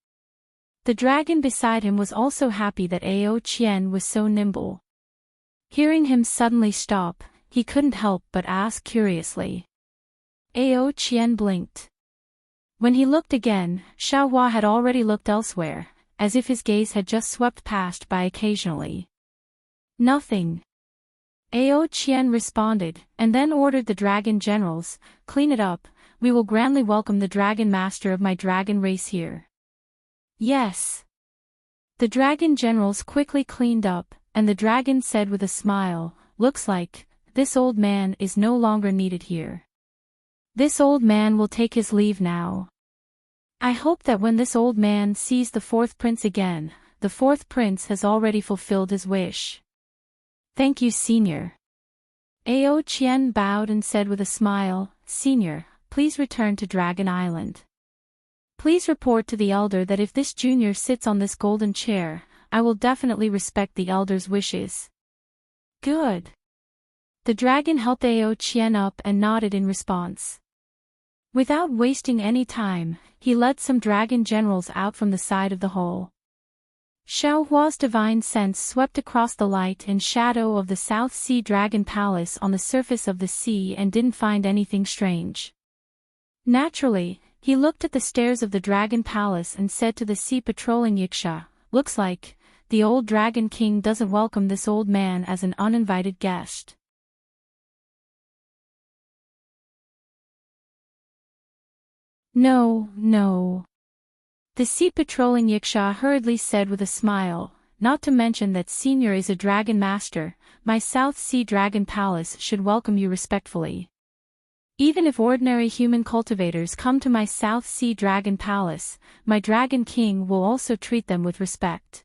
The dragon beside him was also happy that Ao Qian was so nimble. Hearing him suddenly stop, he couldn't help but ask curiously. Ao Qian blinked. When he looked again, Xiaohua had already looked elsewhere, as if his gaze had just swept past by occasionally. "Nothing." Ao Qian responded, and then ordered the dragon generals, "Clean it up, we will grandly welcome the dragon master of my dragon race here." "Yes." The dragon generals quickly cleaned up, and the dragon said with a smile, "Looks like this old man is no longer needed here. This old man will take his leave now. I hope that when this old man sees the fourth prince again, the fourth prince has already fulfilled his wish." "Thank you, Senior." Ao Qian bowed and said with a smile, "Senior, please return to Dragon Island. Please report to the elder that if this junior sits on this golden chair, I will definitely respect the elder's wishes." "Good." The dragon helped Ao Qian up and nodded in response. Without wasting any time, he led some dragon generals out from the side of the hall. Xiaohua's divine sense swept across the light and shadow of the South Sea Dragon Palace on the surface of the sea and didn't find anything strange. Naturally, he looked at the stairs of the Dragon Palace and said to the sea patrolling Yiksha, "Looks like the old Dragon King doesn't welcome this old man as an uninvited guest." "No, no." The sea patrolling Yiksha hurriedly said with a smile, "Not to mention that Senior is a dragon master, my South Sea Dragon Palace should welcome you respectfully. Even if ordinary human cultivators come to my South Sea Dragon Palace, my Dragon King will also treat them with respect.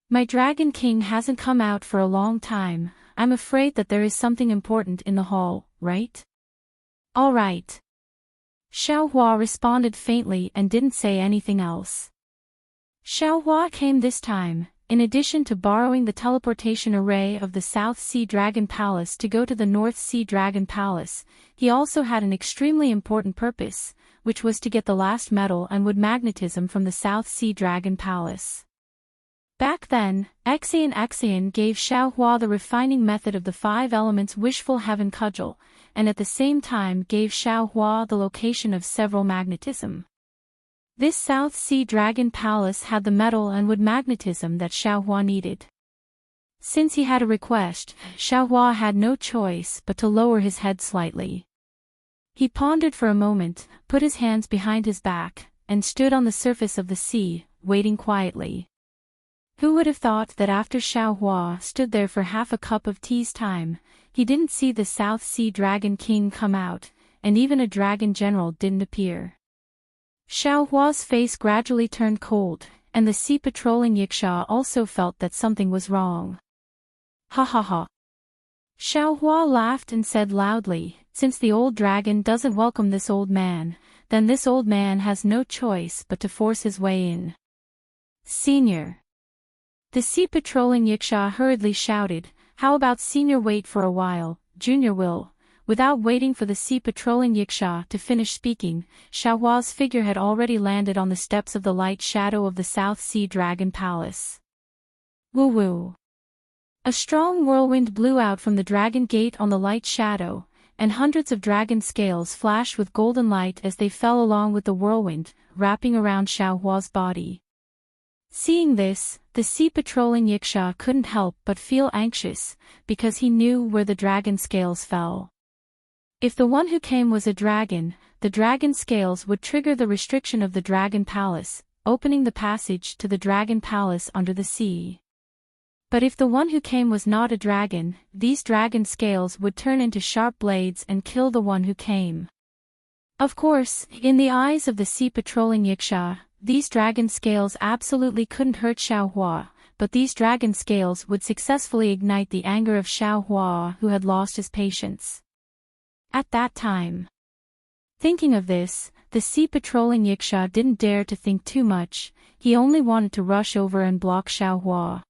My Dragon King hasn't come out for a long time. I'm afraid that there is something important in the hall, right?" "All right." Xiaohua responded faintly and didn't say anything else. Xiaohua came this time, in addition to borrowing the teleportation array of the South Sea Dragon Palace to go to the North Sea Dragon Palace, he also had an extremely important purpose, which was to get the last metal and wood magnetism from the South Sea Dragon Palace. Back then, Exian gave Xiaohua the refining method of the 5 elements wishful heaven cudgel, and at the same time gave Xiaohua the location of several magnetism. This South Sea Dragon Palace had the metal and wood magnetism that Xiaohua needed. Since he had a request, Xiaohua had no choice but to lower his head slightly. He pondered for a moment, put his hands behind his back, and stood on the surface of the sea, waiting quietly. Who would have thought that after Xiaohua stood there for half a cup of tea's time, he didn't see the South Sea Dragon King come out, and even a dragon general didn't appear. Xiaohua's face gradually turned cold, and the sea patrolling Yiksha also felt that something was wrong. Ha ha ha. Xiaohua laughed and said loudly, since the old dragon doesn't welcome this old man, then this old man has no choice but to force his way in. Senior. The sea patrolling Yiksha hurriedly shouted, how about Senior wait for a while, Junior will. Without waiting for the sea patrolling Yiksha to finish speaking, Xiaohua's figure had already landed on the steps of the light shadow of the South Sea Dragon Palace. Woo-woo. A strong whirlwind blew out from the dragon gate on the light shadow, and hundreds of dragon scales flashed with golden light as they fell along with the whirlwind, wrapping around Xiaohua's body. Seeing this, the sea patrolling Yiksha couldn't help but feel anxious, because he knew where the dragon scales fell. If the one who came was a dragon, the dragon scales would trigger the restriction of the dragon palace, opening the passage to the dragon palace under the sea. But if the one who came was not a dragon, these dragon scales would turn into sharp blades and kill the one who came. Of course, in the eyes of the sea patrolling Yiksha, these dragon scales absolutely couldn't hurt Xiaohua, but these dragon scales would successfully ignite the anger of Xiaohua, who had lost his patience. At that time. Thinking of this, the sea patrolling Yiksha didn't dare to think too much, he only wanted to rush over and block Xiaohua.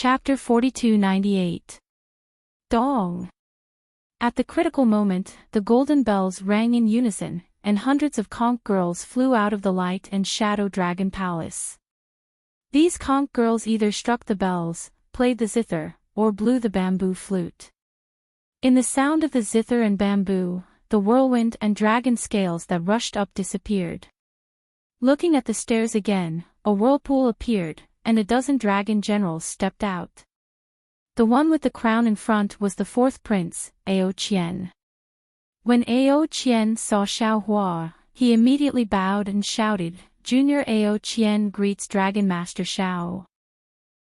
Chapter 4298. Dong. At the critical moment, the golden bells rang in unison, and hundreds of conch girls flew out of the light and shadow dragon palace. These conch girls either struck the bells, played the zither, or blew the bamboo flute. In the sound of the zither and bamboo, the whirlwind and dragon scales that rushed up disappeared. Looking at the stairs again, a whirlpool appeared, and a dozen dragon generals stepped out. The one with the crown in front was the fourth prince, Ao Qian. When Ao Qian saw Xiaohua, he immediately bowed and shouted, Junior Ao Qian greets Dragon Master Xiao.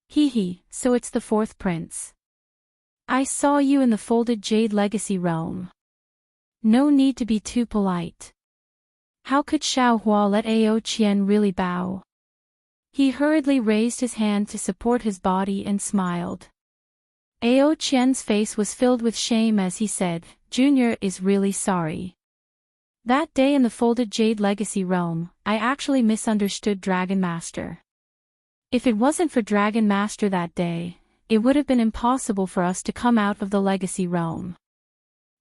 Hee, so it's the fourth prince. I saw you in the folded jade legacy realm. No need to be too polite. How could Xiaohua let Ao Qian really bow? He hurriedly raised his hand to support his body and smiled. Ao Qian's face was filled with shame as he said, Junior is really sorry. That day in the folded jade legacy realm, I actually misunderstood Dragon Master. If it wasn't for Dragon Master that day, it would have been impossible for us to come out of the legacy realm.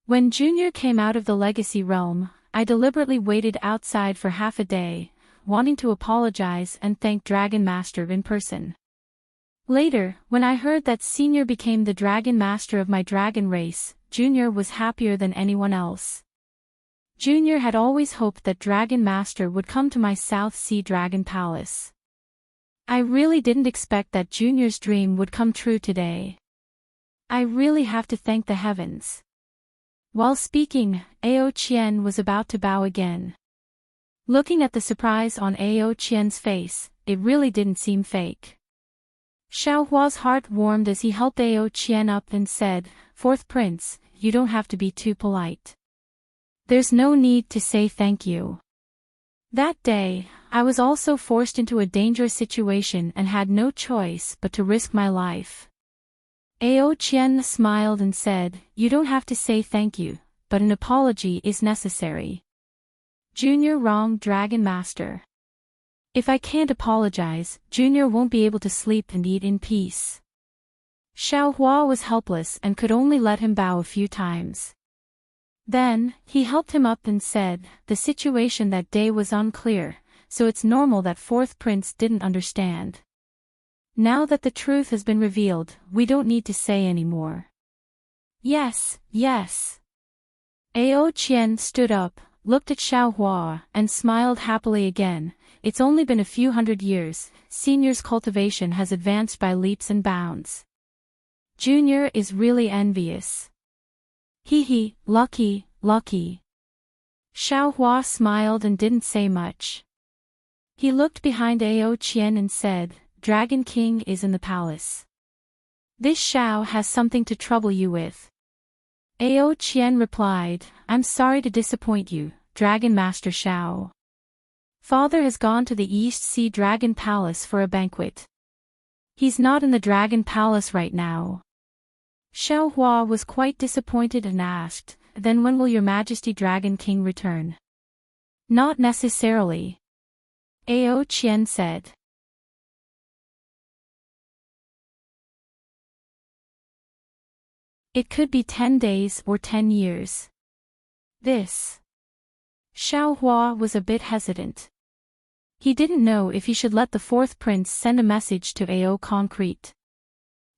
When Junior came out of the legacy realm, I deliberately waited outside for half a day, wanting to apologize and thank Dragon Master in person. Later, when I heard that Senior became the Dragon Master of my dragon race, Junior was happier than anyone else. Junior had always hoped that Dragon Master would come to my South Sea Dragon Palace. I really didn't expect that Junior's dream would come true today. I really have to thank the heavens. While speaking, Ao Qian was about to bow again. Looking at the surprise on Ao Qian's face, it really didn't seem fake. Xiaohua's heart warmed as he helped Ao Qian up and said, Fourth Prince, you don't have to be too polite. There's no need to say thank you. That day, I was also forced into a dangerous situation and had no choice but to risk my life. Ao Qian smiled and said, You don't have to say thank you, but an apology is necessary. Junior wronged Dragon Master. If I can't apologize, Junior won't be able to sleep and eat in peace. Xiaohua was helpless and could only let him bow a few times. Then, he helped him up and said, The situation that day was unclear, so it's normal that Fourth Prince didn't understand. Now that the truth has been revealed, we don't need to say any more. Yes. Ao Qian stood up, looked at Xiaohua, and smiled happily again. It's only been a few hundred years, Senior's cultivation has advanced by leaps and bounds. Junior is really envious. Hee, lucky. Xiaohua smiled and didn't say much. He looked behind Ao Qian and said, Dragon King is in the palace. This Shao has something to trouble you with. Ao Qian replied, I'm sorry to disappoint you, Dragon Master Shao. Father has gone to the East Sea Dragon Palace for a banquet. He's not in the Dragon Palace right now. Xiao Hua was quite disappointed and asked, Then when will your Majesty Dragon King return? Not necessarily. Ao Qian said. It could be 10 days or 10 years. This. Xiao Hua was a bit hesitant. He didn't know if he should let the fourth prince send a message to Ao Concrete.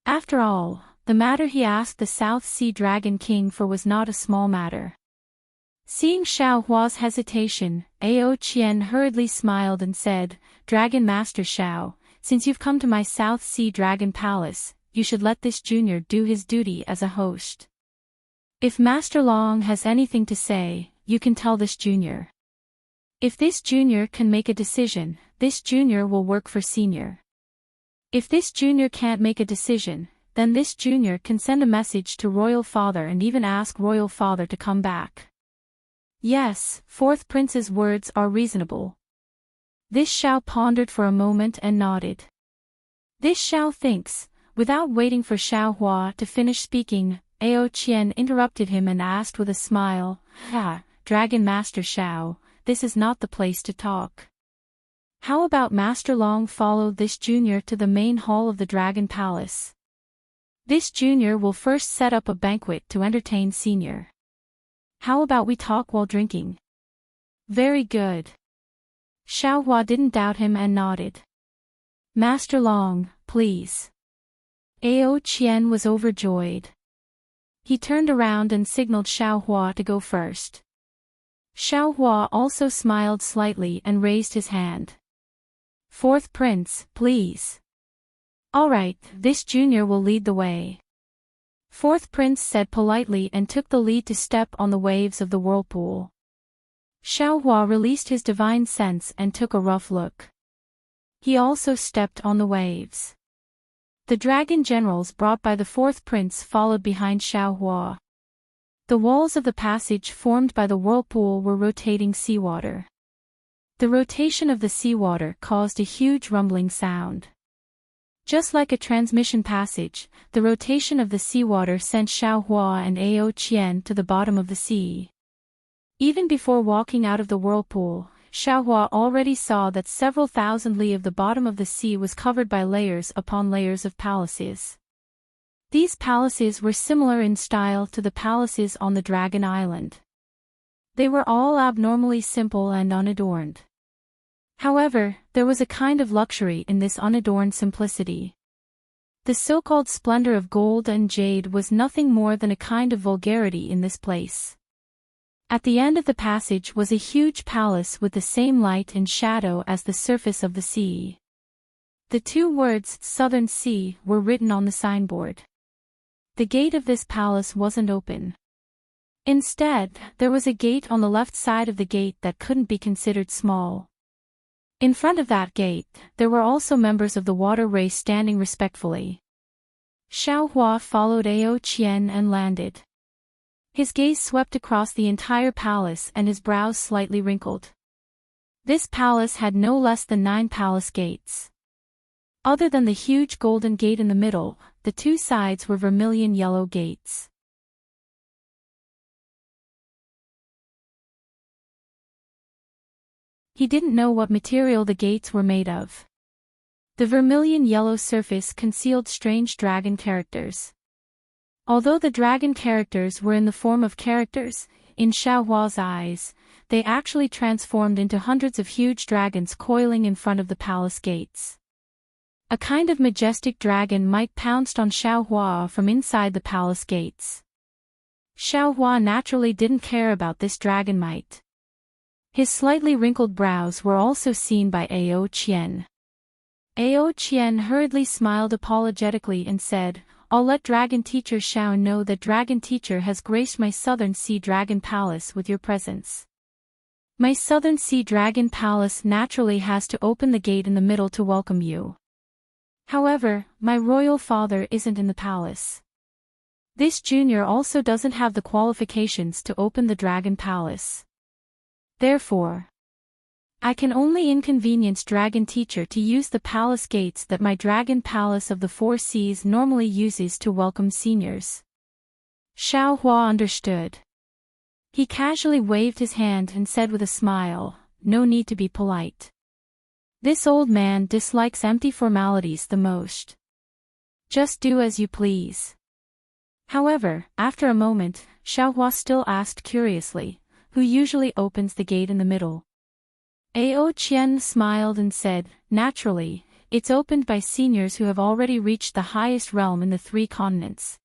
After all, the matter he asked the South Sea Dragon King for was not a small matter. Seeing Xiao Hua's hesitation, Ao Qian hurriedly smiled and said, Dragon Master Xiao, since you've come to my South Sea Dragon Palace, you should let this junior do his duty as a host. If Master Long has anything to say, you can tell this junior. If this junior can make a decision, this junior will work for senior. If this junior can't make a decision, then this junior can send a message to Royal Father and even ask Royal Father to come back. Yes, fourth prince's words are reasonable. This Xiao pondered for a moment and nodded. This Xiao thinks. Without waiting for Xiao Hua to finish speaking, Ao Qian interrupted him and asked with a smile, Dragon Master Xiao, this is not the place to talk. How about Master Long follow this junior to the main hall of the Dragon Palace? This junior will first set up a banquet to entertain senior. How about we talk while drinking? Very good. Xiao Hua didn't doubt him and nodded. Master Long, please. Ao Qian was overjoyed. He turned around and signaled Xiao Hua to go first. Xiao Hua also smiled slightly and raised his hand. Fourth prince, please. All right, this junior will lead the way. Fourth prince said politely and took the lead to step on the waves of the whirlpool. Xiao Hua released his divine sense and took a rough look. He also stepped on the waves. The dragon generals brought by the fourth prince followed behind Xiao Hua. The walls of the passage formed by the whirlpool were rotating seawater. The rotation of the seawater caused a huge rumbling sound. Just like a transmission passage, the rotation of the seawater sent Xiao Hua and Ao Qian to the bottom of the sea. Even before walking out of the whirlpool, Xiao Hua already saw that several thousand li of the bottom of the sea was covered by layers upon layers of palaces. These palaces were similar in style to the palaces on the Dragon Island. They were all abnormally simple and unadorned. However, there was a kind of luxury in this unadorned simplicity. The so-called splendor of gold and jade was nothing more than a kind of vulgarity in this place. At the end of the passage was a huge palace with the same light and shadow as the surface of the sea. The two words, Southern Sea, were written on the signboard. The gate of this palace wasn't open. Instead, there was a gate on the left side of the gate that couldn't be considered small. In front of that gate, there were also members of the water race standing respectfully. Xiao Hua followed Ao Qian and landed. His gaze swept across the entire palace and his brows slightly wrinkled. This palace had no less than 9 palace gates. Other than the huge golden gate in the middle, the two sides were vermilion yellow gates. He didn't know what material the gates were made of. The vermilion yellow surface concealed strange dragon characters. Although the dragon characters were in the form of characters, in Xiao Hua's eyes, they actually transformed into hundreds of huge dragons coiling in front of the palace gates. A kind of majestic dragon might pounced on Xiao Hua from inside the palace gates. Xiao Hua naturally didn't care about this dragon might. His slightly wrinkled brows were also seen by Ao Qian. Ao Qian hurriedly smiled apologetically and said, I'll let Dragon Teacher Xiao know that Dragon Teacher has graced my Southern Sea Dragon Palace with your presence. My southern sea dragon palace naturally has to open the gate in the middle to welcome you. However, my royal father isn't in the palace. This junior also doesn't have the qualifications to open the dragon palace. Therefore, I can only inconvenience dragon teacher to use the palace gates that my dragon palace of the four seas normally uses to welcome seniors. Xiao Hua understood. He casually waved his hand and said with a smile, "No need to be polite. This old man dislikes empty formalities the most. Just do as you please." However, after a moment, Xiao Hua still asked curiously, "Who usually opens the gate in the middle?" Ao Qian smiled and said, "Naturally, it's opened by seniors who have already reached the highest realm in the three continents.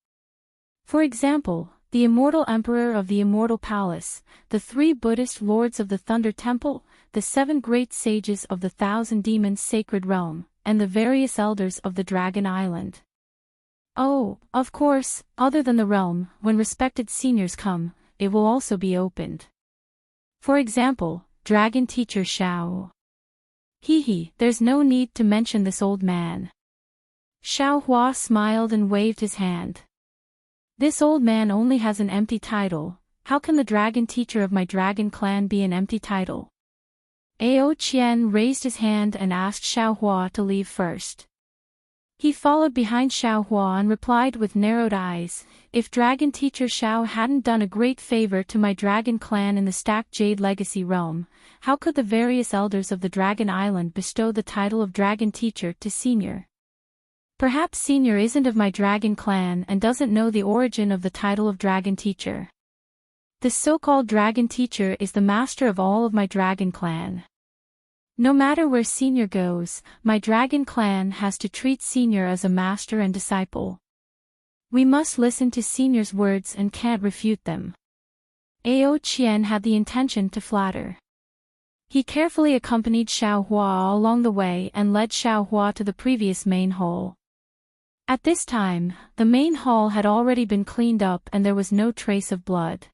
For example, the immortal emperor of the immortal palace, the three Buddhist lords of the Thunder Temple, the 7 great sages of the Thousand Demons Sacred Realm, and the various elders of the Dragon Island. Oh, of course, other than the realm, when respected seniors come, it will also be opened. For example, Dragon Teacher Xiao." There's no need to mention this old man." Xiao Hua smiled and waved his hand. "This old man only has an empty title. How can the dragon teacher of my dragon clan be an empty title?" Ao Qian raised his hand and asked Xiao Hua to leave first. He followed behind Xiao Hua and replied with narrowed eyes, "If Dragon Teacher Xiao hadn't done a great favor to my dragon clan in the Stacked Jade Legacy realm, how could the various elders of the Dragon Island bestow the title of Dragon Teacher to Senior? Perhaps Senior isn't of my dragon clan and doesn't know the origin of the title of Dragon Teacher. The so-called Dragon Teacher is the master of all of my dragon clan. No matter where Senior goes, my dragon clan has to treat Senior as a master and disciple. We must listen to Senior's words and can't refute them." Ao Qian had the intention to flatter. He carefully accompanied Xiao Hua along the way and led Xiao Hua to the previous main hall. At this time, the main hall had already been cleaned up and there was no trace of blood.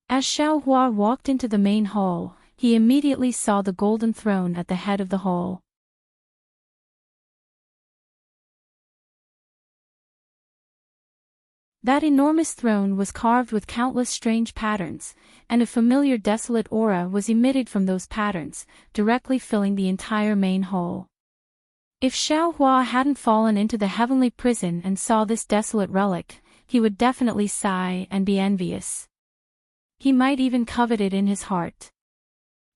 As Xiao Hua walked into the main hall, he immediately saw the golden throne at the head of the hall. That enormous throne was carved with countless strange patterns, and a familiar desolate aura was emitted from those patterns, directly filling the entire main hall. If Xiao Hua hadn't fallen into the heavenly prison and saw this desolate relic, he would definitely sigh and be envious. He might even covet it in his heart.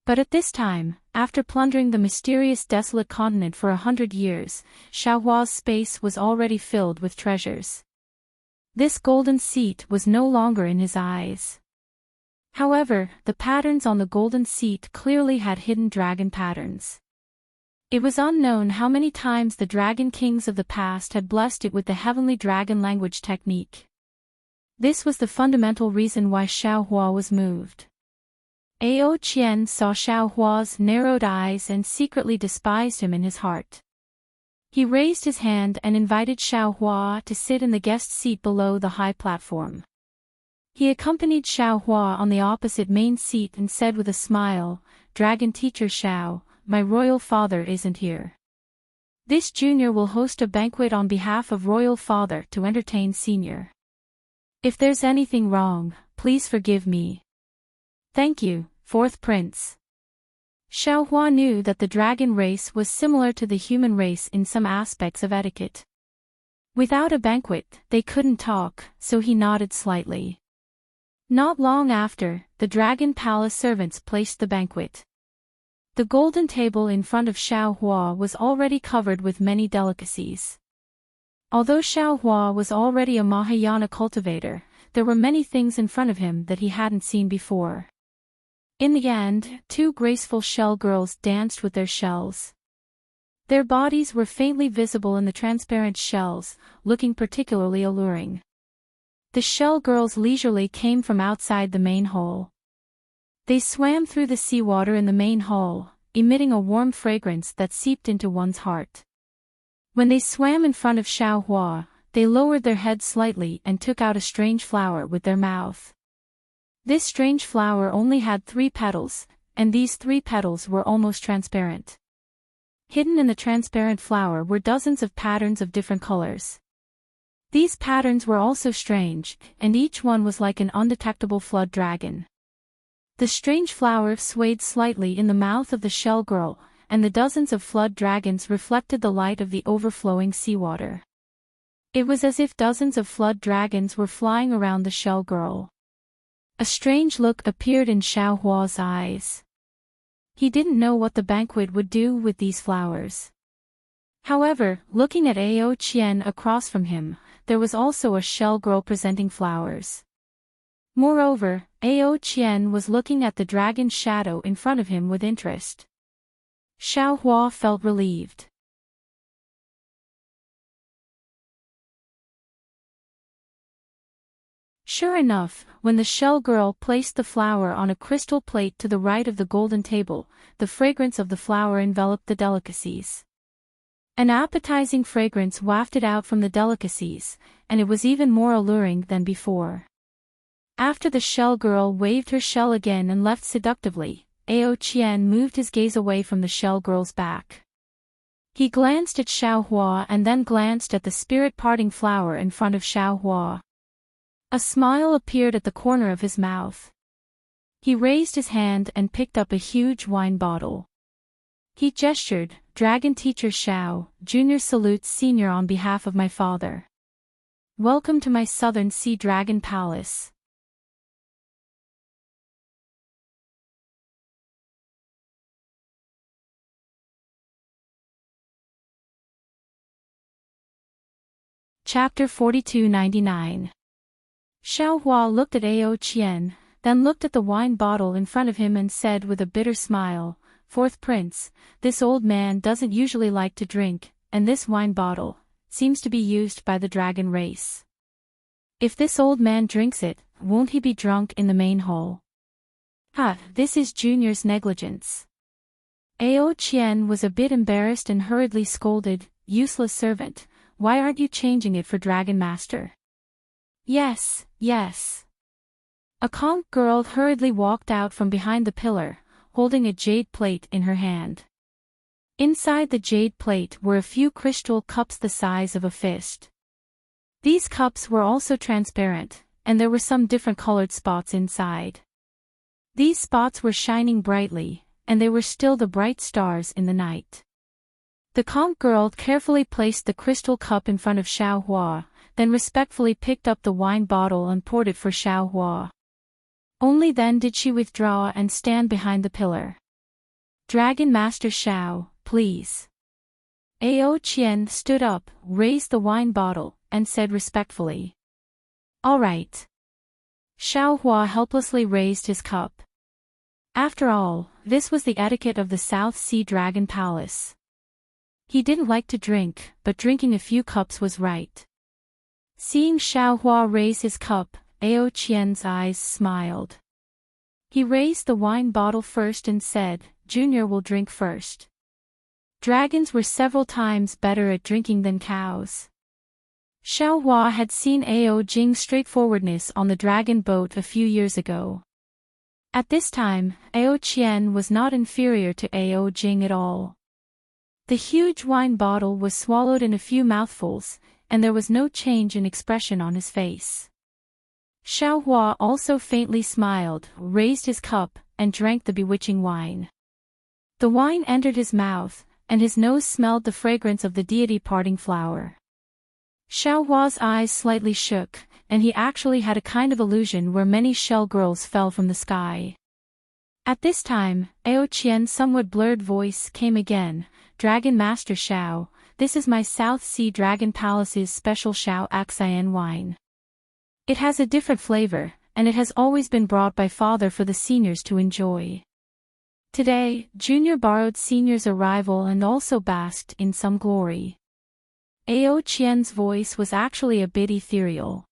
But at this time, after plundering the mysterious desolate continent for 100 years, Xiao Hua's space was already filled with treasures. This golden seat was no longer in his eyes. However, the patterns on the golden seat clearly had hidden dragon patterns. It was unknown how many times the dragon kings of the past had blessed it with the heavenly dragon language technique. This was the fundamental reason why Xiao Hua was moved. Ao Qian saw Xiao Hua's narrowed eyes and secretly despised him in his heart. He raised his hand and invited Xiao Hua to sit in the guest seat below the high platform. He accompanied Xiao Hua on the opposite main seat and said with a smile, "Dragon Teacher Xiao, my royal father isn't here. This junior will host a banquet on behalf of royal father to entertain senior. If there's anything wrong, please forgive me." "Thank you, fourth prince." Xiao Hua knew that the dragon race was similar to the human race in some aspects of etiquette. Without a banquet, they couldn't talk, so he nodded slightly. Not long after, the dragon palace servants placed the banquet. The golden table in front of Xiao Hua was already covered with many delicacies. Although Xiao Hua was already a Mahayana cultivator, there were many things in front of him that he hadn't seen before. In the end, 2 graceful shell girls danced with their shells. Their bodies were faintly visible in the transparent shells, looking particularly alluring. The shell girls leisurely came from outside the main hall. They swam through the seawater in the main hall, emitting a warm fragrance that seeped into one's heart. When they swam in front of Xiao Hua, they lowered their heads slightly and took out a strange flower with their mouth. This strange flower only had 3 petals, and these 3 petals were almost transparent. Hidden in the transparent flower were dozens of patterns of different colors. These patterns were also strange, and each one was like an undetectable flood dragon. The strange flower swayed slightly in the mouth of the shell girl, and the dozens of flood dragons reflected the light of the overflowing seawater. It was as if dozens of flood dragons were flying around the shell girl. A strange look appeared in Xiao Hua's eyes. He didn't know what the banquet would do with these flowers. However, looking at Ao Qian across from him, there was also a shell girl presenting flowers. Moreover, Ao Qian was looking at the dragon's shadow in front of him with interest. Xiao Hua felt relieved. Sure enough, when the shell girl placed the flower on a crystal plate to the right of the golden table, the fragrance of the flower enveloped the delicacies. An appetizing fragrance wafted out from the delicacies, and it was even more alluring than before. After the shell girl waved her shell again and left seductively, Ao Qian moved his gaze away from the shell girl's back. He glanced at Xiao Hua and then glanced at the spirit-parting flower in front of Xiao Hua. A smile appeared at the corner of his mouth. He raised his hand and picked up a huge wine bottle. He gestured, "Dragon Teacher Xiao, Junior salutes Senior on behalf of my father. Welcome to my Southern Sea Dragon Palace." Chapter 4299. Xiao Hua looked at Ao Qian, then looked at the wine bottle in front of him and said with a bitter smile, "Fourth Prince, this old man doesn't usually like to drink, and this wine bottle seems to be used by the dragon race. If this old man drinks it, won't he be drunk in the main hall? This is Junior's negligence." Ao Qian was a bit embarrassed and hurriedly scolded, "Useless servant, why aren't you changing it for Dragon Master?" "Yes, yes." A conch girl hurriedly walked out from behind the pillar, holding a jade plate in her hand. Inside the jade plate were a few crystal cups the size of a fist. These cups were also transparent, and there were some different colored spots inside. These spots were shining brightly, and they were still the bright stars in the night. The conch girl carefully placed the crystal cup in front of Xiao Hua, then respectfully picked up the wine bottle and poured it for Xiao Hua. Only then did she withdraw and stand behind the pillar. "Dragon Master Xiao, please." Ao Qian stood up, raised the wine bottle, and said respectfully, "All right." Xiao Hua helplessly raised his cup. After all, this was the etiquette of the South Sea Dragon Palace. He didn't like to drink, but drinking a few cups was right. Seeing Xiao Hua raise his cup, Ao Qian's eyes smiled. He raised the wine bottle first and said, "Junior will drink first." Dragons were several times better at drinking than cows. Xiao Hua had seen Ao Jing's straightforwardness on the dragon boat a few years ago. At this time, Ao Qian was not inferior to Ao Jing at all. The huge wine bottle was swallowed in a few mouthfuls, and there was no change in expression on his face. Xiao Hua also faintly smiled, raised his cup, and drank the bewitching wine. The wine entered his mouth, and his nose smelled the fragrance of the deity-parting flower. Xiao Hua's eyes slightly shook, and he actually had a kind of illusion where many shell girls fell from the sky. At this time, Ao Qian's somewhat blurred voice came again, "Dragon Master Xiao, this is my South Sea Dragon Palace's special Xiao Axian wine. It has a different flavor, and it has always been brought by father for the seniors to enjoy. Today, Junior borrowed Senior's arrival and also basked in some glory." Ao Qian's voice was actually a bit ethereal.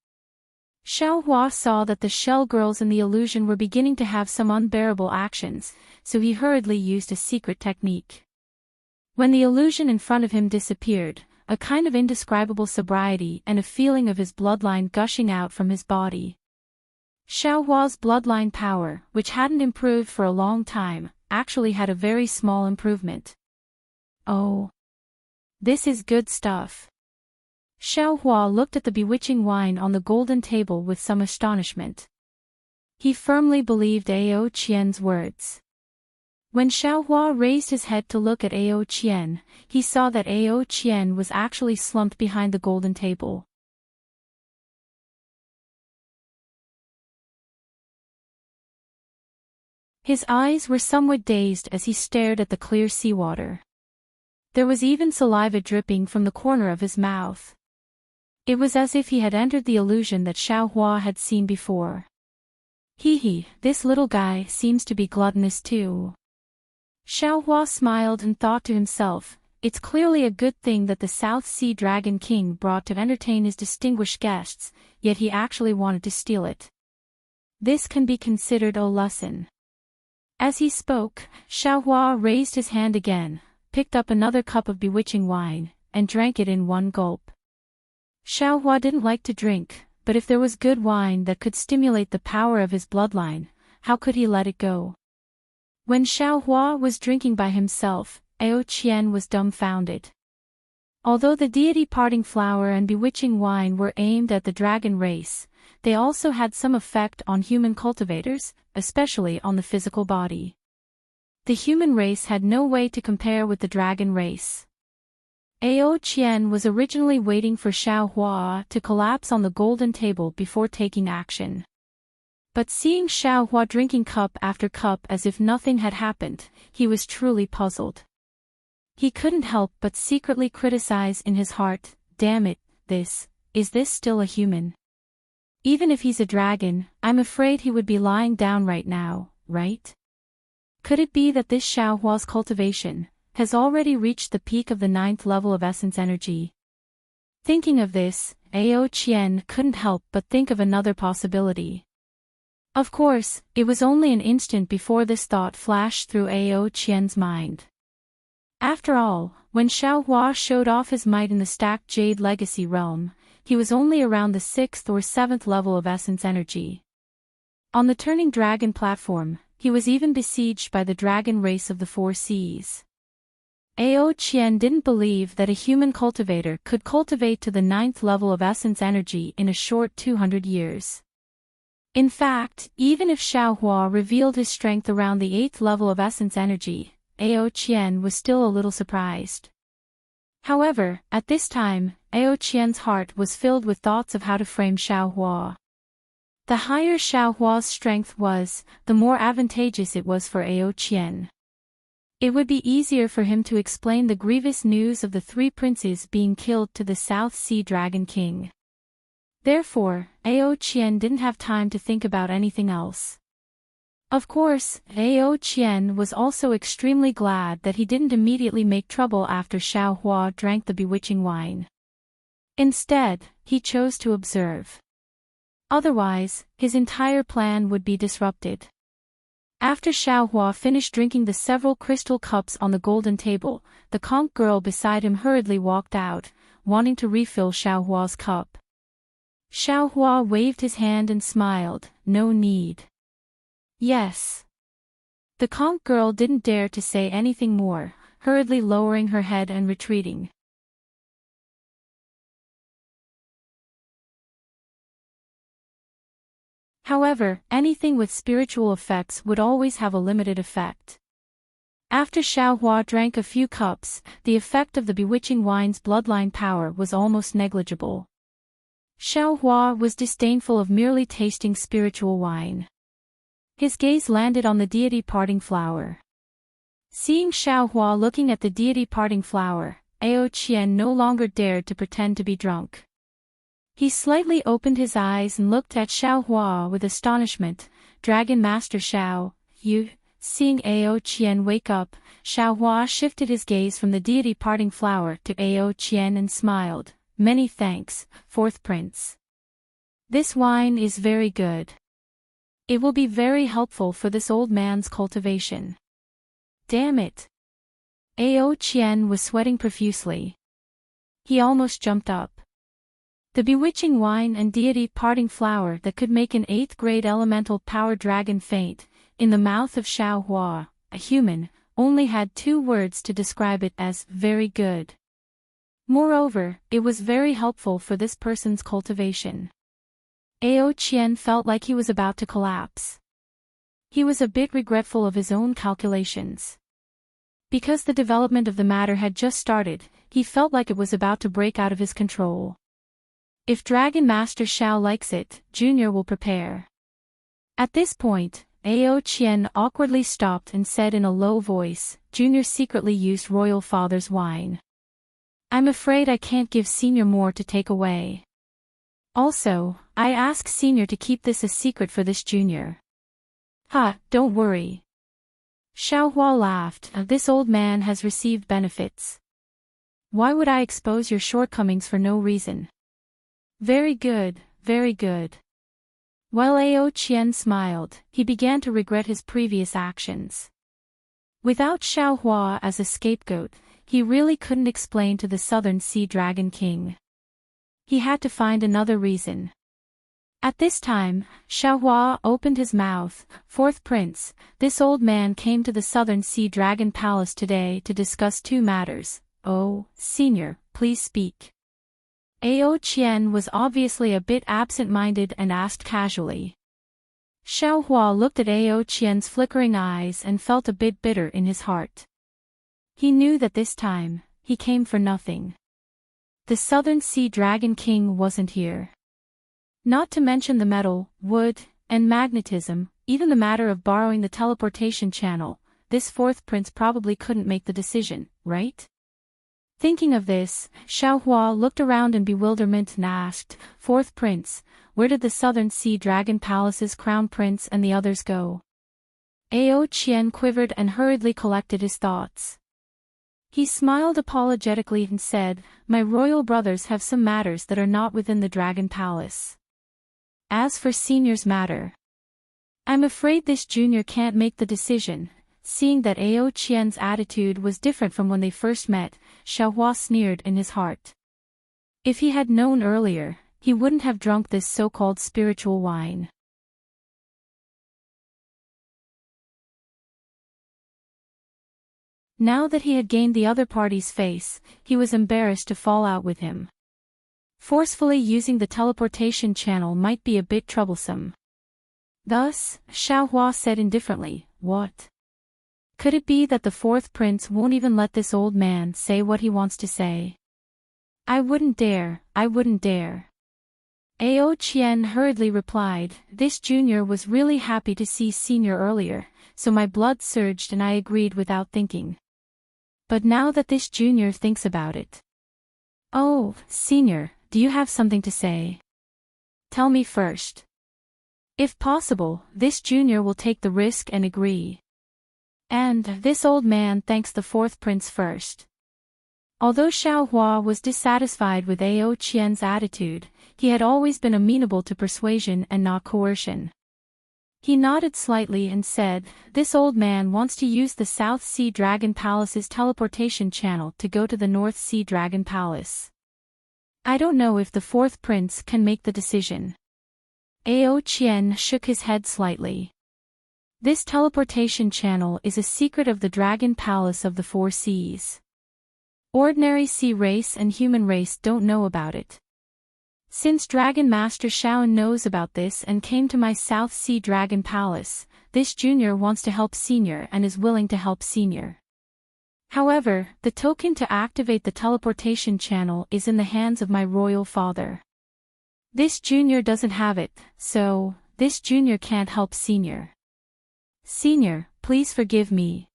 Xiao Hua saw that the shell girls in the illusion were beginning to have some unbearable actions, so he hurriedly used a secret technique. When the illusion in front of him disappeared, a kind of indescribable sobriety and a feeling of his bloodline gushing out from his body. Xiao Hua's bloodline power, which hadn't improved for a long time, actually had a very small improvement. Oh. This is good stuff. Xiaohua looked at the bewitching wine on the golden table with some astonishment. He firmly believed Ao Qian's words. When Xiaohua raised his head to look at Ao Qian, he saw that Ao Qian was actually slumped behind the golden table. His eyes were somewhat dazed as he stared at the clear seawater. There was even saliva dripping from the corner of his mouth. It was as if he had entered the illusion that Xiaohua had seen before. Hee, this little guy seems to be gluttonous too. Xiaohua smiled and thought to himself, it's clearly a good thing that the South Sea Dragon King brought to entertain his distinguished guests, yet he actually wanted to steal it. This can be considered a lesson. As he spoke, Xiaohua raised his hand again, picked up another cup of bewitching wine, and drank it in one gulp. Xiaohua didn't like to drink, but if there was good wine that could stimulate the power of his bloodline, how could he let it go? When Xiaohua was drinking by himself, Ao Qian was dumbfounded. Although the deity parting flower and bewitching wine were aimed at the dragon race, they also had some effect on human cultivators, especially on the physical body. The human race had no way to compare with the dragon race. Ao Qian was originally waiting for Xiaohua to collapse on the golden table before taking action. But seeing Xiaohua drinking cup after cup as if nothing had happened, he was truly puzzled. He couldn't help but secretly criticize in his heart, damn it, is this still a human? Even if he's a dragon, I'm afraid he would be lying down right now, right? Could it be that this Xiaohua's cultivation has already reached the peak of the 9th level of essence energy? Thinking of this, Ao Qian couldn't help but think of another possibility. Of course, it was only an instant before this thought flashed through Ao Qian's mind. After all, when Xiaohua showed off his might in the stacked Jade Legacy realm, he was only around the 6th or 7th level of essence energy. On the turning dragon platform, he was even besieged by the dragon race of the 4 seas. Ao Qian didn't believe that a human cultivator could cultivate to the 9th level of essence energy in a short 200 years. In fact, even if Xiaohua revealed his strength around the 8th level of essence energy, Ao Qian was still a little surprised. However, at this time, Ao Qian's heart was filled with thoughts of how to frame Xiaohua. The higher Xiaohua's strength was, the more advantageous it was for Ao Qian. It would be easier for him to explain the grievous news of the 3 princes being killed to the South Sea Dragon King. Therefore, Ao Qian didn't have time to think about anything else. Of course, Ao Qian was also extremely glad that he didn't immediately make trouble after Xiaohua drank the bewitching wine. Instead, he chose to observe. Otherwise, his entire plan would be disrupted. After Xiaohua finished drinking the several crystal cups on the golden table, the conch girl beside him hurriedly walked out, wanting to refill Xiaohua's cup. Xiaohua waved his hand and smiled, no need. Yes. The conch girl didn't dare to say anything more, hurriedly lowering her head and retreating. However, anything with spiritual effects would always have a limited effect. After Xiaohua drank a few cups, the effect of the bewitching wine's bloodline power was almost negligible. Xiaohua was disdainful of merely tasting spiritual wine. His gaze landed on the deity parting flower. Seeing Xiaohua looking at the deity parting flower, Ao Qian no longer dared to pretend to be drunk. He slightly opened his eyes and looked at Xiaohua with astonishment. Dragon Master Xiao, you... Seeing Ao Qian wake up, Xiaohua shifted his gaze from the deity parting flower to Ao Qian and smiled. Many thanks, 4th Prince. This wine is very good. It will be very helpful for this old man's cultivation. Damn it. Ao Qian was sweating profusely. He almost jumped up. The bewitching wine and deity parting flower that could make an 8th grade elemental power dragon faint, in the mouth of Xiaohua, a human, only had 2 words to describe it as very good. Moreover, it was very helpful for this person's cultivation. Ao Qian felt like he was about to collapse. He was a bit regretful of his own calculations. Because the development of the matter had just started, he felt like it was about to break out of his control. If Dragon Master Xiao likes it, Junior will prepare. At this point, Ao Qian awkwardly stopped and said in a low voice, Junior secretly used Royal Father's wine. I'm afraid I can't give Senior more to take away. Also, I ask Senior to keep this a secret for this Junior. Don't worry. Xiaohua laughed, this old man has received benefits. Why would I expose your shortcomings for no reason? Very good, very good. While Ao Qian smiled, he began to regret his previous actions. Without Xiaohua as a scapegoat, he really couldn't explain to the Southern Sea Dragon King. He had to find another reason. At this time, Xiaohua opened his mouth. Fourth Prince, this old man came to the Southern Sea Dragon Palace today to discuss 2 matters. Oh, Senior, please speak. Ao Qian was obviously a bit absent-minded and asked casually. Xiaohua looked at Ao Qian's flickering eyes and felt a bit bitter in his heart. He knew that this time, he came for nothing. The Southern Sea Dragon King wasn't here. Not to mention the metal, wood, and magnetism, even the matter of borrowing the teleportation channel, this 4th prince probably couldn't make the decision, right? Thinking of this, Xiaohua looked around in bewilderment and asked, 4th prince, where did the Southern Sea Dragon Palace's crown prince and the others go? Ao Qian quivered and hurriedly collected his thoughts. He smiled apologetically and said, my royal brothers have some matters that are not within the Dragon Palace. As for Senior's matter, I'm afraid this Junior can't make the decision. Seeing that Ao Qian's attitude was different from when they first met, Xiaohua sneered in his heart. If he had known earlier, he wouldn't have drunk this so-called spiritual wine. Now that he had gained the other party's face, he was embarrassed to fall out with him. Forcefully using the teleportation channel might be a bit troublesome. Thus, Xiaohua said indifferently, what? Could it be that the 4th prince won't even let this old man say what he wants to say? I wouldn't dare, I wouldn't dare. Ao Qian hurriedly replied, this Junior was really happy to see Senior earlier, so my blood surged and I agreed without thinking. But now that this Junior thinks about it. Oh, Senior, do you have something to say? Tell me first. If possible, this Junior will take the risk and agree. And this old man thanks the 4th prince first. Although Xiaohua was dissatisfied with Ao Qian's attitude, he had always been amenable to persuasion and not coercion. He nodded slightly and said, this old man wants to use the South Sea Dragon Palace's teleportation channel to go to the North Sea Dragon Palace. I don't know if the 4th prince can make the decision. Ao Qian shook his head slightly. This teleportation channel is a secret of the Dragon Palace of the 4 Seas. Ordinary sea race and human race don't know about it. Since Dragon Master Xiao knows about this and came to my South Sea Dragon Palace, this Junior wants to help Senior and is willing to help Senior. However, the token to activate the teleportation channel is in the hands of my royal father. This Junior doesn't have it, so, this Junior can't help Senior. Senior, please forgive me.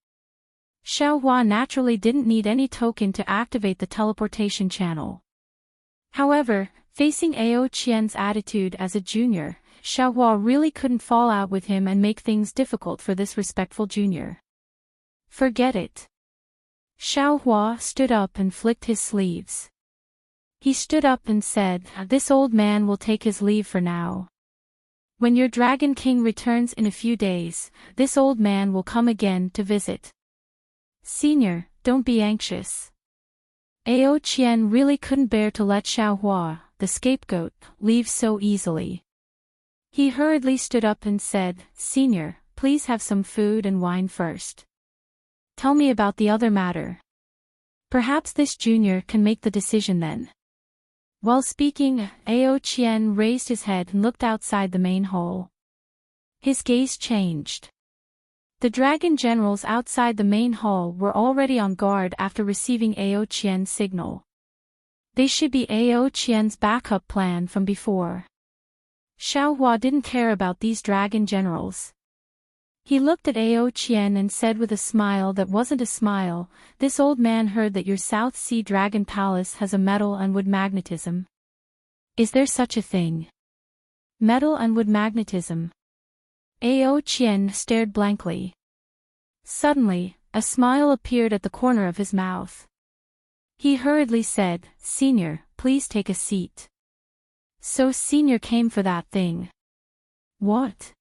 Xiaohua naturally didn't need any token to activate the teleportation channel. However, facing Ao Qian's attitude as a junior, Xiaohua really couldn't fall out with him and make things difficult for this respectful junior. Forget it. Xiaohua stood up and flicked his sleeves. He stood up and said, this old man will take his leave for now. When your Dragon King returns in a few days, this old man will come again to visit. Senior, don't be anxious. Ao Qian really couldn't bear to let Xiaohua, the scapegoat, leave so easily. He hurriedly stood up and said, Senior, please have some food and wine first. Tell me about the other matter. Perhaps this junior can make the decision then. While speaking, Ao Qian raised his head and looked outside the main hall. His gaze changed. The dragon generals outside the main hall were already on guard after receiving Ao Qian's signal. They should be Ao Qian's backup plan from before. Xiaohua didn't care about these dragon generals. He looked at Ao Qian and said with a smile that wasn't a smile, "This old man heard that your South Sea Dragon Palace has a metal and wood magnetism. Is there such a thing? Metal and wood magnetism?" Ao Qian stared blankly. Suddenly, a smile appeared at the corner of his mouth. He hurriedly said, "Senior, please take a seat." So Senior came for that thing. What?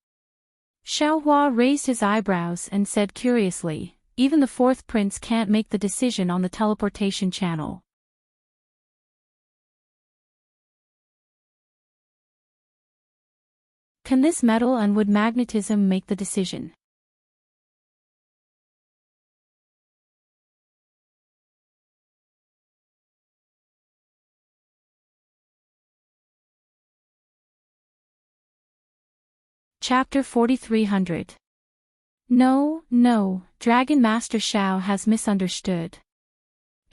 Xiaohua raised his eyebrows and said curiously, "Even the fourth prince can't make the decision on the teleportation channel." Can this metal and wood magnetism make the decision? Chapter 4300. No, Dragon Master Xiao has misunderstood.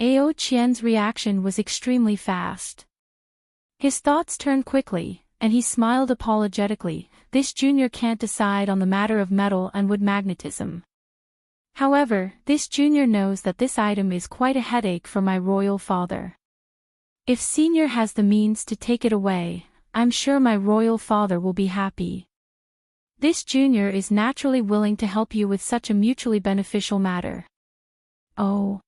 Ao Qian's reaction was extremely fast. His thoughts turned quickly, and he smiled apologetically. This junior can't decide on the matter of metal and wood magnetism. However, this junior knows that this item is quite a headache for my royal father. If senior has the means to take it away, I'm sure my royal father will be happy. This junior is naturally willing to help you with such a mutually beneficial matter. Oh.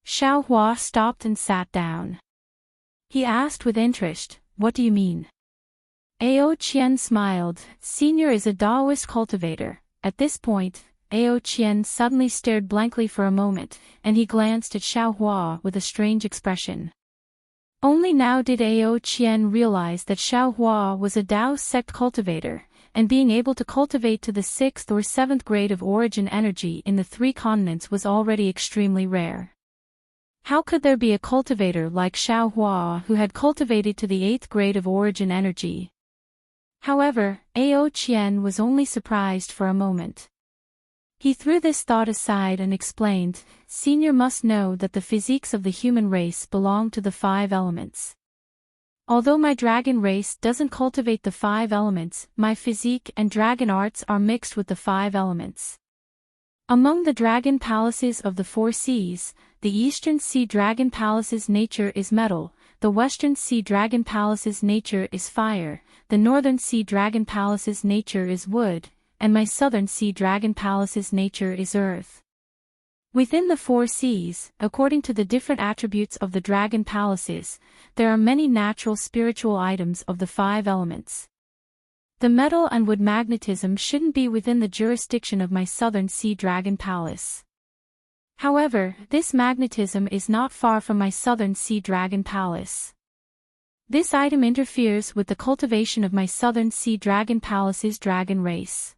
Xiaohua stopped and sat down. He asked with interest, "What do you mean?" Ao Qian smiled. Senior is a Taoist cultivator. At this point, Ao Qian suddenly stared blankly for a moment, and he glanced at Xiaohua with a strange expression. Only now did Ao Qian realize that Xiaohua was a Tao sect cultivator, and being able to cultivate to the 6th or 7th grade of origin energy in the 3 continents was already extremely rare. How could there be a cultivator like Xiaohua who had cultivated to the 8th grade of origin energy? However, Ao Qian was only surprised for a moment. He threw this thought aside and explained, "Senior must know that the physiques of the human race belong to the 5 elements. Although my dragon race doesn't cultivate the 5 elements, my physique and dragon arts are mixed with the 5 elements. Among the dragon palaces of the 4 seas, the Eastern Sea Dragon Palace's nature is metal, the Western Sea Dragon Palace's nature is fire, the Northern Sea Dragon Palace's nature is wood, and my Southern Sea Dragon Palace's nature is earth. Within the 4 seas, according to the different attributes of the dragon palaces, there are many natural spiritual items of the 5 elements. The metal and wood magnetism shouldn't be within the jurisdiction of my Southern Sea Dragon Palace. However, this magnetism is not far from my Southern Sea Dragon Palace. This item interferes with the cultivation of my Southern Sea Dragon Palace's dragon race.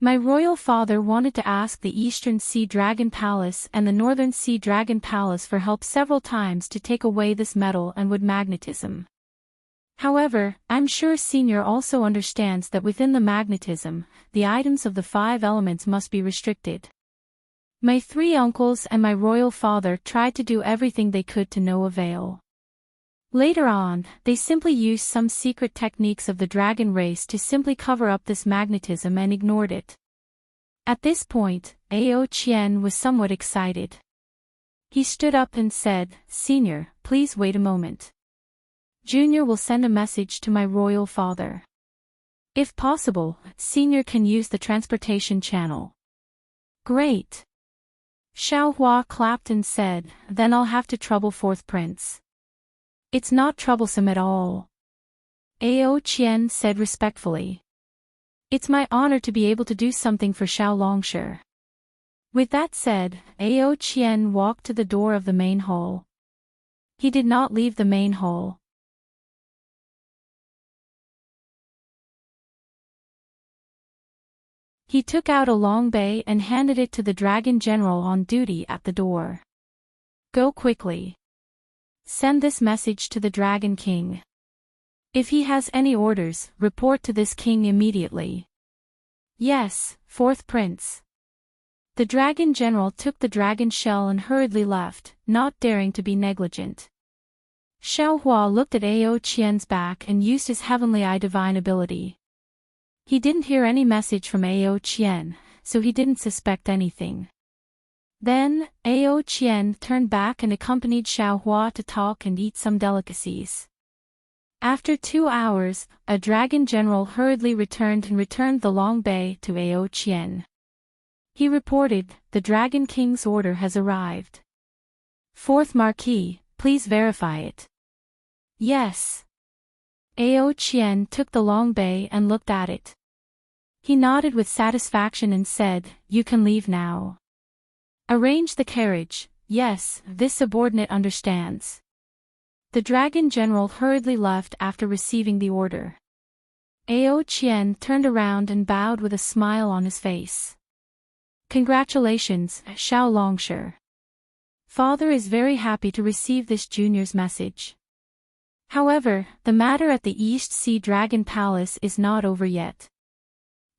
My royal father wanted to ask the Eastern Sea Dragon Palace and the Northern Sea Dragon Palace for help several times to take away this metal and wood magnetism. However, I'm sure Senior also understands that within the magnetism, the items of the 5 elements must be restricted. My 3 uncles and my royal father tried to do everything they could to no avail. Later on, they simply used some secret techniques of the dragon race to simply cover up this magnetism and ignored it. At this point, Ao Qian was somewhat excited. He stood up and said, "Senior, please wait a moment. Junior will send a message to my royal father. If possible, Senior can use the transportation channel." "Great." Xiaohua clapped and said, "Then I'll have to trouble 4th Prince." "It's not troublesome at all," Ao Qian said respectfully. "It's my honor to be able to do something for Xiao Longshi." With that said, Ao Qian walked to the door of the main hall. He did not leave the main hall. He took out a long bay and handed it to the dragon general on duty at the door. Go quickly. Send this message to the Dragon King. If he has any orders, report to this king immediately. Yes, fourth prince. The dragon general took the dragon shell and hurriedly left, not daring to be negligent. Xiaohua looked at Ao Qian's back and used his heavenly eye divine ability. He didn't hear any message from Ao Qian, so he didn't suspect anything. Then, Ao Qian turned back and accompanied Xiaohua to talk and eat some delicacies. After 2 hours, a dragon general hurriedly returned the long bay to Ao Qian. He reported, the Dragon King's order has arrived. Fourth Marquis, please verify it. Yes. Ao Qian took the long bay and looked at it. He nodded with satisfaction and said, you can leave now. Arrange the carriage. Yes, this subordinate understands. The dragon general hurriedly left after receiving the order. Ao Qian turned around and bowed with a smile on his face. Congratulations, Xiao Longsher. Father is very happy to receive this junior's message. However, the matter at the East Sea Dragon Palace is not over yet.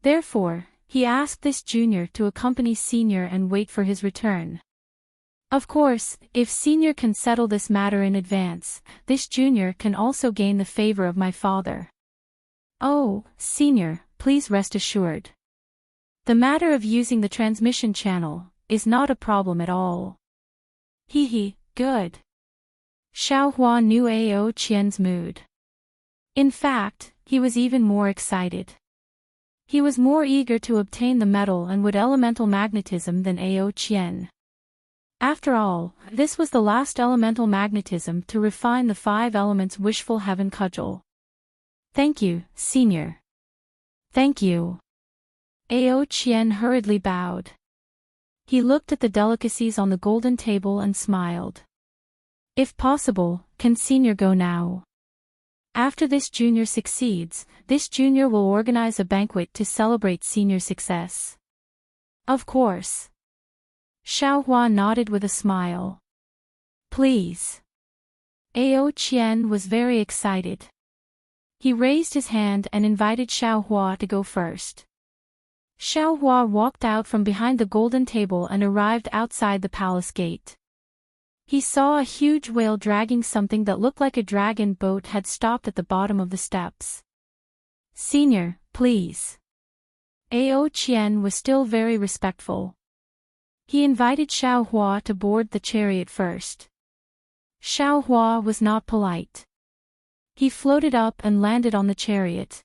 Therefore, he asked this junior to accompany senior and wait for his return. Of course, if senior can settle this matter in advance, this junior can also gain the favor of my father. Oh, senior, please rest assured. The matter of using the transmission channel is not a problem at all. Hee, good. Xiaohua knew Ao Qian's mood. In fact, he was even more excited. He was more eager to obtain the medal and would elemental magnetism than Ao Qian. After all, this was the last elemental magnetism to refine the 5 elements wishful heaven cudgel. Thank you, senior. Thank you. Ao Qian hurriedly bowed. He looked at the delicacies on the golden table and smiled. If possible, can senior go now? After this junior succeeds, this junior will organize a banquet to celebrate senior success. Of course. Xiaohua nodded with a smile. Please. Ao Qian was very excited. He raised his hand and invited Xiaohua to go first. Xiaohua walked out from behind the golden table and arrived outside the palace gate. He saw a huge whale dragging something that looked like a dragon boat had stopped at the bottom of the steps. Senior, please. Ao Qian was still very respectful. He invited Xiaohua to board the chariot first. Xiaohua was not polite. He floated up and landed on the chariot.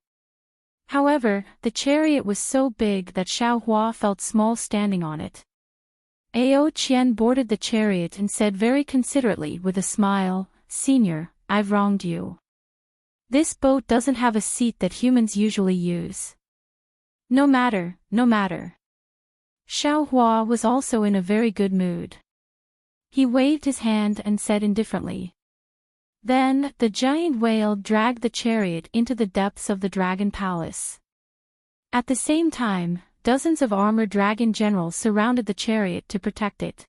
However, the chariot was so big that Xiaohua felt small standing on it. Ao Qian boarded the chariot and said very considerately with a smile, Senior, I've wronged you. This boat doesn't have a seat that humans usually use. No matter, no matter. Xiaohua was also in a very good mood. He waved his hand and said indifferently. Then, the giant whale dragged the chariot into the depths of the dragon palace. At the same time, dozens of armored dragon generals surrounded the chariot to protect it.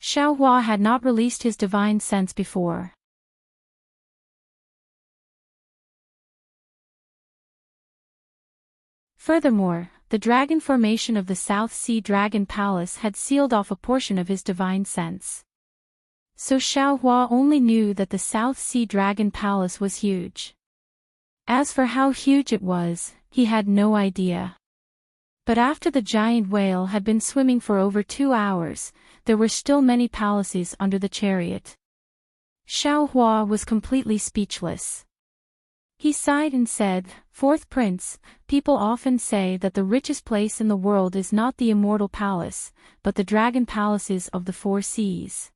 Xiaohua had not released his divine sense before. Furthermore, the dragon formation of the South Sea Dragon Palace had sealed off a portion of his divine sense. So Xiaohua only knew that the South Sea Dragon Palace was huge. As for how huge it was, he had no idea. But after the giant whale had been swimming for over 2 hours, there were still many palaces under the chariot. Xiaohua was completely speechless. He sighed and said, Fourth Prince, people often say that the richest place in the world is not the immortal palace, but the dragon palaces of the 4 seas.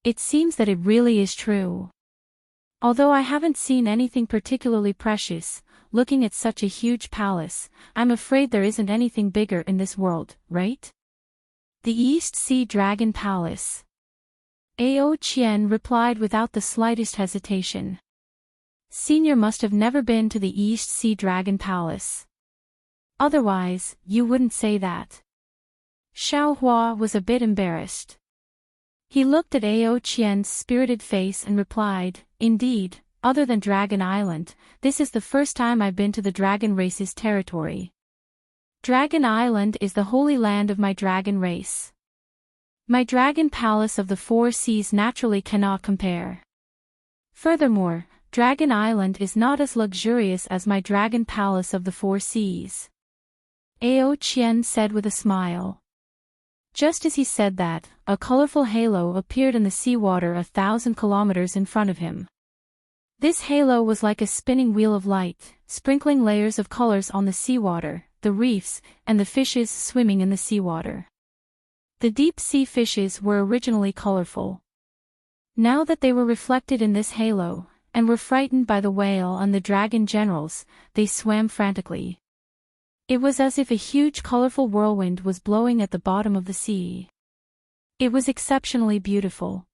It seems that it really is true. Although I haven't seen anything particularly precious, looking at such a huge palace, I'm afraid there isn't anything bigger in this world, right? The East Sea Dragon Palace. Ao Qian replied without the slightest hesitation. Senior must have never been to the East Sea Dragon Palace. Otherwise, you wouldn't say that. Xiaohua was a bit embarrassed. He looked at Ao Qian's spirited face and replied, "Indeed, other than Dragon Island, this is the first time I've been to the dragon race's territory. Dragon Island is the holy land of my dragon race. My dragon palace of the four seas naturally cannot compare. Furthermore, Dragon Island is not as luxurious as my dragon palace of the four seas." Ao Qian said with a smile. Just as he said that, a colorful halo appeared in the seawater 1,000 kilometers in front of him. This halo was like a spinning wheel of light, sprinkling layers of colors on the seawater, the reefs, and the fishes swimming in the seawater. The deep-sea fishes were originally colorful. Now that they were reflected in this halo, and were frightened by the whale and the dragon generals, they swam frantically. It was as if a huge colorful whirlwind was blowing at the bottom of the sea. It was exceptionally beautiful.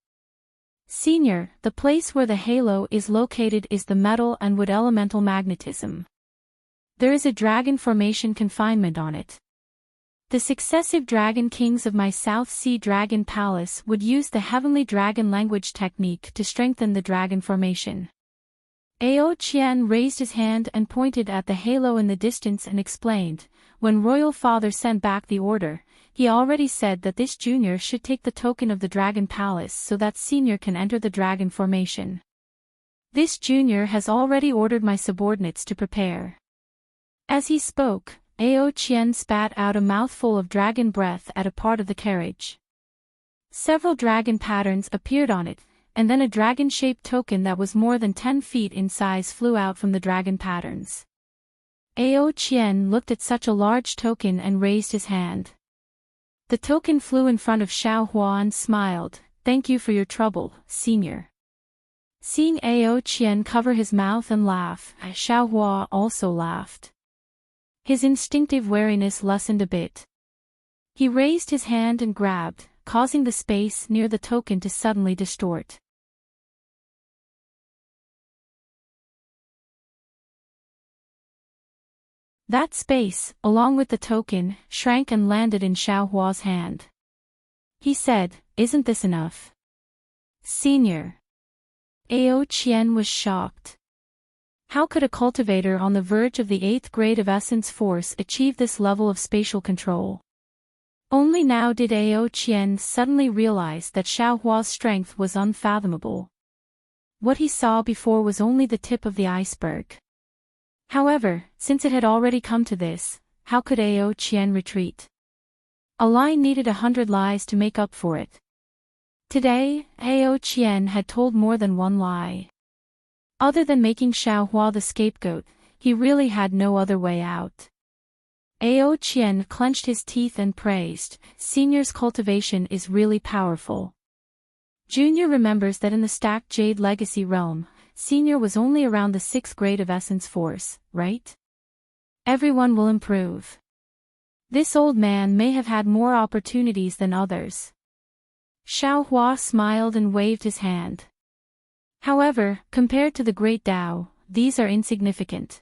Senior, the place where the halo is located is the metal and wood elemental magnetism. There is a dragon formation confinement on it. The successive dragon kings of my South Sea Dragon Palace would use the heavenly dragon language technique to strengthen the dragon formation. Ao Qian raised his hand and pointed at the halo in the distance and explained, "When Royal Father sent back the order, he already said that this junior should take the token of the Dragon Palace so that senior can enter the dragon formation. This junior has already ordered my subordinates to prepare." As he spoke, Ao Qian spat out a mouthful of dragon breath at a part of the carriage. Several dragon patterns appeared on it, and then a dragon-shaped token that was more than 10 feet in size flew out from the dragon patterns. Ao Qian looked at such a large token and raised his hand. The token flew in front of Xiaohua and smiled, "Thank you for your trouble, senior." Seeing Ao Qian cover his mouth and laugh, Xiaohua also laughed. His instinctive wariness lessened a bit. He raised his hand and grabbed, causing the space near the token to suddenly distort. That space, along with the token, shrank and landed in Xiaohua's hand. He said, "Isn't this enough?" "Senior." Ao Qian was shocked. How could a cultivator on the verge of the 8th grade of Essence Force achieve this level of spatial control? Only now did Ao Qian suddenly realize that Xiaohua's strength was unfathomable. What he saw before was only the tip of the iceberg. However, since it had already come to this, how could Ao Qian retreat? A lie needed 100 lies to make up for it. Today, Ao Qian had told more than one lie. Other than making Xiaohua the scapegoat, he really had no other way out. Ao Qian clenched his teeth and praised, "Senior's cultivation is really powerful." Junior remembers that in the stacked Jade Legacy realm, Senior was only around the 6th grade of Essence Force, right? Everyone will improve. This old man may have had more opportunities than others. Xiaohua smiled and waved his hand. However, compared to the Great Tao, these are insignificant.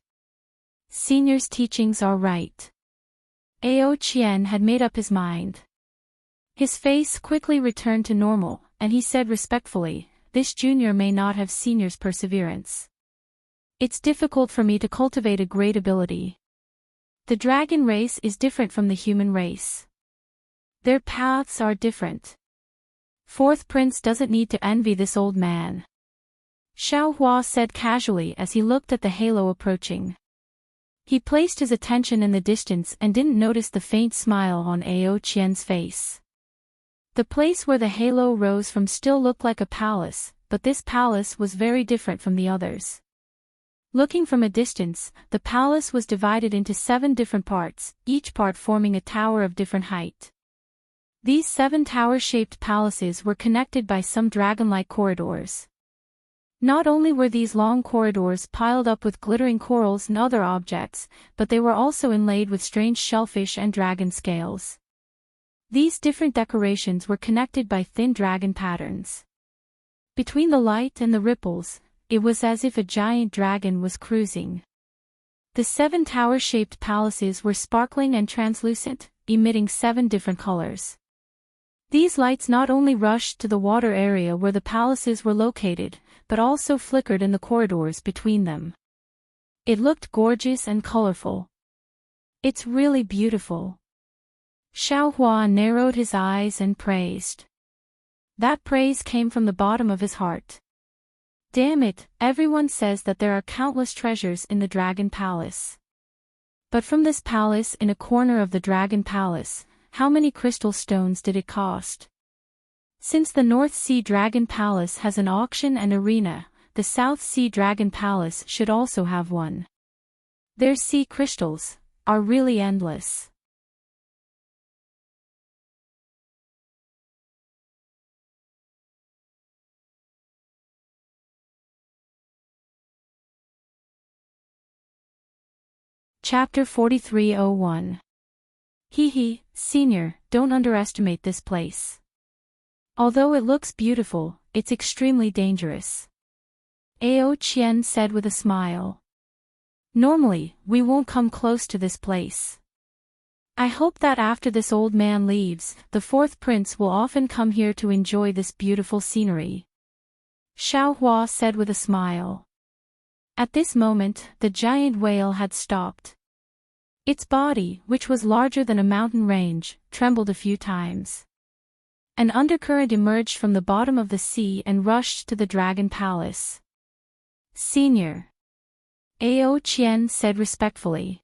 Senior's teachings are right. Ao Qian had made up his mind. His face quickly returned to normal, and he said respectfully, "This junior may not have senior's perseverance. It's difficult for me to cultivate a great ability. The dragon race is different from the human race. Their paths are different. Fourth Prince doesn't need to envy this old man." Xiaohua said casually as he looked at the halo approaching. He placed his attention in the distance and didn't notice the faint smile on Ao Qian's face. The place where the halo rose from still looked like a palace, but this palace was very different from the others. Looking from a distance, the palace was divided into 7 different parts, each part forming a tower of different height. These 7 tower-shaped palaces were connected by some dragon-like corridors. Not only were these long corridors piled up with glittering corals and other objects, but they were also inlaid with strange shellfish and dragon scales. These different decorations were connected by thin dragon patterns. Between the light and the ripples, it was as if a giant dragon was cruising. The 7 tower-shaped palaces were sparkling and translucent, emitting 7 different colors. These lights not only rushed to the water area where the palaces were located, but also flickered in the corridors between them. It looked gorgeous and colorful. "It's really beautiful." Xiaohua narrowed his eyes and praised. That praise came from the bottom of his heart. Damn it, everyone says that there are countless treasures in the Dragon Palace. But from this palace in a corner of the Dragon Palace, how many crystal stones did it cost? Since the North Sea Dragon Palace has an auction and arena, the South Sea Dragon Palace should also have one. Their sea crystals are really endless. Chapter 4301. Hee, Senior, don't underestimate this place. Although it looks beautiful, it's extremely dangerous. Ao Qian said with a smile. Normally, we won't come close to this place. I hope that after this old man leaves, the 4th prince will often come here to enjoy this beautiful scenery. Xiaohua said with a smile. At this moment, the giant whale had stopped. Its body, which was larger than a mountain range, trembled a few times. An undercurrent emerged from the bottom of the sea and rushed to the Dragon Palace. Senior. Ao Qian said respectfully.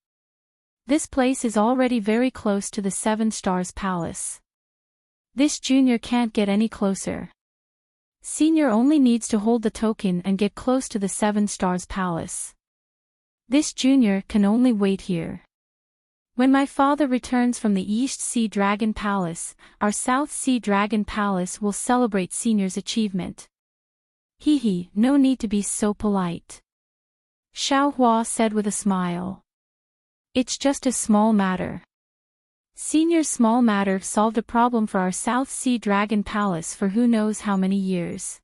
This place is already very close to the 7 Stars Palace. This junior can't get any closer. Senior only needs to hold the token and get close to the 7 Stars Palace. This junior can only wait here. When my father returns from the East Sea Dragon Palace, our South Sea Dragon Palace will celebrate Senior's achievement. Hee, no need to be so polite. Xiaohua said with a smile. It's just a small matter. Senior's small matter solved a problem for our South Sea Dragon Palace for who knows how many years.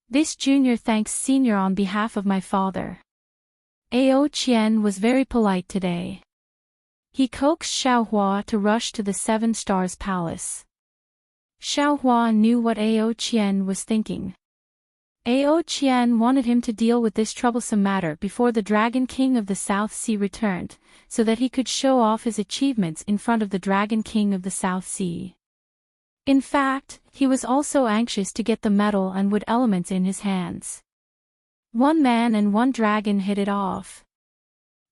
This junior thanks Senior on behalf of my father. Ao Qian was very polite today. He coaxed Xiaohua to rush to the 7 Stars Palace. Xiaohua knew what Ao Qian was thinking. Ao Qian wanted him to deal with this troublesome matter before the Dragon King of the South Sea returned, so that he could show off his achievements in front of the Dragon King of the South Sea. In fact, he was also anxious to get the metal and wood elements in his hands. 1 man and 1 dragon hit it off.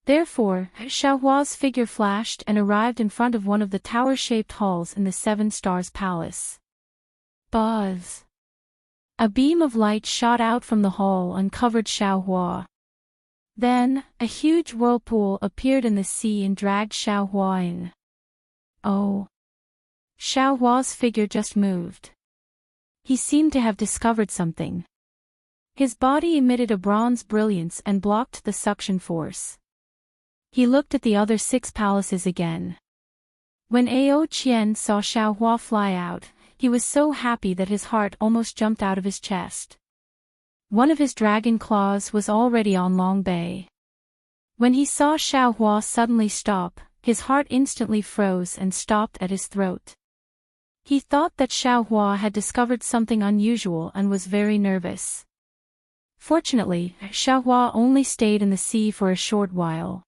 Therefore, Xiaohua's figure flashed and arrived in front of one of the tower-shaped halls in the 7 Stars Palace. Buzz! A beam of light shot out from the hall and covered Xiaohua. Then, a huge whirlpool appeared in the sea and dragged Xiaohua in. Oh! Xiaohua's figure just moved. He seemed to have discovered something. His body emitted a bronze brilliance and blocked the suction force. He looked at the other 6 palaces again. When Ao Qian saw Xiaohua fly out, he was so happy that his heart almost jumped out of his chest. One of his dragon claws was already on Long Bay. When he saw Xiaohua suddenly stop, his heart instantly froze and stopped at his throat. He thought that Xiaohua had discovered something unusual and was very nervous. Fortunately, Xiaohua only stayed in the sea for a short while.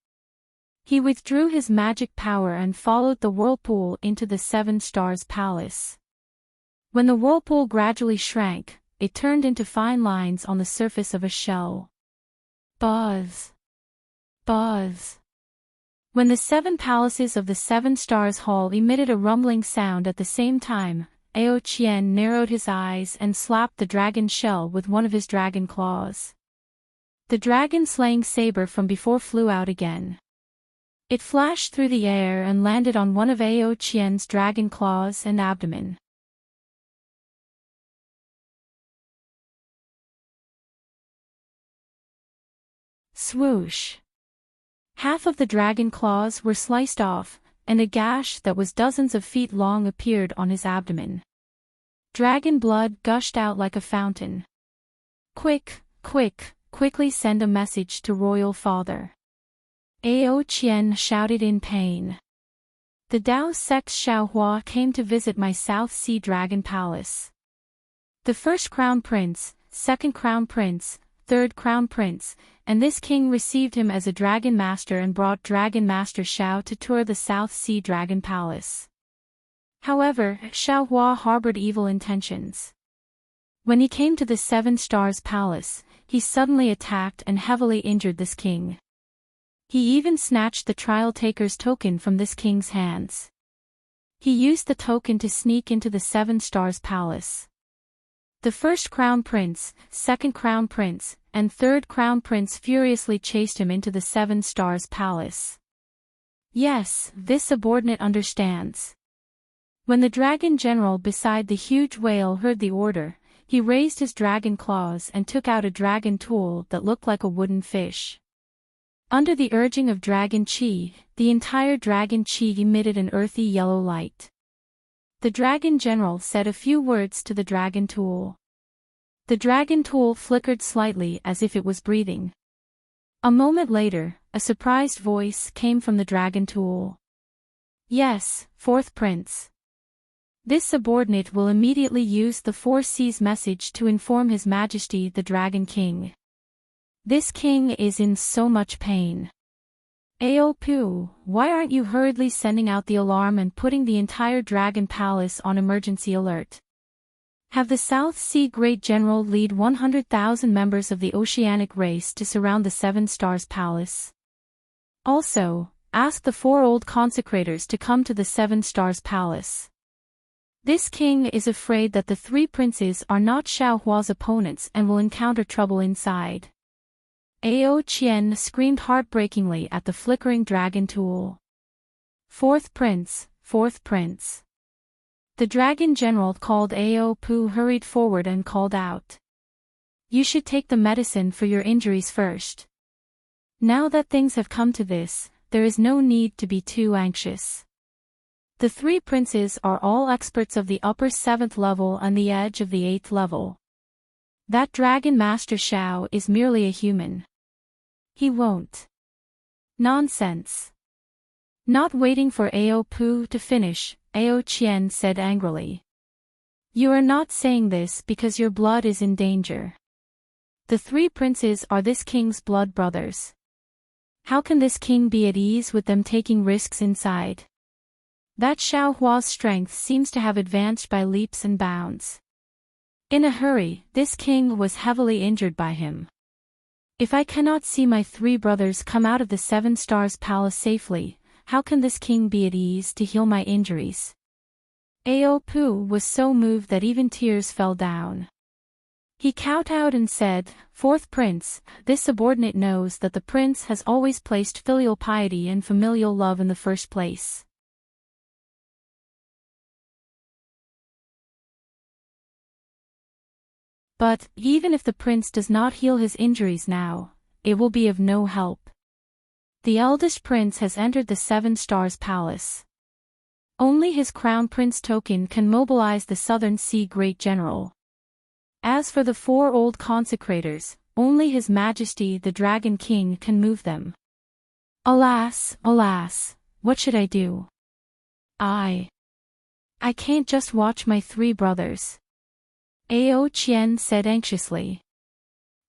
He withdrew his magic power and followed the whirlpool into the 7 Stars Palace. When the whirlpool gradually shrank, it turned into fine lines on the surface of a shell. Buzz! Buzz! When the 7 palaces of the 7 Stars Hall emitted a rumbling sound at the same time, Ao Qian narrowed his eyes and slapped the dragon shell with one of his dragon claws. The dragon-slaying saber from before flew out again. It flashed through the air and landed on one of Ao Qian's dragon claws and abdomen. Swoosh! Half of the dragon claws were sliced off, and a gash that was dozens of feet long appeared on his abdomen. Dragon blood gushed out like a fountain. Quickly send a message to Royal Father. Ao Qian shouted in pain. The Dao sect Xiaohua came to visit my South Sea Dragon Palace. The first Crown Prince, second Crown Prince, third Crown Prince, and this king received him as a Dragon Master and brought Dragon Master Xiao to tour the South Sea Dragon Palace. However, Xiaohua harbored evil intentions. When he came to the Seven Stars Palace, he suddenly attacked and heavily injured this king. He even snatched the trial taker's token from this king's hands. He used the token to sneak into the Seven Stars Palace. The first Crown Prince, second Crown Prince, and third Crown Prince furiously chased him into the Seven Stars Palace. Yes, this subordinate understands. When the dragon general beside the huge whale heard the order, he raised his dragon claws and took out a dragon tool that looked like a wooden fish. Under the urging of dragon chi, the entire dragon chi emitted an earthy yellow light. The dragon general said a few words to the dragon tool. The dragon tool flickered slightly as if it was breathing. A moment later, a surprised voice came from the dragon tool. Yes, fourth prince. This subordinate will immediately use the Four Seas message to inform His Majesty the Dragon King. This king is in so much pain. Ao Pu, why aren't you hurriedly sending out the alarm and putting the entire Dragon Palace on emergency alert? Have the South Sea Great General lead 100,000 members of the oceanic race to surround the Seven Stars Palace. Also, ask the 4 old consecrators to come to the Seven Stars Palace. This king is afraid that the 3 princes are not Xiaohua's opponents and will encounter trouble inside. Ao Qian screamed heartbreakingly at the flickering dragon tool. Fourth prince, fourth prince. The dragon general called Ao Pu hurried forward and called out. You should take the medicine for your injuries first. Now that things have come to this, there is no need to be too anxious. The 3 princes are all experts of the upper 7th level and the edge of the 8th level. That Dragon Master Xiao is merely a human. He won't. Nonsense. Not waiting for Ao Pu to finish, Ao Qian said angrily. You are not saying this because your blood is in danger. The 3 princes are this king's blood brothers. How can this king be at ease with them taking risks inside? That Xiaohua's strength seems to have advanced by leaps and bounds. In a hurry, this king was heavily injured by him. If I cannot see my 3 brothers come out of the Seven Stars Palace safely, how can this king be at ease to heal my injuries? Ao Pu was so moved that even tears fell down. He kowtowed and said, Fourth prince, this subordinate knows that the prince has always placed filial piety and familial love in the first place. But, even if the prince does not heal his injuries now, it will be of no help. The eldest prince has entered the Seven Stars Palace. Only his crown prince token can mobilize the Southern Sea Great General. As for the 4 old consecrators, only His Majesty the Dragon King can move them. Alas, alas, what should I do? I can't just watch my 3 brothers. Ao Qian said anxiously.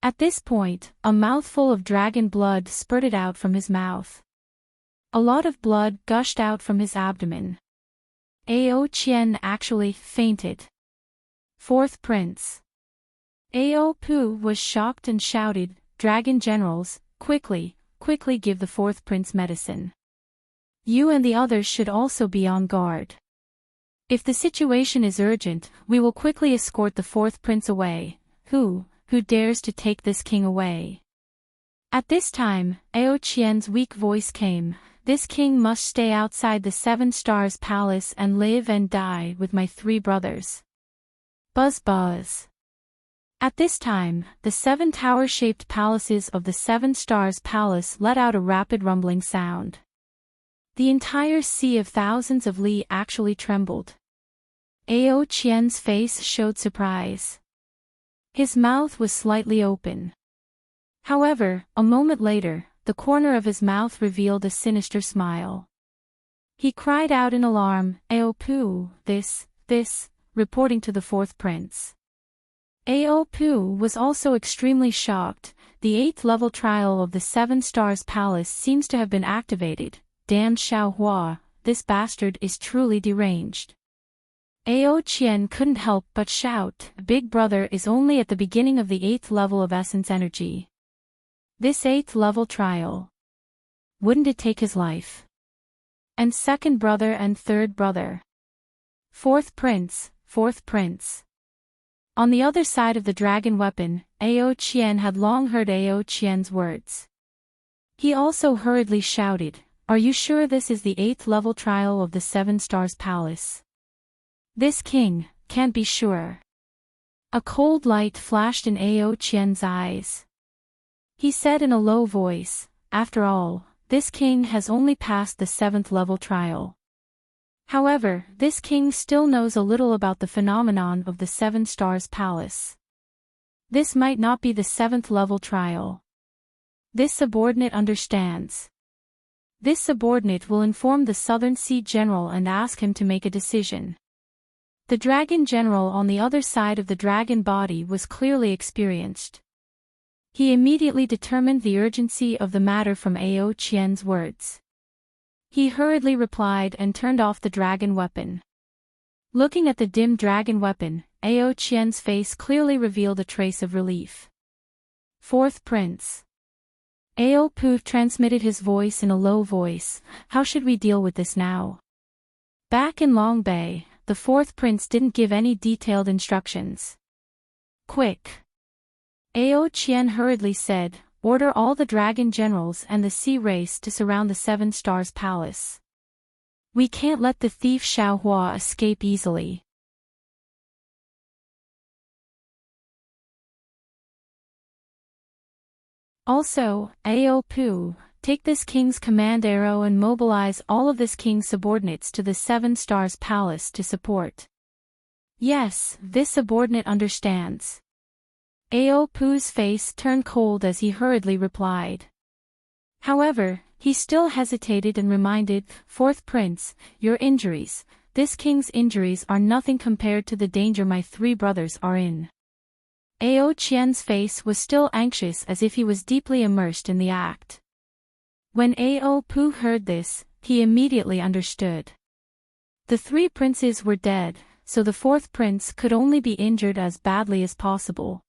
At this point, a mouthful of dragon blood spurted out from his mouth. A lot of blood gushed out from his abdomen. Ao Qian actually fainted. Fourth prince. Ao Pu was shocked and shouted, Dragon generals, quickly, quickly give the 4th prince medicine. You and the others should also be on guard. If the situation is urgent, we will quickly escort the 4th prince away. Who dares to take this king away? At this time, Ao Qian's weak voice came, this king must stay outside the Seven Stars Palace and live and die with my 3 brothers. Buzz buzz. At this time, the 7 tower-shaped palaces of the Seven Stars Palace let out a rapid rumbling sound. The entire sea of thousands of li actually trembled. Ao Qian's face showed surprise. His mouth was slightly open. However, a moment later, the corner of his mouth revealed a sinister smile. He cried out in alarm, "Aopu, this, reporting to the fourth prince. Aopu was also extremely shocked. The 8th level trial of the 7 Stars Palace seems to have been activated. Damned Xiaohua, this bastard is truly deranged. Ao Qian couldn't help but shout, Big Brother is only at the beginning of the 8th level of essence energy. This 8th level trial. Wouldn't it take his life? And second brother and third brother. Fourth prince. On the other side of the dragon weapon, Ao Qian had long heard Ao Qian's words. He also hurriedly shouted, "Are you sure this is the 8th level trial of the 7 Stars Palace? This king can't be sure." A cold light flashed in Ao Qian's eyes. He said in a low voice, "After all, this king has only passed the 7th level trial. However, this king still knows a little about the phenomenon of the 7 Stars Palace. This might not be the 7th level trial. This subordinate understands. This subordinate will inform the Southern Sea General and ask him to make a decision." The dragon general on the other side of the dragon body was clearly experienced. He immediately determined the urgency of the matter from Ao Qian's words. He hurriedly replied and turned off the dragon weapon. Looking at the dim dragon weapon, Ao Qian's face clearly revealed a trace of relief. Fourth prince. Ao Pu transmitted his voice in a low voice, "How should we deal with this now?" Back in Long Bay, the fourth prince didn't give any detailed instructions. "Quick!" Ao Qian hurriedly said, "Order all the dragon generals and the sea race to surround the 7 Stars Palace. We can't let the thief Xiaohua escape easily." Also, Ao Pu, take this king's command arrow and mobilize all of this king's subordinates to the 7 Stars Palace to support. Yes, this subordinate understands. Ao Pu's face turned cold as he hurriedly replied. However, he still hesitated and reminded, "Fourth prince, your injuries, this king's injuries are nothing compared to the danger my 3 brothers are in." Ao Qian's face was still anxious as if he was deeply immersed in the act. When Ao Pu heard this, he immediately understood. The 3 princes were dead, so the 4th prince could only be injured as badly as possible.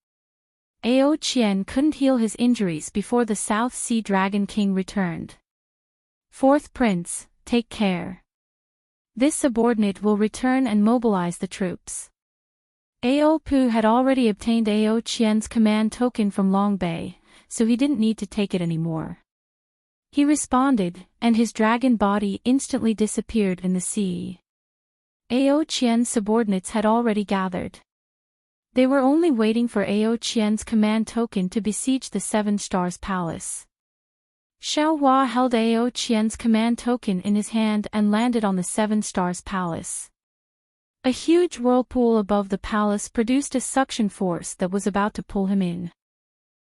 Ao Qian couldn't heal his injuries before the South Sea Dragon King returned. "Fourth prince, take care. This subordinate will return and mobilize the troops." Ao Pu had already obtained Ao Qian's command token from Long Bay, so he didn't need to take it anymore. He responded, and his dragon body instantly disappeared in the sea. Ao Qian's subordinates had already gathered. They were only waiting for Ao Qian's command token to besiege the 7 Stars Palace. Xiaohua held Ao Qian's command token in his hand and landed on the 7 Stars Palace. A huge whirlpool above the palace produced a suction force that was about to pull him in.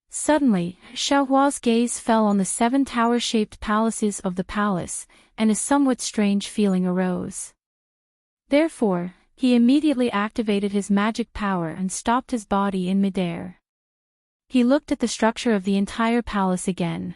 Suddenly, Xiaohua's gaze fell on the 7 tower-shaped palaces of the palace, and a somewhat strange feeling arose. Therefore, he immediately activated his magic power and stopped his body in midair. He looked at the structure of the entire palace again.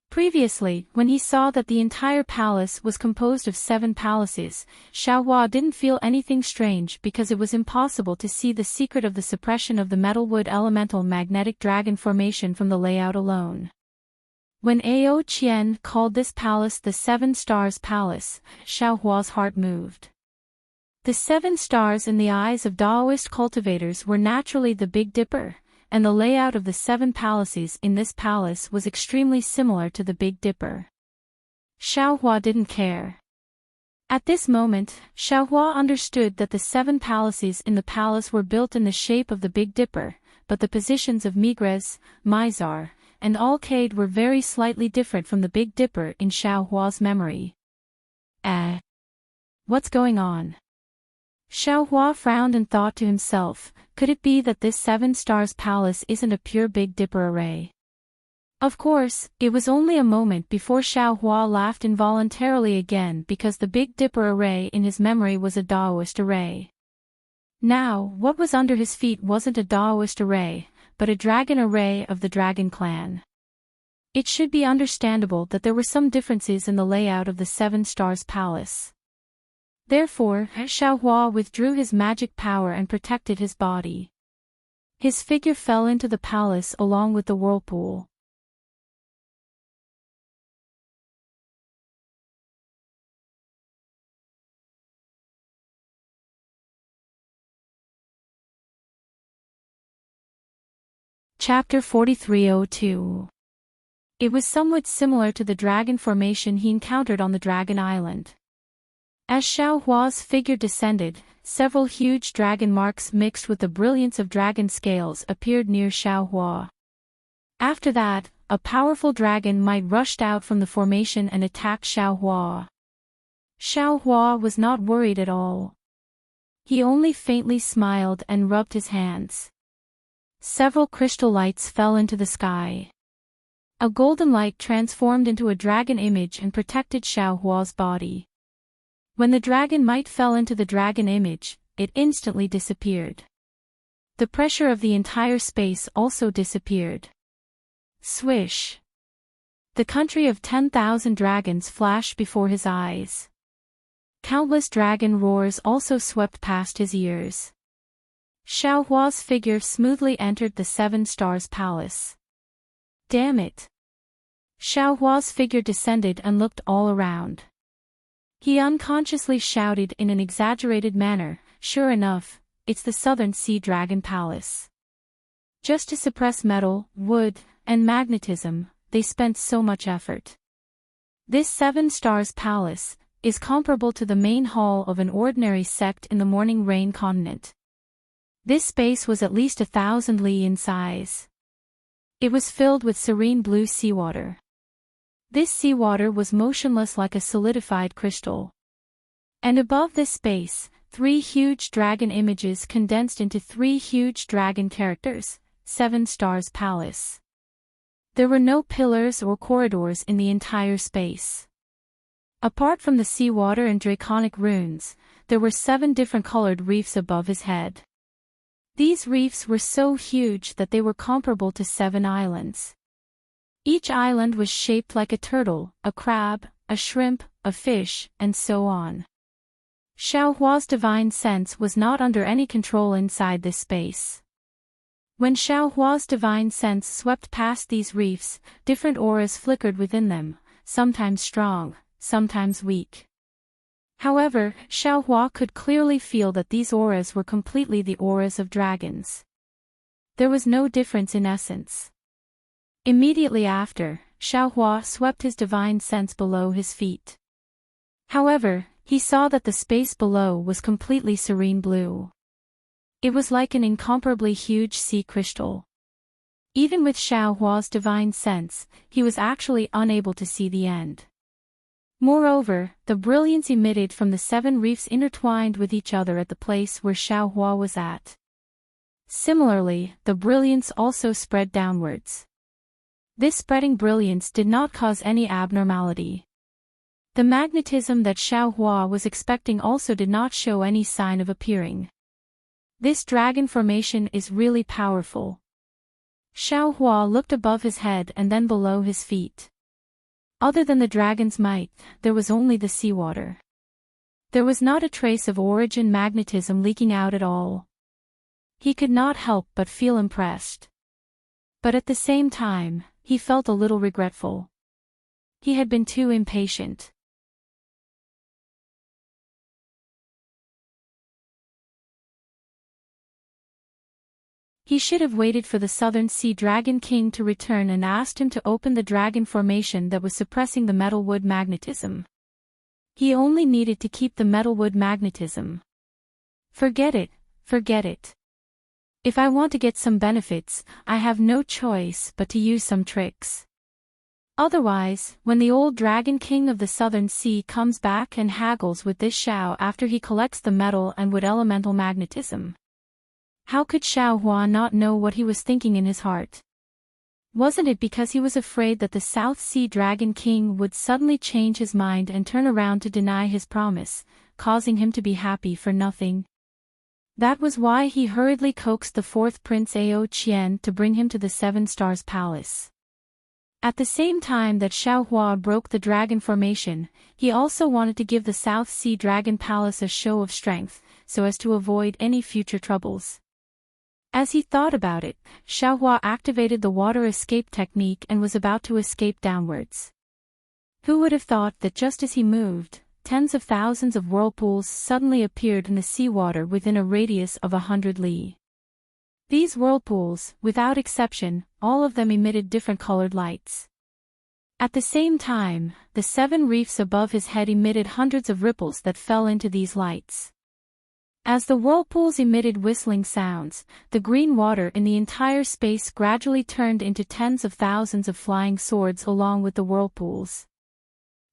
Previously, when he saw that the entire palace was composed of 7 palaces, Xiaohua didn't feel anything strange because it was impossible to see the secret of the suppression of the metalwood elemental magnetic dragon formation from the layout alone. When Ao Qian called this palace the 7 Stars Palace, Xiaohua's heart moved. The 7 stars in the eyes of Daoist cultivators were naturally the Big Dipper, and the layout of the 7 palaces in this palace was extremely similar to the Big Dipper. Xiaohua didn't care. At this moment, Xiaohua understood that the 7 palaces in the palace were built in the shape of the Big Dipper, but the positions of Migres, Mizar, and Alcade were very slightly different from the Big Dipper in Xiaohua's memory. What's going on? Xiaohua frowned and thought to himself, could it be that this 7 Stars Palace isn't a pure Big Dipper array? Of course, it was only a moment before Xiaohua laughed involuntarily again because the Big Dipper array in his memory was a Daoist array. Now, what was under his feet wasn't a Daoist array, but a dragon array of the Dragon Clan. It should be understandable that there were some differences in the layout of the Seven Stars Palace. Therefore, Xiaohua withdrew his magic power and protected his body. His figure fell into the palace along with the whirlpool. Chapter 4302. It was somewhat similar to the dragon formation he encountered on the Dragon Island. As Xiaohua's figure descended, several huge dragon marks mixed with the brilliance of dragon scales appeared near Xiaohua. After that, a powerful dragon might rushed out from the formation and attacked Xiaohua. Xiaohua was not worried at all. He only faintly smiled and rubbed his hands. Several crystal lights fell into the sky. A golden light transformed into a dragon image and protected Xiaohua's body. When the dragon might fell into the dragon image, it instantly disappeared. The pressure of the entire space also disappeared. Swish! The country of 10,000 dragons flashed before his eyes. Countless dragon roars also swept past his ears. Xiaohua's figure smoothly entered the Seven Stars Palace. Damn it! Xiaohua's figure descended and looked all around. He unconsciously shouted in an exaggerated manner, "Sure enough, it's the Southern Sea Dragon Palace." Just to suppress metal, wood, and magnetism, they spent so much effort. This Seven Stars Palace is comparable to the main hall of an ordinary sect in the Morning Rain continent. This space was at least 1,000 li in size. It was filled with serene blue seawater. This seawater was motionless like a solidified crystal. And above this space, 3 huge dragon images condensed into 3 huge dragon characters, Seven Stars Palace. There were no pillars or corridors in the entire space. Apart from the seawater and draconic runes, there were 7 different colored reefs above his head. These reefs were so huge that they were comparable to 7 islands. Each island was shaped like a turtle, a crab, a shrimp, a fish, and so on. Xiaohua's divine sense was not under any control inside this space. When Xiaohua's divine sense swept past these reefs, different auras flickered within them, sometimes strong, sometimes weak. However, Xiaohua could clearly feel that these auras were completely the auras of dragons. There was no difference in essence. Immediately after, Xiaohua swept his divine sense below his feet. However, he saw that the space below was completely serene blue. It was like an incomparably huge sea crystal. Even with Xiaohua's divine sense, he was actually unable to see the end. Moreover, the brilliance emitted from the 7 reefs intertwined with each other at the place where Xiaohua was at. Similarly, the brilliance also spread downwards. This spreading brilliance did not cause any abnormality. The magnetism that Xiaohua was expecting also did not show any sign of appearing. This dragon formation is really powerful. Xiaohua looked above his head and then below his feet. Other than the dragon's might, there was only the seawater. There was not a trace of origin magnetism leaking out at all. He could not help but feel impressed. But at the same time, he felt a little regretful. He had been too impatient. He should have waited for the Southern Sea Dragon King to return and asked him to open the dragon formation that was suppressing the metalwood magnetism. He only needed to keep the metalwood magnetism. Forget it, forget it. If I want to get some benefits, I have no choice but to use some tricks. Otherwise, when the old Dragon King of the Southern Sea comes back and haggles with this Xiao after he collects the metal and wood elemental magnetism, how could Xiaohua not know what he was thinking in his heart? Wasn't it because he was afraid that the South Sea Dragon King would suddenly change his mind and turn around to deny his promise, causing him to be happy for nothing? That was why he hurriedly coaxed the fourth Prince Ao Qian to bring him to the Seven Stars Palace. At the same time that Xiao Hua broke the dragon formation, he also wanted to give the South Sea Dragon Palace a show of strength, so as to avoid any future troubles. As he thought about it, Xiao Hua activated the water escape technique and was about to escape downwards. Who would have thought that just as he moved, tens of thousands of whirlpools suddenly appeared in the seawater within a radius of 100 li. These whirlpools, without exception, all of them emitted different colored lights. At the same time, the 7 reefs above his head emitted hundreds of ripples that fell into these lights. As the whirlpools emitted whistling sounds, the green water in the entire space gradually turned into tens of thousands of flying swords along with the whirlpools.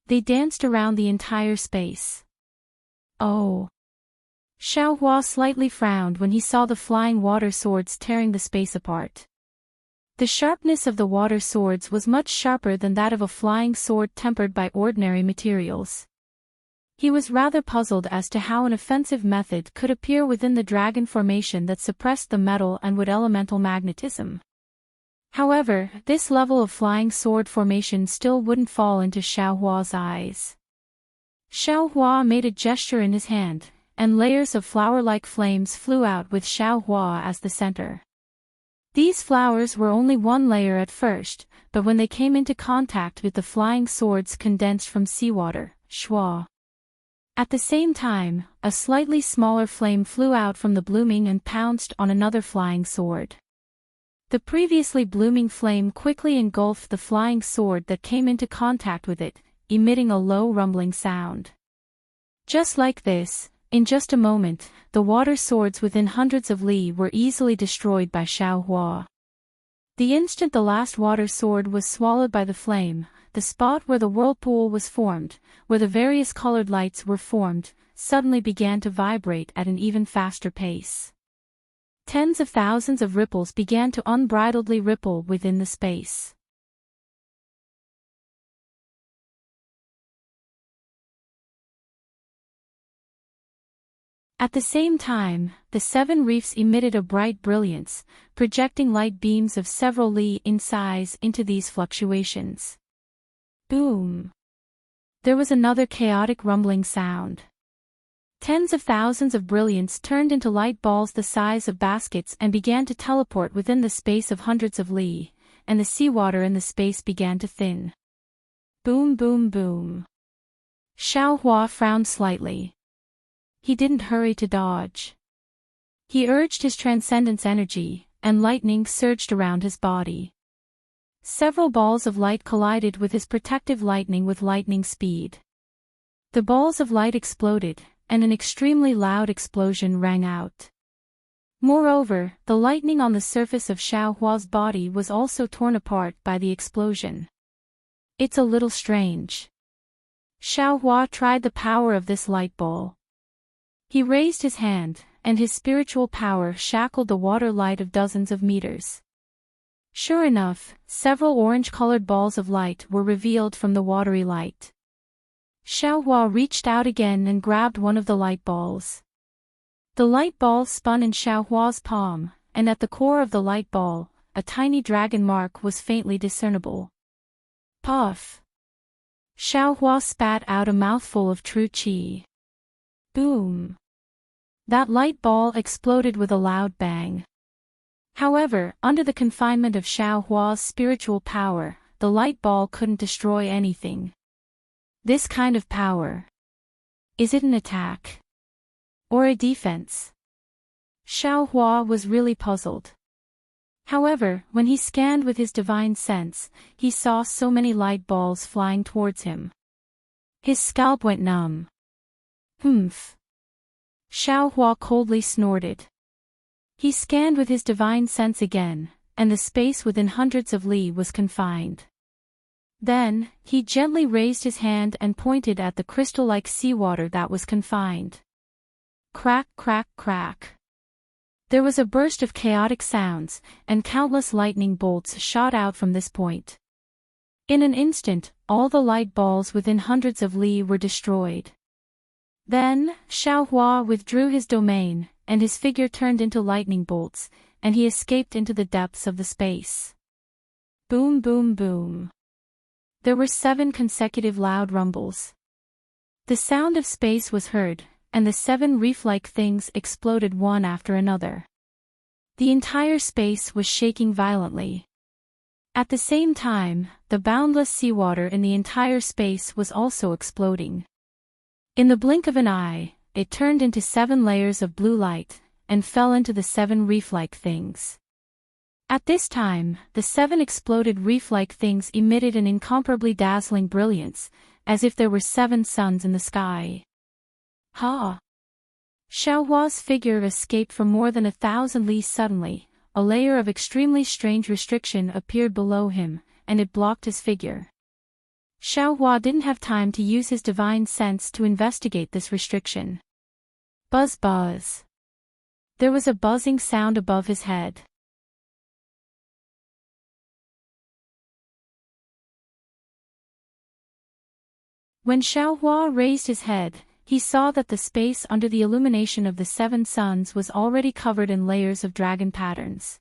They danced around the entire space. Oh! Xiao Hua slightly frowned when he saw the flying water swords tearing the space apart. The sharpness of the water swords was much sharper than that of a flying sword tempered by ordinary materials. He was rather puzzled as to how an offensive method could appear within the dragon formation that suppressed the metal and would elemental magnetism. However, this level of flying sword formation still wouldn't fall into Xiao Hua's eyes. Xiao Hua made a gesture in his hand, and layers of flower-like flames flew out with Xiao Hua as the center. These flowers were only one layer at first, but when they came into contact with the flying swords condensed from seawater, shua. At the same time, a slightly smaller flame flew out from the blooming and pounced on another flying sword. The previously blooming flame quickly engulfed the flying sword that came into contact with it, emitting a low rumbling sound. Just like this, in just a moment, the water swords within hundreds of li were easily destroyed by Xiao Hua. The instant the last water sword was swallowed by the flame, the spot where the whirlpool was formed, where the various colored lights were formed, suddenly began to vibrate at an even faster pace. Tens of thousands of ripples began to unbridledly ripple within the space. At the same time, the 7 reefs emitted a bright brilliance, projecting light beams of several li in size into these fluctuations. Boom! There was another chaotic rumbling sound. Tens of thousands of brilliance turned into light balls the size of baskets and began to teleport within the space of hundreds of li, and the seawater in the space began to thin. Boom boom boom. Xiao Hua frowned slightly. He didn't hurry to dodge. He urged his transcendence energy, and lightning surged around his body. Several balls of light collided with his protective lightning with lightning speed. The balls of light exploded, and an extremely loud explosion rang out. Moreover, the lightning on the surface of Xiao Hua's body was also torn apart by the explosion. It's a little strange. Xiao Hua tried the power of this light ball. He raised his hand, and his spiritual power shackled the water light of dozens of meters. Sure enough, several orange-colored balls of light were revealed from the watery light. Xiao Hua reached out again and grabbed one of the light balls. The light ball spun in Xiao Hua's palm, and at the core of the light ball, a tiny dragon mark was faintly discernible. Puff! Xiao Hua spat out a mouthful of true qi. Boom! That light ball exploded with a loud bang. However, under the confinement of Xiao Hua's spiritual power, the light ball couldn't destroy anything. This kind of power. Is it an attack? Or a defense? Xiao Hua was really puzzled. However, when he scanned with his divine sense, he saw so many light balls flying towards him. His scalp went numb. Humph! Xiao Hua coldly snorted. He scanned with his divine sense again, and the space within hundreds of li was confined. Then, he gently raised his hand and pointed at the crystal-like seawater that was confined. Crack, crack, crack. There was a burst of chaotic sounds, and countless lightning bolts shot out from this point. In an instant, all the light balls within hundreds of li were destroyed. Then, Xiaohua withdrew his domain, and his figure turned into lightning bolts, and he escaped into the depths of the space. Boom boom boom. There were 7 consecutive loud rumbles. The sound of space was heard, and the 7 reef-like things exploded one after another. The entire space was shaking violently. At the same time, the boundless seawater in the entire space was also exploding. In the blink of an eye, it turned into 7 layers of blue light, and fell into the 7 reef-like things. At this time, the 7 exploded reef-like things emitted an incomparably dazzling brilliance, as if there were 7 suns in the sky. Ha! Xiaohua's figure escaped from more than 1,000 li suddenly. A layer of extremely strange restriction appeared below him, and it blocked his figure. Xiaohua didn't have time to use his divine sense to investigate this restriction. Buzz buzz. There was a buzzing sound above his head. When Xiaohua raised his head, he saw that the space under the illumination of the 7 suns was already covered in layers of dragon patterns.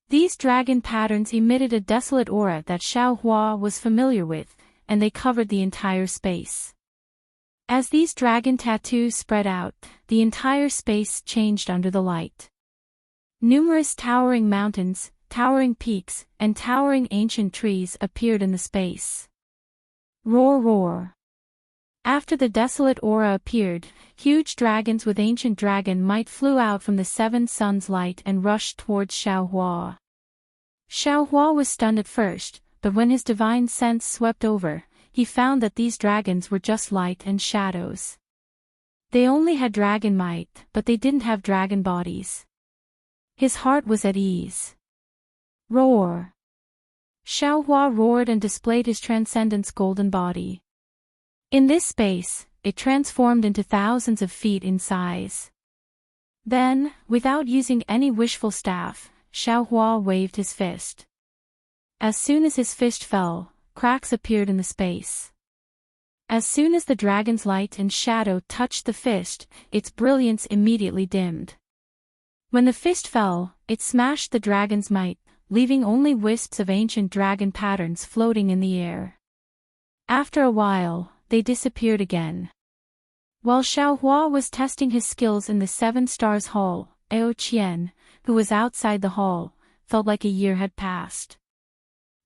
These dragon patterns emitted a desolate aura that Xiaohua was familiar with, and they covered the entire space. As these dragon tattoos spread out, the entire space changed under the light. Numerous towering mountains, towering peaks, and towering ancient trees appeared in the space. Roar roar. After the desolate aura appeared, huge dragons with ancient dragon might flew out from the 7 suns' light and rushed towards Xiaohua. Xiaohua was stunned at first, but when his divine sense swept over, he found that these dragons were just light and shadows. They only had dragon might, but they didn't have dragon bodies. His heart was at ease. Roar! Xiaohua roared and displayed his transcendence golden body. In this space, it transformed into thousands of feet in size. Then, without using any wishful staff, Xiaohua waved his fist. As soon as his fist fell, cracks appeared in the space. As soon as the dragon's light and shadow touched the fist, its brilliance immediately dimmed. When the fist fell, it smashed the dragon's might, leaving only wisps of ancient dragon patterns floating in the air. After a while, they disappeared again. While Xiaohua was testing his skills in the 7 Stars Hall, Ao Qian, who was outside the hall, felt like a year had passed.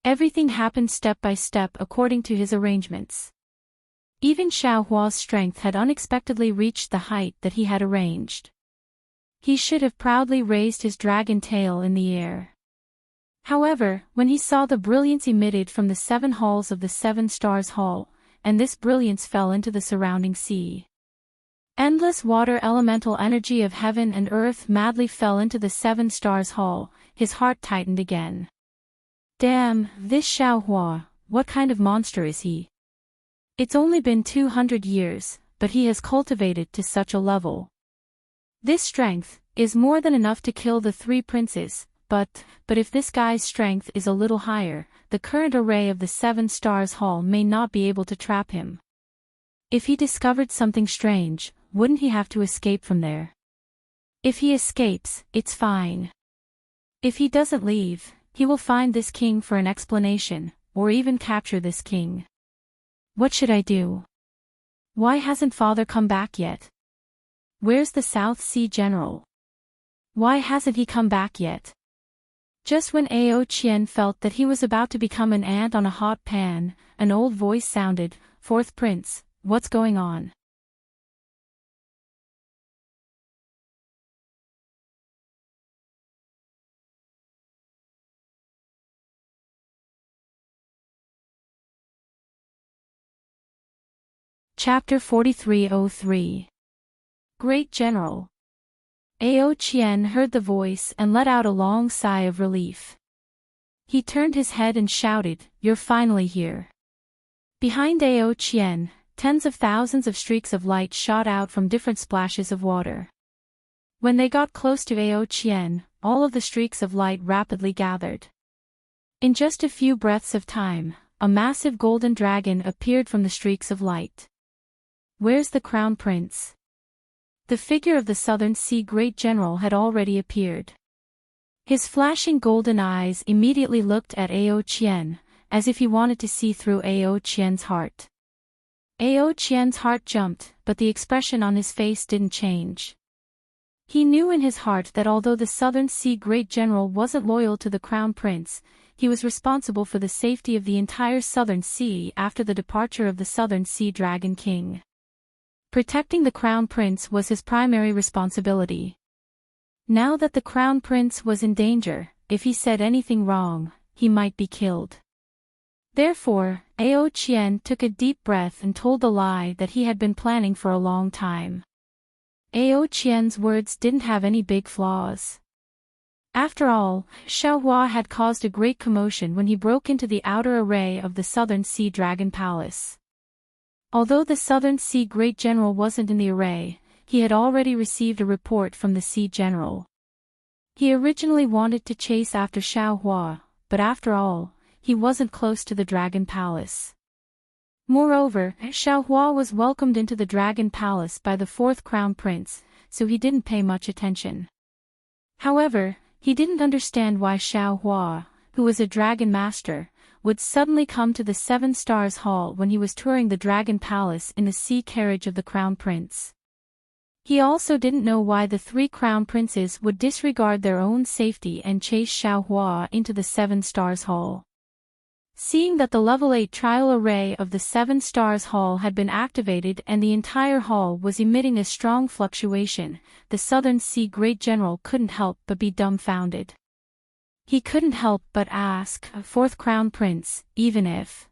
Everything happened step by step according to his arrangements. Even Xiaohua's strength had unexpectedly reached the height that he had arranged. He should have proudly raised his dragon tail in the air. However, when he saw the brilliance emitted from the 7 halls of the 7 Stars Hall, and this brilliance fell into the surrounding sea. Endless water elemental energy of heaven and earth madly fell into the 7 Stars Hall, his heart tightened again. Damn, this Xiaohua, what kind of monster is he? It's only been 200 years, but he has cultivated to such a level. This strength is more than enough to kill the 3 princes, but if this guy's strength is a little higher, the current array of the 7 Stars Hall may not be able to trap him. If he discovered something strange, wouldn't he have to escape from there? If he escapes, it's fine. If he doesn't leave, he will find this king for an explanation, or even capture this king. What should I do? Why hasn't father come back yet? Where's the South Sea General? Why hasn't he come back yet? Just when Ao Qian felt that he was about to become an ant on a hot pan, an old voice sounded, "Fourth Prince, what's going on?" Chapter 4303. Great General. Ao Qian heard the voice and let out a long sigh of relief. He turned his head and shouted, "You're finally here." Behind Ao Qian, tens of thousands of streaks of light shot out from different splashes of water. When they got close to Ao Qian, all of the streaks of light rapidly gathered. In just a few breaths of time, a massive golden dragon appeared from the streaks of light. "Where's the crown prince?" The figure of the Southern Sea Great General had already appeared. His flashing golden eyes immediately looked at Ao Qian, as if he wanted to see through Ao Qian's heart. Ao Qian's heart jumped, but the expression on his face didn't change. He knew in his heart that although the Southern Sea Great General wasn't loyal to the Crown Prince, he was responsible for the safety of the entire Southern Sea after the departure of the Southern Sea Dragon King. Protecting the Crown Prince was his primary responsibility. Now that the Crown Prince was in danger, if he said anything wrong, he might be killed. Therefore, Ao Qian took a deep breath and told the lie that he had been planning for a long time. Ao Qian's words didn't have any big flaws. After all, Xiaohua had caused a great commotion when he broke into the outer array of the Southern Sea Dragon Palace. Although the Southern Sea Great General wasn't in the array, he had already received a report from the Sea General. He originally wanted to chase after Xiaohua, but after all, he wasn't close to the Dragon Palace. Moreover, Xiaohua was welcomed into the Dragon Palace by the fourth Crown Prince, so he didn't pay much attention. However, he didn't understand why Xiaohua, who was a dragon master, would suddenly come to the Seven Stars Hall when he was touring the Dragon Palace in the sea carriage of the Crown Prince. He also didn't know why the three Crown Princes would disregard their own safety and chase Xiaohua into the Seven Stars Hall. Seeing that the level 8 trial array of the Seven Stars Hall had been activated and the entire hall was emitting a strong fluctuation, the Southern Sea Great General couldn't help but be dumbfounded. He couldn't help but ask, "Fourth Crown Prince, even if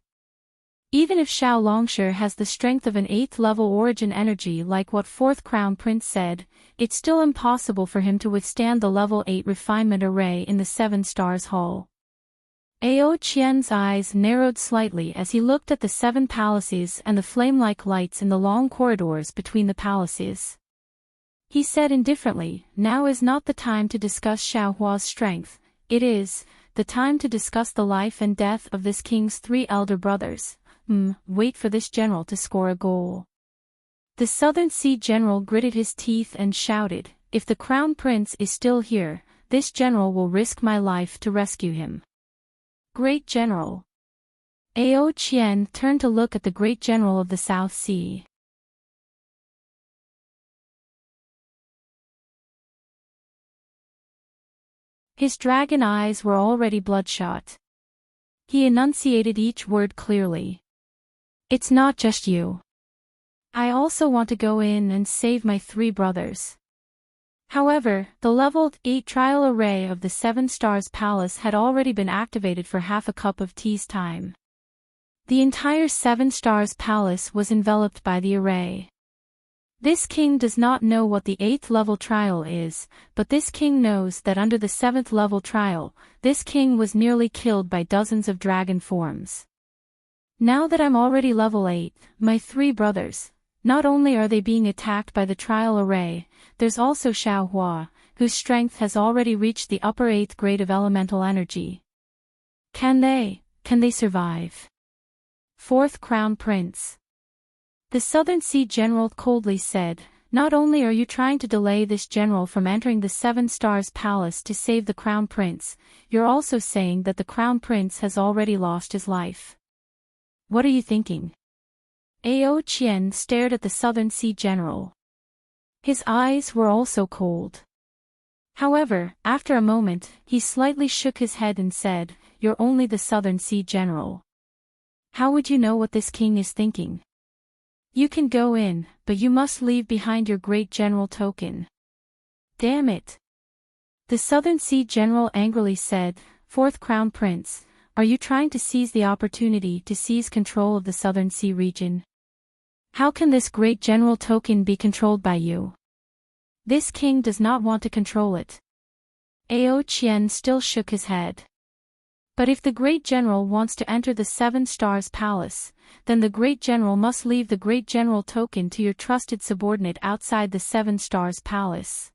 Xiao Longshe has the strength of an 8th level origin energy like what fourth Crown Prince said, it's still impossible for him to withstand the level 8 refinement array in the Seven Stars Hall." Ao Qian's eyes narrowed slightly as he looked at the 7 palaces and the flame-like lights in the long corridors between the palaces. He said indifferently, "Now is not the time to discuss Xiaohua's strength, it is the time to discuss the life and death of this king's 3 elder brothers. Wait for this general to score a goal." The Southern Sea General gritted his teeth and shouted, "If the Crown Prince is still here, this general will risk my life to rescue him." Great General. Ao Qian turned to look at the Great General of the South Sea. His dragon eyes were already bloodshot. He enunciated each word clearly. "It's not just you. I also want to go in and save my 3 brothers." However, the leveled 8 trial array of the Seven Stars Palace had already been activated for half a cup of tea's time. The entire Seven Stars Palace was enveloped by the array. This king does not know what the 8th level trial is, but this king knows that under the 7th level trial, this king was nearly killed by dozens of dragon forms. Now that I'm already level 8, my 3 brothers, not only are they being attacked by the trial array, there's also Xiaohua, whose strength has already reached the upper 8th grade of elemental energy. Can they survive? Fourth Crown Prince. The Southern Sea General coldly said, "Not only are you trying to delay this general from entering the Seven Stars Palace to save the Crown Prince, you're also saying that the Crown Prince has already lost his life. What are you thinking?" Ao Qian stared at the Southern Sea General. His eyes were also cold. However, after a moment, he slightly shook his head and said, "You're only the Southern Sea General. How would you know what this king is thinking? You can go in, but you must leave behind your Great General token." "Damn it!" The Southern Sea General angrily said, "Fourth Crown Prince, are you trying to seize the opportunity to seize control of the Southern Sea region? How can this Great General token be controlled by you? This king does not want to control it." Ao Qian still shook his head. "But if the Great General wants to enter the Seven Stars Palace, then the Great General must leave the Great General token to your trusted subordinate outside the Seven Stars Palace."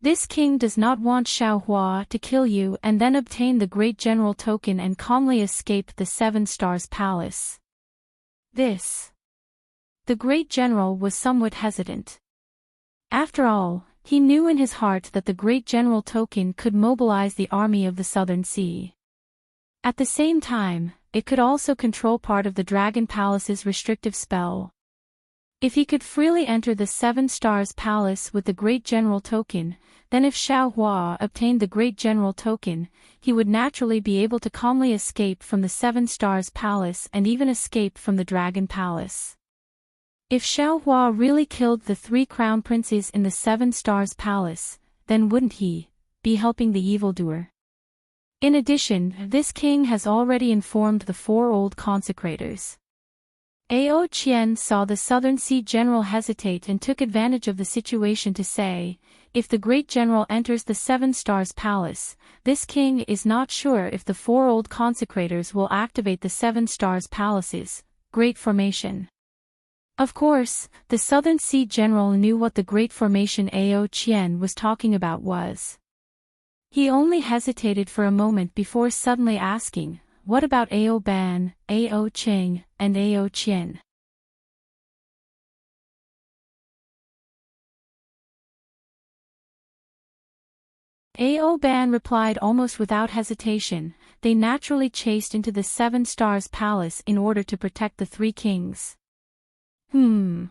This king does not want Xiaohua to kill you and then obtain the Great General token and calmly escape the Seven Stars Palace. The Great General was somewhat hesitant. After all, he knew in his heart that the Great General token could mobilize the army of the Southern Sea. At the same time, it could also control part of the Dragon Palace's restrictive spell. If he could freely enter the Seven Stars Palace with the Great General token, then if Xiaohua obtained the Great General token, he would naturally be able to calmly escape from the Seven Stars Palace and even escape from the Dragon Palace. If Xiaohua really killed the 3 crown princes in the Seven Stars Palace, then wouldn't he be helping the evildoer? In addition, this king has already informed the 4 old consecrators. Ao Qian saw the Southern Sea General hesitate and took advantage of the situation to say, if the Great General enters the Seven Stars Palace, this king is not sure if the 4 old consecrators will activate the Seven Stars Palace's Great Formation. Of course, the Southern Sea General knew what the Great Formation Ao Qian was talking about was. He only hesitated for a moment before suddenly asking, what about Ao Ban, Ao Qing, and Ao Qian? Ao Ban replied almost without hesitation, they naturally chased into the Seven Stars Palace in order to protect the 3 kings. The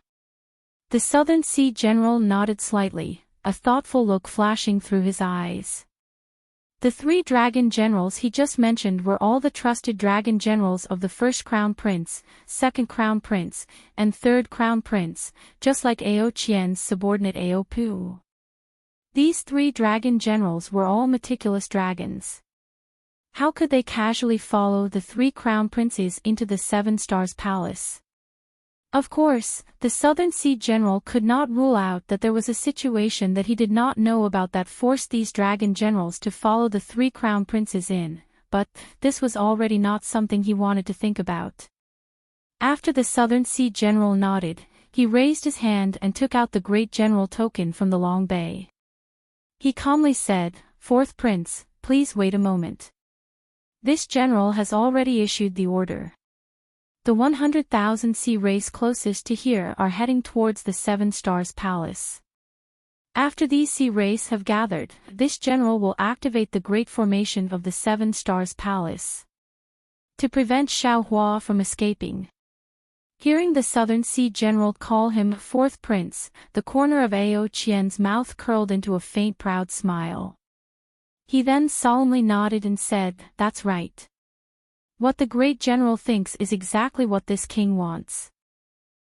Southern Sea General nodded slightly, a thoughtful look flashing through his eyes. The 3 dragon generals he just mentioned were all the trusted dragon generals of the first Crown Prince, second Crown Prince, and third Crown Prince, just like Ao Qian's subordinate Ao Pu. These 3 dragon generals were all meticulous dragons. How could they casually follow the 3 Crown Princes into the Seven Stars Palace? Of course, the Southern Sea General could not rule out that there was a situation that he did not know about that forced these dragon generals to follow the 3 crown princes in, but this was already not something he wanted to think about. After the Southern Sea General nodded, he raised his hand and took out the Great General token from the long bay. He calmly said, "Fourth Prince, please wait a moment. This general has already issued the order. The 100,000 sea race closest to here are heading towards the Seven Stars Palace. After these sea race have gathered, this general will activate the Great Formation of the Seven Stars Palace to prevent Xiaohua from escaping." Hearing the Southern Sea General call him Fourth Prince, the corner of Ao Qian's mouth curled into a faint proud smile. He then solemnly nodded and said, "That's right. What the Great General thinks is exactly what this king wants.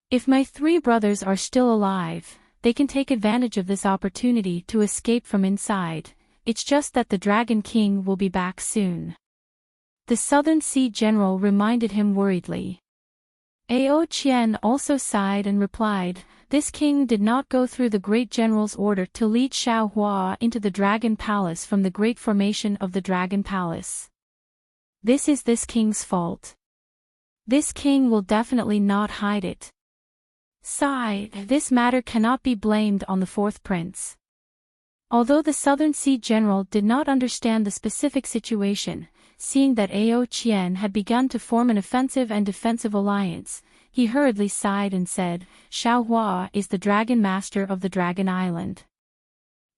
If my 3 brothers are still alive, they can take advantage of this opportunity to escape from inside, it's just that the Dragon King will be back soon." The Southern Sea General reminded him worriedly. Ao Qian also sighed and replied, "This king did not go through the Great General's order to lead Xiaohua into the Dragon Palace from the Great Formation of the Dragon Palace. This is this king's fault. This king will definitely not hide it. Sigh, this matter cannot be blamed on the 4th prince." Although the Southern Sea General did not understand the specific situation, seeing that Ao Qian had begun to form an offensive and defensive alliance, he hurriedly sighed and said, "Xiaohua is the Dragon Master of the Dragon Island.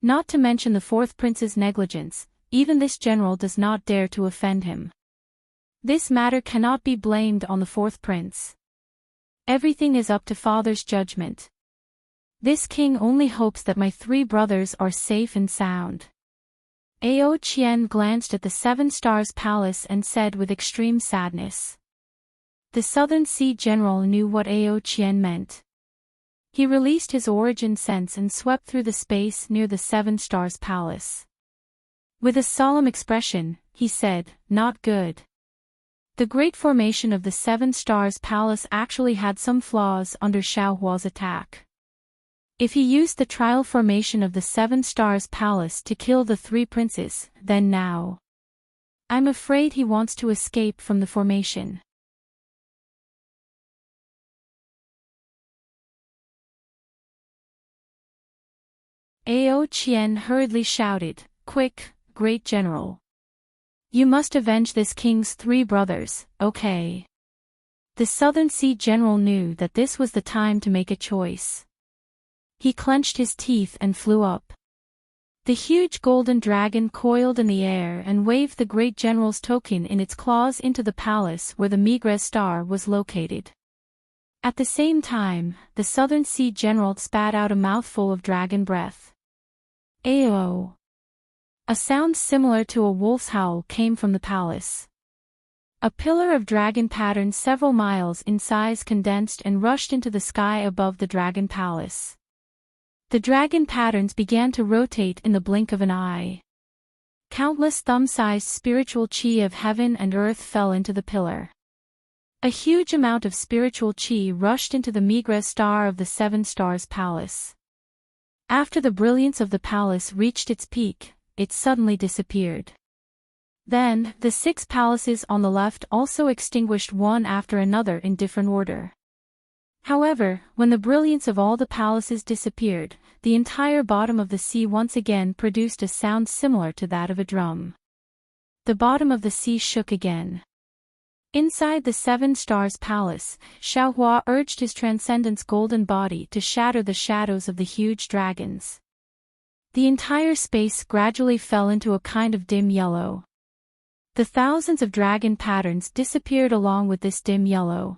Not to mention the 4th prince's negligence, even this general does not dare to offend him. This matter cannot be blamed on the 4th prince. Everything is up to father's judgment. This king only hopes that my 3 brothers are safe and sound." Ao Qian glanced at the Seven Stars Palace and said with extreme sadness. The Southern Sea General knew what Ao Qian meant. He released his origin sense and swept through the space near the Seven Stars Palace. With a solemn expression, he said, "Not good. The Great Formation of the Seven Stars Palace actually had some flaws under Xiaohua's attack. If he used the trial formation of the Seven Stars Palace to kill the 3 princes, then now I'm afraid he wants to escape from the formation." Ao Qian hurriedly shouted, "Quick, great general! You must avenge this king's 3 brothers, okay?" The Southern Sea General knew that this was the time to make a choice. He clenched his teeth and flew up. The huge golden dragon coiled in the air and waved the great general's token in its claws into the palace where the Migres star was located. At the same time, the Southern Sea General spat out a mouthful of dragon breath. Ayo! A sound similar to a wolf's howl came from the palace. A pillar of dragon patterns several miles in size condensed and rushed into the sky above the dragon palace. The dragon patterns began to rotate in the blink of an eye. Countless thumb-sized spiritual chi of heaven and earth fell into the pillar. A huge amount of spiritual chi rushed into the Migres star of the 7 Stars Palace. After the brilliance of the palace reached its peak, it suddenly disappeared. Then, the 6 palaces on the left also extinguished one after another in different order. However, when the brilliance of all the palaces disappeared, the entire bottom of the sea once again produced a sound similar to that of a drum. The bottom of the sea shook again. Inside the 7 Stars Palace, Xiaohua urged his Transcendent's golden body to shatter the shadows of the huge dragons. The entire space gradually fell into a kind of dim yellow. The thousands of dragon patterns disappeared along with this dim yellow.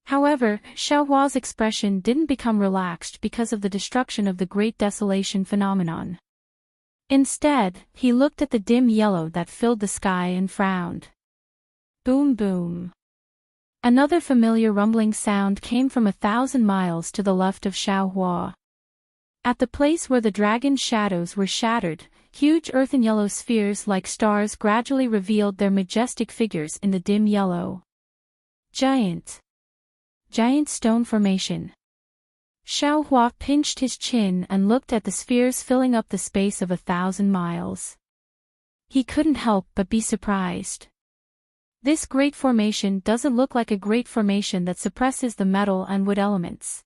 However, Xiaohua's expression didn't become relaxed because of the destruction of the Great Desolation phenomenon. Instead, he looked at the dim yellow that filled the sky and frowned. Boom boom. Another familiar rumbling sound came from 1,000 miles to the left of Xiaohua. At the place where the dragon's shadows were shattered, huge earthen yellow spheres like stars gradually revealed their majestic figures in the dim yellow. Giant stone formation. Xiaohua pinched his chin and looked at the spheres filling up the space of 1,000 miles. He couldn't help but be surprised. This great formation doesn't look like a great formation that suppresses the metal and wood elements.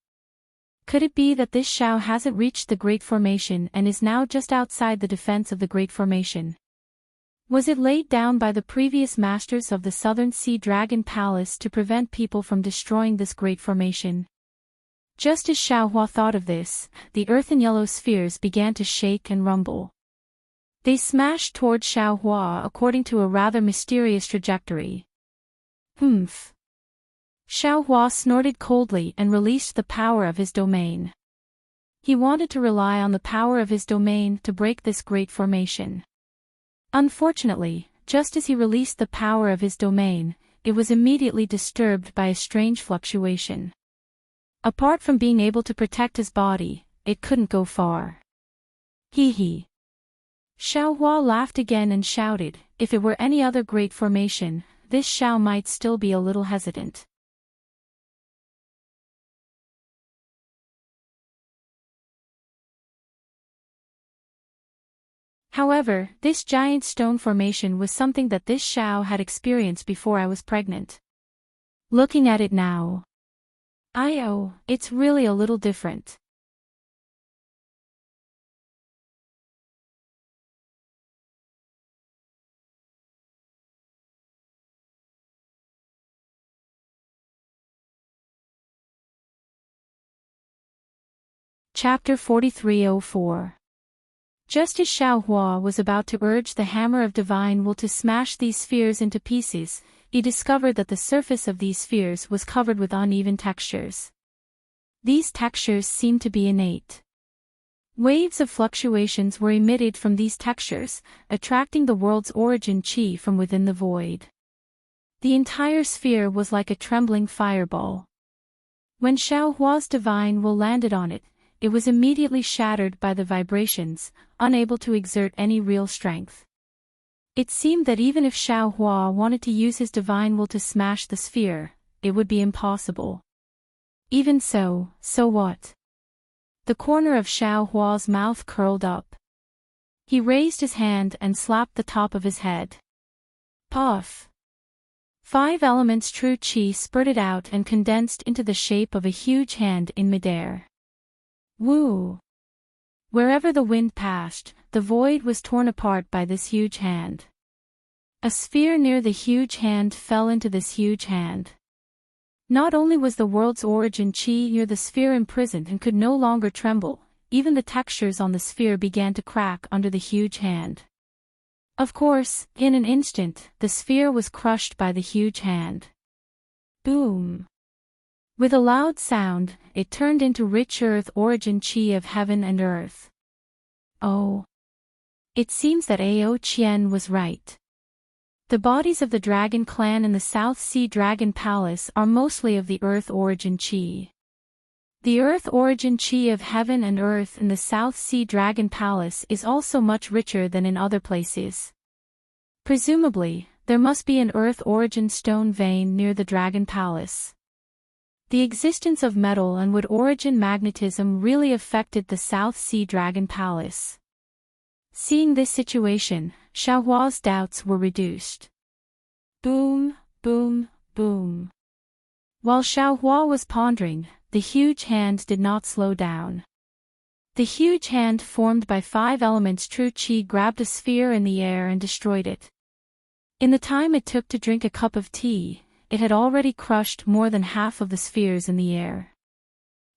Could it be that this Xiao hasn't reached the Great Formation and is now just outside the defense of the Great Formation? Was it laid down by the previous masters of the Southern Sea Dragon Palace to prevent people from destroying this Great Formation? Just as Xiaohua thought of this, the earthen yellow spheres began to shake and rumble. They smashed toward Xiaohua according to a rather mysterious trajectory. Humph. Xiaohua snorted coldly and released the power of his domain. He wanted to rely on the power of his domain to break this great formation. Unfortunately, just as he released the power of his domain, it was immediately disturbed by a strange fluctuation. Apart from being able to protect his body, it couldn't go far. Hee hee. Xiaohua laughed again and shouted, if it were any other great formation, this Xiao might still be a little hesitant. However, this giant stone formation was something that this Xiao had experienced before I was pregnant. Looking at it now. It's really a little different. Chapter 4304. Just as Xiaohua was about to urge the hammer of divine will to smash these spheres into pieces, he discovered that the surface of these spheres was covered with uneven textures. These textures seemed to be innate. Waves of fluctuations were emitted from these textures, attracting the world's origin chi from within the void. The entire sphere was like a trembling fireball. When Xiaohua's divine will landed on it, it was immediately shattered by the vibrations, unable to exert any real strength. It seemed that even if Xiaohua wanted to use his divine will to smash the sphere, it would be impossible. Even so what? The corner of Xiaohua's mouth curled up. He raised his hand and slapped the top of his head. Puff! 5 elements true chi spurted out and condensed into the shape of a huge hand in midair. Woo! Wherever the wind passed, the void was torn apart by this huge hand. A sphere near the huge hand fell into this huge hand. Not only was the world's origin chi near the sphere imprisoned and could no longer tremble, even the textures on the sphere began to crack under the huge hand. Of course, in an instant, the sphere was crushed by the huge hand. Boom! With a loud sound, it turned into rich earth origin chi of heaven and earth. Oh! It seems that Ao Qian was right. The bodies of the Dragon Clan in the South Sea Dragon Palace are mostly of the Earth Origin Chi. The Earth Origin Chi of Heaven and Earth in the South Sea Dragon Palace is also much richer than in other places. Presumably, there must be an Earth Origin stone vein near the Dragon Palace. The existence of metal and wood origin magnetism really affected the South Sea Dragon Palace. Seeing this situation, Xiaohua's doubts were reduced. Boom, boom, boom. While Xiaohua was pondering, the huge hand did not slow down. The huge hand formed by 5 elements true chi grabbed a sphere in the air and destroyed it. In the time it took to drink a cup of tea, it had already crushed more than half of the spheres in the air.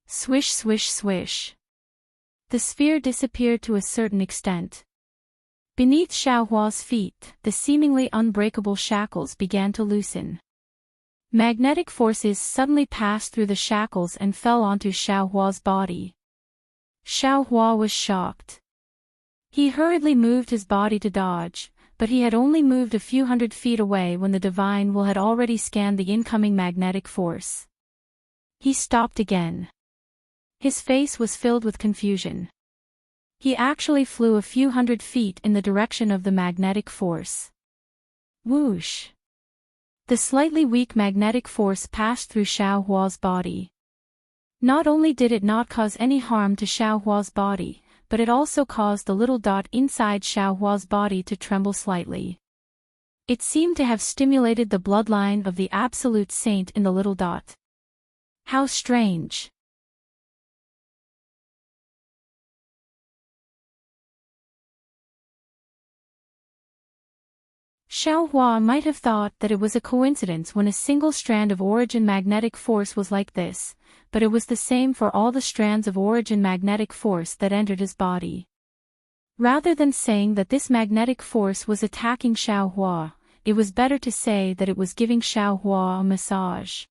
Swish, swish, swish. The sphere disappeared to a certain extent. Beneath Xiaohua's feet, the seemingly unbreakable shackles began to loosen. Magnetic forces suddenly passed through the shackles and fell onto Xiaohua's body. Xiaohua was shocked. He hurriedly moved his body to dodge, but he had only moved a few hundred feet away when the divine will had already scanned the incoming magnetic force. He stopped again. His face was filled with confusion. He actually flew a few hundred feet in the direction of the magnetic force. Whoosh! The slightly weak magnetic force passed through Xiaohua's body. Not only did it not cause any harm to Xiaohua's body, but it also caused the little dot inside Xiaohua's body to tremble slightly. It seemed to have stimulated the bloodline of the absolute saint in the little dot. How strange! Xiaohua might have thought that it was a coincidence when a single strand of origin magnetic force was like this, but it was the same for all the strands of origin magnetic force that entered his body. Rather than saying that this magnetic force was attacking Xiaohua, it was better to say that it was giving Xiaohua a massage.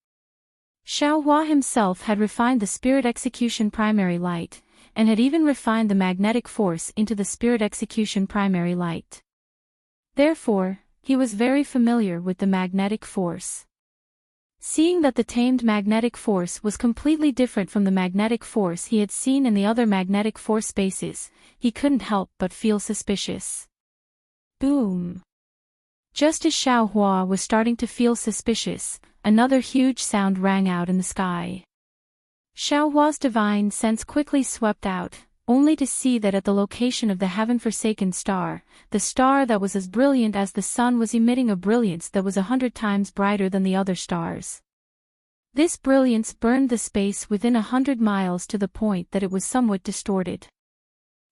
Xiaohua himself had refined the spirit execution primary light, and had even refined the magnetic force into the spirit execution primary light. Therefore, he was very familiar with the magnetic force. Seeing that the tamed magnetic force was completely different from the magnetic force he had seen in the other magnetic force spaces, he couldn't help but feel suspicious. Boom! Just as Xiaohua was starting to feel suspicious, another huge sound rang out in the sky. Xiaohua's divine sense quickly swept out, only to see that at the location of the heaven-forsaken star, the star that was as brilliant as the sun was emitting a brilliance that was 100 times brighter than the other stars. This brilliance burned the space within 100 miles to the point that it was somewhat distorted.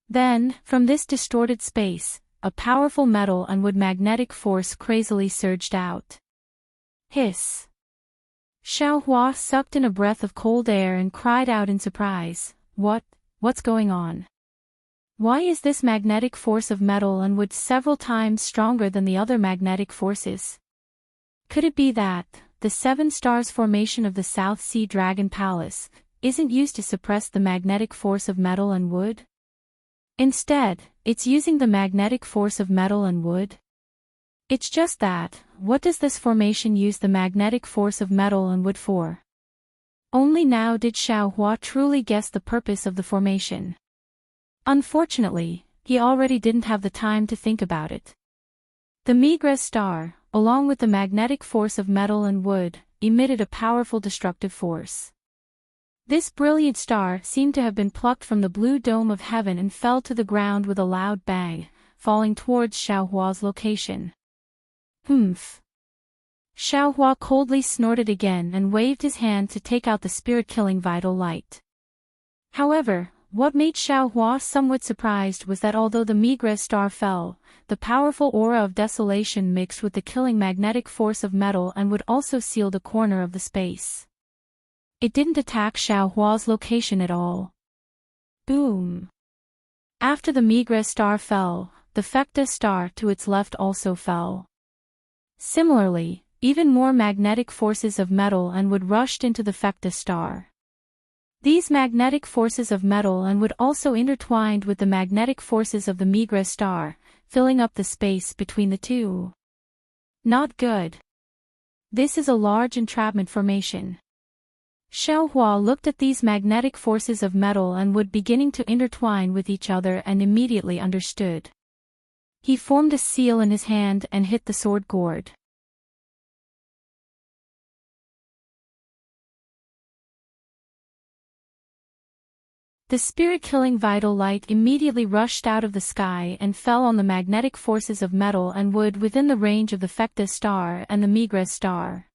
Then, from this distorted space, a powerful metal and wood magnetic force crazily surged out. Hiss! Xiaohua sucked in a breath of cold air and cried out in surprise, What's going on? Why is this magnetic force of metal and wood several times stronger than the other magnetic forces? Could it be that the 7 stars formation of the South Sea Dragon Palace isn't used to suppress the magnetic force of metal and wood? Instead, it's using the magnetic force of metal and wood? It's just that, what does this formation use the magnetic force of metal and wood for? Only now did Xiaohua truly guess the purpose of the formation. Unfortunately, he already didn't have the time to think about it. The Migres star, along with the magnetic force of metal and wood, emitted a powerful destructive force. This brilliant star seemed to have been plucked from the blue dome of heaven and fell to the ground with a loud bang, falling towards Xiaohua's location. Humph! Xiaohua coldly snorted again and waved his hand to take out the spirit-killing vital light. However, What made Xiao Hua somewhat surprised was that although the Migres star fell, the powerful aura of desolation mixed with the killing magnetic force of metal and would also seal the corner of the space. It didn't attack Xiao Hua's location at all. Boom! After the Migres star fell, the Fecta star to its left also fell. Similarly, even more magnetic forces of metal and wood rushed into the Fecta star. These magnetic forces of metal and wood also intertwined with the magnetic forces of the Migres star, filling up the space between the two. Not good. This is a large entrapment formation. Xiao Hua looked at these magnetic forces of metal and wood beginning to intertwine with each other and immediately understood. He formed a seal in his hand and hit the sword gourd. The spirit-killing vital light immediately rushed out of the sky and fell on the magnetic forces of metal and wood within the range of the Fecta star and the Migres star.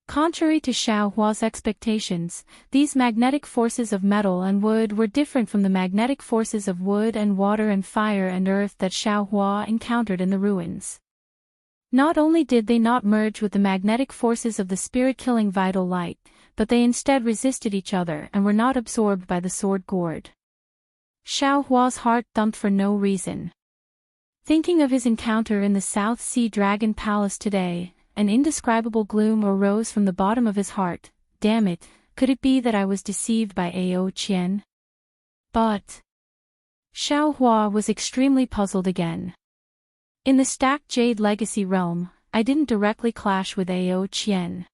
Contrary to Xiao Hua's expectations, these magnetic forces of metal and wood were different from the magnetic forces of wood and water and fire and earth that Xiao Hua encountered in the ruins. Not only did they not merge with the magnetic forces of the spirit-killing vital light, but they instead resisted each other and were not absorbed by the sword gourd. Xiao Hua's heart thumped for no reason. Thinking of his encounter in the South Sea Dragon Palace today, an indescribable gloom arose from the bottom of his heart. Damn it, could it be that I was deceived by Ao Qian? But Xiao Hua was extremely puzzled again. In the stacked Jade Legacy realm, I didn't directly clash with Ao Qian.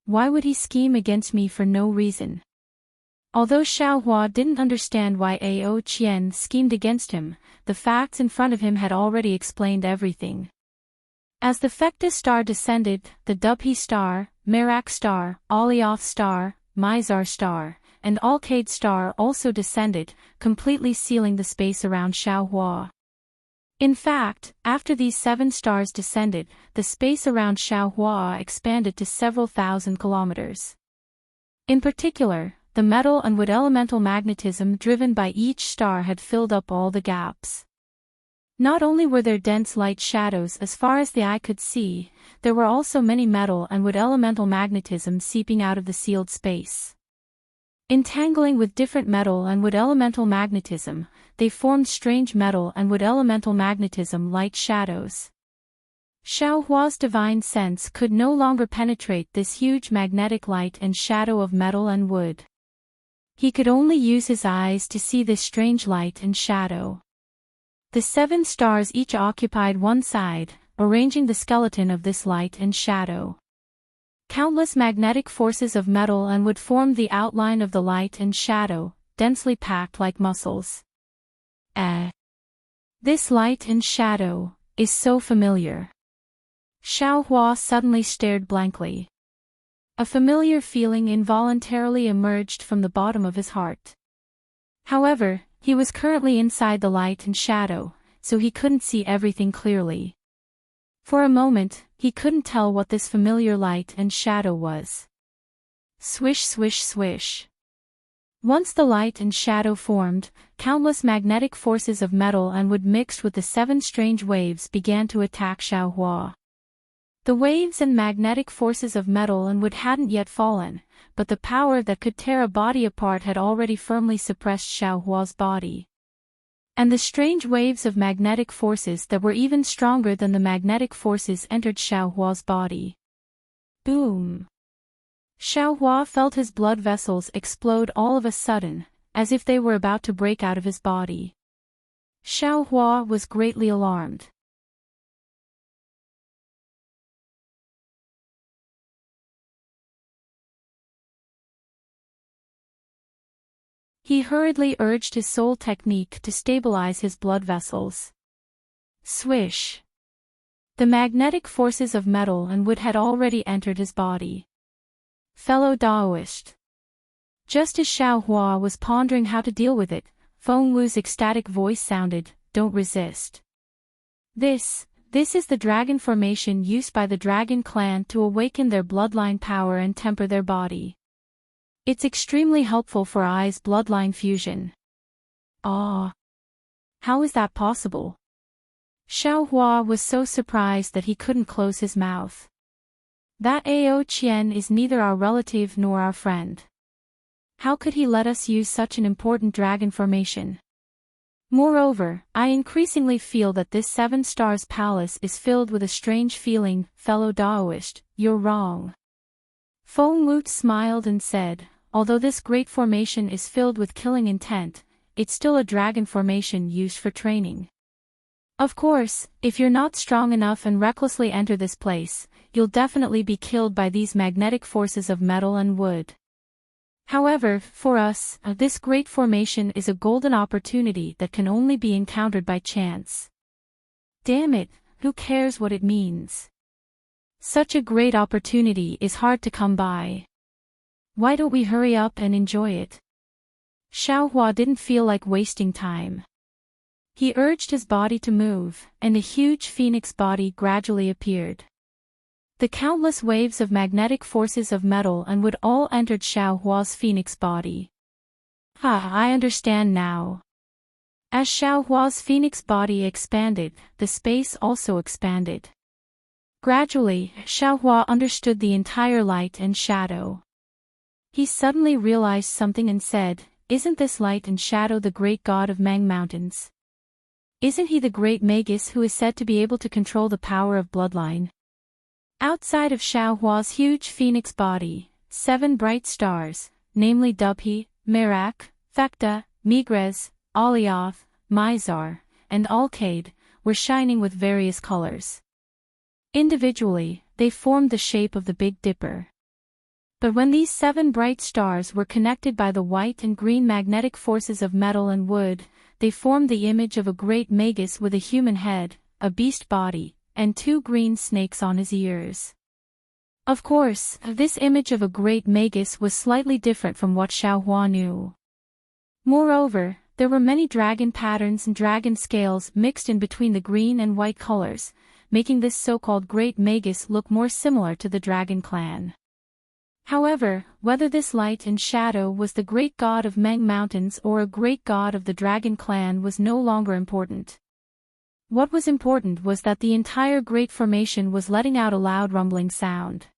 Why would he scheme against me for no reason? Although Xiao Hua didn't understand why Ao Qian schemed against him, the facts in front of him had already explained everything. As the Fecta star descended, the Dubhe star, Merak star, Alioth star, Mizar star, and Alcade star also descended, completely sealing the space around Xiao Hua. In fact, after these 7 stars descended, the space around Xiao Hua expanded to several thousand kilometers. In particular, the metal and wood elemental magnetism driven by each star had filled up all the gaps. Not only were there dense light shadows as far as the eye could see, there were also many metal and wood elemental magnetism seeping out of the sealed space. Entangling with different metal and wood elemental magnetism, they formed strange metal and wood elemental magnetism light shadows. Xiao Hua's divine sense could no longer penetrate this huge magnetic light and shadow of metal and wood. He could only use his eyes to see this strange light and shadow. The 7 stars each occupied one side, arranging the skeleton of this light and shadow. Countless magnetic forces of metal and wood formed the outline of the light and shadow, densely packed like muscles. This light and shadow is so familiar. Xiao Hua suddenly stared blankly. A familiar feeling involuntarily emerged from the bottom of his heart. However, he was currently inside the light and shadow, so he couldn't see everything clearly. For a moment, he couldn't tell what this familiar light and shadow was. Swish, swish, swish. Once the light and shadow formed, countless magnetic forces of metal and wood mixed with the 7 strange waves began to attack Xiao Hua. The waves and magnetic forces of metal and wood hadn't yet fallen, but the power that could tear a body apart had already firmly suppressed Xiao Hua's body. And the strange waves of magnetic forces that were even stronger than the magnetic forces entered Xiao Hua's body. Boom! Xiao Hua felt his blood vessels explode all of a sudden, as if they were about to break out of his body. Xiao Hua was greatly alarmed. He hurriedly urged his soul technique to stabilize his blood vessels. Swish! The magnetic forces of metal and wood had already entered his body. Fellow Daoist. Just as Xiao Hua was pondering how to deal with it, Feng Wu's ecstatic voice sounded, "Don't resist. This is the dragon formation used by the dragon clan to awaken their bloodline power and temper their body. It's extremely helpful for eyes bloodline fusion. Ah. How is that possible? Xiao Hua was so surprised that he couldn't close his mouth. That Ao Qian is neither our relative nor our friend. How could he let us use such an important dragon formation? Moreover, I increasingly feel that this Seven Stars Palace is filled with a strange feeling, fellow Daoist, you're wrong. Feng Wu smiled and said, although this great formation is filled with killing intent, it's still a dragon formation used for training. Of course, if you're not strong enough and recklessly enter this place, you'll definitely be killed by these magnetic forces of metal and wood. However, for us, this great formation is a golden opportunity that can only be encountered by chance. Damn it, who cares what it means? Such a great opportunity is hard to come by. Why don't we hurry up and enjoy it? Xiao Hua didn't feel like wasting time. He urged his body to move, and a huge phoenix body gradually appeared. The countless waves of magnetic forces of metal and wood all entered Xiao Hua's phoenix body. I understand now. As Xiao Hua's phoenix body expanded, the space also expanded. Gradually, Xiao Hua understood the entire light and shadow. He suddenly realized something and said, isn't this light and shadow the great god of Mang Mountains? Isn't he the great magus who is said to be able to control the power of bloodline? Outside of Xiao Hua's huge phoenix body, 7 bright stars, namely Dubhe, Merak, Fekta, Migres, Alioth, Mizar, and Alcade, were shining with various colors. Individually, they formed the shape of the Big Dipper. But when these 7 bright stars were connected by the white and green magnetic forces of metal and wood, they formed the image of a great magus with a human head, a beast body, and 2 green snakes on his ears. Of course, this image of a great magus was slightly different from what Xiao Hua knew. Moreover, there were many dragon patterns and dragon scales mixed in between the green and white colors, making this so-called great magus look more similar to the dragon clan. However, whether this light and shadow was the great god of Meng Mountains or a great god of the dragon clan was no longer important. What was important was that the entire great formation was letting out a loud rumbling sound.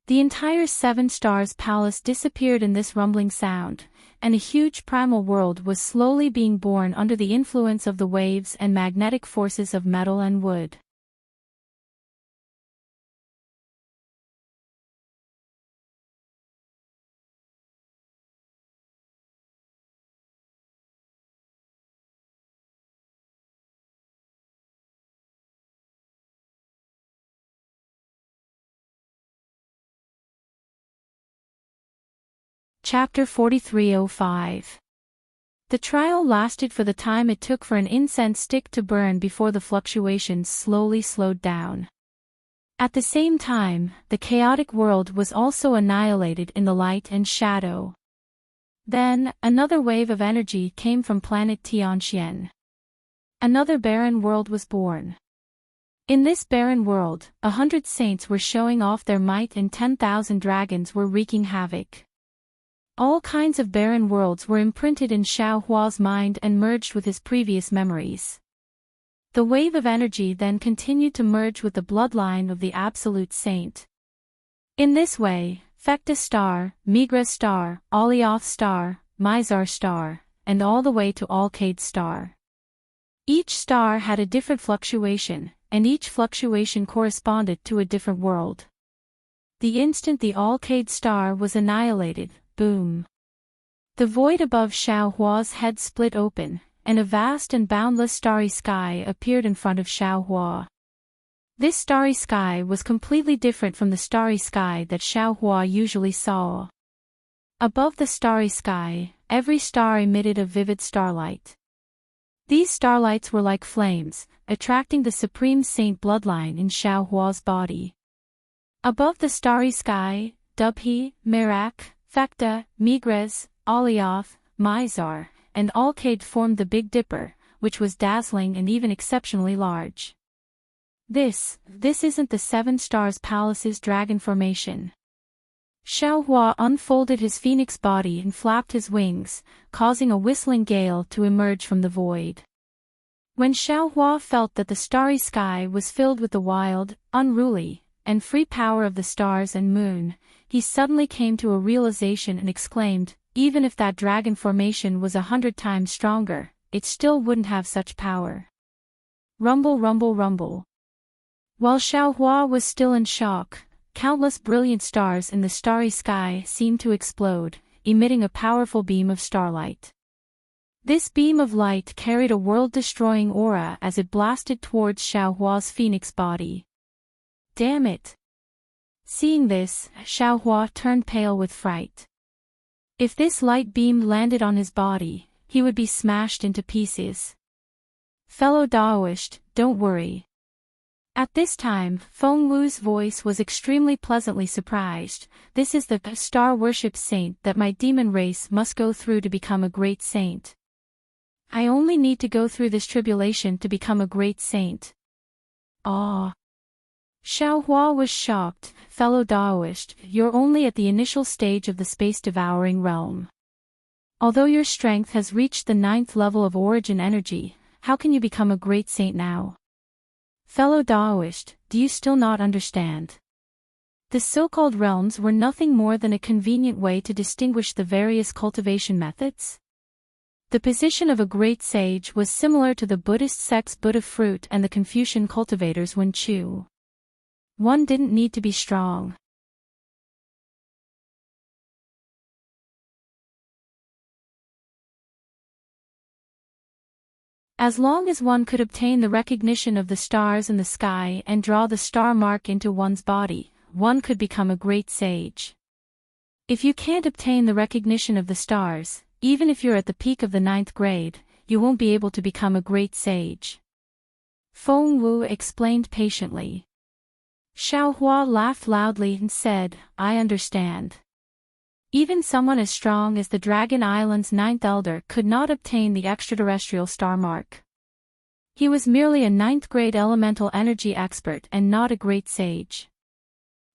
The entire 7 Stars Palace disappeared in this rumbling sound, and a huge primal world was slowly being born under the influence of the waves and magnetic forces of metal and wood. Chapter 4305. The trial lasted for the time it took for an incense stick to burn before the fluctuations slowly slowed down. At the same time, the chaotic world was also annihilated in the light and shadow. Then, another wave of energy came from planet Tianxian. Another barren world was born. In this barren world, 100 saints were showing off their might and 10,000 dragons were wreaking havoc. All kinds of barren worlds were imprinted in Xiao Hua's mind and merged with his previous memories. The wave of energy then continued to merge with the bloodline of the Absolute Saint. In this way, Fekta Star, Migres Star, Alioth Star, Mizar Star, and all the way to Alcade Star. Each star had a different fluctuation, and each fluctuation corresponded to a different world. The instant the Alcade Star was annihilated, boom. The void above Xiao Hua's head split open, and a vast and boundless starry sky appeared in front of Xiao Hua. This starry sky was completely different from the starry sky that Xiao Hua usually saw. Above the starry sky, every star emitted a vivid starlight. These starlights were like flames, attracting the Supreme Saint bloodline in Xiao Hua's body. Above the starry sky, Dubhe, Merak, Fekta, Migres, Alioth, Mizar, and Alcade formed the Big Dipper, which was dazzling and even exceptionally large. This isn't the 7 Stars Palace's dragon formation. Xiaohua unfolded his phoenix body and flapped his wings, causing a whistling gale to emerge from the void. When Xiaohua felt that the starry sky was filled with the wild, unruly, and free power of the stars and moon, he suddenly came to a realization and exclaimed, even if that dragon formation was 100 times stronger, it still wouldn't have such power. Rumble, rumble, rumble. While Xiaohua was still in shock, countless brilliant stars in the starry sky seemed to explode, emitting a powerful beam of starlight. This beam of light carried a world-destroying aura as it blasted towards Xiaohua's phoenix body. Damn it! Seeing this, Xiaohua turned pale with fright. If this light beam landed on his body, he would be smashed into pieces. Fellow Daoist, don't worry. At this time, Feng Wu's voice was extremely pleasantly surprised. This is the star worship saint that my demon race must go through to become a great saint. I only need to go through this tribulation to become a great saint. Ah! Xiaohua was shocked. Fellow Daoist, you're only at the initial stage of the space-devouring realm. Although your strength has reached the 9th level of origin energy, how can you become a great saint now? Fellow Daoist, do you still not understand? The so-called realms were nothing more than a convenient way to distinguish the various cultivation methods. The position of a great sage was similar to the Buddhist sect's Buddha fruit and the Confucian cultivators Wenchu. One didn't need to be strong. As long as one could obtain the recognition of the stars in the sky and draw the star mark into one's body, one could become a great sage. If you can't obtain the recognition of the stars, even if you're at the peak of the 9th grade, you won't be able to become a great sage. Feng Wu explained patiently. Xiaohua laughed loudly and said, I understand. Even someone as strong as the Dragon Island's 9th elder could not obtain the extraterrestrial star mark. He was merely a 9th grade elemental energy expert and not a great sage.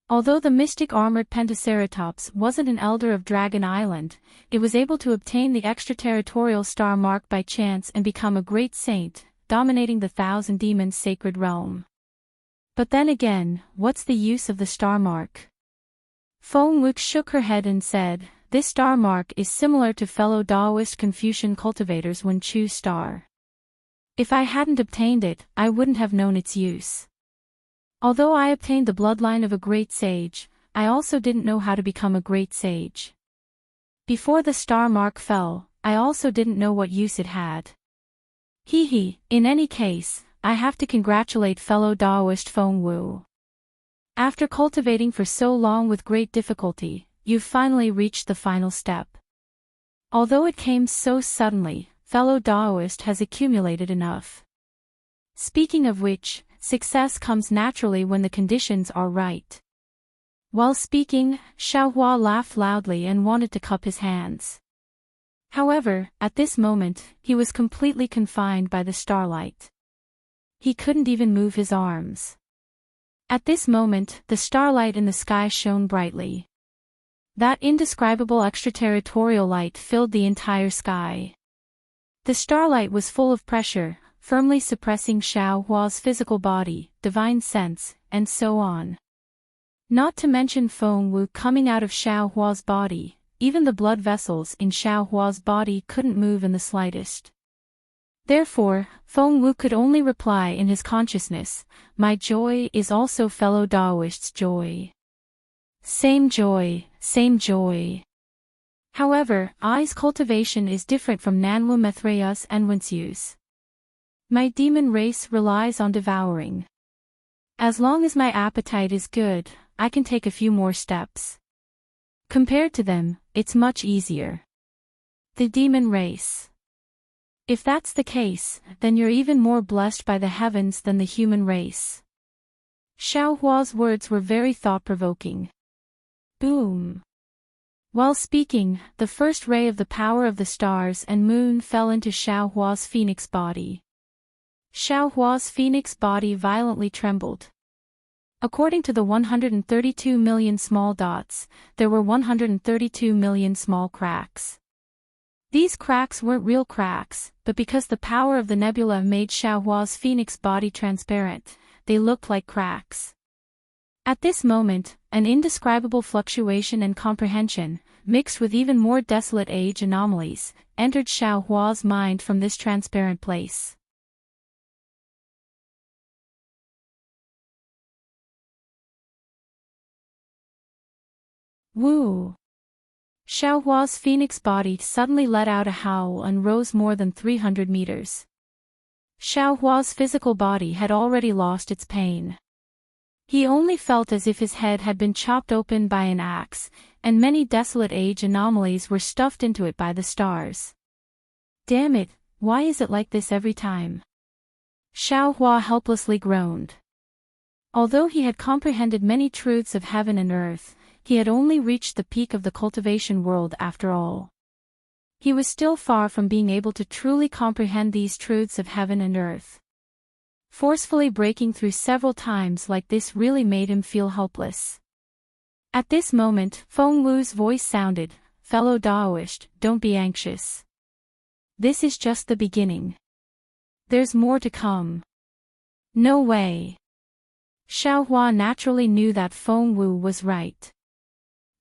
Although the mystic armored Pentaceratops wasn't an elder of Dragon Island, it was able to obtain the extraterritorial star mark by chance and become a great saint, dominating the Thousand Demons' sacred realm. But then again, what's the use of the star mark? Feng Wu shook her head and said, this star mark is similar to fellow Daoist Confucian cultivators Wenchu's star. If I hadn't obtained it, I wouldn't have known its use. Although I obtained the bloodline of a great sage, I also didn't know how to become a great sage. Before the star mark fell, I also didn't know what use it had. In any case, I have to congratulate fellow Daoist Feng Wu. After cultivating for so long with great difficulty, you've finally reached the final step. Although it came so suddenly, fellow Daoist has accumulated enough. Speaking of which, success comes naturally when the conditions are right. While speaking, Xiaohua laughed loudly and wanted to cup his hands. However, at this moment, he was completely confined by the starlight. He couldn't even move his arms. At this moment, the starlight in the sky shone brightly. That indescribable extraterritorial light filled the entire sky. The starlight was full of pressure, firmly suppressing Xiaohua's physical body, divine sense, and so on. Not to mention Feng Wu coming out of Xiaohua's body, even the blood vessels in Xiaohua's body couldn't move in the slightest. Therefore, Feng Wu could only reply in his consciousness, my joy is also fellow Daoist's joy. Same joy, same joy. However, I's cultivation is different from Nanwu Mithraya's and Wensu's. My demon race relies on devouring. As long as my appetite is good, I can take a few more steps. Compared to them, it's much easier. The demon race. If that's the case, then you're even more blessed by the heavens than the human race. Xiaohua's words were very thought-provoking. Boom. While speaking, the first ray of the power of the stars and moon fell into Xiaohua's phoenix body. Xiaohua's phoenix body violently trembled. According to the 132 million small dots, there were 132 million small cracks. These cracks weren't real cracks, but because the power of the nebula made Xiaohua's phoenix body transparent, they looked like cracks. At this moment, an indescribable fluctuation and comprehension, mixed with even more desolate age anomalies, entered Xiaohua's mind from this transparent place. Woo! Xiaohua's phoenix body suddenly let out a howl and rose more than 300 meters. Xiaohua's physical body had already lost its pain. He only felt as if his head had been chopped open by an axe, and many desolate age anomalies were stuffed into it by the stars. Damn it, why is it like this every time? Xiaohua helplessly groaned. Although he had comprehended many truths of heaven and earth, he had only reached the peak of the cultivation world after all. He was still far from being able to truly comprehend these truths of heaven and earth. Forcefully breaking through several times like this really made him feel helpless. At this moment, Feng Wu's voice sounded, "Fellow Daoist, don't be anxious. This is just the beginning. There's more to come." No way. Xiaohua naturally knew that Feng Wu was right.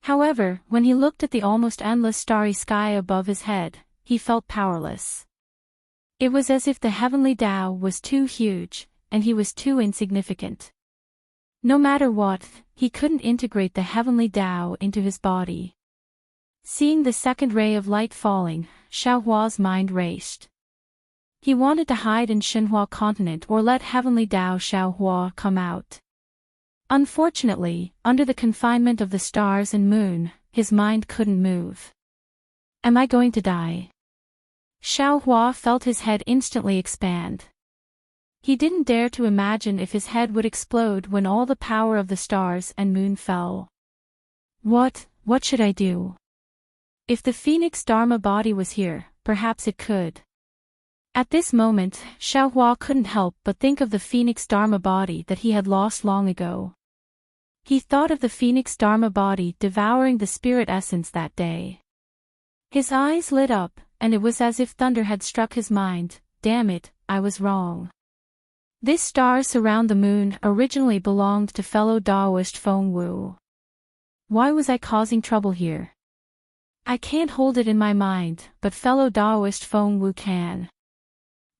However, when he looked at the almost endless starry sky above his head, he felt powerless. It was as if the heavenly Tao was too huge, and he was too insignificant. No matter what, he couldn't integrate the heavenly Tao into his body. Seeing the second ray of light falling, Xiaohua's mind raced. He wanted to hide in Xinhua continent or let heavenly Tao Xiaohua come out. Unfortunately, under the confinement of the stars and moon, his mind couldn't move. Am I going to die? Xiaohua felt his head instantly expand. He didn't dare to imagine if his head would explode when all the power of the stars and moon fell. What should I do? If the Phoenix Dharma body was here, perhaps it could. At this moment, Xiaohua couldn't help but think of the Phoenix Dharma body that he had lost long ago. He thought of the Phoenix Dharma body devouring the spirit essence that day. His eyes lit up, and it was as if thunder had struck his mind. Damn it, I was wrong. This star surround the moon originally belonged to fellow Daoist Feng Wu. Why was I causing trouble here? I can't hold it in my mind, but fellow Daoist Feng Wu can.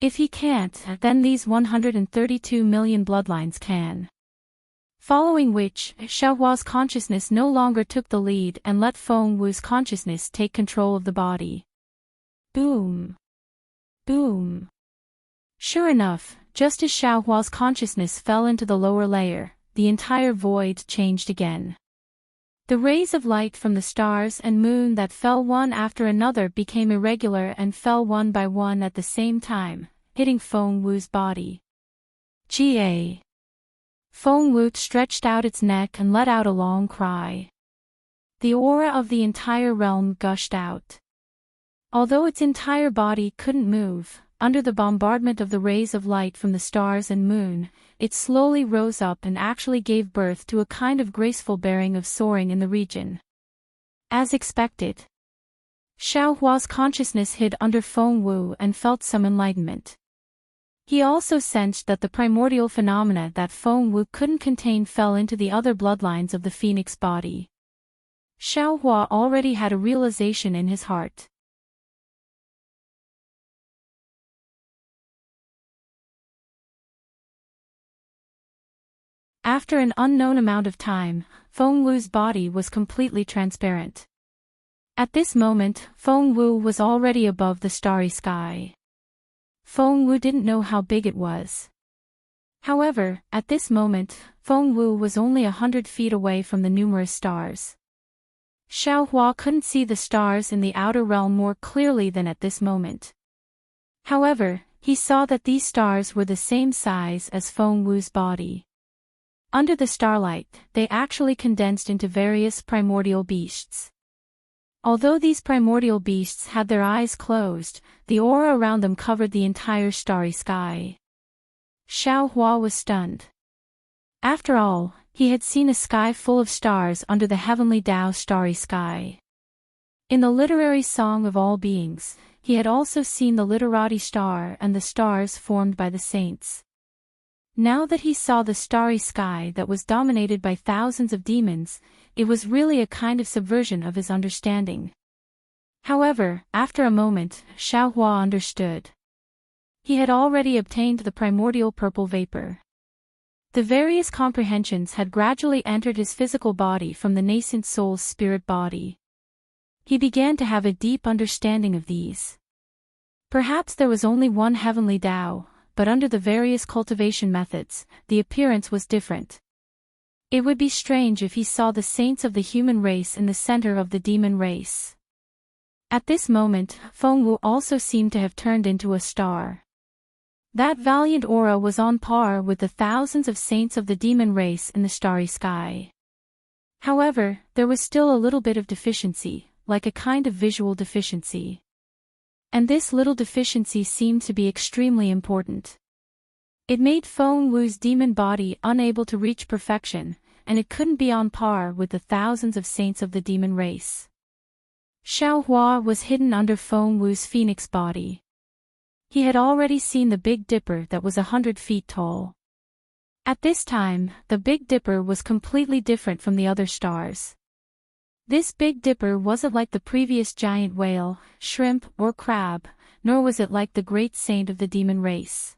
If he can't, then these 132 million bloodlines can. Following which, Xiaohua's consciousness no longer took the lead and let Feng Wu's consciousness take control of the body. Boom. Boom. Sure enough, just as Xiaohua's consciousness fell into the lower layer, the entire void changed again. The rays of light from the stars and moon that fell one after another became irregular and fell one by one at the same time, hitting Feng Wu's body. Ga. Feng Wu stretched out its neck and let out a long cry. The aura of the entire realm gushed out. Although its entire body couldn't move, under the bombardment of the rays of light from the stars and moon, it slowly rose up and actually gave birth to a kind of graceful bearing of soaring in the region. As expected, Xiaohua's consciousness hid under Feng Wu and felt some enlightenment. He also sensed that the primordial phenomena that Feng Wu couldn't contain fell into the other bloodlines of the phoenix body. Xiaohua already had a realization in his heart. After an unknown amount of time, Feng Wu's body was completely transparent. At this moment, Feng Wu was already above the starry sky. Feng Wu didn't know how big it was. However, at this moment, Feng Wu was only 100 feet away from the numerous stars. Xiaohua couldn't see the stars in the outer realm more clearly than at this moment. However, he saw that these stars were the same size as Feng Wu's body. Under the starlight, they actually condensed into various primordial beasts. Although these primordial beasts had their eyes closed, the aura around them covered the entire starry sky. Xiaohua was stunned. After all, He had seen a sky full of stars under the heavenly Tao starry sky. In the literary song of all beings, he had also seen the literati star and the stars formed by the saints. Now that he saw the starry sky that was dominated by thousands of demons, it was really a kind of subversion of his understanding. However, after a moment, Xiaohua understood. He had already obtained the primordial purple vapor. The various comprehensions had gradually entered his physical body from the nascent soul's spirit body. He began to have a deep understanding of these. Perhaps there was only one heavenly Tao, but under the various cultivation methods, the appearance was different. It would be strange if he saw the saints of the human race in the center of the demon race. At this moment, Fengwu also seemed to have turned into a star. That valiant aura was on par with the thousands of saints of the demon race in the starry sky. However, there was still a little bit of deficiency, like a kind of visual deficiency. And this little deficiency seemed to be extremely important. It made Fengwu's demon body unable to reach perfection, and it couldn't be on par with the thousands of saints of the demon race. Xiaohua was hidden under Fengwu's phoenix body. He had already seen the Big Dipper that was 100 feet tall. At this time, the Big Dipper was completely different from the other stars. This Big Dipper wasn't like the previous giant whale, shrimp, or crab, nor was it like the great saint of the demon race.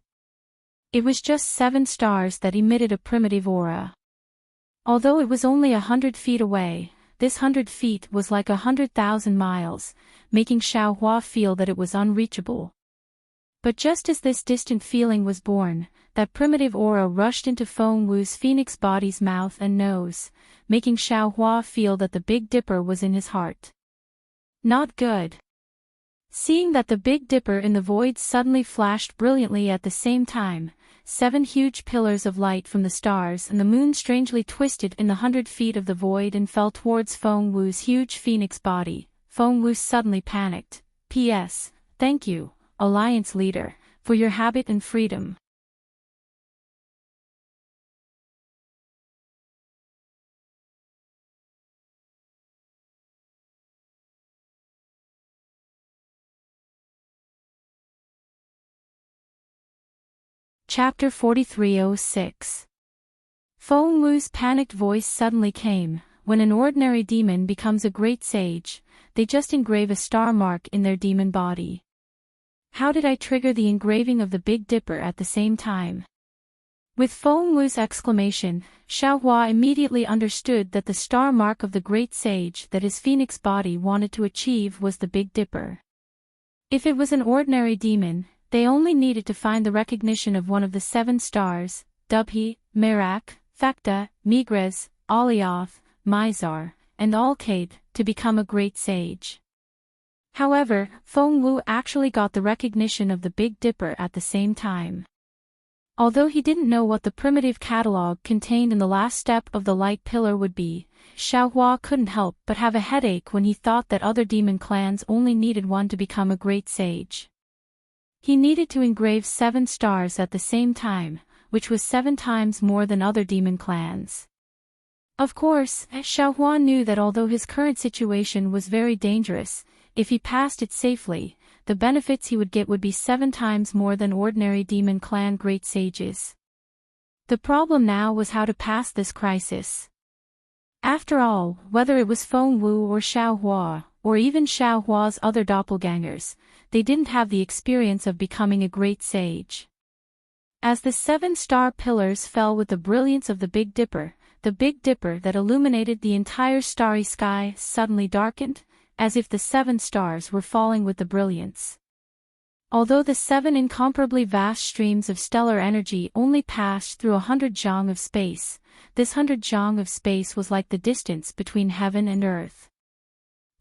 It was just 7 stars that emitted a primitive aura. Although it was only 100 feet away, this 100 feet was like 100,000 miles, making Xiaohua feel that it was unreachable. But just as this distant feeling was born, that primitive aura rushed into Fengwu's phoenix body's mouth and nose, making Xiaohua feel that the Big Dipper was in his heart. Not good. Seeing that the Big Dipper in the void suddenly flashed brilliantly at the same time, 7 huge pillars of light from the stars and the moon strangely twisted in the 100 feet of the void and fell towards Fengwu's huge phoenix body. Fengwu suddenly panicked. P.S. Thank you, Alliance Leader, for your habit and freedom. Chapter 4306. Fengwu's panicked voice suddenly came. When an ordinary demon becomes a great sage, they just engrave a star mark in their demon body. How did I trigger the engraving of the Big Dipper at the same time? With Fengwu's exclamation, Xiaohua immediately understood that the star mark of the great sage that his phoenix body wanted to achieve was the Big Dipper. If it was an ordinary demon, they only needed to find the recognition of one of the 7 stars, Dubhe, Merak, Phecta, Migres, Alioth, Mizar, and Alcade, to become a great sage. However, Fengwu actually got the recognition of the Big Dipper at the same time. Although he didn't know what the primitive catalog contained in the last step of the light pillar would be, Xiaohua couldn't help but have a headache when he thought that other demon clans only needed one to become a great sage. He needed to engrave 7 stars at the same time, which was 7 times more than other demon clans. Of course, Xiaohua knew that although his current situation was very dangerous, if he passed it safely, the benefits he would get would be 7 times more than ordinary demon clan great sages. The problem now was how to pass this crisis. After all, whether it was Fengwu or Xiaohua, or even Xiaohua's other doppelgangers, they didn't have the experience of becoming a great sage. As the 7 star pillars fell with the brilliance of the Big Dipper that illuminated the entire starry sky suddenly darkened, as if the 7 stars were falling with the brilliance. Although the 7 incomparably vast streams of stellar energy only passed through 100 zhang of space, this 100 zhang of space was like the distance between heaven and earth.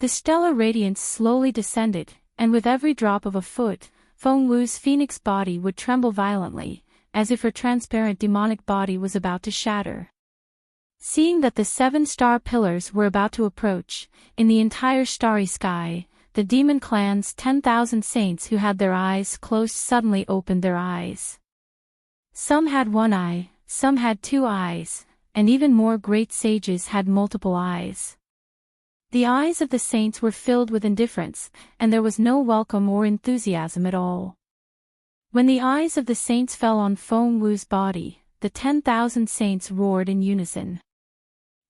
The stellar radiance slowly descended, and with every drop of a foot, Fengwu's phoenix body would tremble violently, as if her transparent demonic body was about to shatter. Seeing that the 7 star pillars were about to approach, in the entire starry sky, the demon clan's 10,000 saints who had their eyes closed suddenly opened their eyes. Some had 1 eye, some had 2 eyes, and even more great sages had multiple eyes. The eyes of the saints were filled with indifference, and there was no welcome or enthusiasm at all. When the eyes of the saints fell on Feng Wu's body, the 10,000 saints roared in unison.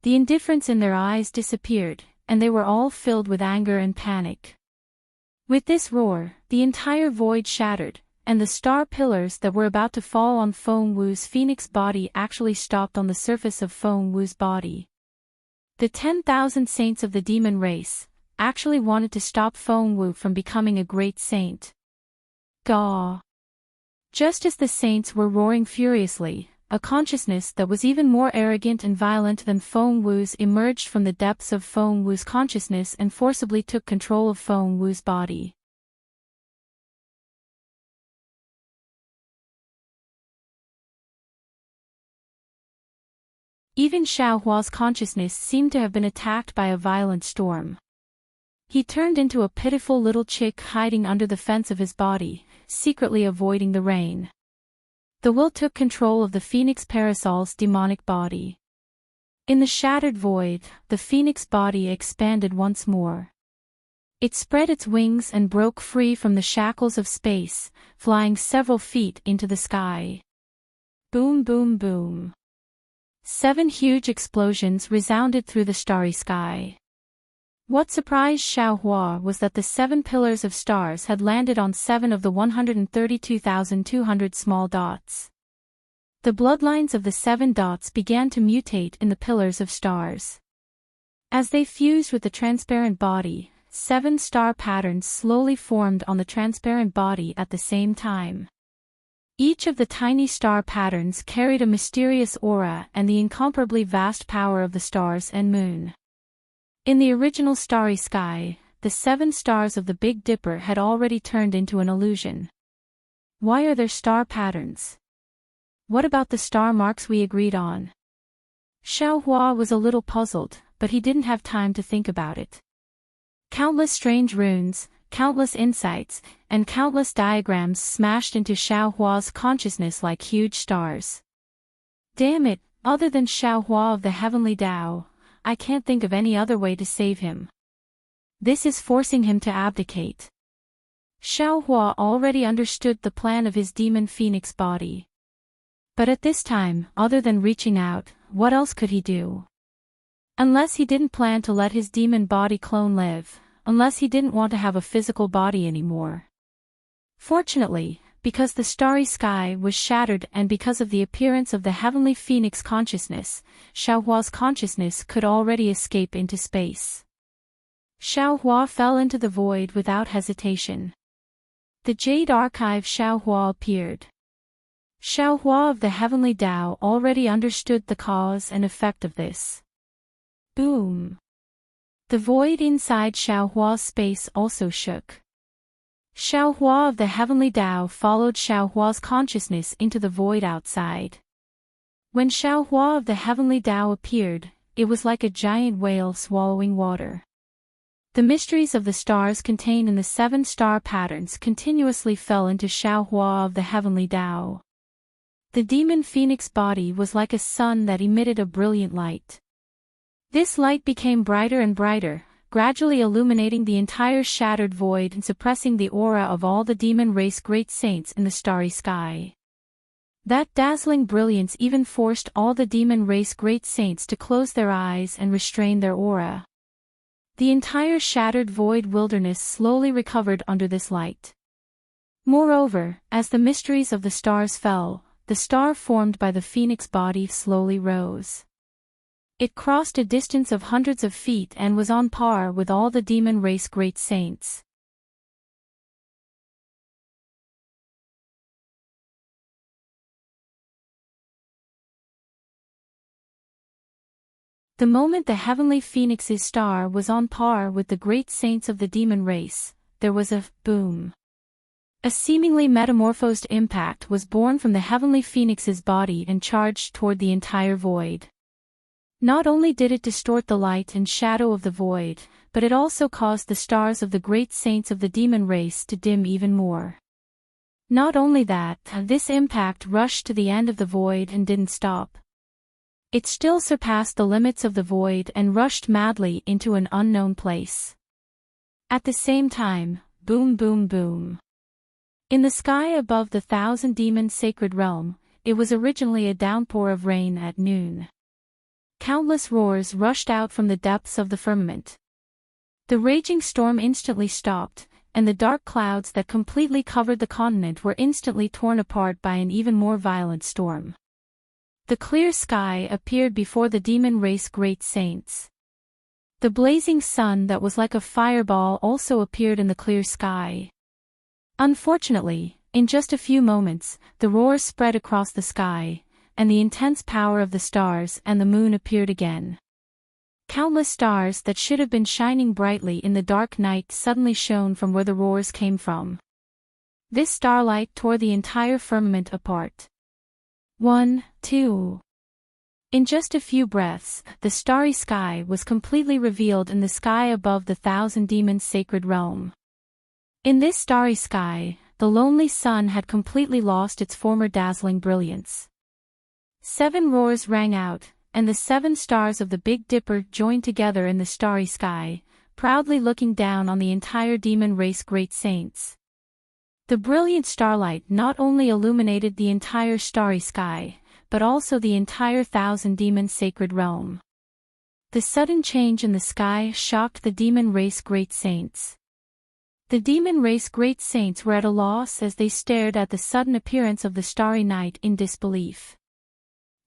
The indifference in their eyes disappeared, and they were all filled with anger and panic. With this roar, the entire void shattered, and the star pillars that were about to fall on Feng Wu's phoenix body actually stopped on the surface of Feng Wu's body. The 10,000 saints of the demon race actually wanted to stop Feng Wu from becoming a great saint. Gah! Just as the saints were roaring furiously, a consciousness that was even more arrogant and violent than Feng Wu's emerged from the depths of Feng Wu's consciousness and forcibly took control of Feng Wu's body. Even Xiaohua's consciousness seemed to have been attacked by a violent storm. He turned into a pitiful little chick hiding under the fence of his body, secretly avoiding the rain. The will took control of the phoenix parasol's demonic body. In the shattered void, the phoenix body expanded once more. It spread its wings and broke free from the shackles of space, flying several feet into the sky. Boom, boom, boom. 7 huge explosions resounded through the starry sky. What surprised Xiaohua was that the 7 pillars of stars had landed on 7 of the 132,200 small dots. The bloodlines of the 7 dots began to mutate in the pillars of stars. As they fused with the transparent body, 7 star patterns slowly formed on the transparent body at the same time. Each of the tiny star patterns carried a mysterious aura and the incomparably vast power of the stars and moon. In the original starry sky, the 7 stars of the Big Dipper had already turned into an illusion. Why are there star patterns? What about the star marks we agreed on? Xiaohua was a little puzzled, but he didn't have time to think about it. Countless strange runes, countless insights, and countless diagrams smashed into Xiaohua's consciousness like huge stars. Damn it, other than Xiaohua of the Heavenly Tao, I can't think of any other way to save him. This is forcing him to abdicate. Xiaohua already understood the plan of his demon phoenix body. But at this time, other than reaching out, what else could he do? Unless he didn't plan to let his demon body clone live. Unless he didn't want to have a physical body anymore. Fortunately, because the starry sky was shattered and because of the appearance of the heavenly phoenix consciousness, Xiaohua's consciousness could already escape into space. Xiaohua fell into the void without hesitation. The Jade Archive Xiaohua appeared. Xiaohua of the Heavenly Tao already understood the cause and effect of this. Boom. The void inside Xiaohua's space also shook. Xiaohua of the Heavenly Tao followed Xiaohua's consciousness into the void outside. When Xiaohua of the Heavenly Tao appeared, it was like a giant whale swallowing water. The mysteries of the stars contained in the 7 star patterns continuously fell into Xiaohua of the Heavenly Tao. The demon phoenix body was like a sun that emitted a brilliant light. This light became brighter and brighter, gradually illuminating the entire shattered void and suppressing the aura of all the demon race great saints in the starry sky. That dazzling brilliance even forced all the demon race great saints to close their eyes and restrain their aura. The entire shattered void wilderness slowly recovered under this light. Moreover, as the mysteries of the stars fell, the star formed by the phoenix body slowly rose. It crossed a distance of hundreds of feet and was on par with all the demon race great saints. The moment the heavenly phoenix's star was on par with the great saints of the demon race, there was a boom. A seemingly metamorphosed impact was born from the heavenly phoenix's body and charged toward the entire void. Not only did it distort the light and shadow of the void, but it also caused the stars of the great saints of the demon race to dim even more. Not only that, this impact rushed to the end of the void and didn't stop. It still surpassed the limits of the void and rushed madly into an unknown place. At the same time, boom boom boom. In the sky above the Thousand Demons' sacred realm, it was originally a downpour of rain at noon. Countless roars rushed out from the depths of the firmament. The raging storm instantly stopped, and the dark clouds that completely covered the continent were instantly torn apart by an even more violent storm. The clear sky appeared before the demon race great saints. The blazing sun that was like a fireball also appeared in the clear sky. Unfortunately, in just a few moments, the roar spread across the sky, and the intense power of the stars and the moon appeared again. Countless stars that should have been shining brightly in the dark night suddenly shone from where the roars came from. This starlight tore the entire firmament apart. 1, 2. In just a few breaths, the starry sky was completely revealed in the sky above the Thousand Demons' sacred realm. In this starry sky, the lonely sun had completely lost its former dazzling brilliance. 7 roars rang out, and the 7 stars of the Big Dipper joined together in the starry sky, proudly looking down on the entire demon race great saints. The brilliant starlight not only illuminated the entire starry sky, but also the entire Thousand Demons' sacred realm. The sudden change in the sky shocked the demon race great saints. The demon race great saints were at a loss as they stared at the sudden appearance of the starry night in disbelief.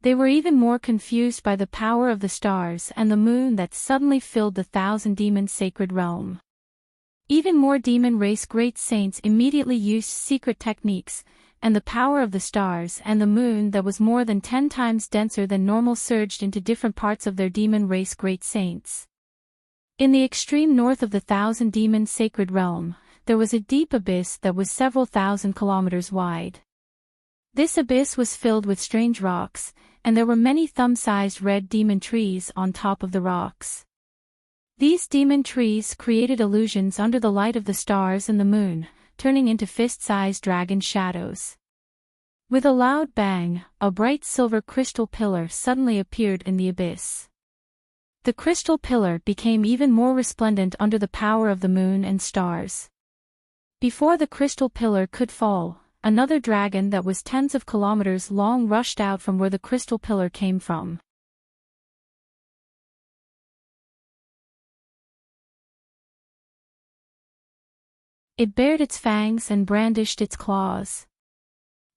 They were even more confused by the power of the stars and the moon that suddenly filled the Thousand Demons' sacred realm. Even more demon race great saints immediately used secret techniques, and the power of the stars and the moon that was more than 10 times denser than normal surged into different parts of their demon race great saints. In the extreme north of the Thousand Demons' sacred realm, there was a deep abyss that was several thousand kilometers wide. This abyss was filled with strange rocks, and there were many thumb-sized red demon trees on top of the rocks. These demon trees created illusions under the light of the stars and the moon, turning into fist-sized dragon shadows. With a loud bang, a bright silver crystal pillar suddenly appeared in the abyss. The crystal pillar became even more resplendent under the power of the moon and stars. Before the crystal pillar could fall, another dragon that was tens of kilometers long rushed out from where the crystal pillar came from. It bared its fangs and brandished its claws.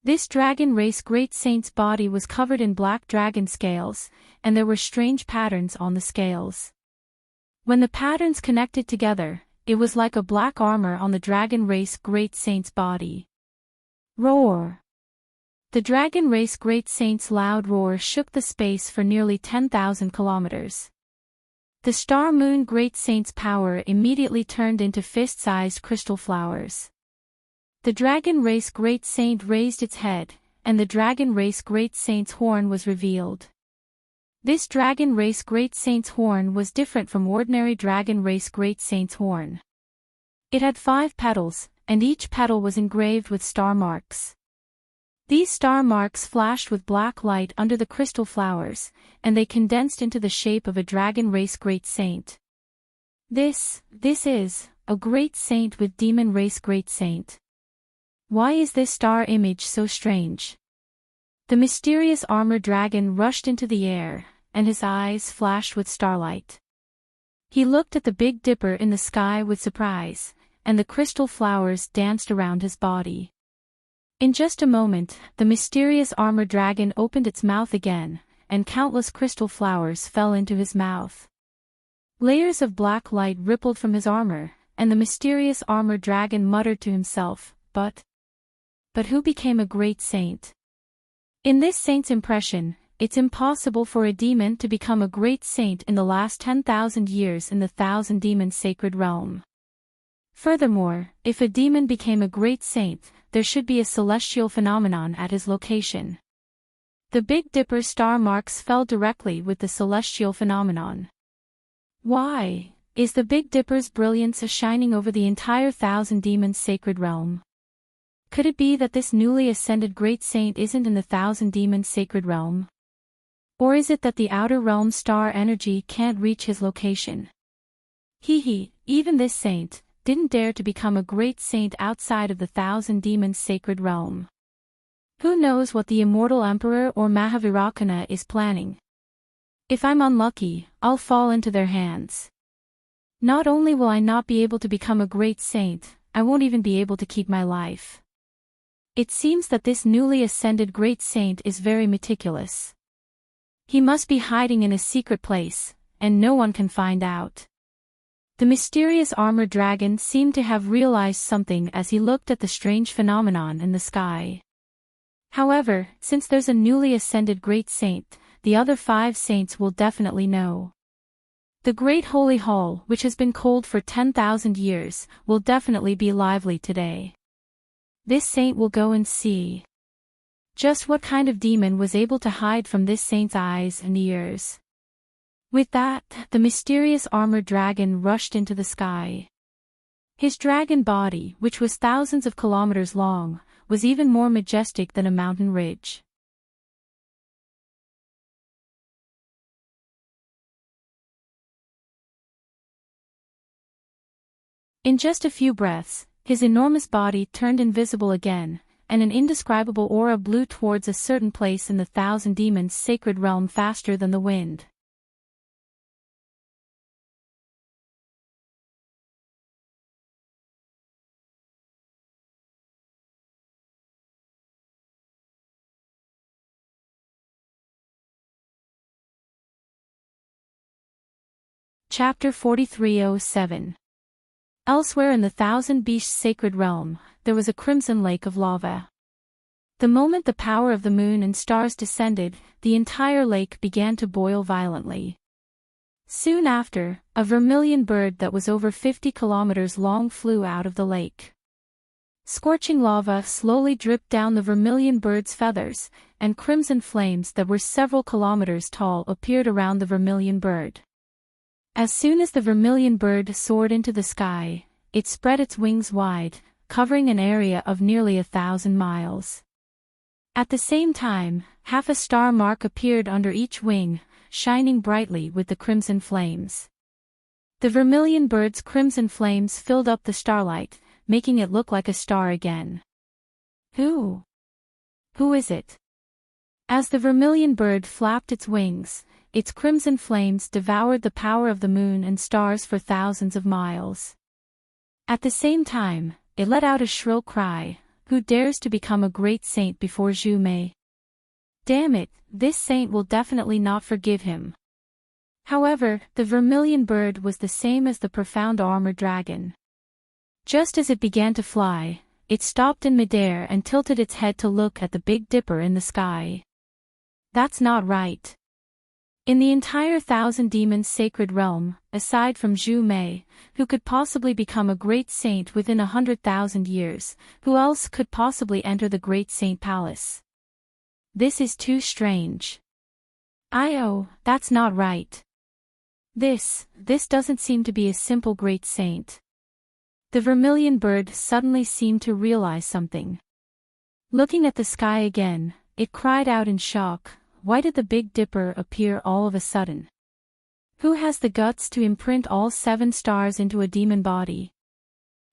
This dragon race great saint's body was covered in black dragon scales, and there were strange patterns on the scales. When the patterns connected together, it was like a black armor on the dragon race great saint's body. Roar! The dragon race great saint's loud roar shook the space for nearly 10,000 kilometers. The star moon great saint's power immediately turned into fist-sized crystal flowers. The dragon race great saint raised its head, and the dragon race great saint's horn was revealed. This dragon race great saint's horn was different from ordinary dragon race great saint's horn. It had 5 petals, and each petal was engraved with star marks. These star marks flashed with black light under the crystal flowers, and they condensed into the shape of a dragon race great saint. This is a great saint with demon race great saint. Why is this star image so strange? The mysterious armored dragon rushed into the air, and his eyes flashed with starlight. He looked at the Big Dipper in the sky with surprise, and the crystal flowers danced around his body. In just a moment, the mysterious armored dragon opened its mouth again, and countless crystal flowers fell into his mouth. Layers of black light rippled from his armor, and the mysterious armored dragon muttered to himself, But who became a great saint? In this saint's impression, it's impossible for a demon to become a great saint in the last 10,000 years in the Thousand Demons' sacred realm. Furthermore, if a demon became a great saint, there should be a celestial phenomenon at his location. The Big Dipper's star marks fell directly with the celestial phenomenon. Why is the Big Dipper's brilliance shining over the entire Thousand Demons' sacred realm? Could it be that this newly ascended great saint isn't in the Thousand Demons' sacred realm? Or is it that the outer realm star energy can't reach his location? Even this saint didn't dare to become a great saint outside of the Thousand Demons' sacred realm. Who knows what the immortal emperor or Mahavirakana is planning? If I'm unlucky, I'll fall into their hands. Not only will I not be able to become a great saint, I won't even be able to keep my life. It seems that this newly ascended great saint is very meticulous. He must be hiding in a secret place, and no one can find out. The mysterious armored dragon seemed to have realized something as he looked at the strange phenomenon in the sky. However, since there's a newly ascended great saint, the other 5 saints will definitely know. The Great Holy Hall, which has been cold for 10,000 years, will definitely be lively today. This saint will go and see just what kind of demon was able to hide from this saint's eyes and ears. With that, the mysterious armored dragon rushed into the sky. His dragon body, which was thousands of kilometers long, was even more majestic than a mountain ridge. In just a few breaths, his enormous body turned invisible again, and an indescribable aura blew towards a certain place in the Thousand Demons' sacred realm faster than the wind. Chapter 4307. Elsewhere in the Thousand Beasts' sacred realm, there was a crimson lake of lava. The moment the power of the moon and stars descended, the entire lake began to boil violently. Soon after, a vermilion bird that was over 50 kilometers long flew out of the lake. Scorching lava slowly dripped down the vermilion bird's feathers, and crimson flames that were several kilometers tall appeared around the vermilion bird. As soon as the vermilion bird soared into the sky, it spread its wings wide, covering an area of nearly 1,000 miles. At the same time, half a star mark appeared under each wing, shining brightly with the crimson flames. The vermilion bird's crimson flames filled up the starlight, making it look like a star again. Who is it? As the vermilion bird flapped its wings, its crimson flames devoured the power of the moon and stars for thousands of miles. At the same time, it let out a shrill cry, "Who dares to become a great saint before Zhu Mei? Damn it, this saint will definitely not forgive him." However, the vermilion bird was the same as the profound armored dragon. Just as it began to fly, it stopped in midair and tilted its head to look at the Big Dipper in the sky. That's not right. In the entire Thousand Demons' sacred realm, aside from Zhu Mei, who could possibly become a great saint within 100,000 years, who else could possibly enter the Great Saint Palace? This is too strange. That's not right. This doesn't seem to be a simple great saint. The vermilion bird suddenly seemed to realize something. Looking at the sky again, it cried out in shock, "Why did the Big Dipper appear all of a sudden? Who has the guts to imprint all 7 stars into a demon body?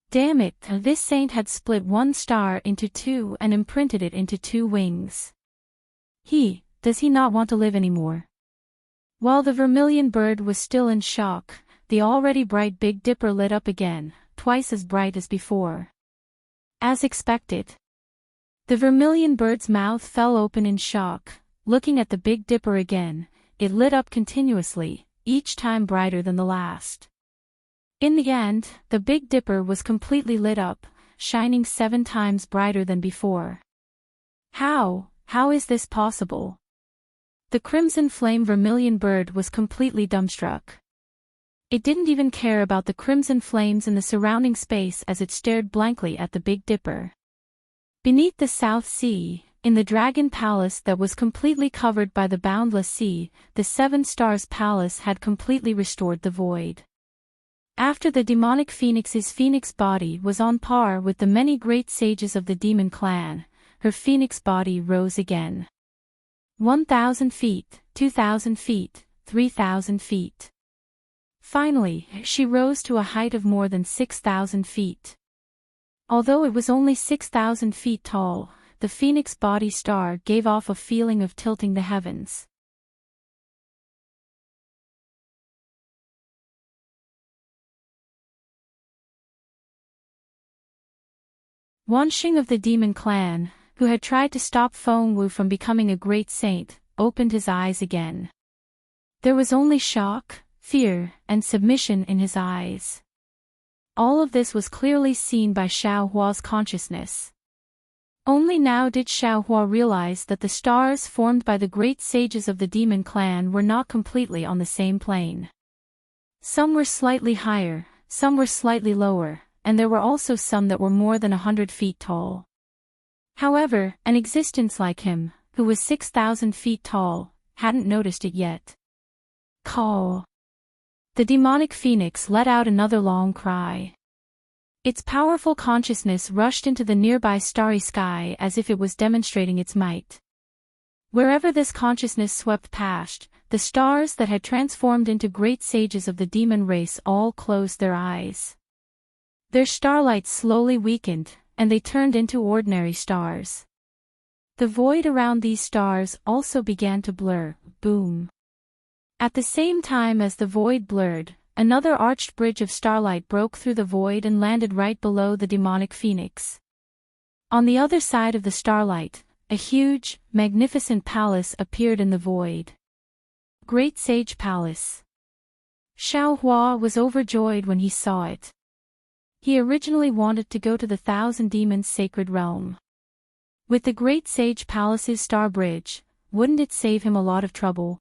Damn it, this saint had split 1 star into 2 and imprinted it into 2 wings. Does he not want to live anymore?" While the vermilion bird was still in shock, the already bright Big Dipper lit up again, twice as bright as before. As expected, the vermilion bird's mouth fell open in shock. Looking at the Big Dipper again, it lit up continuously, each time brighter than the last. In the end, the Big Dipper was completely lit up, shining 7 times brighter than before. How is this possible? The crimson flame vermilion bird was completely dumbstruck. It didn't even care about the crimson flames in the surrounding space as it stared blankly at the Big Dipper. Beneath the South Sea, in the Dragon Palace that was completely covered by the boundless sea, the 7 Stars Palace had completely restored the void. After the demonic phoenix's phoenix body was on par with the many great sages of the demon clan, her phoenix body rose again. 1,000 feet, 2,000 feet, 3,000 feet. Finally, she rose to a height of more than 6,000 feet. Although it was only 6,000 feet tall, the phoenix body star gave off a feeling of tilting the heavens. Wan Xing of the demon clan, who had tried to stop Feng Wu from becoming a great saint, opened his eyes again. There was only shock, fear, and submission in his eyes. All of this was clearly seen by Xiao Hua's consciousness. Only now did Xiao Hua realize that the stars formed by the great sages of the demon clan were not completely on the same plane. Some were slightly higher, some were slightly lower, and there were also some that were more than 100 feet tall. However, an existence like him, who was 6,000 feet tall, hadn't noticed it yet. Call. The demonic phoenix let out another long cry. Its powerful consciousness rushed into the nearby starry sky as if it was demonstrating its might. Wherever this consciousness swept past, the stars that had transformed into great sages of the demon race all closed their eyes. Their starlight slowly weakened, and they turned into ordinary stars. The void around these stars also began to blur, boom. At the same time as the void blurred, another arched bridge of starlight broke through the void and landed right below the demonic phoenix. On the other side of the starlight, a huge, magnificent palace appeared in the void. Great Sage Palace. Xiao Hua was overjoyed when he saw it. He originally wanted to go to the Thousand Demons' sacred realm. With the Great Sage Palace's star bridge, wouldn't it save him a lot of trouble?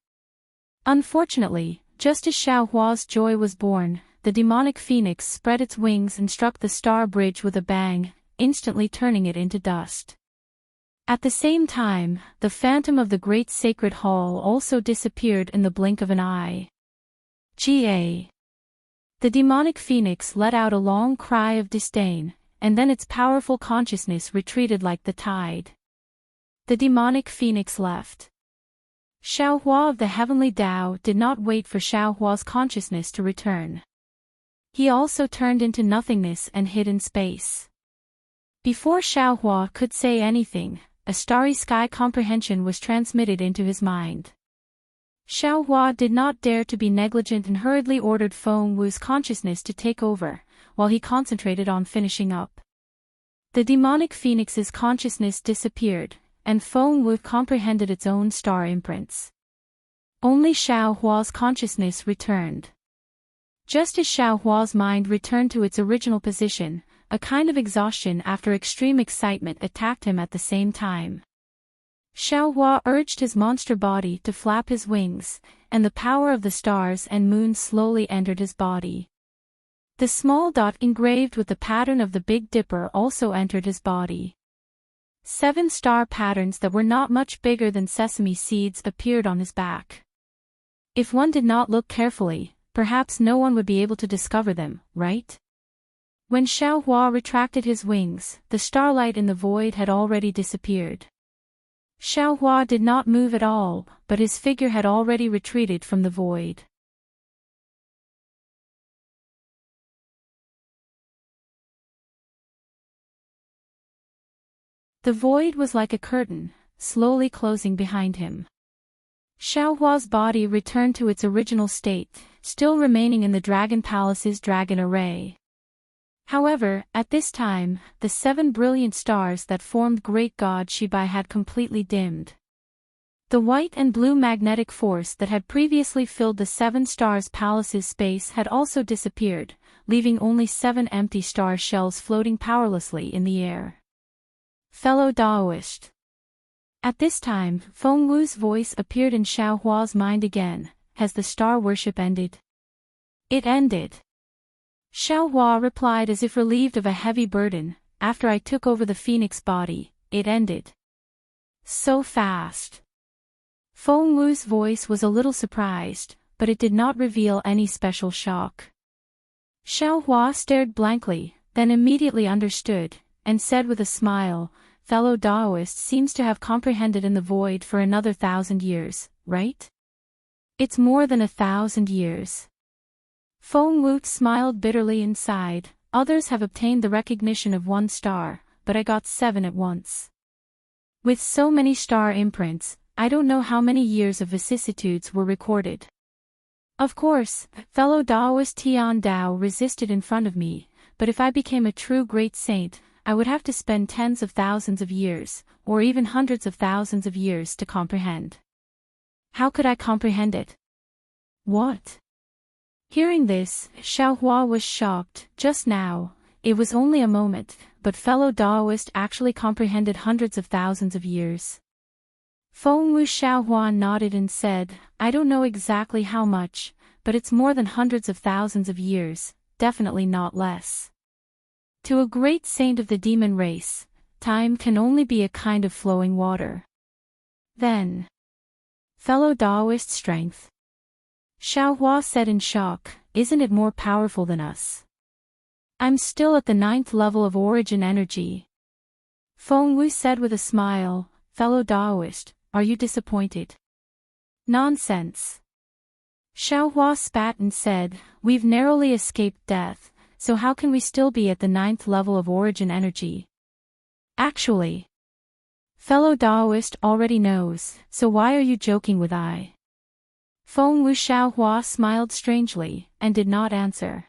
Unfortunately, just as Xiao Hua's joy was born, the demonic phoenix spread its wings and struck the star bridge with a bang, instantly turning it into dust. At the same time, the phantom of the great sacred hall also disappeared in the blink of an eye. Ga. The demonic phoenix let out a long cry of disdain, and then its powerful consciousness retreated like the tide. The demonic phoenix left. Xiao Hua of the heavenly Tao did not wait for Xiao Hua's consciousness to return. He also turned into nothingness and hid in space. Before Xiao Hua could say anything, a starry sky comprehension was transmitted into his mind. Xiao Hua did not dare to be negligent and hurriedly ordered Feng Wu's consciousness to take over, while he concentrated on finishing up. The demonic phoenix's consciousness disappeared, and Feng Wu comprehended its own star imprints. Only Xiao Hua's consciousness returned. Just as Xiao Hua's mind returned to its original position, a kind of exhaustion after extreme excitement attacked him at the same time. Xiao Hua urged his monster body to flap his wings, and the power of the stars and moon slowly entered his body. The small dot engraved with the pattern of the Big Dipper also entered his body. 7 star patterns that were not much bigger than sesame seeds appeared on his back. If one did not look carefully, perhaps no one would be able to discover them, right? When Xiao Hua retracted his wings, the starlight in the void had already disappeared. Xiao Hua did not move at all, but his figure had already retreated from the void. The void was like a curtain, slowly closing behind him. Xiao Hua's body returned to its original state, still remaining in the Dragon Palace's dragon array. However, at this time, the 7 brilliant stars that formed Great God Shibai had completely dimmed. The white and blue magnetic force that had previously filled the 7 stars palace's space had also disappeared, leaving only 7 empty star shells floating powerlessly in the air. Fellow Daoist. At this time, Feng Wu's voice appeared in Xiao Hua's mind again. Has the star worship ended? It ended. Xiao Hua replied as if relieved of a heavy burden. After I took over the phoenix body, it ended. So fast. Feng Wu's voice was a little surprised, but it did not reveal any special shock. Xiao Hua stared blankly, then immediately understood, and said with a smile, fellow Daoist seems to have comprehended in the void for another 1,000 years, right? It's more than 1,000 years. Feng Wu smiled bitterly and sighed. Others have obtained the recognition of 1 star, but I got 7 at once. With so many star imprints, I don't know how many years of vicissitudes were recorded. Of course, fellow Daoist Tian Dao resisted in front of me, but if I became a true great saint, I would have to spend tens of thousands of years, or even hundreds of thousands of years to comprehend. How could I comprehend it? What? Hearing this, Xiaohua was shocked. Just now, it was only a moment, but fellow Daoist actually comprehended hundreds of thousands of years. Feng Wu Xiaohua nodded and said, I don't know exactly how much, but it's more than hundreds of thousands of years, definitely not less. To a great saint of the demon race, time can only be a kind of flowing water. Then, fellow Daoist strength. Xiaohua said in shock, isn't it more powerful than us? I'm still at the 9th level of origin energy. Feng Wu said with a smile, fellow Daoist, are you disappointed? Nonsense. Xiaohua spat and said, we've narrowly escaped death, so how can we still be at the 9th level of origin energy? Actually, fellow Daoist already knows, so why are you joking with I? Feng Wu Xiaohua smiled strangely, and did not answer.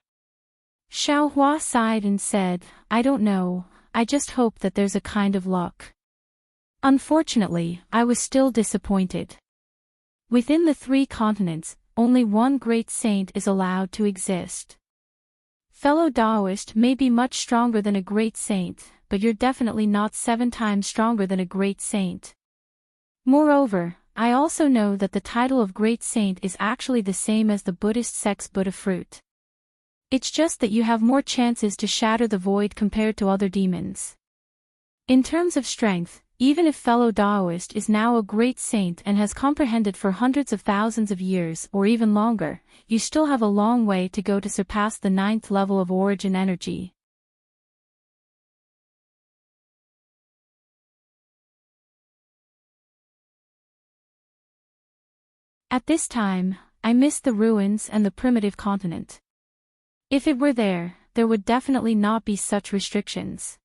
Xiaohua sighed and said, I don't know, I just hope that there's a kind of luck. Unfortunately, I was still disappointed. Within the 3 continents, only 1 great saint is allowed to exist. Fellow Daoist may be much stronger than a great saint, but you're definitely not 7 times stronger than a great saint. Moreover, I also know that the title of great saint is actually the same as the Buddhist sect's Buddha fruit. It's just that you have more chances to shatter the void compared to other demons. In terms of strength, even if fellow Daoist is now a great saint and has comprehended for hundreds of thousands of years or even longer, you still have a long way to go to surpass the 9th level of origin energy. At this time, I miss the ruins and the primitive continent. If it were there, there would definitely not be such restrictions.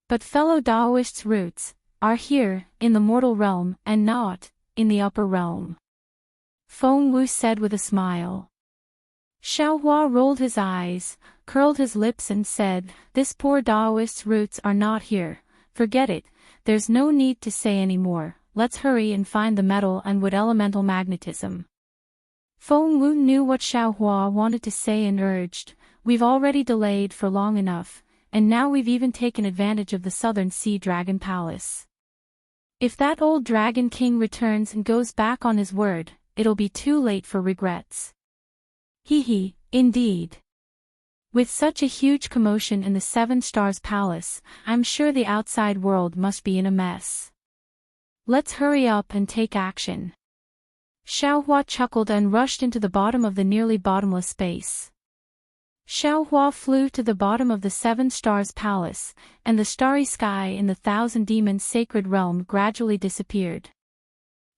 But fellow Daoist's roots are here, in the mortal realm, and not in the upper realm. Feng Wu said with a smile. Xiaohua rolled his eyes, curled his lips and said, this poor Daoist's roots are not here, forget it, there's no need to say any more. Let's hurry and find the metal and wood elemental magnetism. Feng Wu knew what Xiaohua wanted to say and urged, we've already delayed for long enough, and now we've even taken advantage of the Southern Sea Dragon Palace. If that old Dragon King returns and goes back on his word, it'll be too late for regrets. Indeed. With such a huge commotion in the 7 Stars Palace, I'm sure the outside world must be in a mess. Let's hurry up and take action. Xiaohua chuckled and rushed into the bottom of the nearly bottomless space. Xiaohua flew to the bottom of the 7 Stars Palace, and the starry sky in the 1,000 Demons' sacred realm gradually disappeared.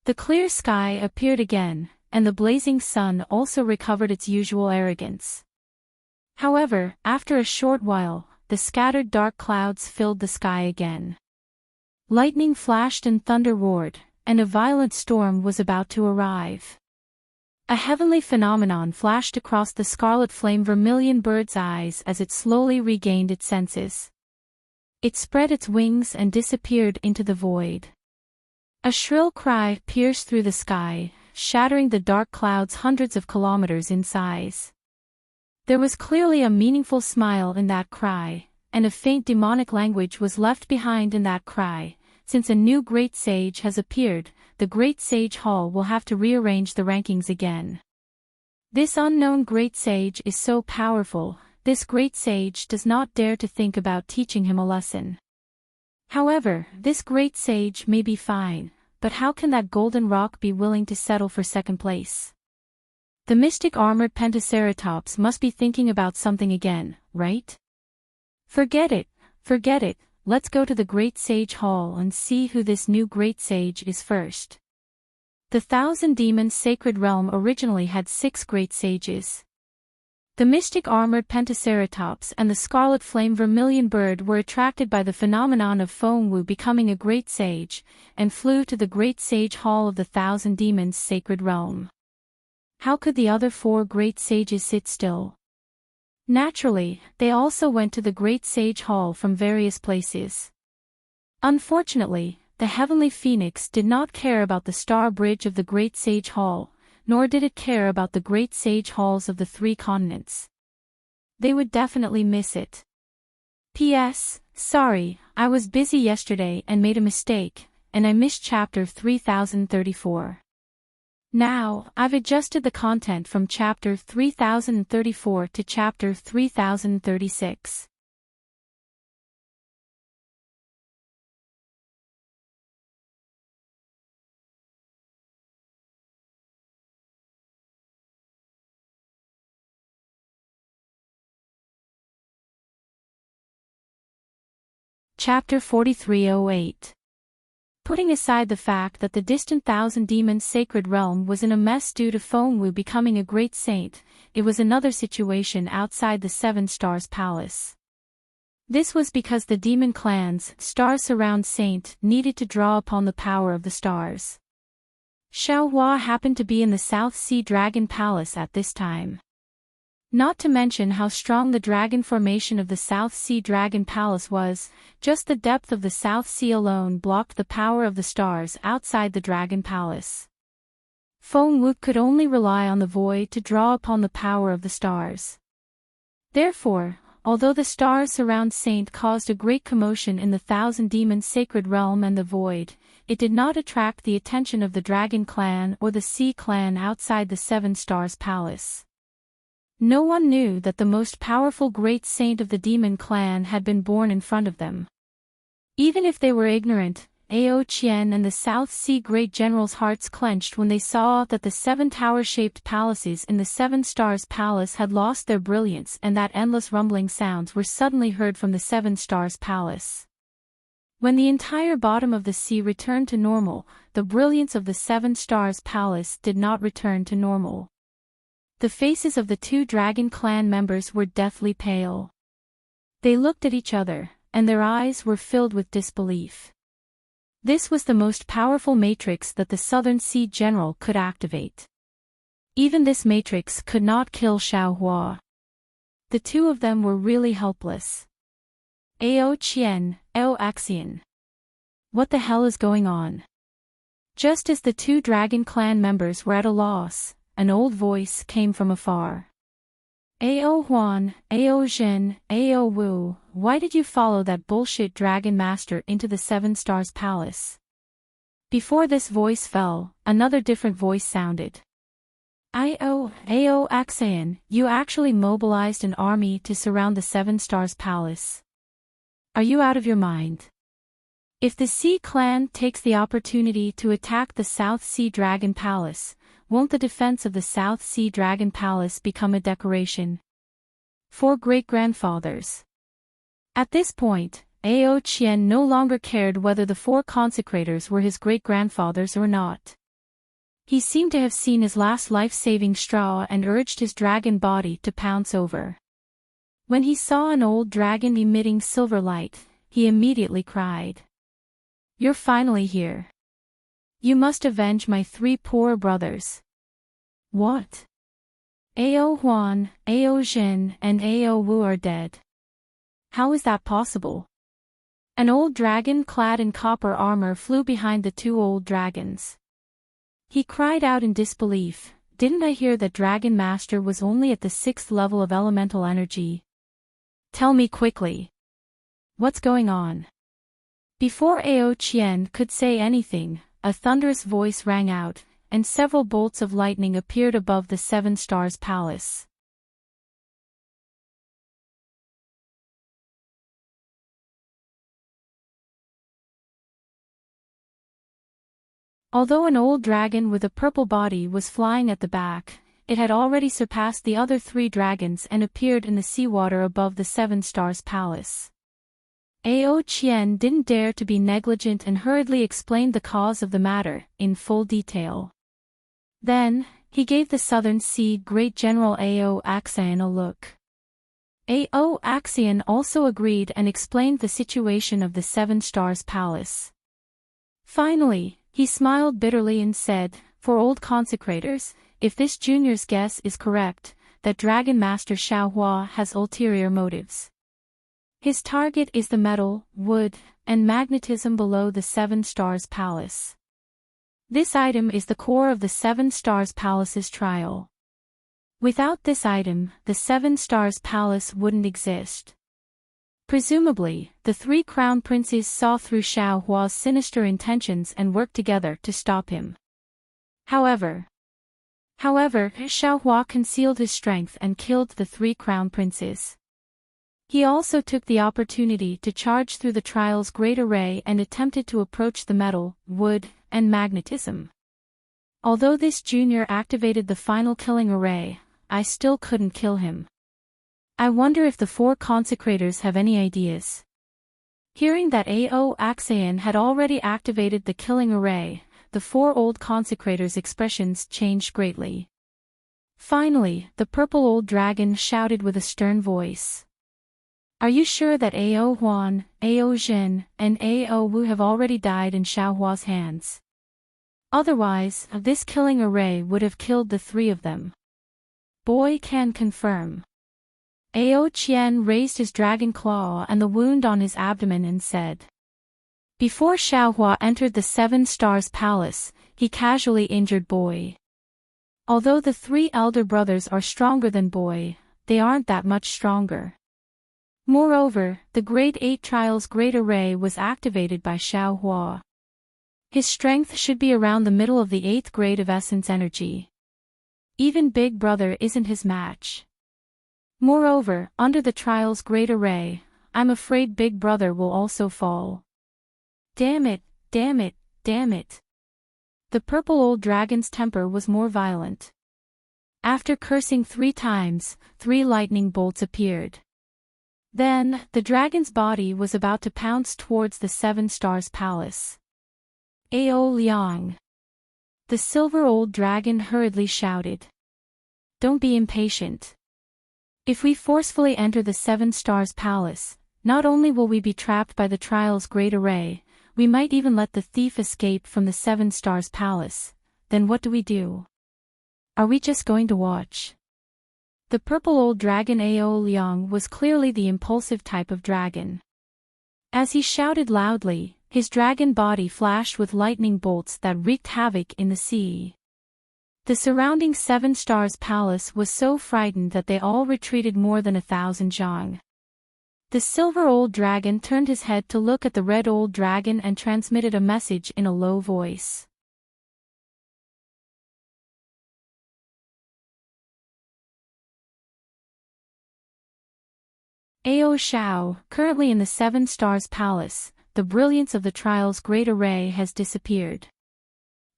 The clear sky appeared again, and the blazing sun also recovered its usual arrogance. However, after a short while, the scattered dark clouds filled the sky again. Lightning flashed and thunder roared, and a violent storm was about to arrive. A heavenly phenomenon flashed across the scarlet flame vermilion bird's eyes as it slowly regained its senses. It spread its wings and disappeared into the void. A shrill cry pierced through the sky, shattering the dark clouds hundreds of kilometers in size. There was clearly a meaningful smile in that cry, and a faint demonic language was left behind in that cry. Since a new great sage has appeared, the Great Sage Hall will have to rearrange the rankings again. This unknown great sage is so powerful, this great sage does not dare to think about teaching him a lesson. However, this great sage may be fine, but how can that golden rock be willing to settle for second place? The mystic armored pentaceratops must be thinking about something again, right? Forget it, let's go to the Great Sage Hall and see who this new Great Sage is first. The Thousand Demons Sacred Realm originally had 6 Great Sages. The mystic armored Pentaceratops and the scarlet flame vermilion bird were attracted by the phenomenon of Fengwu becoming a great sage, and flew to the Great Sage Hall of the Thousand Demons Sacred Realm. How could the other 4 great sages sit still? Naturally, they also went to the Great Sage Hall from various places. Unfortunately, the Heavenly Phoenix did not care about the star bridge of the Great Sage Hall, nor did it care about the Great Sage Halls of the 3 continents. They would definitely miss it. P.S. Sorry, I was busy yesterday and made a mistake, and I missed chapter 3034. Now, I've adjusted the content from chapter 3034 to chapter 3036. Chapter 4308. Putting aside the fact that the distant Thousand Demons Sacred Realm was in a mess due to Fengwu becoming a great saint, it was another situation outside the 7 Stars Palace. This was because the demon clans, Star Surround Saint, needed to draw upon the power of the stars. Xiaohua happened to be in the South Sea Dragon Palace at this time. Not to mention how strong the dragon formation of the South Sea Dragon Palace was, just the depth of the South Sea alone blocked the power of the stars outside the Dragon Palace. Fengwu could only rely on the void to draw upon the power of the stars. Therefore, although the Stars Surround Saint caused a great commotion in the Thousand Demons Sacred Realm and the void, it did not attract the attention of the Dragon Clan or the Sea Clan outside the 7 Stars Palace. No one knew that the most powerful great saint of the demon clan had been born in front of them. Even if they were ignorant, Ao Qian and the South Sea Great General's hearts clenched when they saw that the 7 tower-shaped palaces in the 7 Stars Palace had lost their brilliance and that endless rumbling sounds were suddenly heard from the 7 Stars Palace. When the entire bottom of the sea returned to normal, the brilliance of the 7 Stars Palace did not return to normal. The faces of the 2 Dragon Clan members were deathly pale. They looked at each other, and their eyes were filled with disbelief. This was the most powerful matrix that the Southern Sea General could activate. Even this matrix could not kill Xiaohua. The 2 of them were really helpless. Ao Qian, Ao Axian. What the hell is going on? Just as the 2 Dragon Clan members were at a loss, an old voice came from afar. Ao Huan, Ao Zhen, Ao Wu, why did you follow that bullshit Dragon Master into the 7 Stars Palace? Before this voice fell, another different voice sounded. Ao Axian, you actually mobilized an army to surround the 7 Stars Palace. Are you out of your mind? If the Sea Clan takes the opportunity to attack the South Sea Dragon Palace, won't the defense of the South Sea Dragon Palace become a decoration? 4 great-grandfathers. At this point, Ao Qian no longer cared whether the 4 consecrators were his great-grandfathers or not. He seemed to have seen his last life-saving straw and urged his dragon body to pounce over. When he saw an old dragon emitting silver light, he immediately cried. You're finally here. You must avenge my 3 poor brothers. What? Ao Huan, Ao Zhen, and Ao Wu are dead. How is that possible? An old dragon clad in copper armor flew behind the 2 old dragons. He cried out in disbelief, didn't I hear that Dragon Master was only at the 6th level of elemental energy? Tell me quickly. What's going on? Before Ao Qian could say anything, a thunderous voice rang out, and several bolts of lightning appeared above the 7 Stars Palace. Although an old dragon with a purple body was flying at the back, it had already surpassed the other 3 dragons and appeared in the seawater above the 7 Stars Palace. Ao Qian didn't dare to be negligent and hurriedly explained the cause of the matter, in full detail. Then, he gave the Southern Sea Great General Ao Axian a look. Ao Axian also agreed and explained the situation of the Seven Stars Palace. Finally, he smiled bitterly and said, "For old consecrators, if this junior's guess is correct, that Dragon Master Xiaohua has ulterior motives. His target is the metal, wood, and magnetism below the Seven Stars Palace. This item is the core of the Seven Stars Palace's trial. Without this item, the Seven Stars Palace wouldn't exist." Presumably, the three crown princes saw through Xiaohua's sinister intentions and worked together to stop him. However, Xiaohua concealed his strength and killed the three crown princes. He also took the opportunity to charge through the trial's great array and attempted to approach the metal, wood, and magnetism. Although this junior activated the final killing array, I still couldn't kill him. I wonder if the four consecrators have any ideas. Hearing that Ao Axian had already activated the killing array, the four old consecrators' expressions changed greatly. Finally, the purple old dragon shouted with a stern voice. "Are you sure that Ao Huan, Ao Zhen, and Ao Wu have already died in Xiaohua's hands? Otherwise, this killing array would have killed the three of them." "Boy can confirm." Ao Qian raised his dragon claw and the wound on his abdomen and said. "Before Xiaohua entered the Seven Stars Palace, he casually injured Boy. Although the three elder brothers are stronger than Boy, they aren't that much stronger. Moreover, the Great Eight Trials Great Array was activated by Xiaohua. His strength should be around the middle of the 8th grade of Essence Energy. Even Big Brother isn't his match. Moreover, under the Trials Great Array, I'm afraid Big Brother will also fall." Damn it, damn it, damn it. The purple old dragon's temper was more violent. After cursing 3 times, 3 lightning bolts appeared. Then, the dragon's body was about to pounce towards the Seven Stars Palace. "Ao Liang!" The silver old dragon hurriedly shouted. "Don't be impatient. If we forcefully enter the Seven Stars Palace, not only will we be trapped by the trial's great array, we might even let the thief escape from the Seven Stars Palace. Then what do we do? Are we just going to watch?" The purple old dragon Ao Liang was clearly the impulsive type of dragon. As he shouted loudly, his dragon body flashed with lightning bolts that wreaked havoc in the sea. The surrounding Seven Stars Palace was so frightened that they all retreated more than 1,000 zhang. The silver old dragon turned his head to look at the red old dragon and transmitted a message in a low voice. "Ao Xiao, currently in the Seven Stars Palace, the brilliance of the trial's great array has disappeared.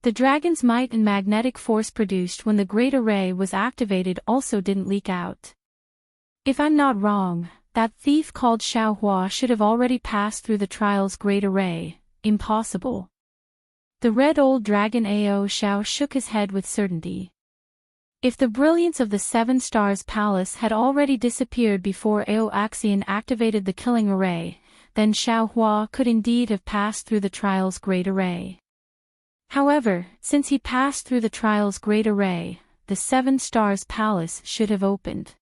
The dragon's might and magnetic force produced when the great array was activated also didn't leak out. If I'm not wrong, that thief called Xiaohua should have already passed through the trial's great array. Impossible." The red old dragon Ao Xiao shook his head with certainty. If the brilliance of the Seven Stars Palace had already disappeared before Ao Axian activated the killing array, then Xiaohua could indeed have passed through the trial's great array. However, since he passed through the trial's great array, the Seven Stars Palace should have opened.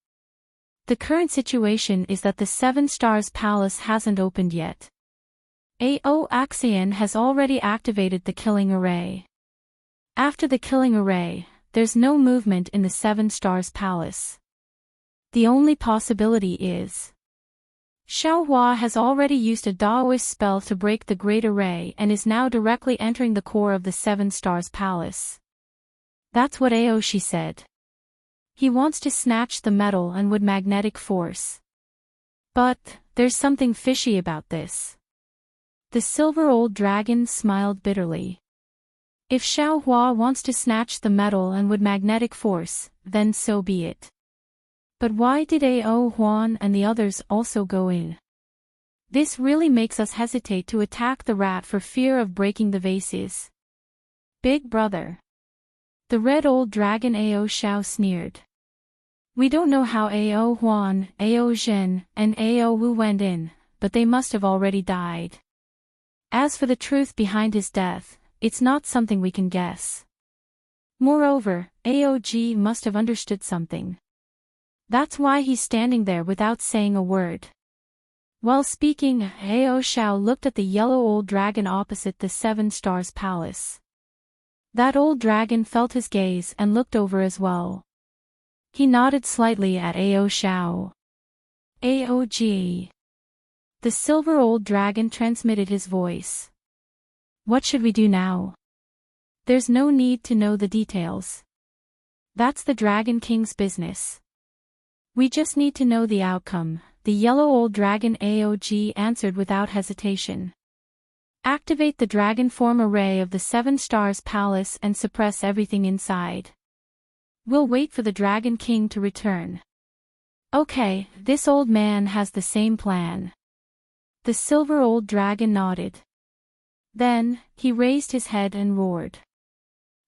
The current situation is that the Seven Stars Palace hasn't opened yet. Ao Axian has already activated the killing array. After the killing array, there's no movement in the Seven Stars Palace. The only possibility is Xiaohua has already used a Daoist spell to break the Great Array and is now directly entering the core of the Seven Stars Palace. That's what Aoshi said. He wants to snatch the metal and wood magnetic force. But, there's something fishy about this. The silver old dragon smiled bitterly. If Xiaohua wants to snatch the metal and wood magnetic force, then so be it. But why did Ao Huan and the others also go in? This really makes us hesitate to attack the rat for fear of breaking the vases. Big brother. The red old dragon Ao Xiao sneered. We don't know how Ao Huan, Ao Zhen, and Ao Wu went in, but they must have already died. As for the truth behind his death, it's not something we can guess. Moreover, AOG must have understood something. That's why he's standing there without saying a word. While speaking, Ao Xiao looked at the yellow old dragon opposite the Seven Stars Palace. That old dragon felt his gaze and looked over as well. He nodded slightly at Ao Xiao. AOG. The silver old dragon transmitted his voice. What should we do now? There's no need to know the details. That's the Dragon King's business. We just need to know the outcome, the yellow old dragon AOG answered without hesitation. Activate the dragon form array of the Seven Stars Palace and suppress everything inside. We'll wait for the Dragon King to return. Okay, this old man has the same plan. The silver old dragon nodded. Then, he raised his head and roared.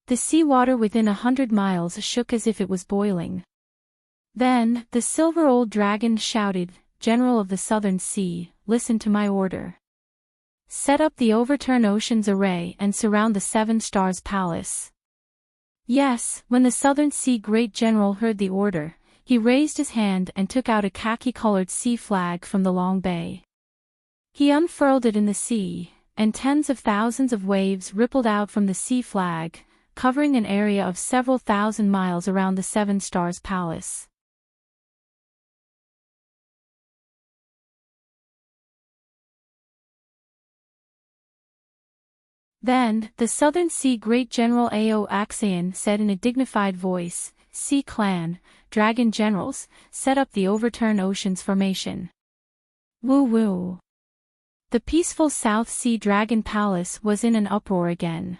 The seawater within 100 miles shook as if it was boiling. Then, the silver old dragon shouted, General of the Southern Sea, listen to my order. Set up the Overturn Oceans Array and surround the Seven Stars Palace. Yes, when the Southern Sea Great General heard the order, he raised his hand and took out a khaki-colored sea flag from the long bay. He unfurled it in the sea, and tens of thousands of waves rippled out from the sea flag, covering an area of several thousand miles around the Seven Stars Palace. Then, the Southern Sea Great General Ao Axian said in a dignified voice, Sea Clan, Dragon Generals, set up the Overturn Oceans Formation. Woo woo. The peaceful South Sea Dragon Palace was in an uproar again.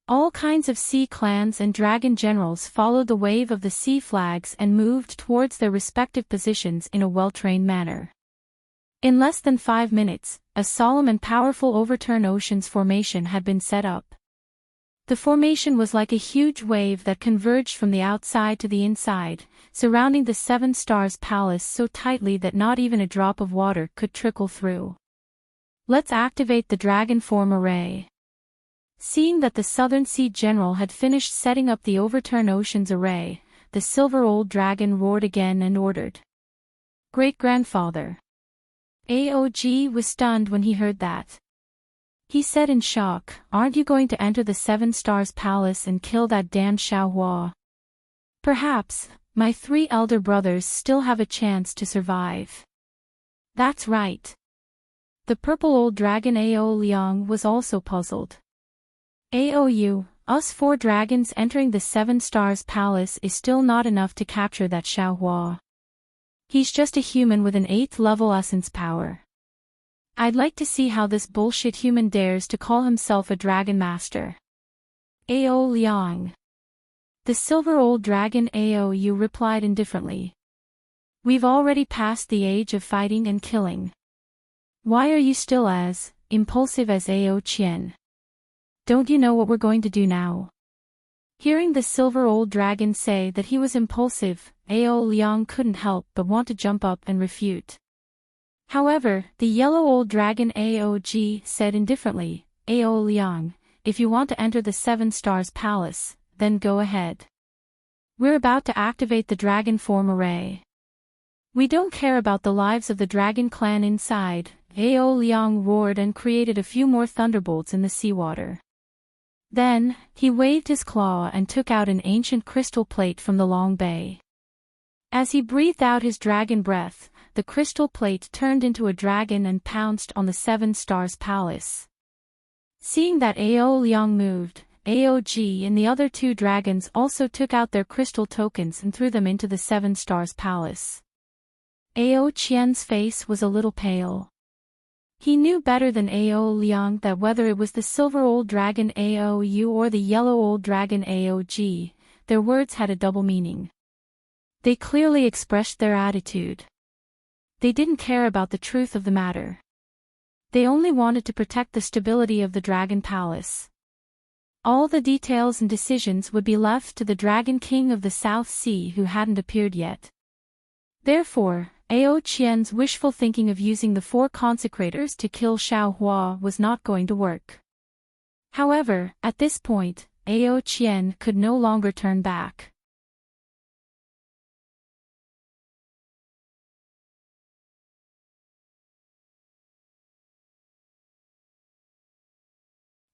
All kinds of sea clans and dragon generals followed the wave of the sea flags and moved towards their respective positions in a well-trained manner. In less than 5 minutes, a solemn and powerful Overturn Oceans formation had been set up. The formation was like a huge wave that converged from the outside to the inside, surrounding the Seven Stars Palace so tightly that not even a drop of water could trickle through. Let's activate the Dragon Form Array. Seeing that the Southern Sea General had finished setting up the Overturn Oceans Array, the Silver Old Dragon roared again and ordered. Great-grandfather. AOG was stunned when he heard that. He said in shock, Aren't you going to enter the Seven Stars Palace and kill that Dan Xiaohua? Perhaps, my 3 elder brothers still have a chance to survive. That's right. The purple old dragon Ao Liang was also puzzled. AOU, us 4 dragons entering the Seven Stars Palace is still not enough to capture that Xiaohua. He's just a human with an 8th level essence power. I'd like to see how this bullshit human dares to call himself a dragon master. Ao Liang. The silver old dragon AOU replied indifferently. We've already passed the age of fighting and killing. Why are you still as impulsive as Ao Qian? Don't you know what we're going to do now? Hearing the silver old dragon say that he was impulsive, Ao Liang couldn't help but want to jump up and refute. However, the yellow old dragon AOG said indifferently, Ao Liang, if you want to enter the Seven Stars Palace, then go ahead. We're about to activate the Dragon Form Array. We don't care about the lives of the Dragon Clan inside, Ao Liang roared and created a few more thunderbolts in the seawater. Then, he waved his claw and took out an ancient crystal plate from the long bay. As he breathed out his dragon breath, the crystal plate turned into a dragon and pounced on the Seven Stars Palace. Seeing that Ao Liang moved, AOG and the other 2 dragons also took out their crystal tokens and threw them into the Seven Stars Palace. Ao Qian's face was a little pale. He knew better than Ao Liang that whether it was the silver old dragon AOU or the yellow old dragon AOG, their words had a double meaning. They clearly expressed their attitude. They didn't care about the truth of the matter. They only wanted to protect the stability of the Dragon Palace. All the details and decisions would be left to the Dragon King of the South Sea who hadn't appeared yet. Therefore, Ao Qian's wishful thinking of using the 4 consecrators to kill Xiao Hua was not going to work. However, at this point, Ao Qian could no longer turn back.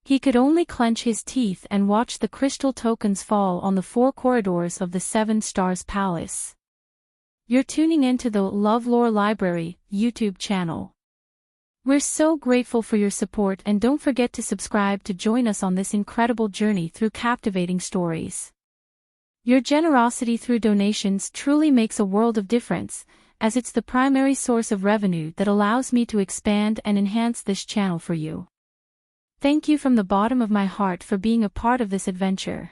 He could only clench his teeth and watch the crystal tokens fall on the 4 corridors of the 7 Stars Palace. You're tuning into the LoveLore Library YouTube channel. We're so grateful for your support, and don't forget to subscribe to join us on this incredible journey through captivating stories. Your generosity through donations truly makes a world of difference, as it's the primary source of revenue that allows me to expand and enhance this channel for you. Thank you from the bottom of my heart for being a part of this adventure.